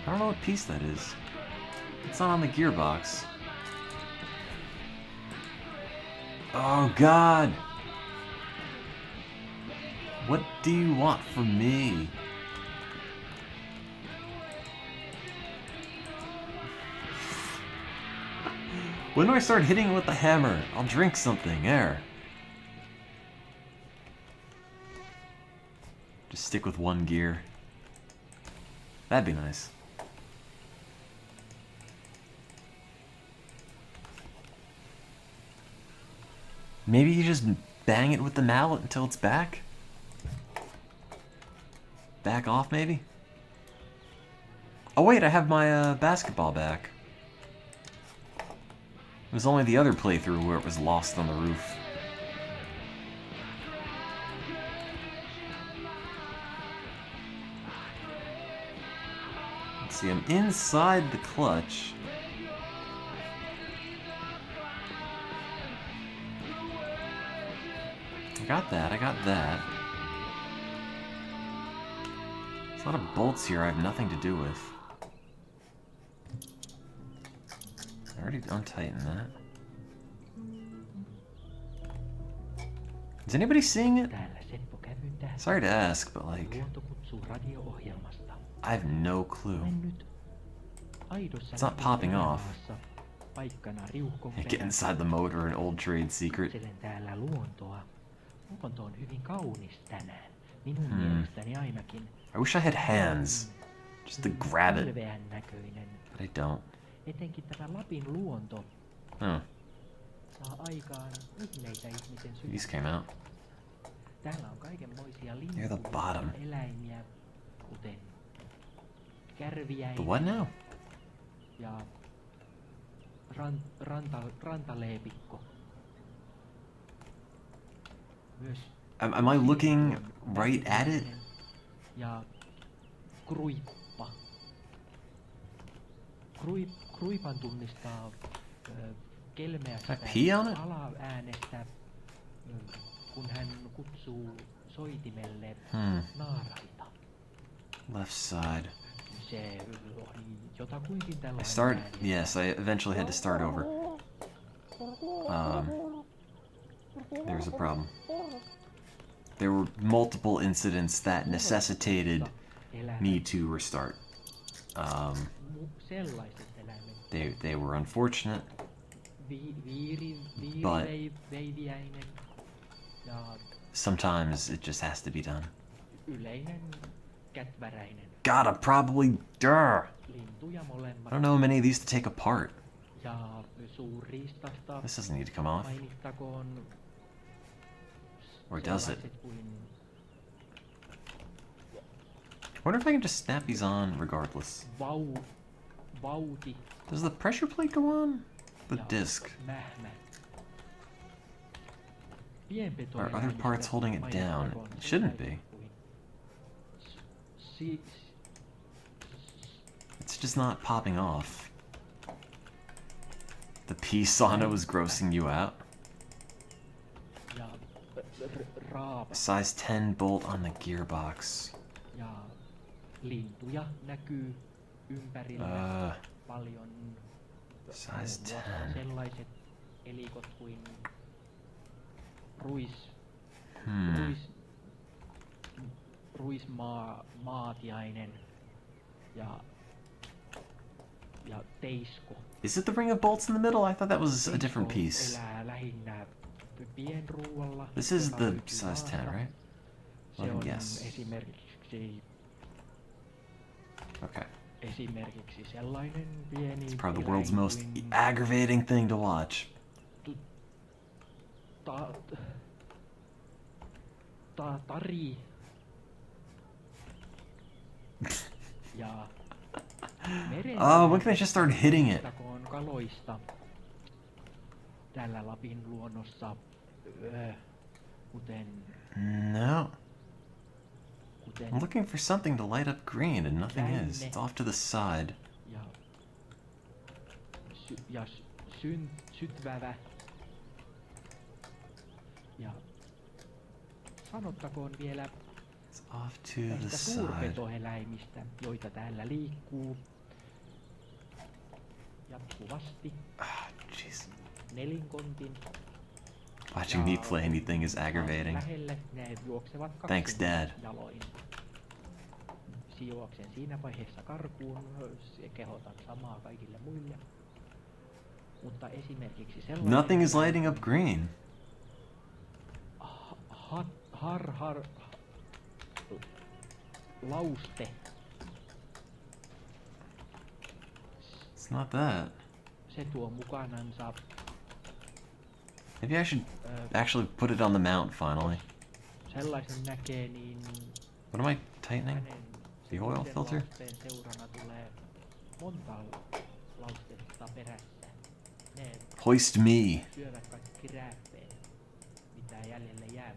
I don't know what piece that is. It's not on the gearbox. Oh God! What do you want from me? When do I start hitting it with the hammer? I'll drink something, there. Just stick with one gear. That'd be nice. Maybe you just bang it with the mallet until it's back? Back off, maybe? Oh wait, I have my basketball back. It was only the other playthrough where it was lost on the roof. Let's see, I'm inside the clutch. I got that. There's a lot of bolts here I have nothing to do with. I already untightened that. Is anybody seeing it? Sorry to ask, but like, I have no clue. It's not popping off. Get inside the motor, an old trade secret. I wish I had hands. just to grab it. Pilveän näköinen. But I don't. Etenkin tämä Lapin luonto Oh, saa aikaan ihmeitä ihmisen these sydämeen. came out. Täällä on kaikenmoisia Near the bottom. lintuja, eläimiä, kuten kärviäinen The what now? ja rantaleepikko. Myös Am I looking right at it? ja kruippa. Kruipan tunnistaa kelmeästä Can I pee on it? alaäänestä, kun hän kutsuu soitimelle naaraita. Left side. Se oli jotakuinkin I tällainen yes, I eventually had to start over. There was a problem. There were multiple incidents that necessitated me to restart. sellaiset eläimet. They were unfortunate, but Veiviäinen ja sometimes it just has to be done. yleinen kätväräinen. God, I'm probably Lintuja molemmat. I don't know many of these to take apart. Ja suurriistasta This doesn't need to come off. mainittakoon Or does it? sellaiset kuin I wonder if I can just snap these on regardless. vauti Does the pressure plate go on? The ja disc. mähmä. Are other parts holding it down? It shouldn't be. It's just not popping off. The piece on it was grossing you out. Ja raapa. Size 10 bolt on the gearbox. Ja lintuja näkyy ympärillä paljon. Size 10. Sellaiset elikot kuin ruismaatiainen ja teisko. Is it the ring of bolts in the middle? I thought that was a different piece. Elää lähinnä pienruualla. This is the size 10, right? Let me guess. Esimerkiksi Okay. esimerkiksi sellainen pieni It's probably the world's eläin most kuin aggravating thing to watch. Tari ja Oh, when can I just start hitting it? kaloista tällä Lapin luonnossa, kuten No. I'm looking for something to light up green and nothing is. It's off to the side. ja sytvävä ja sanottakoon vielä It's off to the näistä side. suurpetoeläimistä, joita täällä liikkuu jatkuvasti. Jeez. Nelinkontin. Watching me play anything is aggravating. Lähelle ne juoksevat Thanks, Dad. jaloin. Juoksen siinä vaiheessa karkuun, kehotan samaa kaikille muille. Mutta esimerkiksi sellainen... Nothing is lighting up green. Lauste. It's not that. Se tuo mukanansa... Maybe I should actually put it on the mount finally. Sellaisen näkee, niin... What am I tightening? The oil filter? Seurana tulee monta laustetta perässä. Ne Hoist me. syövät kaikki rääppeet, mitä jäljelle jää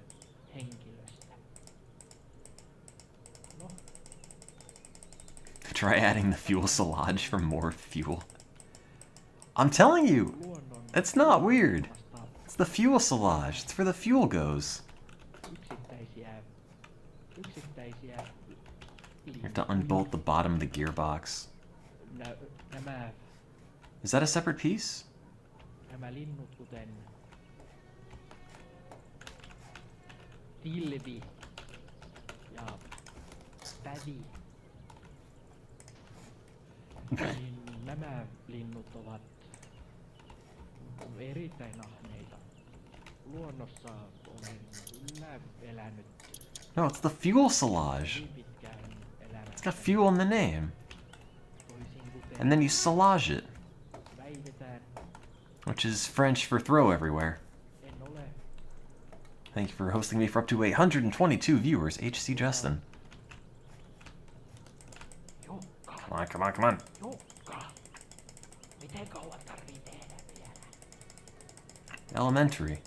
henkilöstä. No. Try adding the fuel silage for more fuel. I'm telling you, it's not weird. It's the fuel silage. It's where the fuel goes. Yksittäisiä You have to unbolt the bottom of the gearbox. nämä Is that a separate piece? nämä linnut, kuten tilvi ja pävi, niin nämä linnut ovat erittäin ahneita. Luonnossa olen kyllä elänyt No, it's the fuel silage. pitkään elämässä. It's got fuel in the name. and then you salage it, which is French for throw everywhere. Thank you for hosting me for up to 122 viewers, HC Justin. Come on, come on, come on. Elementary.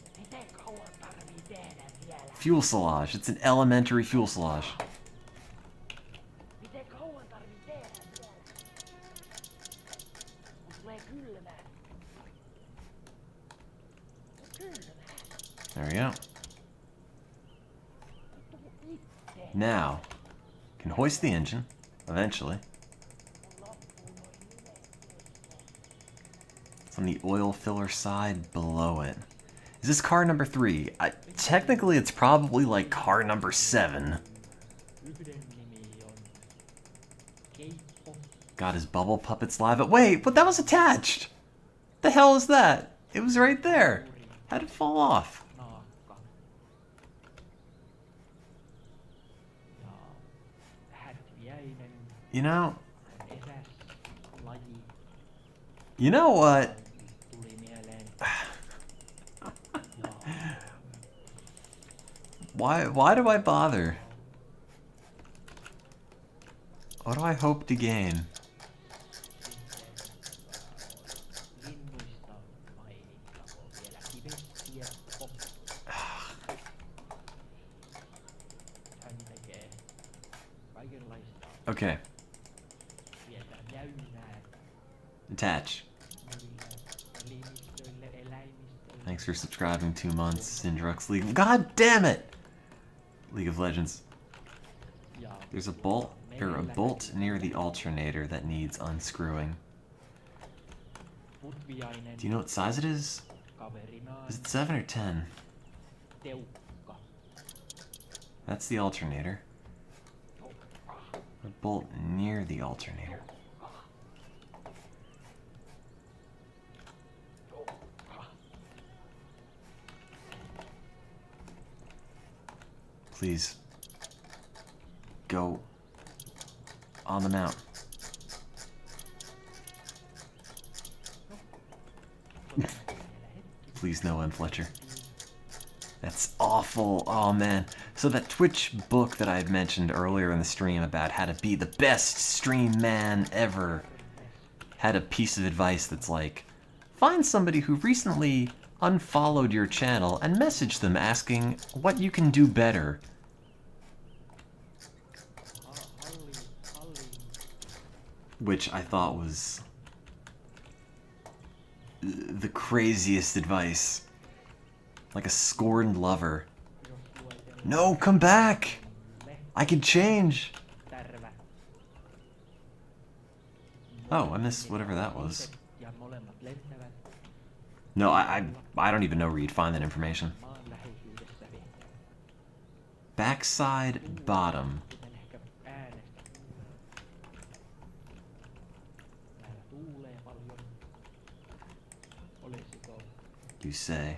Fuselage. It's an elementary fuselage. There we go. Now, can hoist the engine, eventually. It's on the oil filler side below it. Is this car number 3? Technically, it's probably like car number 7. Got his bubble puppets live. Wait, but that was attached! The hell is that? It was right there. How'd it fall off? You know what? Why do I bother? What do I hope to gain? Okay. Attach. Thanks for subscribing 2 months, Sindrux League. God damn it! League of Legends. There's a bolt near the alternator that needs unscrewing. Do you know what size it is? Is it 7 or 10? That's the alternator. A bolt near the alternator. Please. Go on the mount. Please no M. Fletcher. That's awful. Oh man. So that Twitch book that I had mentioned earlier in the stream about how to be the best stream man ever had a piece of advice that's like, find somebody who recently unfollowed your channel and message them asking what you can do better. Which I thought was the craziest advice. Like a scorned lover. No, come back! I can change! Oh, I missed whatever that was. No, I don't even know where you'd find that information. Backside bottom. You say.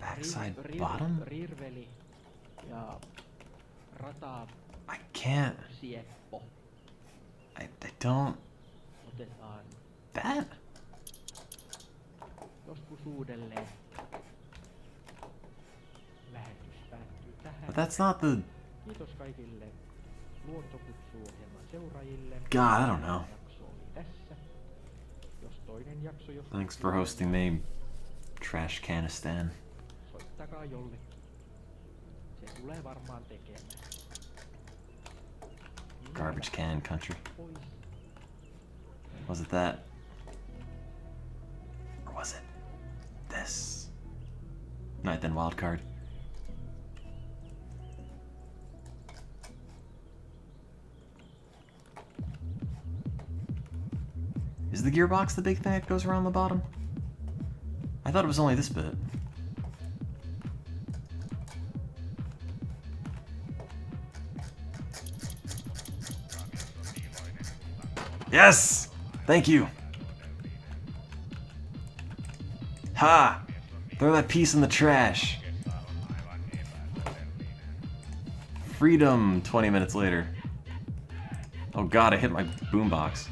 Backside bottom? I can't. I don't. That? But that's not the... God, I don't know. Thanks for hosting me, Trash Canistan. Garbage can country. Was it that? Or was it this? Night then wild card. Is the gearbox the big thing that goes around the bottom? I thought it was only this bit. Yes! Thank you. Ha! Throw that piece in the trash. freedom 20 minutes later. Oh god, I hit my boombox.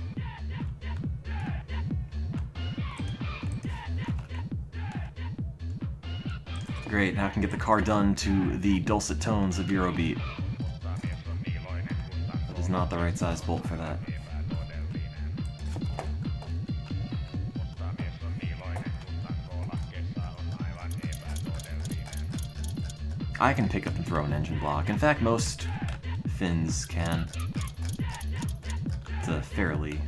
Great, now I can get the car done to the dulcet tones of Eurobeat. That is not the right size bolt for that. I can pick up and throw an engine block. In fact, most Finns can. It's a fairly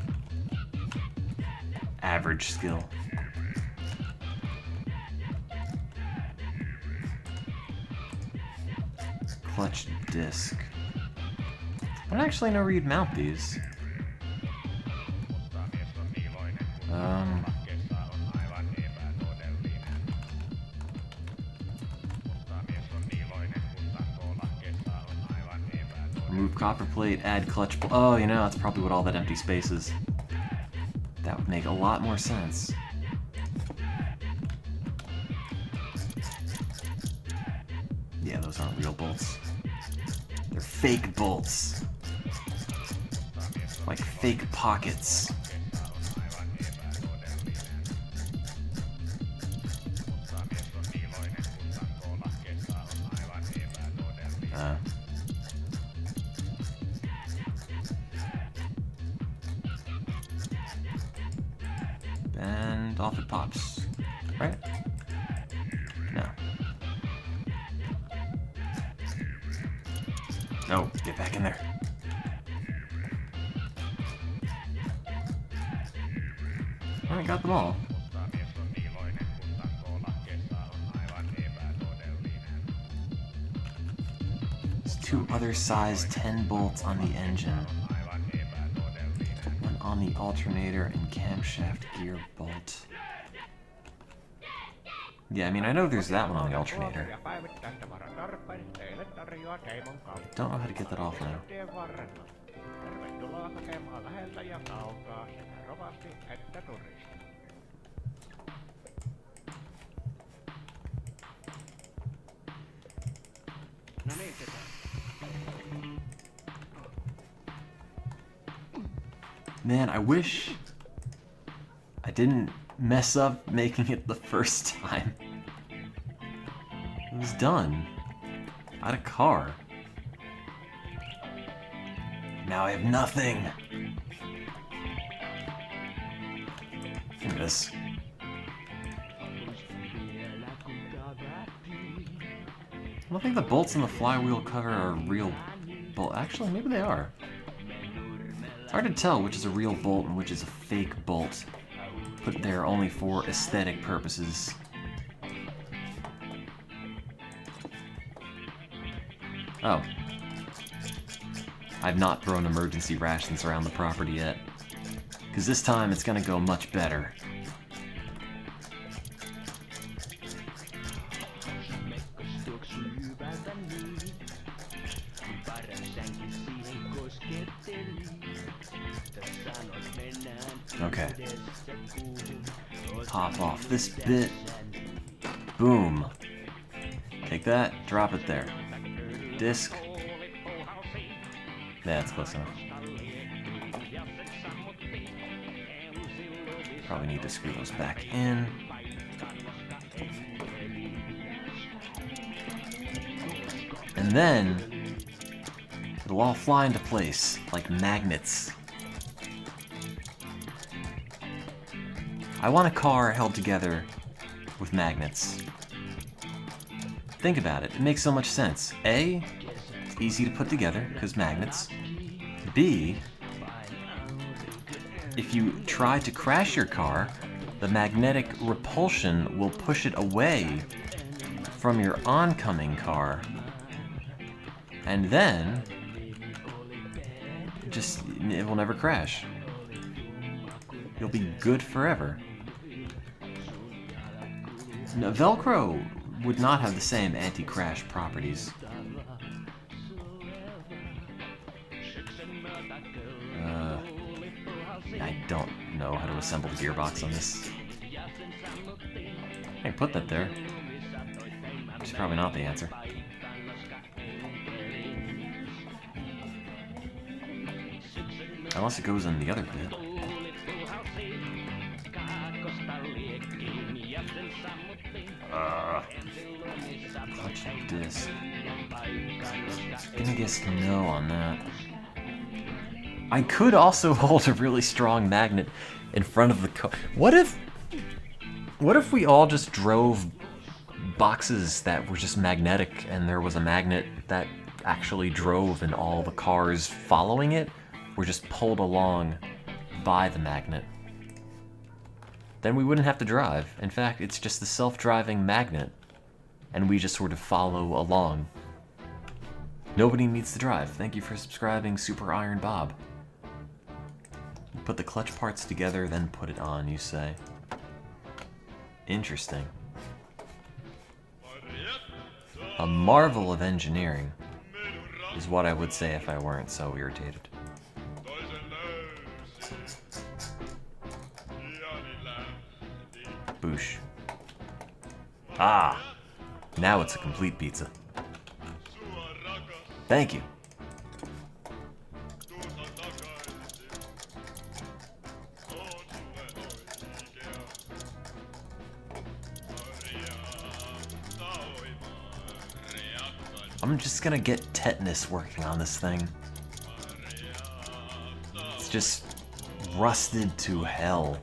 average skill. Clutch disc. I don't actually know where you'd mount these. Remove copper plate, add clutch. Oh, you know, that's probably what all that empty space is. That would make a lot more sense. Yeah, those aren't real bolts. They're fake bolts. Like fake pockets. And off it pops. Right? No. No, get back in there. I got them all. There's two other size 10 bolts on the engine. One on the alternator and camshaft gear bolt. Yeah, I mean, I know there's that one on the alternator. Don't know how to get that off now. Man, I wish I didn't mess up making it the first time. It was done. I had a car. Now I have nothing. Look at this. I don't think the bolts in the flywheel cover are real bolt. Actually, maybe they are. It's hard to tell which is a real bolt and which is a fake bolt, put there only for aesthetic purposes. Oh. I've not thrown emergency rations around the property yet, because this time it's gonna go much better. Okay. Pop off this bit. Boom. Take that, drop it there. Disc. That's close enough. Probably need to screw those back in. And then it'll all fly into place like magnets. I want a car held together with magnets. Think about it. It makes so much sense. A, it's easy to put together because magnets. B, if you try to crash your car, the magnetic repulsion will push it away from your oncoming car. And then it will never crash. You'll be good forever. Now, Velcro would not have the same anti-crash properties. I don't know how to assemble the gearbox on this. I can put that there. Which is probably not the answer. Unless it goes in the other bit. Clutch disc. Gonna guess no on that. I could also hold a really strong magnet in front of the car. What if we all just drove boxes that were just magnetic and there was a magnet that actually drove and all the cars following it were just pulled along by the magnet? Then we wouldn't have to drive. In fact, it's just the self-driving magnet and we just sort of follow along. Nobody needs to drive. Thank you for subscribing, Super Iron Bob. Put the clutch parts together, then put it on, you say. Interesting. A marvel of engineering is what I would say if I weren't so irritated. Boosh. Ah! Now it's a complete pizza. Thank you. I'm just gonna get tetanus working on this thing. It's just rusted to hell.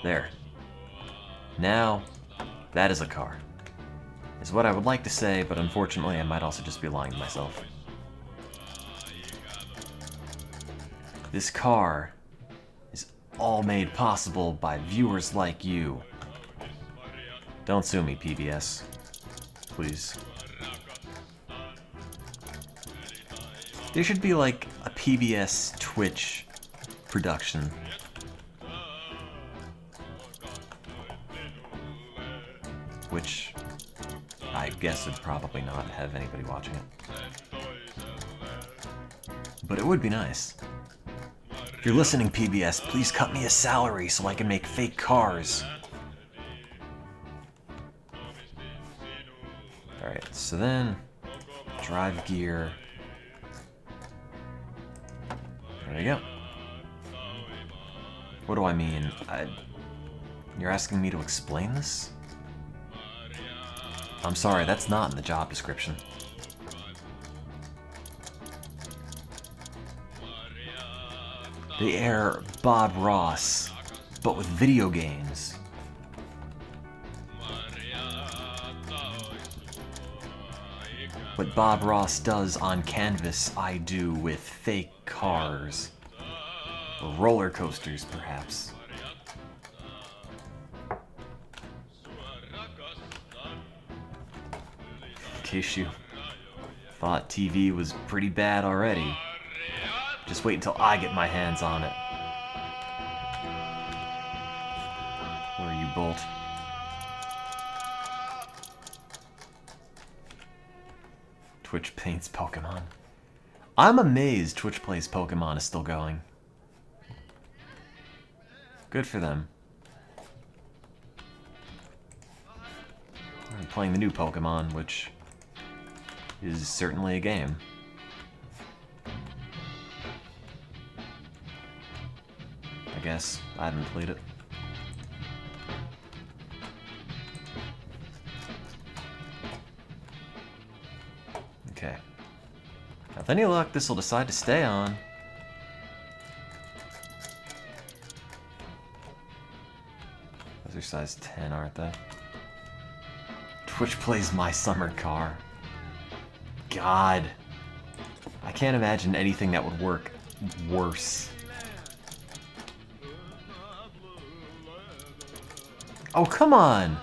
There. Now, that is a car. Is what I would like to say, but unfortunately I might also just be lying to myself. This car is all made possible by viewers like you. Don't sue me, PBS. Please. There should be like a PBS Twitch production. Which I guess would probably not have anybody watching it. But it would be nice. If you're listening, PBS, please cut me a salary so I can make fake cars. Alright, so then, drive gear. There we go. What do I mean? You're asking me to explain this? I'm sorry, that's not in the job description. They air Bob Ross, but with video games. What Bob Ross does on canvas, I do with fake cars. Or roller coasters, perhaps. In case you thought TV was pretty bad already, just wait until I get my hands on it. Where are you, Bolt? Twitch paints Pokemon. I'm amazed Twitch Plays Pokemon is still going. Good for them. I'm playing the new Pokemon, which is certainly a game. I guess I haven't played it. Okay. Now, with any luck, this will decide to stay on. Those are size 10, aren't they? Twitch Plays My Summer Car. God. I can't imagine anything that would work worse. Oh, come on!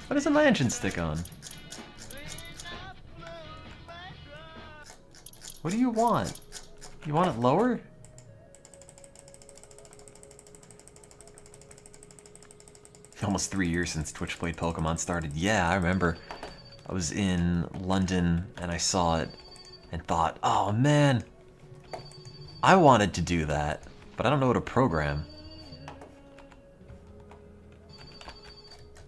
Why doesn't my engine stick on? What do you want? You want it lower? Almost 3 years since Twitch Played Pokemon started. Yeah, I remember. I was in London and I saw it and thought, oh man, I wanted to do that, but I don't know how to program.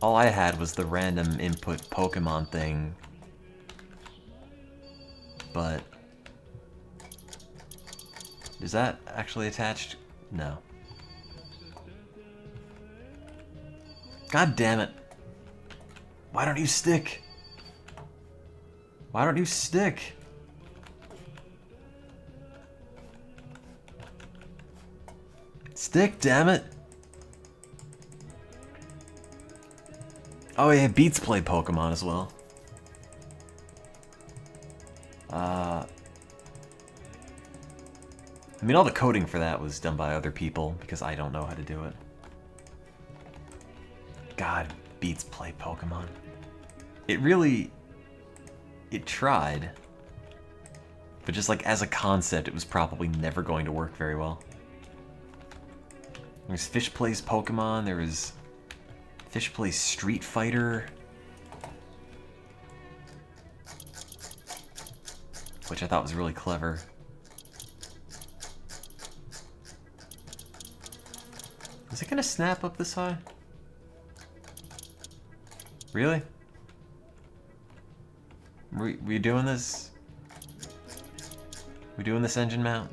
All I had was the random input Pokemon thing. but... Is that actually attached? No. God damn it. Why don't you stick? Why don't you stick? Stick, damn it. Oh yeah, Beats play Pokemon as well. I mean, all the coding for that was done by other people because I don't know how to do it. God, Beats play Pokemon. It really... It tried. But just like as a concept, it was probably never going to work very well. There's Fish Plays Pokemon, there was Fish Plays Street Fighter. Which I thought was really clever. Is it gonna snap up this high? Really? We doing this? We doing this engine mount?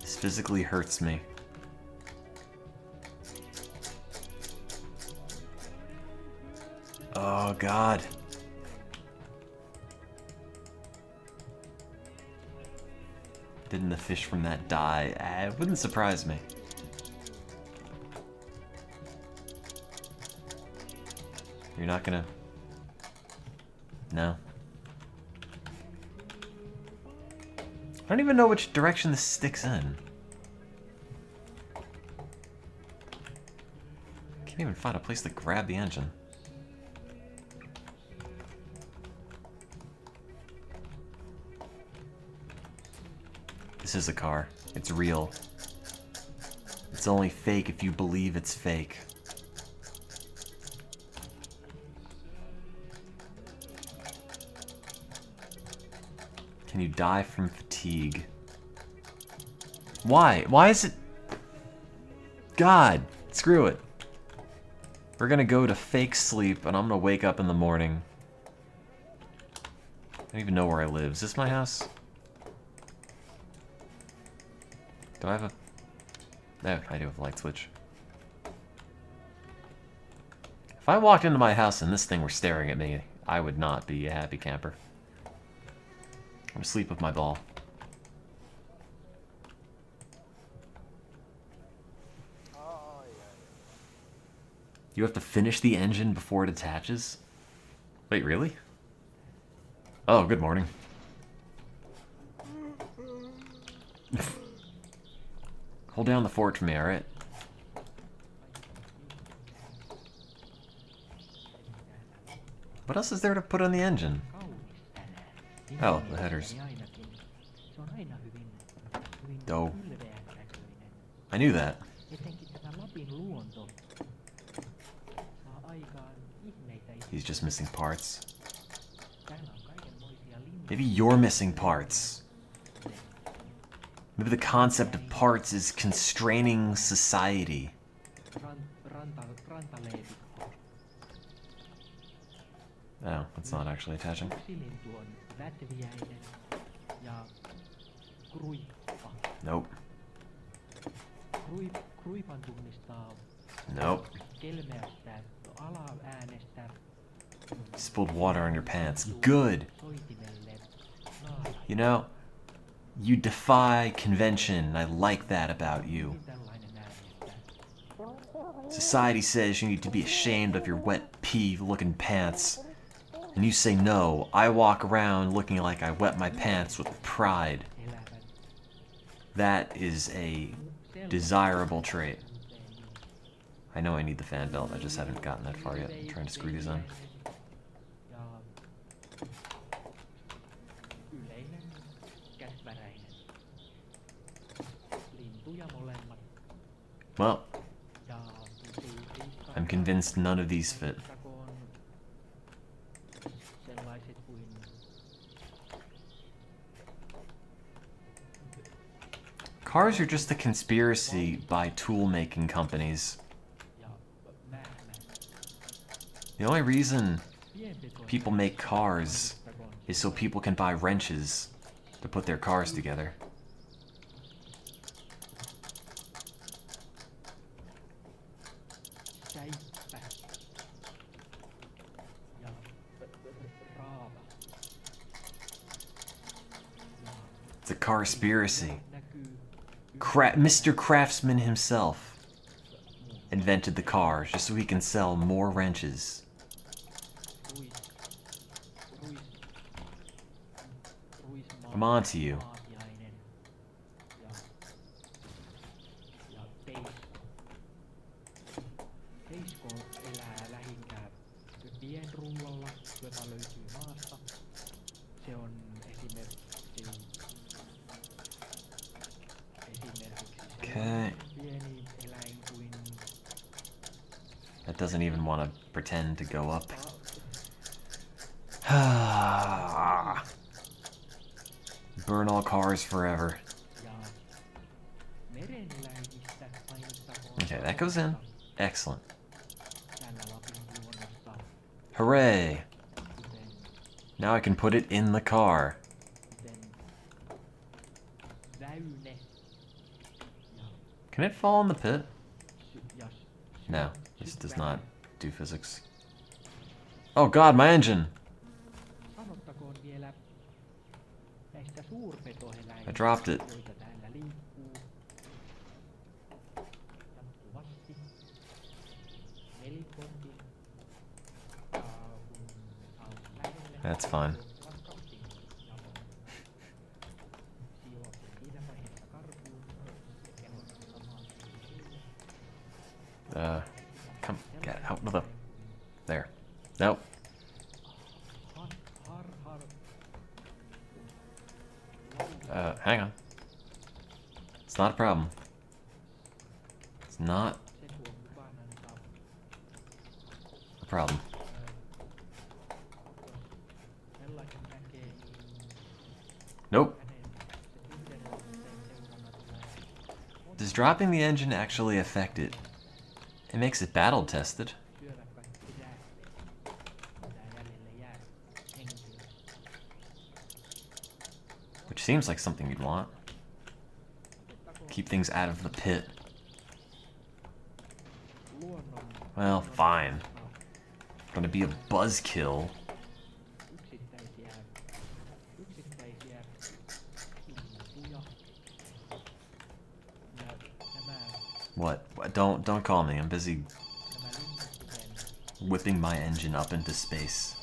This physically hurts me. Oh God. Didn't the fish from that die? It wouldn't surprise me. You're not gonna... No. I don't even know which direction this sticks in. Can't even find a place to grab the engine. This is a car. It's real. It's only fake if you believe it's fake. Can you die from fatigue? Why? Why is it... God, screw it. We're gonna go to fake sleep and I'm gonna wake up in the morning. I don't even know where I live. Is this my house? Do I have a... No, I do have a light switch. If I walked into my house and this thing were staring at me, I would not be a happy camper. I'm gonna sleep with my ball. You have to finish the engine before it attaches? Wait, really? Oh, good morning. Hold down the fort for me, alright? What else is there to put on the engine? Oh, the headers. Dope. I knew that. He's just missing parts. Maybe you're missing parts. Maybe the concept of parts is constraining society. Oh, that's not actually attaching. Nope. Nope. Spilled water on your pants. Good! You know, you defy convention. I like that about you. Society says you need to be ashamed of your wet pee-looking pants. And you say no. I walk around looking like I wet my pants with pride. That is a desirable trait. I know I need the fan belt, I just haven't gotten that far yet. I'm trying to screw these on. Well, I'm convinced none of these fit. Cars are just a conspiracy by tool-making companies. The only reason people make cars is so people can buy wrenches to put their cars together. It's a carspiracy. Mr. Craftsman himself invented the car just so he can sell more wrenches. I'm on to you. Okay. That doesn't even want to pretend to go up. Burn all cars forever. Okay, that goes in. Excellent. Hooray! Now I can put it in the car. Can it fall in the pit? No, this does not do physics. Oh god, my engine! I dropped it. That's fine. Come, get out of the... There. Nope. Hang on. It's not a problem. It's not a problem. Nope. Does dropping the engine actually affect it? It makes it battle tested. Which seems like something you'd want. Keep things out of the pit. Well, fine. Gonna be a buzzkill. What? Don't call me. I'm busy whipping my engine up into space.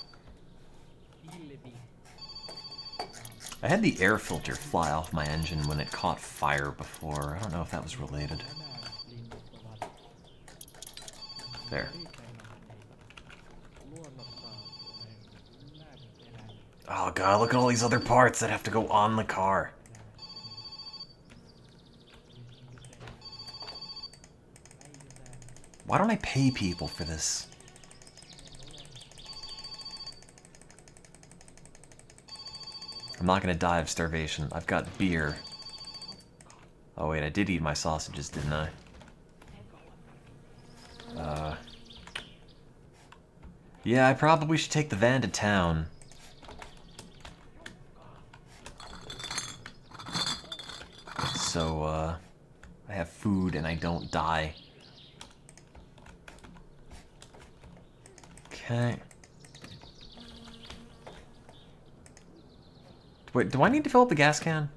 I had the air filter fly off my engine when it caught fire before. I don't know if that was related. There. Oh god, look at all these other parts that have to go on the car. Why don't I pay people for this? I'm not gonna die of starvation. I've got beer. Oh wait, I did eat my sausages, didn't I? Yeah, I probably should take the van to town. So, I have food and I don't die. Okay. Wait, do I need to fill up the gas can?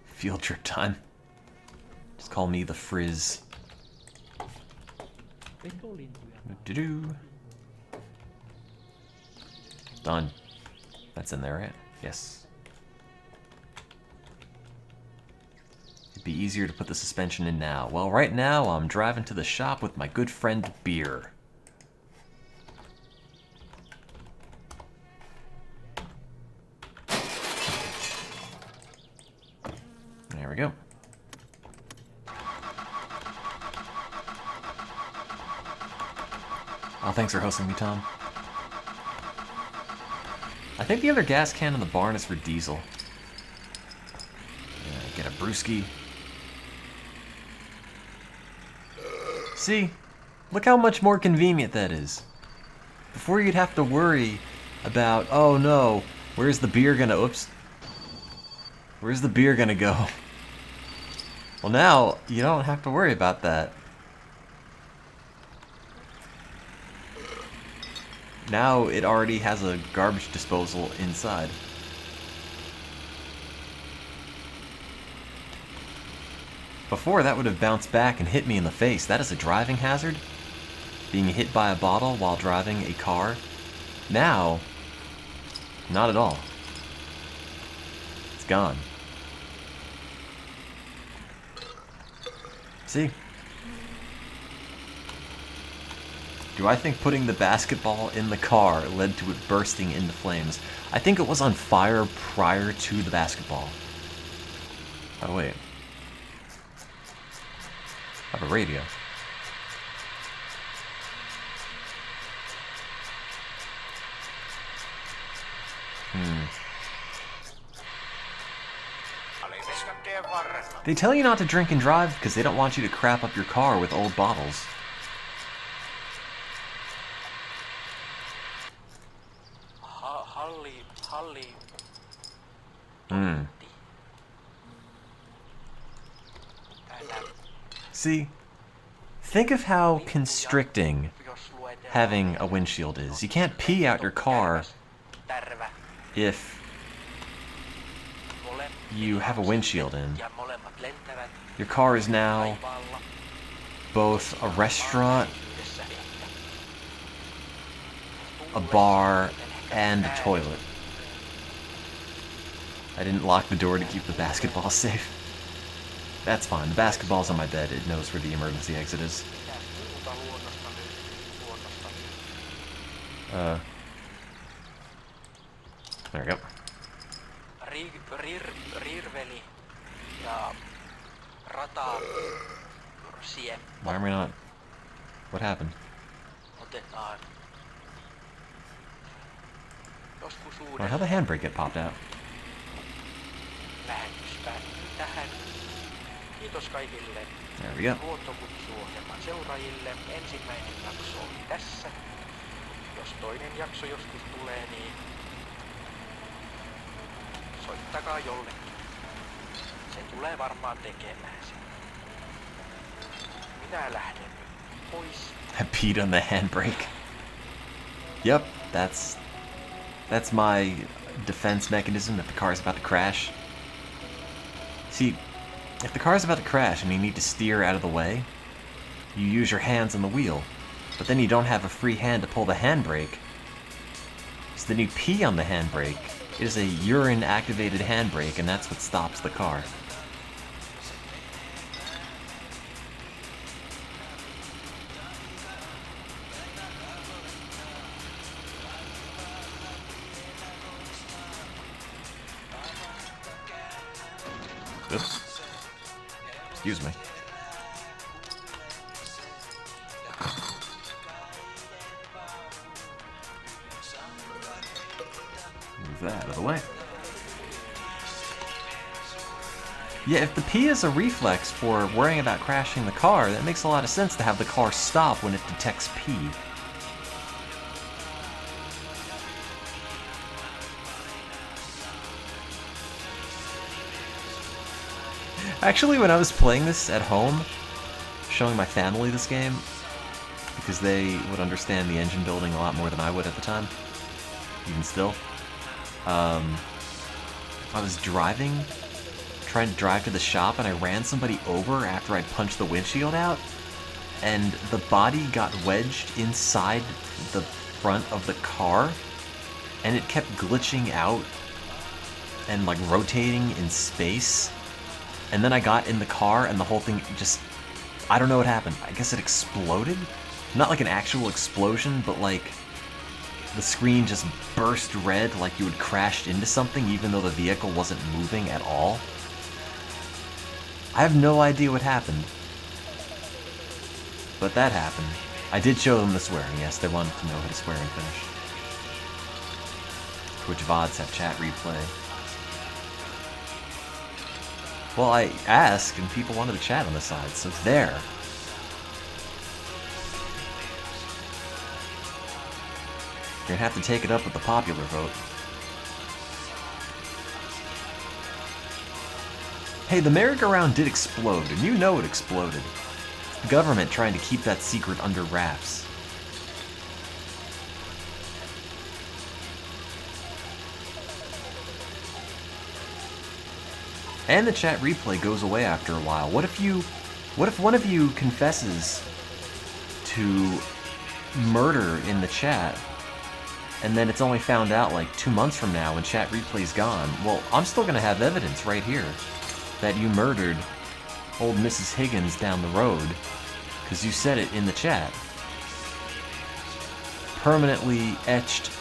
Field trip time. Just call me the Frizz. Do-do-do. Done. That's in there, right? Yes. It'd be easier to put the suspension in now. Well, right now I'm driving to the shop with my good friend Beer. There we go. Oh, thanks for hosting me, Tom. I think the other gas can in the barn is for diesel. Yeah, get a brewski. See? Look how much more convenient that is. Before you'd have to worry about, oh no, where's the beer gonna, oops. Where's the beer gonna go? Well now, you don't have to worry about that. Now it already has a garbage disposal inside. Before, that would have bounced back and hit me in the face. That is a driving hazard. Being hit by a bottle while driving a car. Now, not at all. It's gone. See? Do I think putting the basketball in the car led to it bursting into flames? I think it was on fire prior to the basketball. Oh, wait. I have a radio. They tell you not to drink and drive because they don't want you to crap up your car with old bottles. See, think of how constricting having a windshield is. You can't pee out your car if you have a windshield in. Your car is now both a restaurant, a bar, and a toilet. I didn't lock the door to keep the basketball safe. That's fine. The basketball's on my bed. It knows where the emergency exit is. There we go. Why am I not? What happened? Oh, how'd the handbrake get popped out? There we go. Luontokutsuohjelman seuraajille ensimmäinen jakso oli tässä. Jos toinen jakso joskus tulee, niin soittakaa jollekin. Se tulee varmaan tekemään sen. Minä lähden nyt pois. I peed on the handbrake. Yep, that's my defense mechanism if the car is about to crash. See, if the car is about to crash and you need to steer out of the way, you use your hands on the wheel. But then you don't have a free hand to pull the handbrake. So then you pee on the handbrake. It is a urine-activated handbrake, and that's what stops the car. Oops. Excuse me. Move that out of the way. Yeah, if the pee is a reflex for worrying about crashing the car, that makes a lot of sense to have the car stop when it detects pee. Actually, when I was playing this at home, showing my family this game, because they would understand the engine building a lot more than I would at the time, even still, I was driving, trying to drive to the shop, and I ran somebody over after I punched the windshield out, and the body got wedged inside the front of the car, and it kept glitching out and like rotating in space. And then I got in the car and the whole thing just, I don't know what happened. I guess it exploded? Not like an actual explosion, but like the screen just burst red like you had crashed into something even though the vehicle wasn't moving at all. I have no idea what happened. But that happened. I did show them the swearing, yes, they wanted to know how to swear in Finnish. Twitch VODs have chat replay. Well, I asked, and people wanted to chat on the side, so it's there. You're gonna have to take it up with the popular vote. Hey, the merry-go-round did explode, and you know it exploded. The government trying to keep that secret under wraps. And the chat replay goes away after a while. What if one of you confesses to murder in the chat, and then it's only found out like 2 months from now when chat replay's gone? Well, I'm still gonna have evidence right here that you murdered old Mrs. Higgins down the road, because you said it in the chat. Permanently etched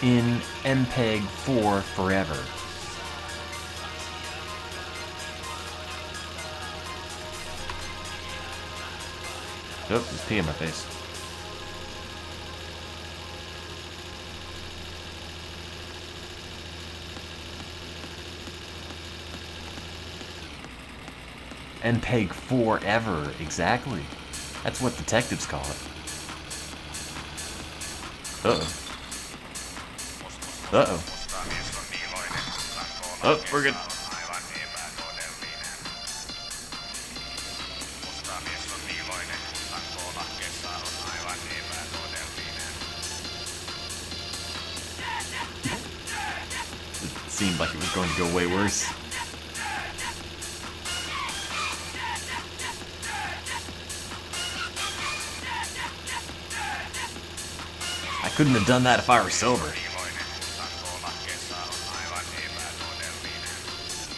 in MPEG 4 forever. Oh, there's pee in my face. MPEG forever, exactly. That's what detectives call it. Uh-oh. Uh-oh. Oh, we're good. It seemed like it was going to go way worse. I couldn't have done that if I were sober.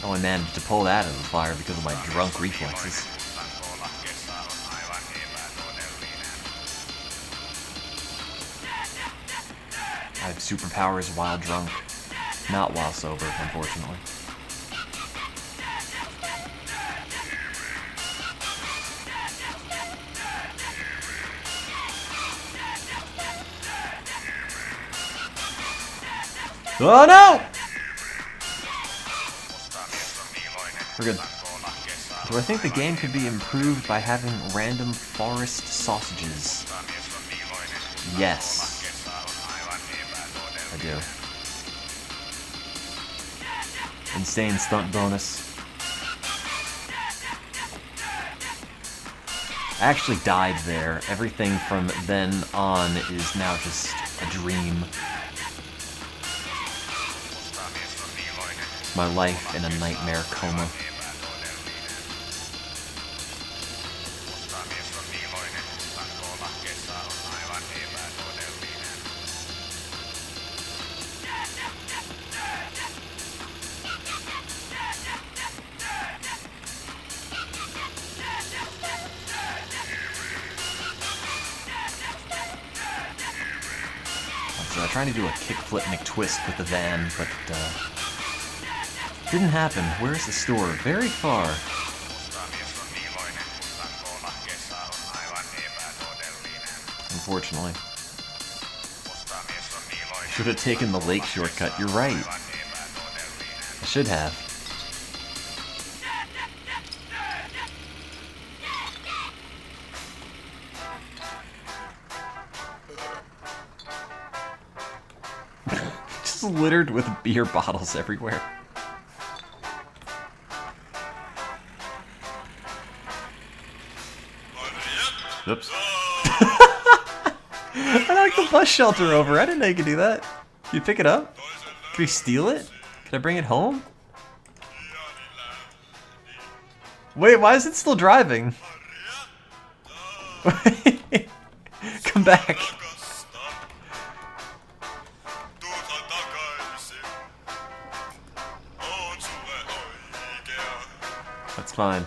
I only managed to pull that out of the fire because of my drunk reflexes. I have superpowers while drunk, not while sober, unfortunately. Oh no! We're good. Do I think the game could be improved by having random forest sausages? Yes. I do. Insane stunt bonus. I actually died there. Everything from then on is now just a dream. My life in a nightmare coma. So I'm trying to do a kickflip McTwist with the van, but didn't happen. Where's the store? Very far. Unfortunately. Should have taken the lake shortcut. You're right. I should have. Just littered with beer bottles everywhere. Oops. I knocked the bus shelter over. I didn't know you could do that. Can you pick it up? Can we steal it? Can I bring it home? Wait, why is it still driving? Come back. That's fine.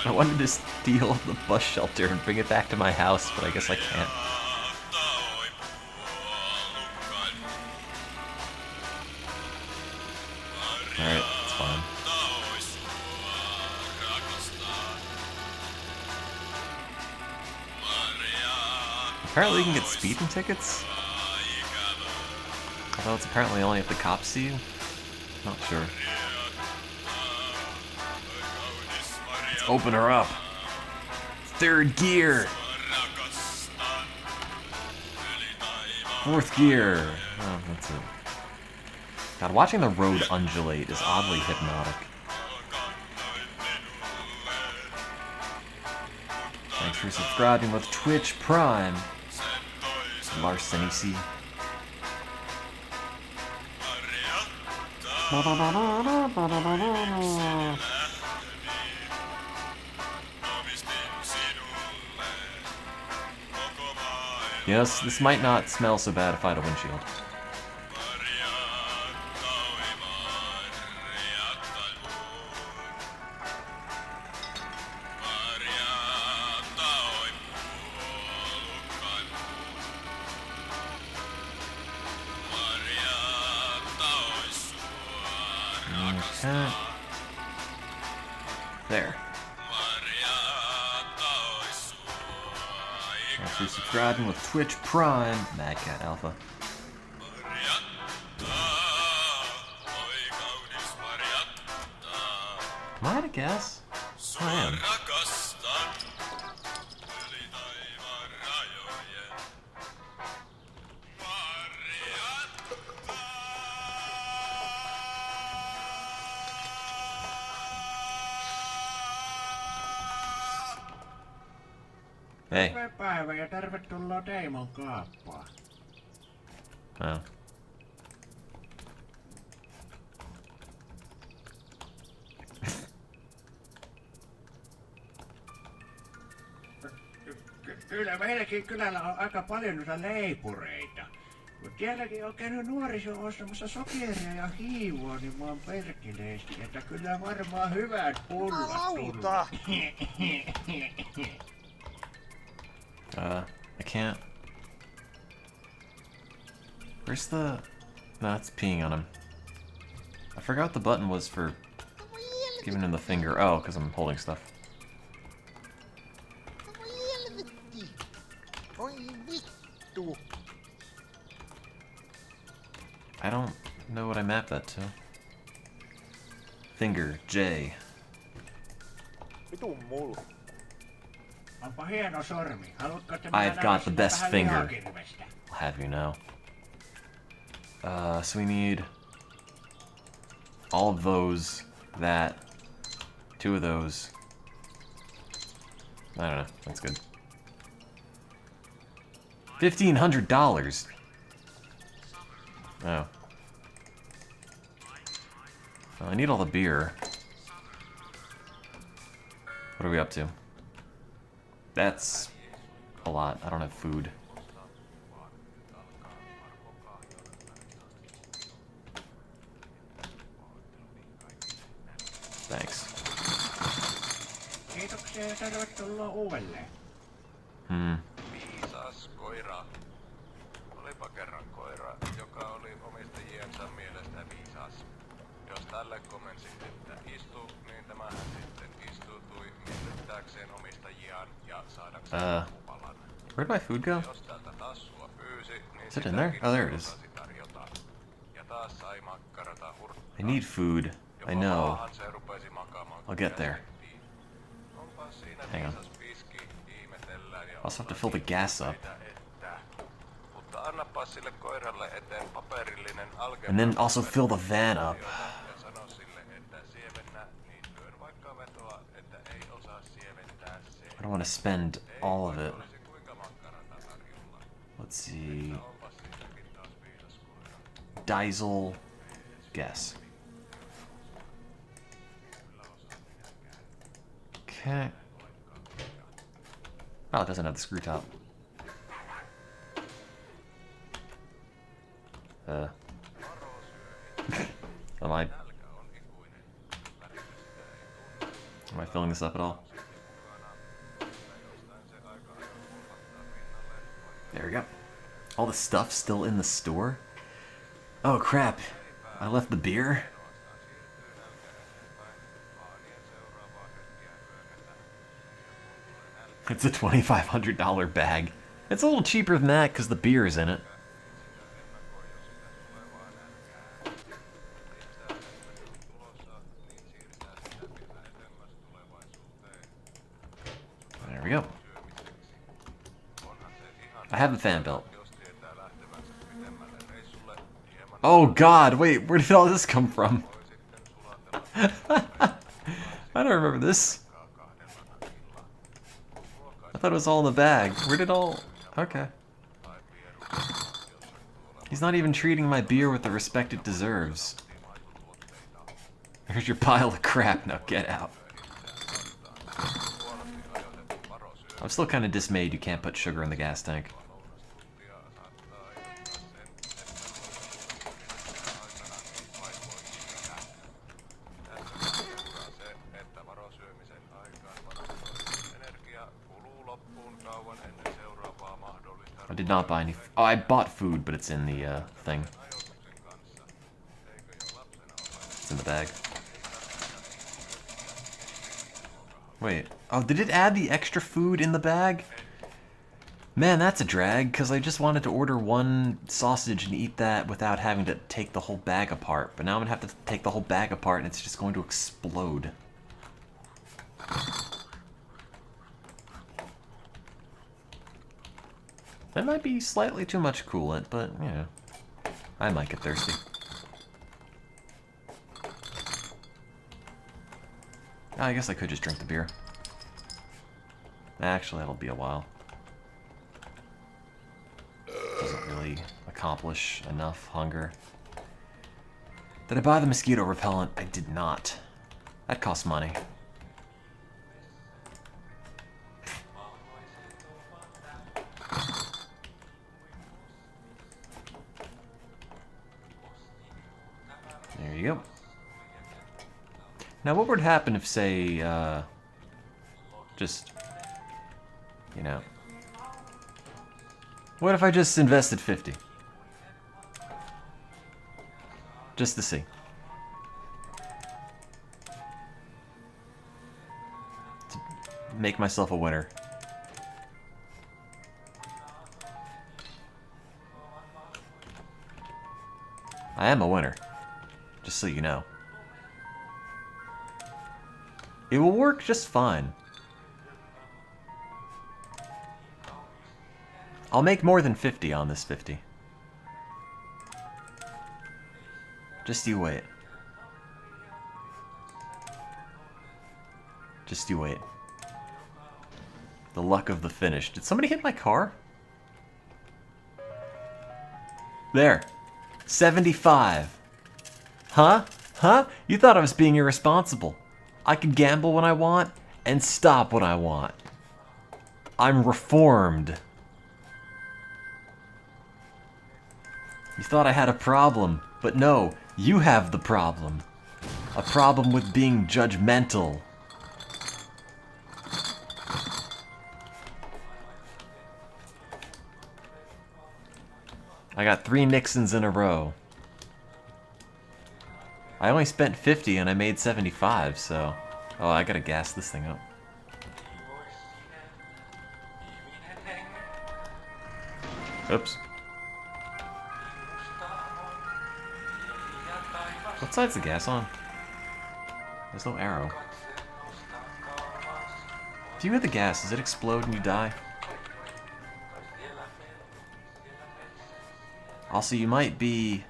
I wanted to steal the bus shelter and bring it back to my house, but I guess I can't. Alright, it's fine. Apparently you can get speeding tickets. Although it's apparently only if the cops see you. Not sure. Let's open her up. Third gear. Fourth gear. Oh, that's it. God, watching the road undulate is oddly hypnotic. Thanks for subscribing with Twitch Prime. Larsenisi. Yes, this might not smell so bad if I had a windshield. Okay. There. Thanks for subscribing with Twitch Prime, Mad Cat Alpha. Am I to guess? I am. Hey. Hyvää päivää ja tervetuloa Deimon kaappaan. Oh. Kyllä meilläkin kylällä on aika paljon noita leipureita. Mut sielläkin on käynyt nuoriso ostamassa sokeria ja hiivua, niin mä oon perkeleesti, että kyllä varmaan hyvät pullat tullut. I can't. Where's the... No, it's peeing on him. I forgot what the button was for giving him the finger. Oh, because I'm holding stuff. I don't know what I mapped that to. Finger, J. I've got the best finger. I'll have you know. So we need all of those, that, 2 of those. I don't know, that's good. $1,500! Oh. Well, I need all the beer. What are we up to? That's a lot. I don't have food. Thanks. Kiitoksia ja tervetuloa uudelleen. Viisas koira. Olipa kerran koira, joka oli omistajiensa mielestä viisas. Jos tälle komensin, että istu, niin tämähän sitten istutui miellyttääkseen omistajiaan ja saadakseen palan. Where'd my food go? Jos tältä tassua pyysi, niin is it in there? Oh, there it is. tarjota. Ja taas sai makkarata hurttaa. I need food. I know. I'll get there. Hang on. I also have to fill the gas up. And then also fill the van up. I don't want to spend all of it. Let's see. Diesel gas. Okay. Oh, it doesn't have the screw top. Am I filling this up at all? There we go. All the stuff still in the store? Oh crap. I left the beer? It's a $2,500 bag. It's a little cheaper than that because the beer is in it. There we go. I have a fan belt. Oh god, wait, where did all this come from? I don't remember this. I thought it was all in the bag. Where did all... Okay. He's not even treating my beer with the respect it deserves. Here's your pile of crap, now get out. I'm still kind of dismayed you can't put sugar in the gas tank. I did not buy any... Oh, I bought food, but it's in the thing. It's in the bag. Wait. Oh, did it add the extra food in the bag? Man, that's a drag, because I just wanted to order one sausage and eat that without having to take the whole bag apart. But now I'm going to have to take the whole bag apart and it's just going to explode. That might be slightly too much coolant, but, you know, I might get thirsty. I guess I could just drink the beer. Actually, that'll be a while. Doesn't really accomplish enough hunger. Did I buy the mosquito repellent? I did not. That costs money. There you go. Now, what would happen if, say, just, you know, what if I just invested 50? Just to see. To make myself a winner. I am a winner. Just so you know. It will work just fine. I'll make more than 50 on this 50. Just you wait. Just you wait. The luck of the finish. Did somebody hit my car? There. 75. Huh? Huh? You thought I was being irresponsible. I can gamble when I want and stop when I want. I'm reformed. You thought I had a problem, but no, you have the problem. A problem with being judgmental. I got 3 Nixons in a row. I only spent 50 and I made 75, so... Oh, I gotta gas this thing up. Oops. What side's the gas on? There's no arrow. If you hit the gas, does it explode and you die? Also, you might be...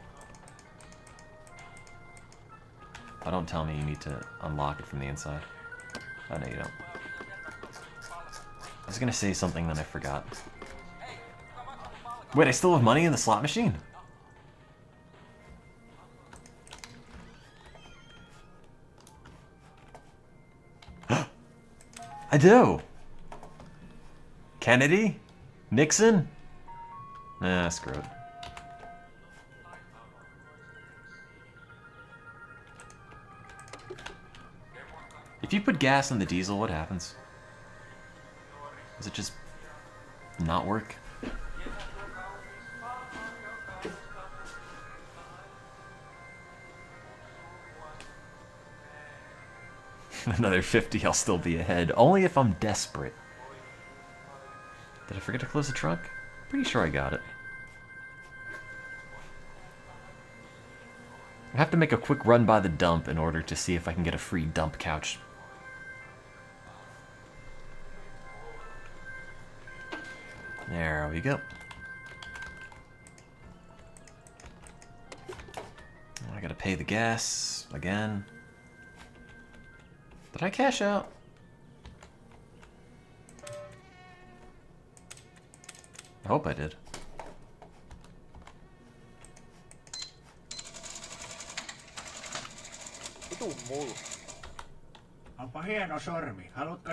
Oh, don't tell me you need to unlock it from the inside. Oh, no, you don't. I was gonna say something, then I forgot. Wait, I still have money in the slot machine? I do! Kennedy? Nixon? Nah, screw it. If you put gas in the diesel, what happens? Does it just not work? Another 50, I'll still be ahead. Only if I'm desperate. Did I forget to close the trunk? Pretty sure I got it. I have to make a quick run by the dump in order to see if I can get a free dump couch. There we go. I gotta pay the gas again. Did I cash out? I hope I did.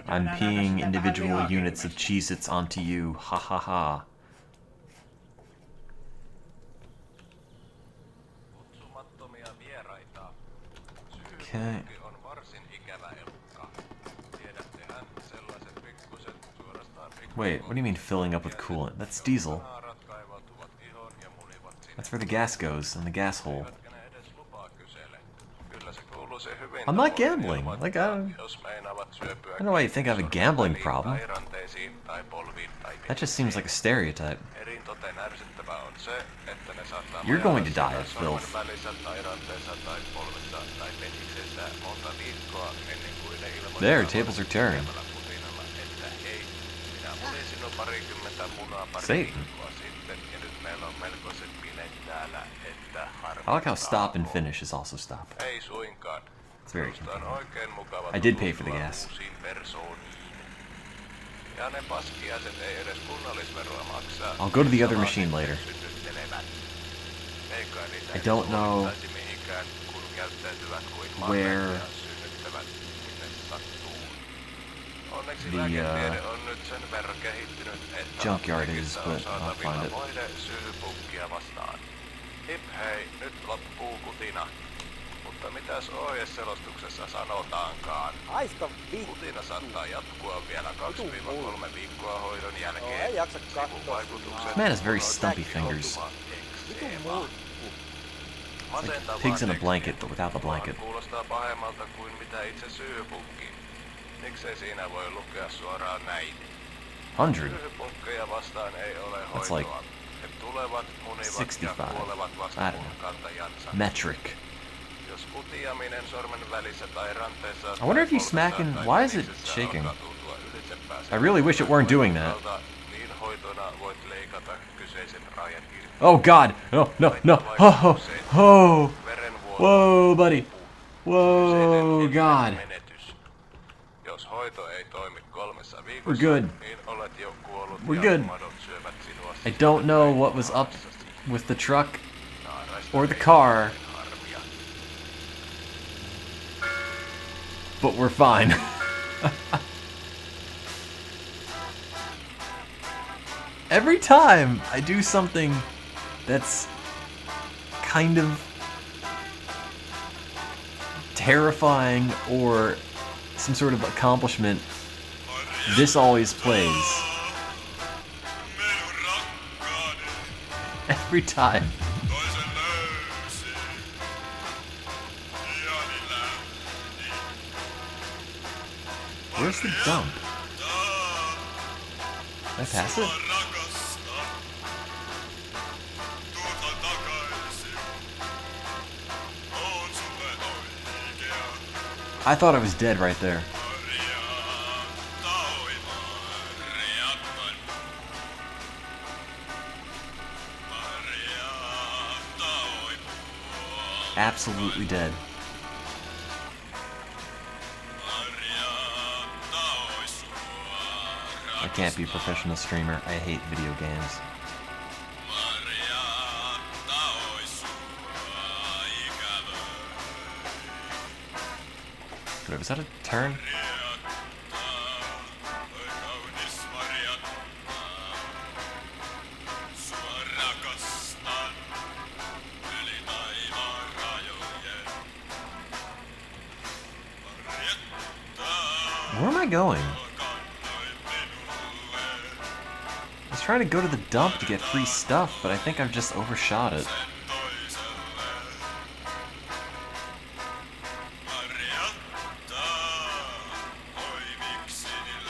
I'm peeing individual units of Cheez-Its onto you. Ha ha ha. Okay. Wait, what do you mean filling up with coolant? That's diesel. That's where the gas goes, in the gas hole. I'm not gambling. Like, I don't know why you think I have a gambling problem. That just seems like a stereotype. You're going to die of filth. There, tables are turned. Satan. I like how stop and finish is also stop. It's very convenient. I did pay for the gas. I'll go to the other machine later. I don't know where the junkyard is, but I'll find it. Hip hei, nyt loppuu kutina. Mutta mitäs ohjeselostuksessa sanotaankaan? Kutina saattaa jatkua vielä 2-3 viikkoa hoidon jälkeen. Sivuvaikutukset Man has very stumpy fingers. Like pigs in a blanket, but without the blanket. Kuulostaa pahemmalta kuin mitä itse syyhupukki. Miksei siinä voi lukea suoraan näin? 100. Syyhypunkkeja vastaan ei ole That's like hoitoa. 65. I don't know. Metric. I wonder if you smacking. Why is it shaking? I really wish it weren't doing that. Oh God! No! No! No! Oh! Oh! Whoa, buddy! Whoa, God! We're good. We're good. I don't know what was up with the truck or the car, but we're fine. Every time I do something that's kind of terrifying or some sort of accomplishment, this always plays. Every time. Where's the dump? Can I pass it? I thought I was dead right there. Absolutely dead. I can't be a professional streamer. I hate video games. Was that a turn? Where am I going? I was trying to go to the dump to get free stuff, but I think I've just overshot it.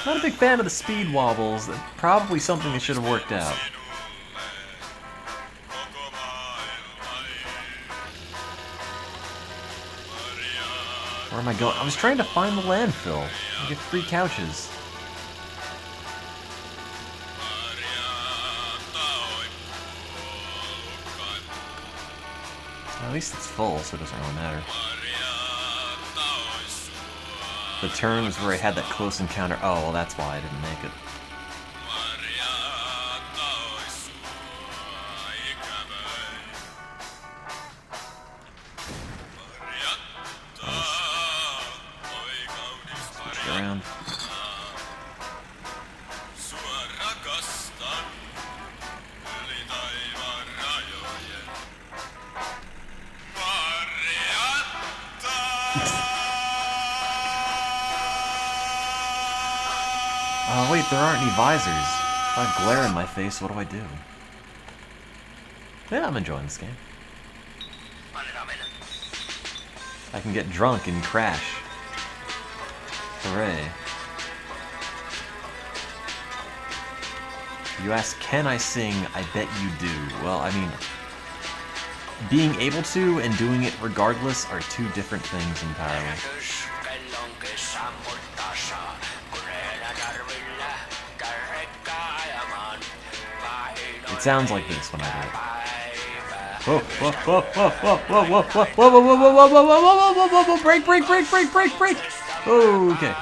Not a big fan of the speed wobbles. That's probably something that should have worked out. Where am I going? I was trying to find the landfill. I get free couches. At least it's full, so it doesn't really matter. The turn was where I had that close encounter. Oh, well, that's why I didn't make it. Switch it around. Oh, wait, there aren't any visors. If I have glare in my face, what do I do? Yeah, I'm enjoying this game. I can get drunk and crash. Hooray. You ask, can I sing? I bet you do. Well, I mean, being able to and doing it regardless are two different things entirely. It sounds like this when I do it. Whoa, whoa, whoa, whoa, whoa, whoa, whoa, whoa, whoa, whoa, whoa, whoa, whoa, whoa, whoa, whoa, whoa, break, break, break, break, break, break. Okay.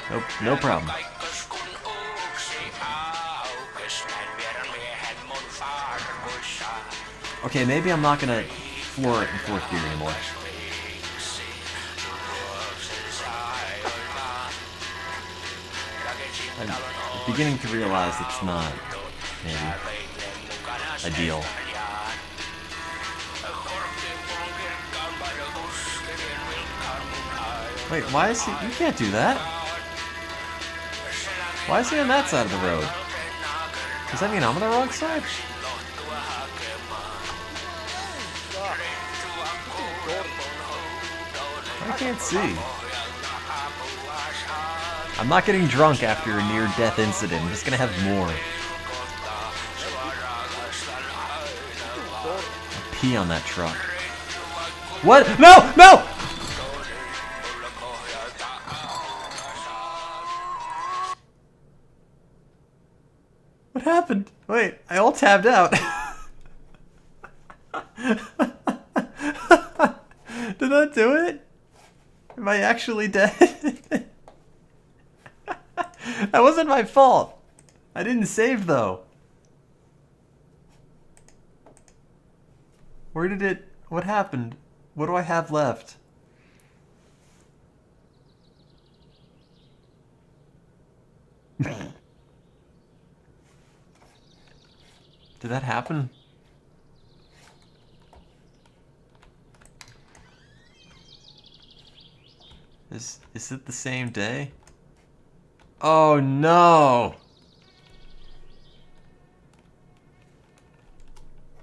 Nope, no problem. Okay, maybe I'm not gonna floor it in fourth gear anymore. I'm beginning to realize it's not, maybe, ideal. Wait, why is he... You can't do that. Why is he on that side of the road? Does that mean I'm on the wrong side? I can't see. I'm not getting drunk after a near-death incident. I'm just gonna have more. I'll pee on that truck. What? No! No! What happened? Wait, I all tabbed out. Did that do it? Am I actually dead? That wasn't my fault. I didn't save though. Where did it... What happened? What do I have left? Did that happen? Is it the same day? Oh no!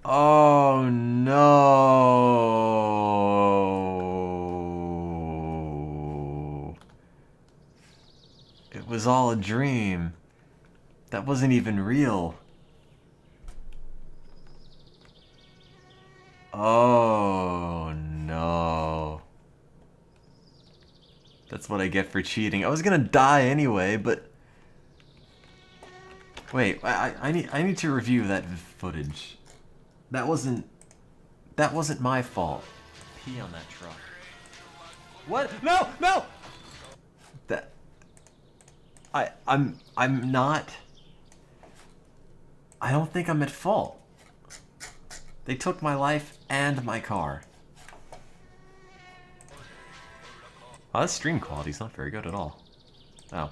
Oh no! It was all a dream. That wasn't even real. Oh no. That's what I get for cheating. I was gonna die anyway, but... Wait, I need to review that footage. That wasn't my fault. Pee on that truck. What? No! No! That... I'm not... I don't think I'm at fault. They took my life and my car. Oh, that stream quality's not very good at all. Oh.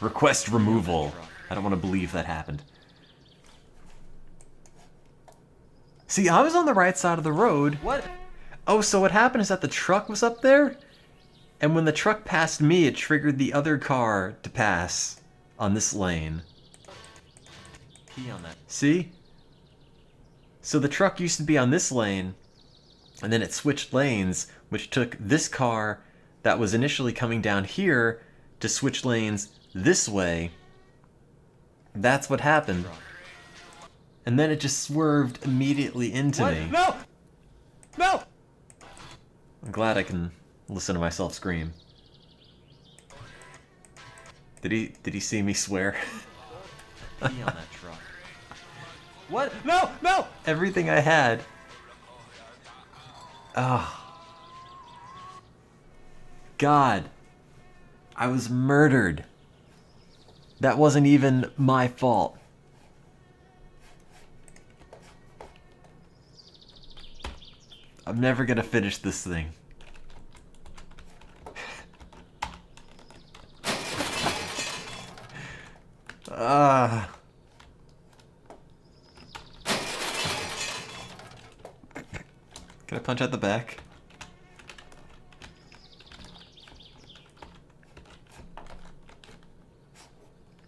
Request removal. I don't want to believe that happened. See, I was on the right side of the road. What? Oh, so what happened is that the truck was up there, and when the truck passed me, it triggered the other car to pass on this lane. Pee on that. See? So the truck used to be on this lane, and then it switched lanes which took this car that was initially coming down here to switch lanes this way. That's what happened. And then it just swerved immediately into me. No! No! I'm glad I can listen to myself scream. Did he see me swear? Be on that truck. What? No! No! Everything I had. Oh. God. I was murdered. That wasn't even my fault. I'm never gonna finish this thing. Can I punch out the back?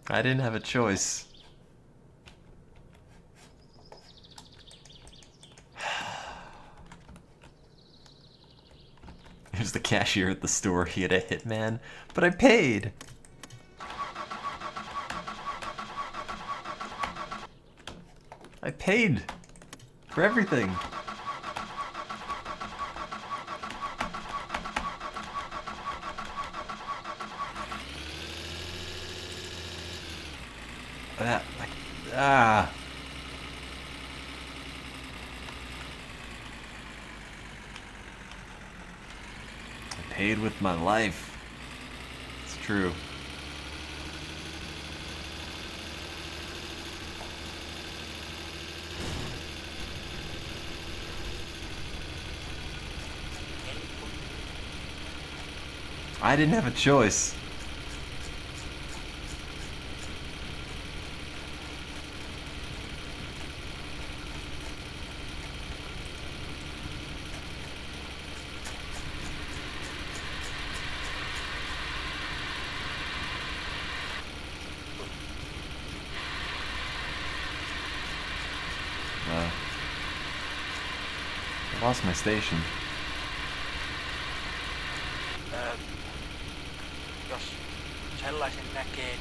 I didn't have a choice. Here's the cashier at the store. He had a hitman, but I paid. I paid for everything. I paid with my life. It's true. I didn't have a choice. I lost my station. Jos sellaisen näkee,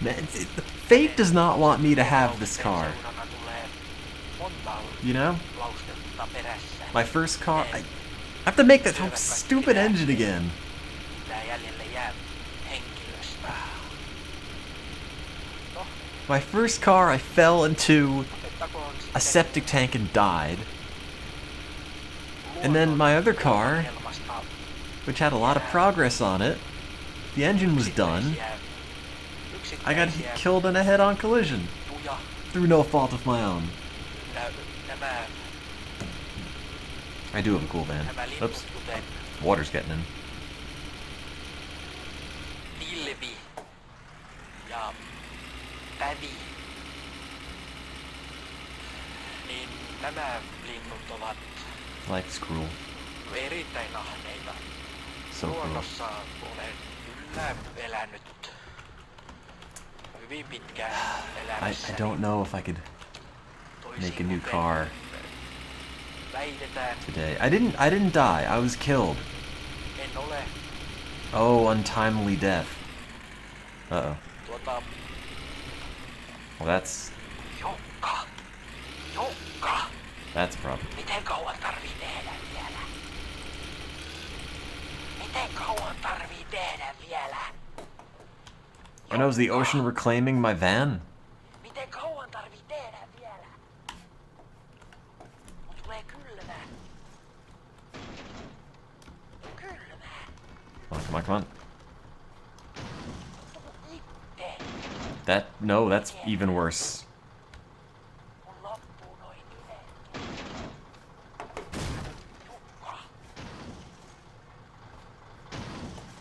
Man, fate does not want me to have this car. You know? My first car, I have to make that whole stupid engine again. My first car, I fell into a septic tank and died. And then my other car, which had a lot of progress on it, the engine was done. I got killed in a head-on collision through no fault of my own. I do have a cool van. Oops. Water's getting in. Pilvi ja pävi. Niin nämä linnut ovat Life is cruel. erittäin ahneita. So cruel. Luonnossa olen kyllä elänyt hyvin pitkään elämässäni. I don't know if I could make a new car today. I didn't die. I was killed. En ole. Oh, untimely death. Uh-oh. Well, that's a problem. Miten kauan tarvii tehdä vielä? Miten kauan tarvii tehdä vielä? And was the ocean reclaiming my van? Miten kauan tarvii tehdä vielä? Mut tulee kylmää. Kylmää. Come on. No, that's even worse.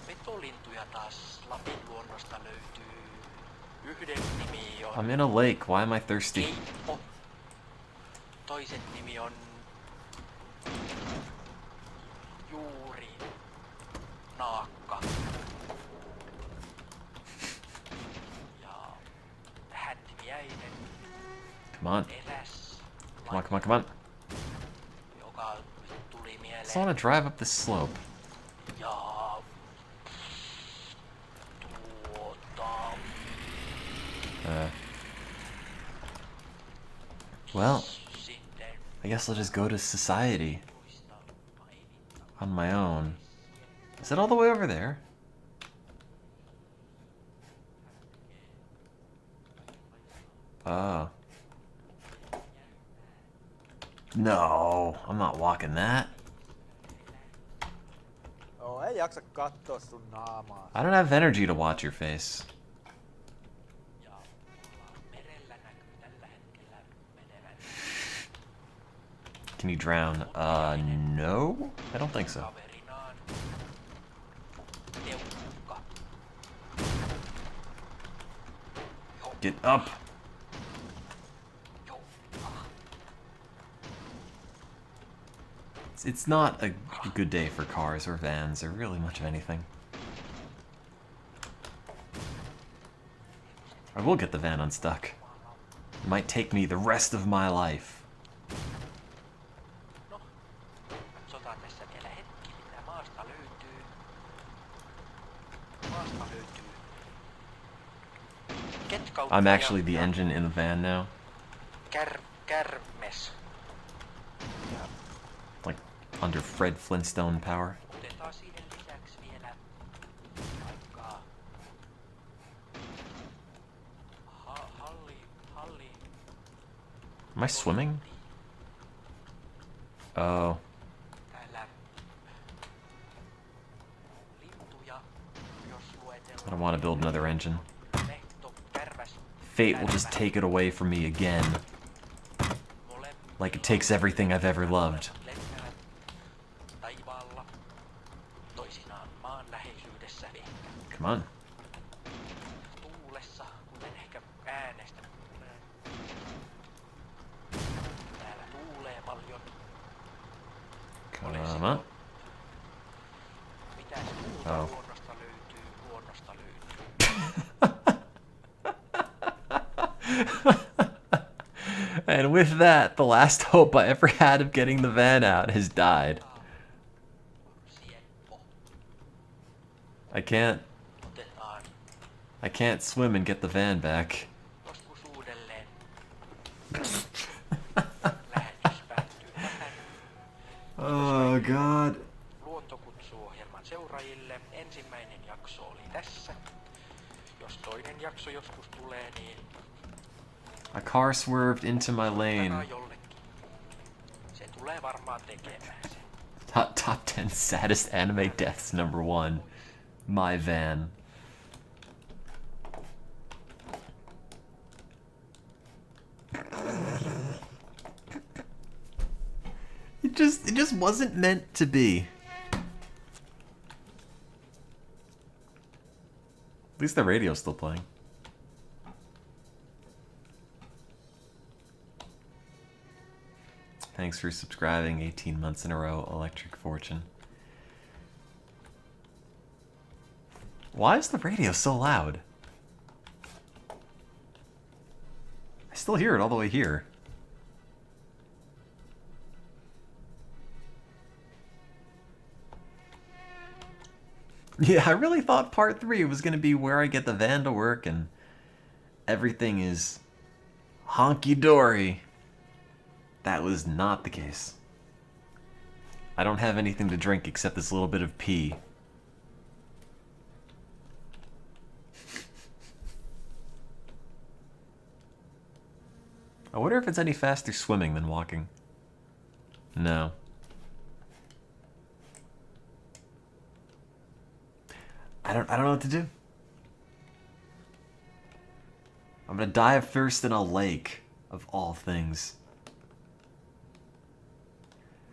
Petolintuja taas Lapin luonnosta löytyy. Yhden nimi on I'm in a lake. Why am I thirsty? Keippo. Toisen nimi on Juuri Naakka. Ja Hätviäinen. Come on. Eräs. Come on. Joka tuli mieleen. I want to drive up this slope. Well, I guess I'll just go to society on my own. Is it all the way over there? Oh. No, I'm not walking that. I don't have energy to watch your face. Can you drown? No? I don't think so. Get up! It's not a good day for cars or vans or really much of anything. I will get the van unstuck. It might take me the rest of my life. I'm actually the engine in the van now. Like under Fred Flintstone power. Am I swimming? Oh. I don't want to build another engine. Fate will just take it away from me again. Like it takes everything I've ever loved. Come on. Come on. Oh. And with that, the last hope I ever had of getting the van out has died. I can't swim and get the van back. Oh God. Luontokutsuohjelman seuraajille ensimmäinen jakso oli tässä. Jos toinen jakso joskus tulee, niin a car swerved into my lane. se tulee varmaan tekemään sen. Top 10 saddest anime deaths #1. My van. It just wasn't meant to be. At least the radio's still playing. Thanks for subscribing 18 months in a row, Electric Fortune. Why is the radio so loud? I still hear it all the way here. Yeah, I really thought part 3 was going to be where I get the van to work and everything is honky-dory. That was not the case. I don't have anything to drink except this little bit of pee. I wonder if it's any faster swimming than walking. No. I don't know what to do. I'm gonna die of thirst in a lake, of all things.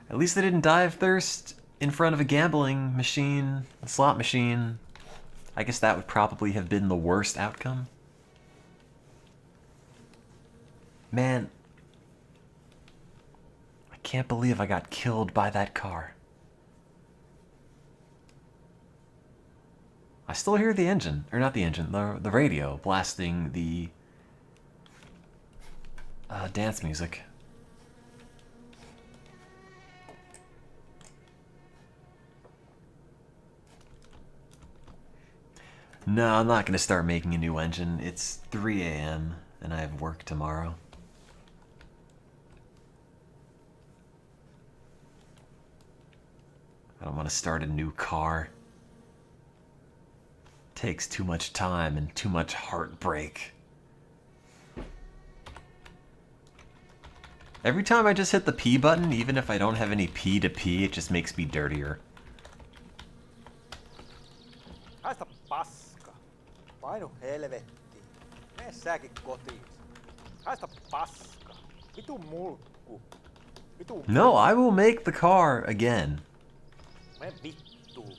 At least I didn't die of thirst in front of a gambling machine, a slot machine. I guess that would probably have been the worst outcome. Man, I can't believe I got killed by that car. I still hear the engine, or not the engine, the radio blasting the dance music. No, I'm not gonna start making a new engine. It's 3 a.m. and I have work tomorrow. I don't want to start a new car. Takes too much time and too much heartbreak. Every time I just hit the P button, even if I don't have any P to P, it just makes me dirtier. Haista paska. Painu helvettiin. Mene säkin kotiin. Haista paska. Vitu mulkku. Vitu No, I will make the car again. Mene vittuun.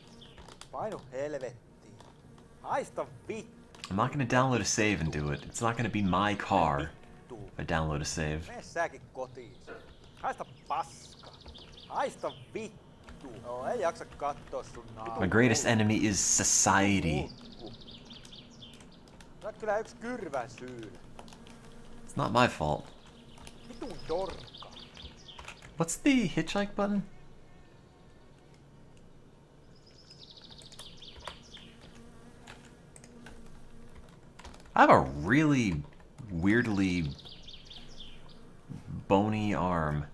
Painu helvettiin. Haista vittu. I'm not going to download a save and do it. It's not going to be my car if I download a save. Mene säkin kotiin. Haista paska. Haista vittu. No, ei jaksa kattoo sun naamaa. My greatest enemy is society. Sä oot kyllä yks kyrvän syylä. It's not my fault. Vitun dorka. What's the hitchhike button? I have a really weirdly bony arm.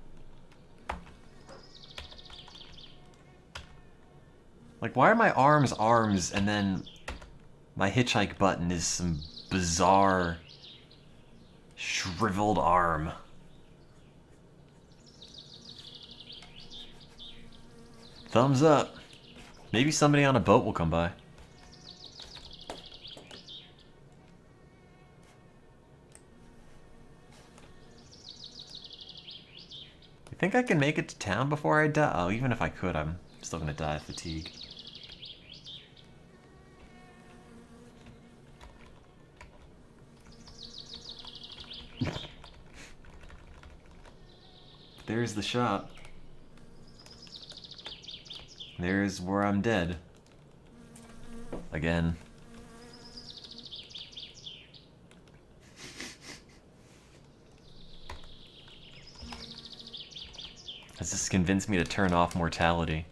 Like, why are my arms arms and then my hitchhike button is some bizarre shriveled arm? Thumbs up. Maybe somebody on a boat will come by. You think I can make it to town before I die? Oh, even if I could, I'm still gonna die of fatigue. There's the shop. There's where I'm dead. Again. Has this convinced me to turn off mortality?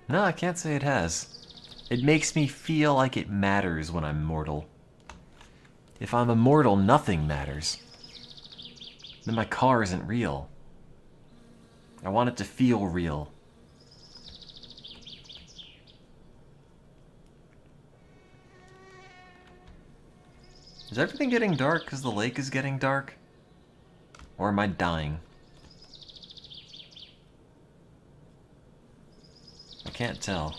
No, I can't say it has. It makes me feel like it matters when I'm mortal. If I'm immortal, nothing matters. Then my car isn't real. I want it to feel real. Is everything getting dark because the lake is getting dark? Or am I dying? I can't tell.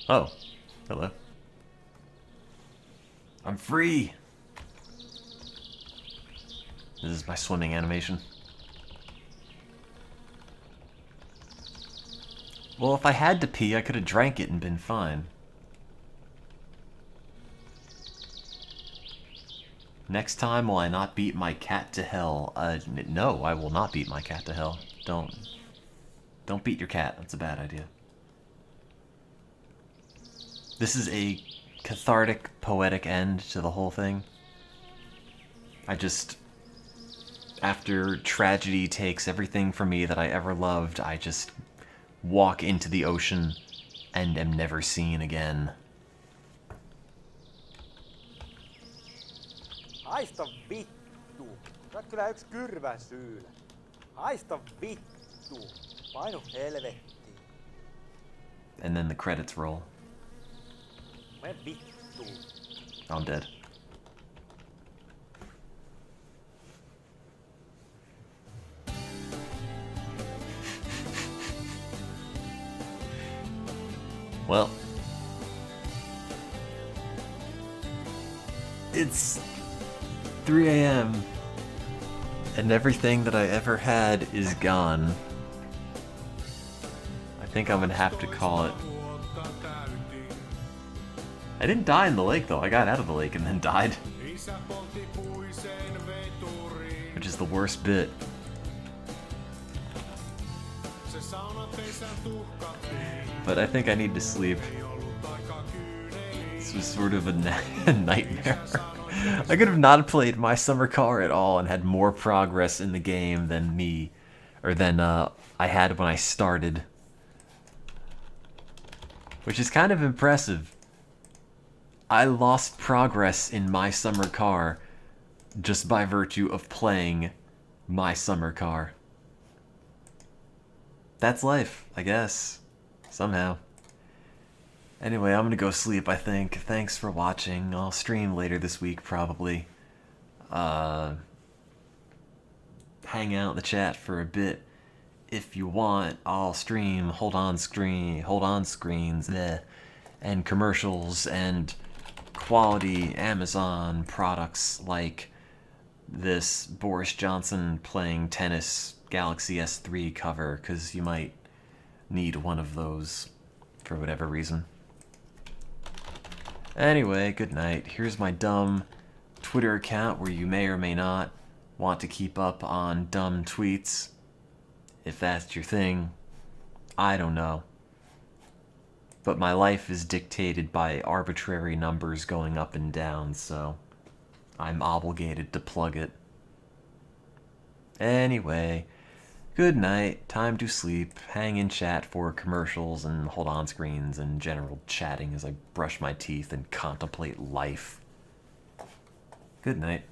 Oh, hello. I'm free! This is my swimming animation. Well, if I had to pee, I could have drank it and been fine. Next time, will I not beat my cat to hell? No, I will not beat my cat to hell. Don't beat your cat. That's a bad idea. This is a cathartic, poetic end to the whole thing. I just... After tragedy takes everything from me that I ever loved, I just walk into the ocean and am never seen again. Haista vittu. Sä oot kyllä yks kyrvän syylä. Haista vittu. Painu helvettiin. And then the credits roll. Mene vittuun. I'm dead. Well, it's 3 a.m. and everything that I ever had is gone. I think I'm gonna have to call it. I didn't die in the lake though, I got out of the lake and then died. Which is the worst bit. But I think I need to sleep. This was sort of a nightmare. I could have not played my summer car at all and had more progress in the game than I had when I started. which is kind of impressive. I lost progress in my summer car just by virtue of playing my summer car. That's life, I guess. Somehow. Anyway, I'm gonna go sleep, I think. Thanks for watching. I'll stream later this week, probably. Hang out in the chat for a bit. If you want, I'll stream hold on screens, and commercials, and quality Amazon products like this Boris Johnson playing tennis Galaxy S3 cover, because you might need one of those for whatever reason. Anyway, good night. Here's my dumb Twitter account where you may or may not want to keep up on dumb tweets. If that's your thing, I don't know. But my life is dictated by arbitrary numbers going up and down, so I'm obligated to plug it. Anyway, good night, time to sleep, hang in chat for commercials and hold on screens and general chatting as I brush my teeth and contemplate life. Good night.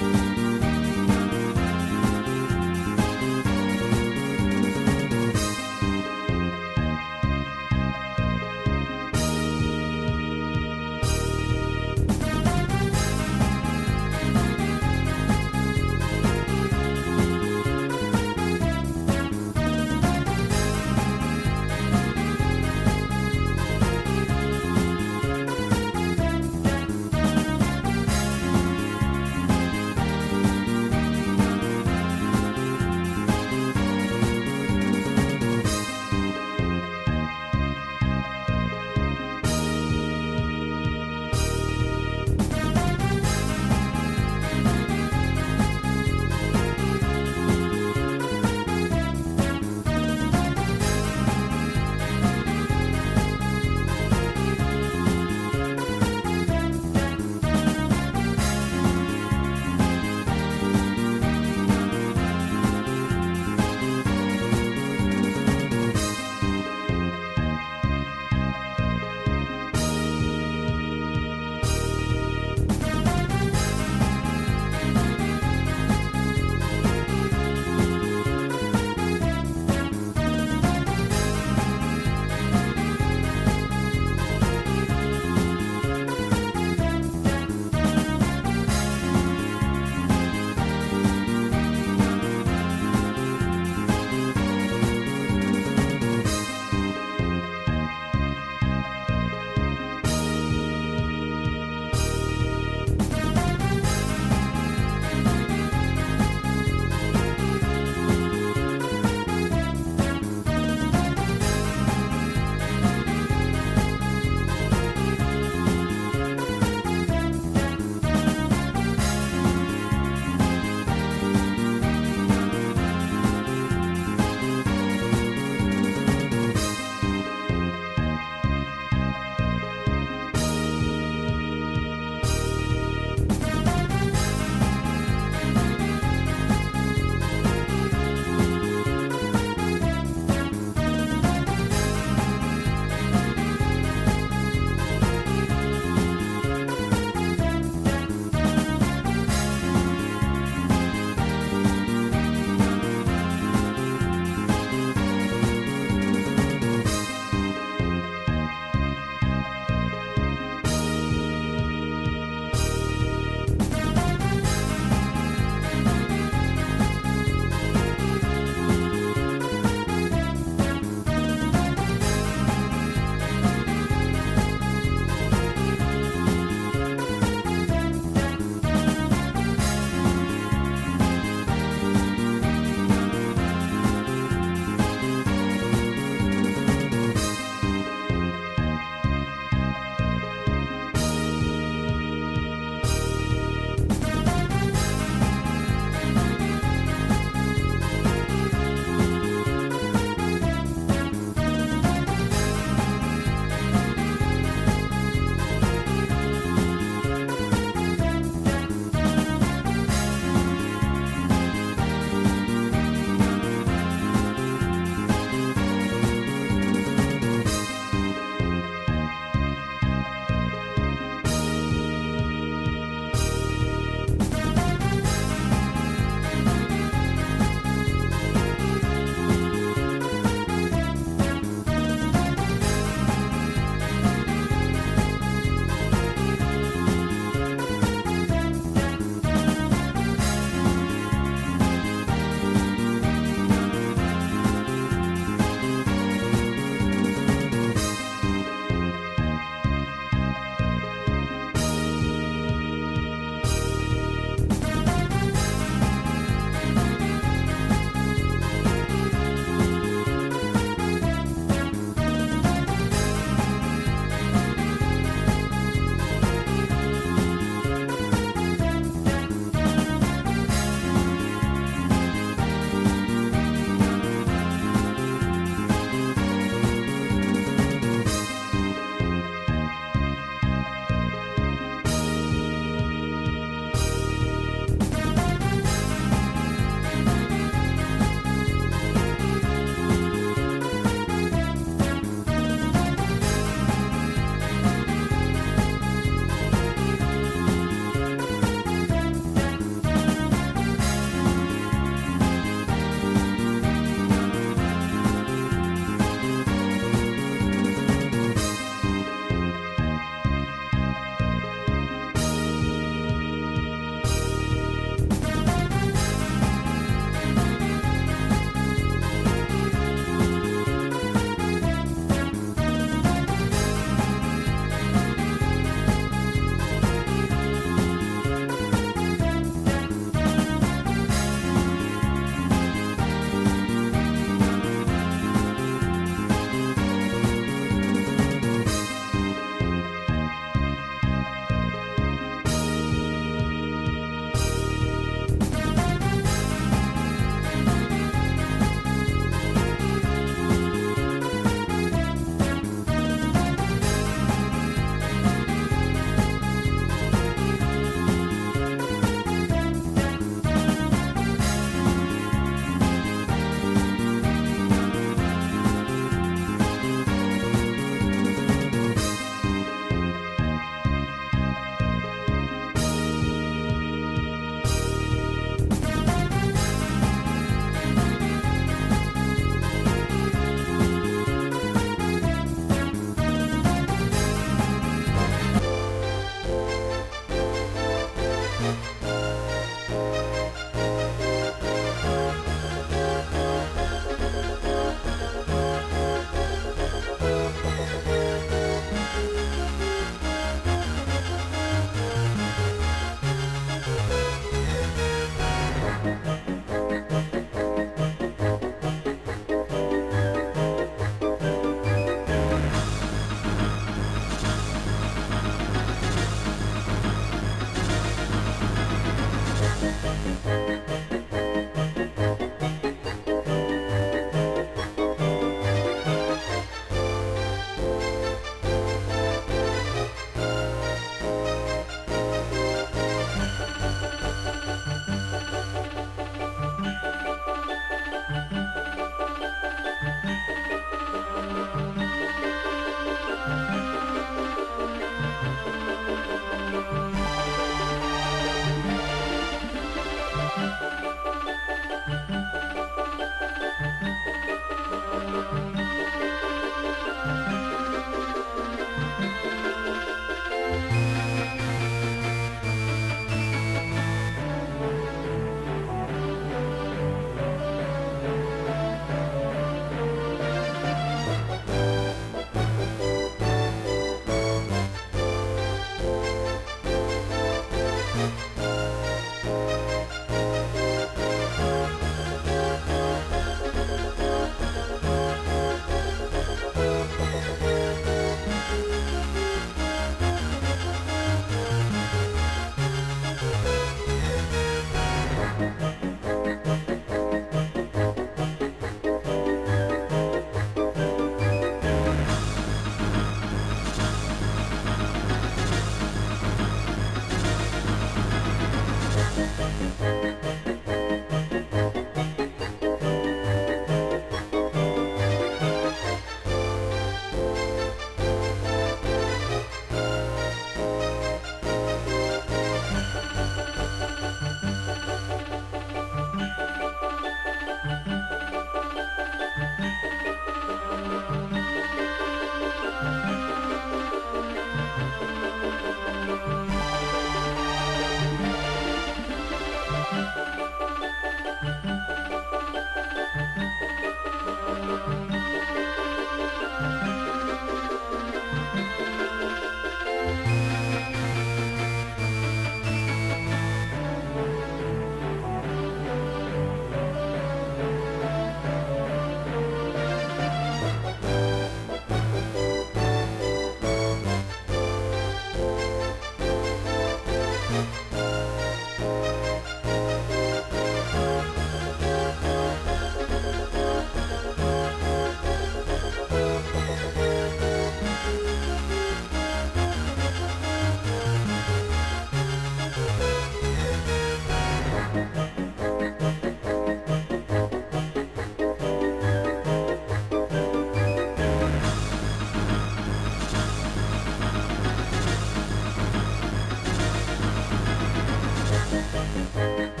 Bye.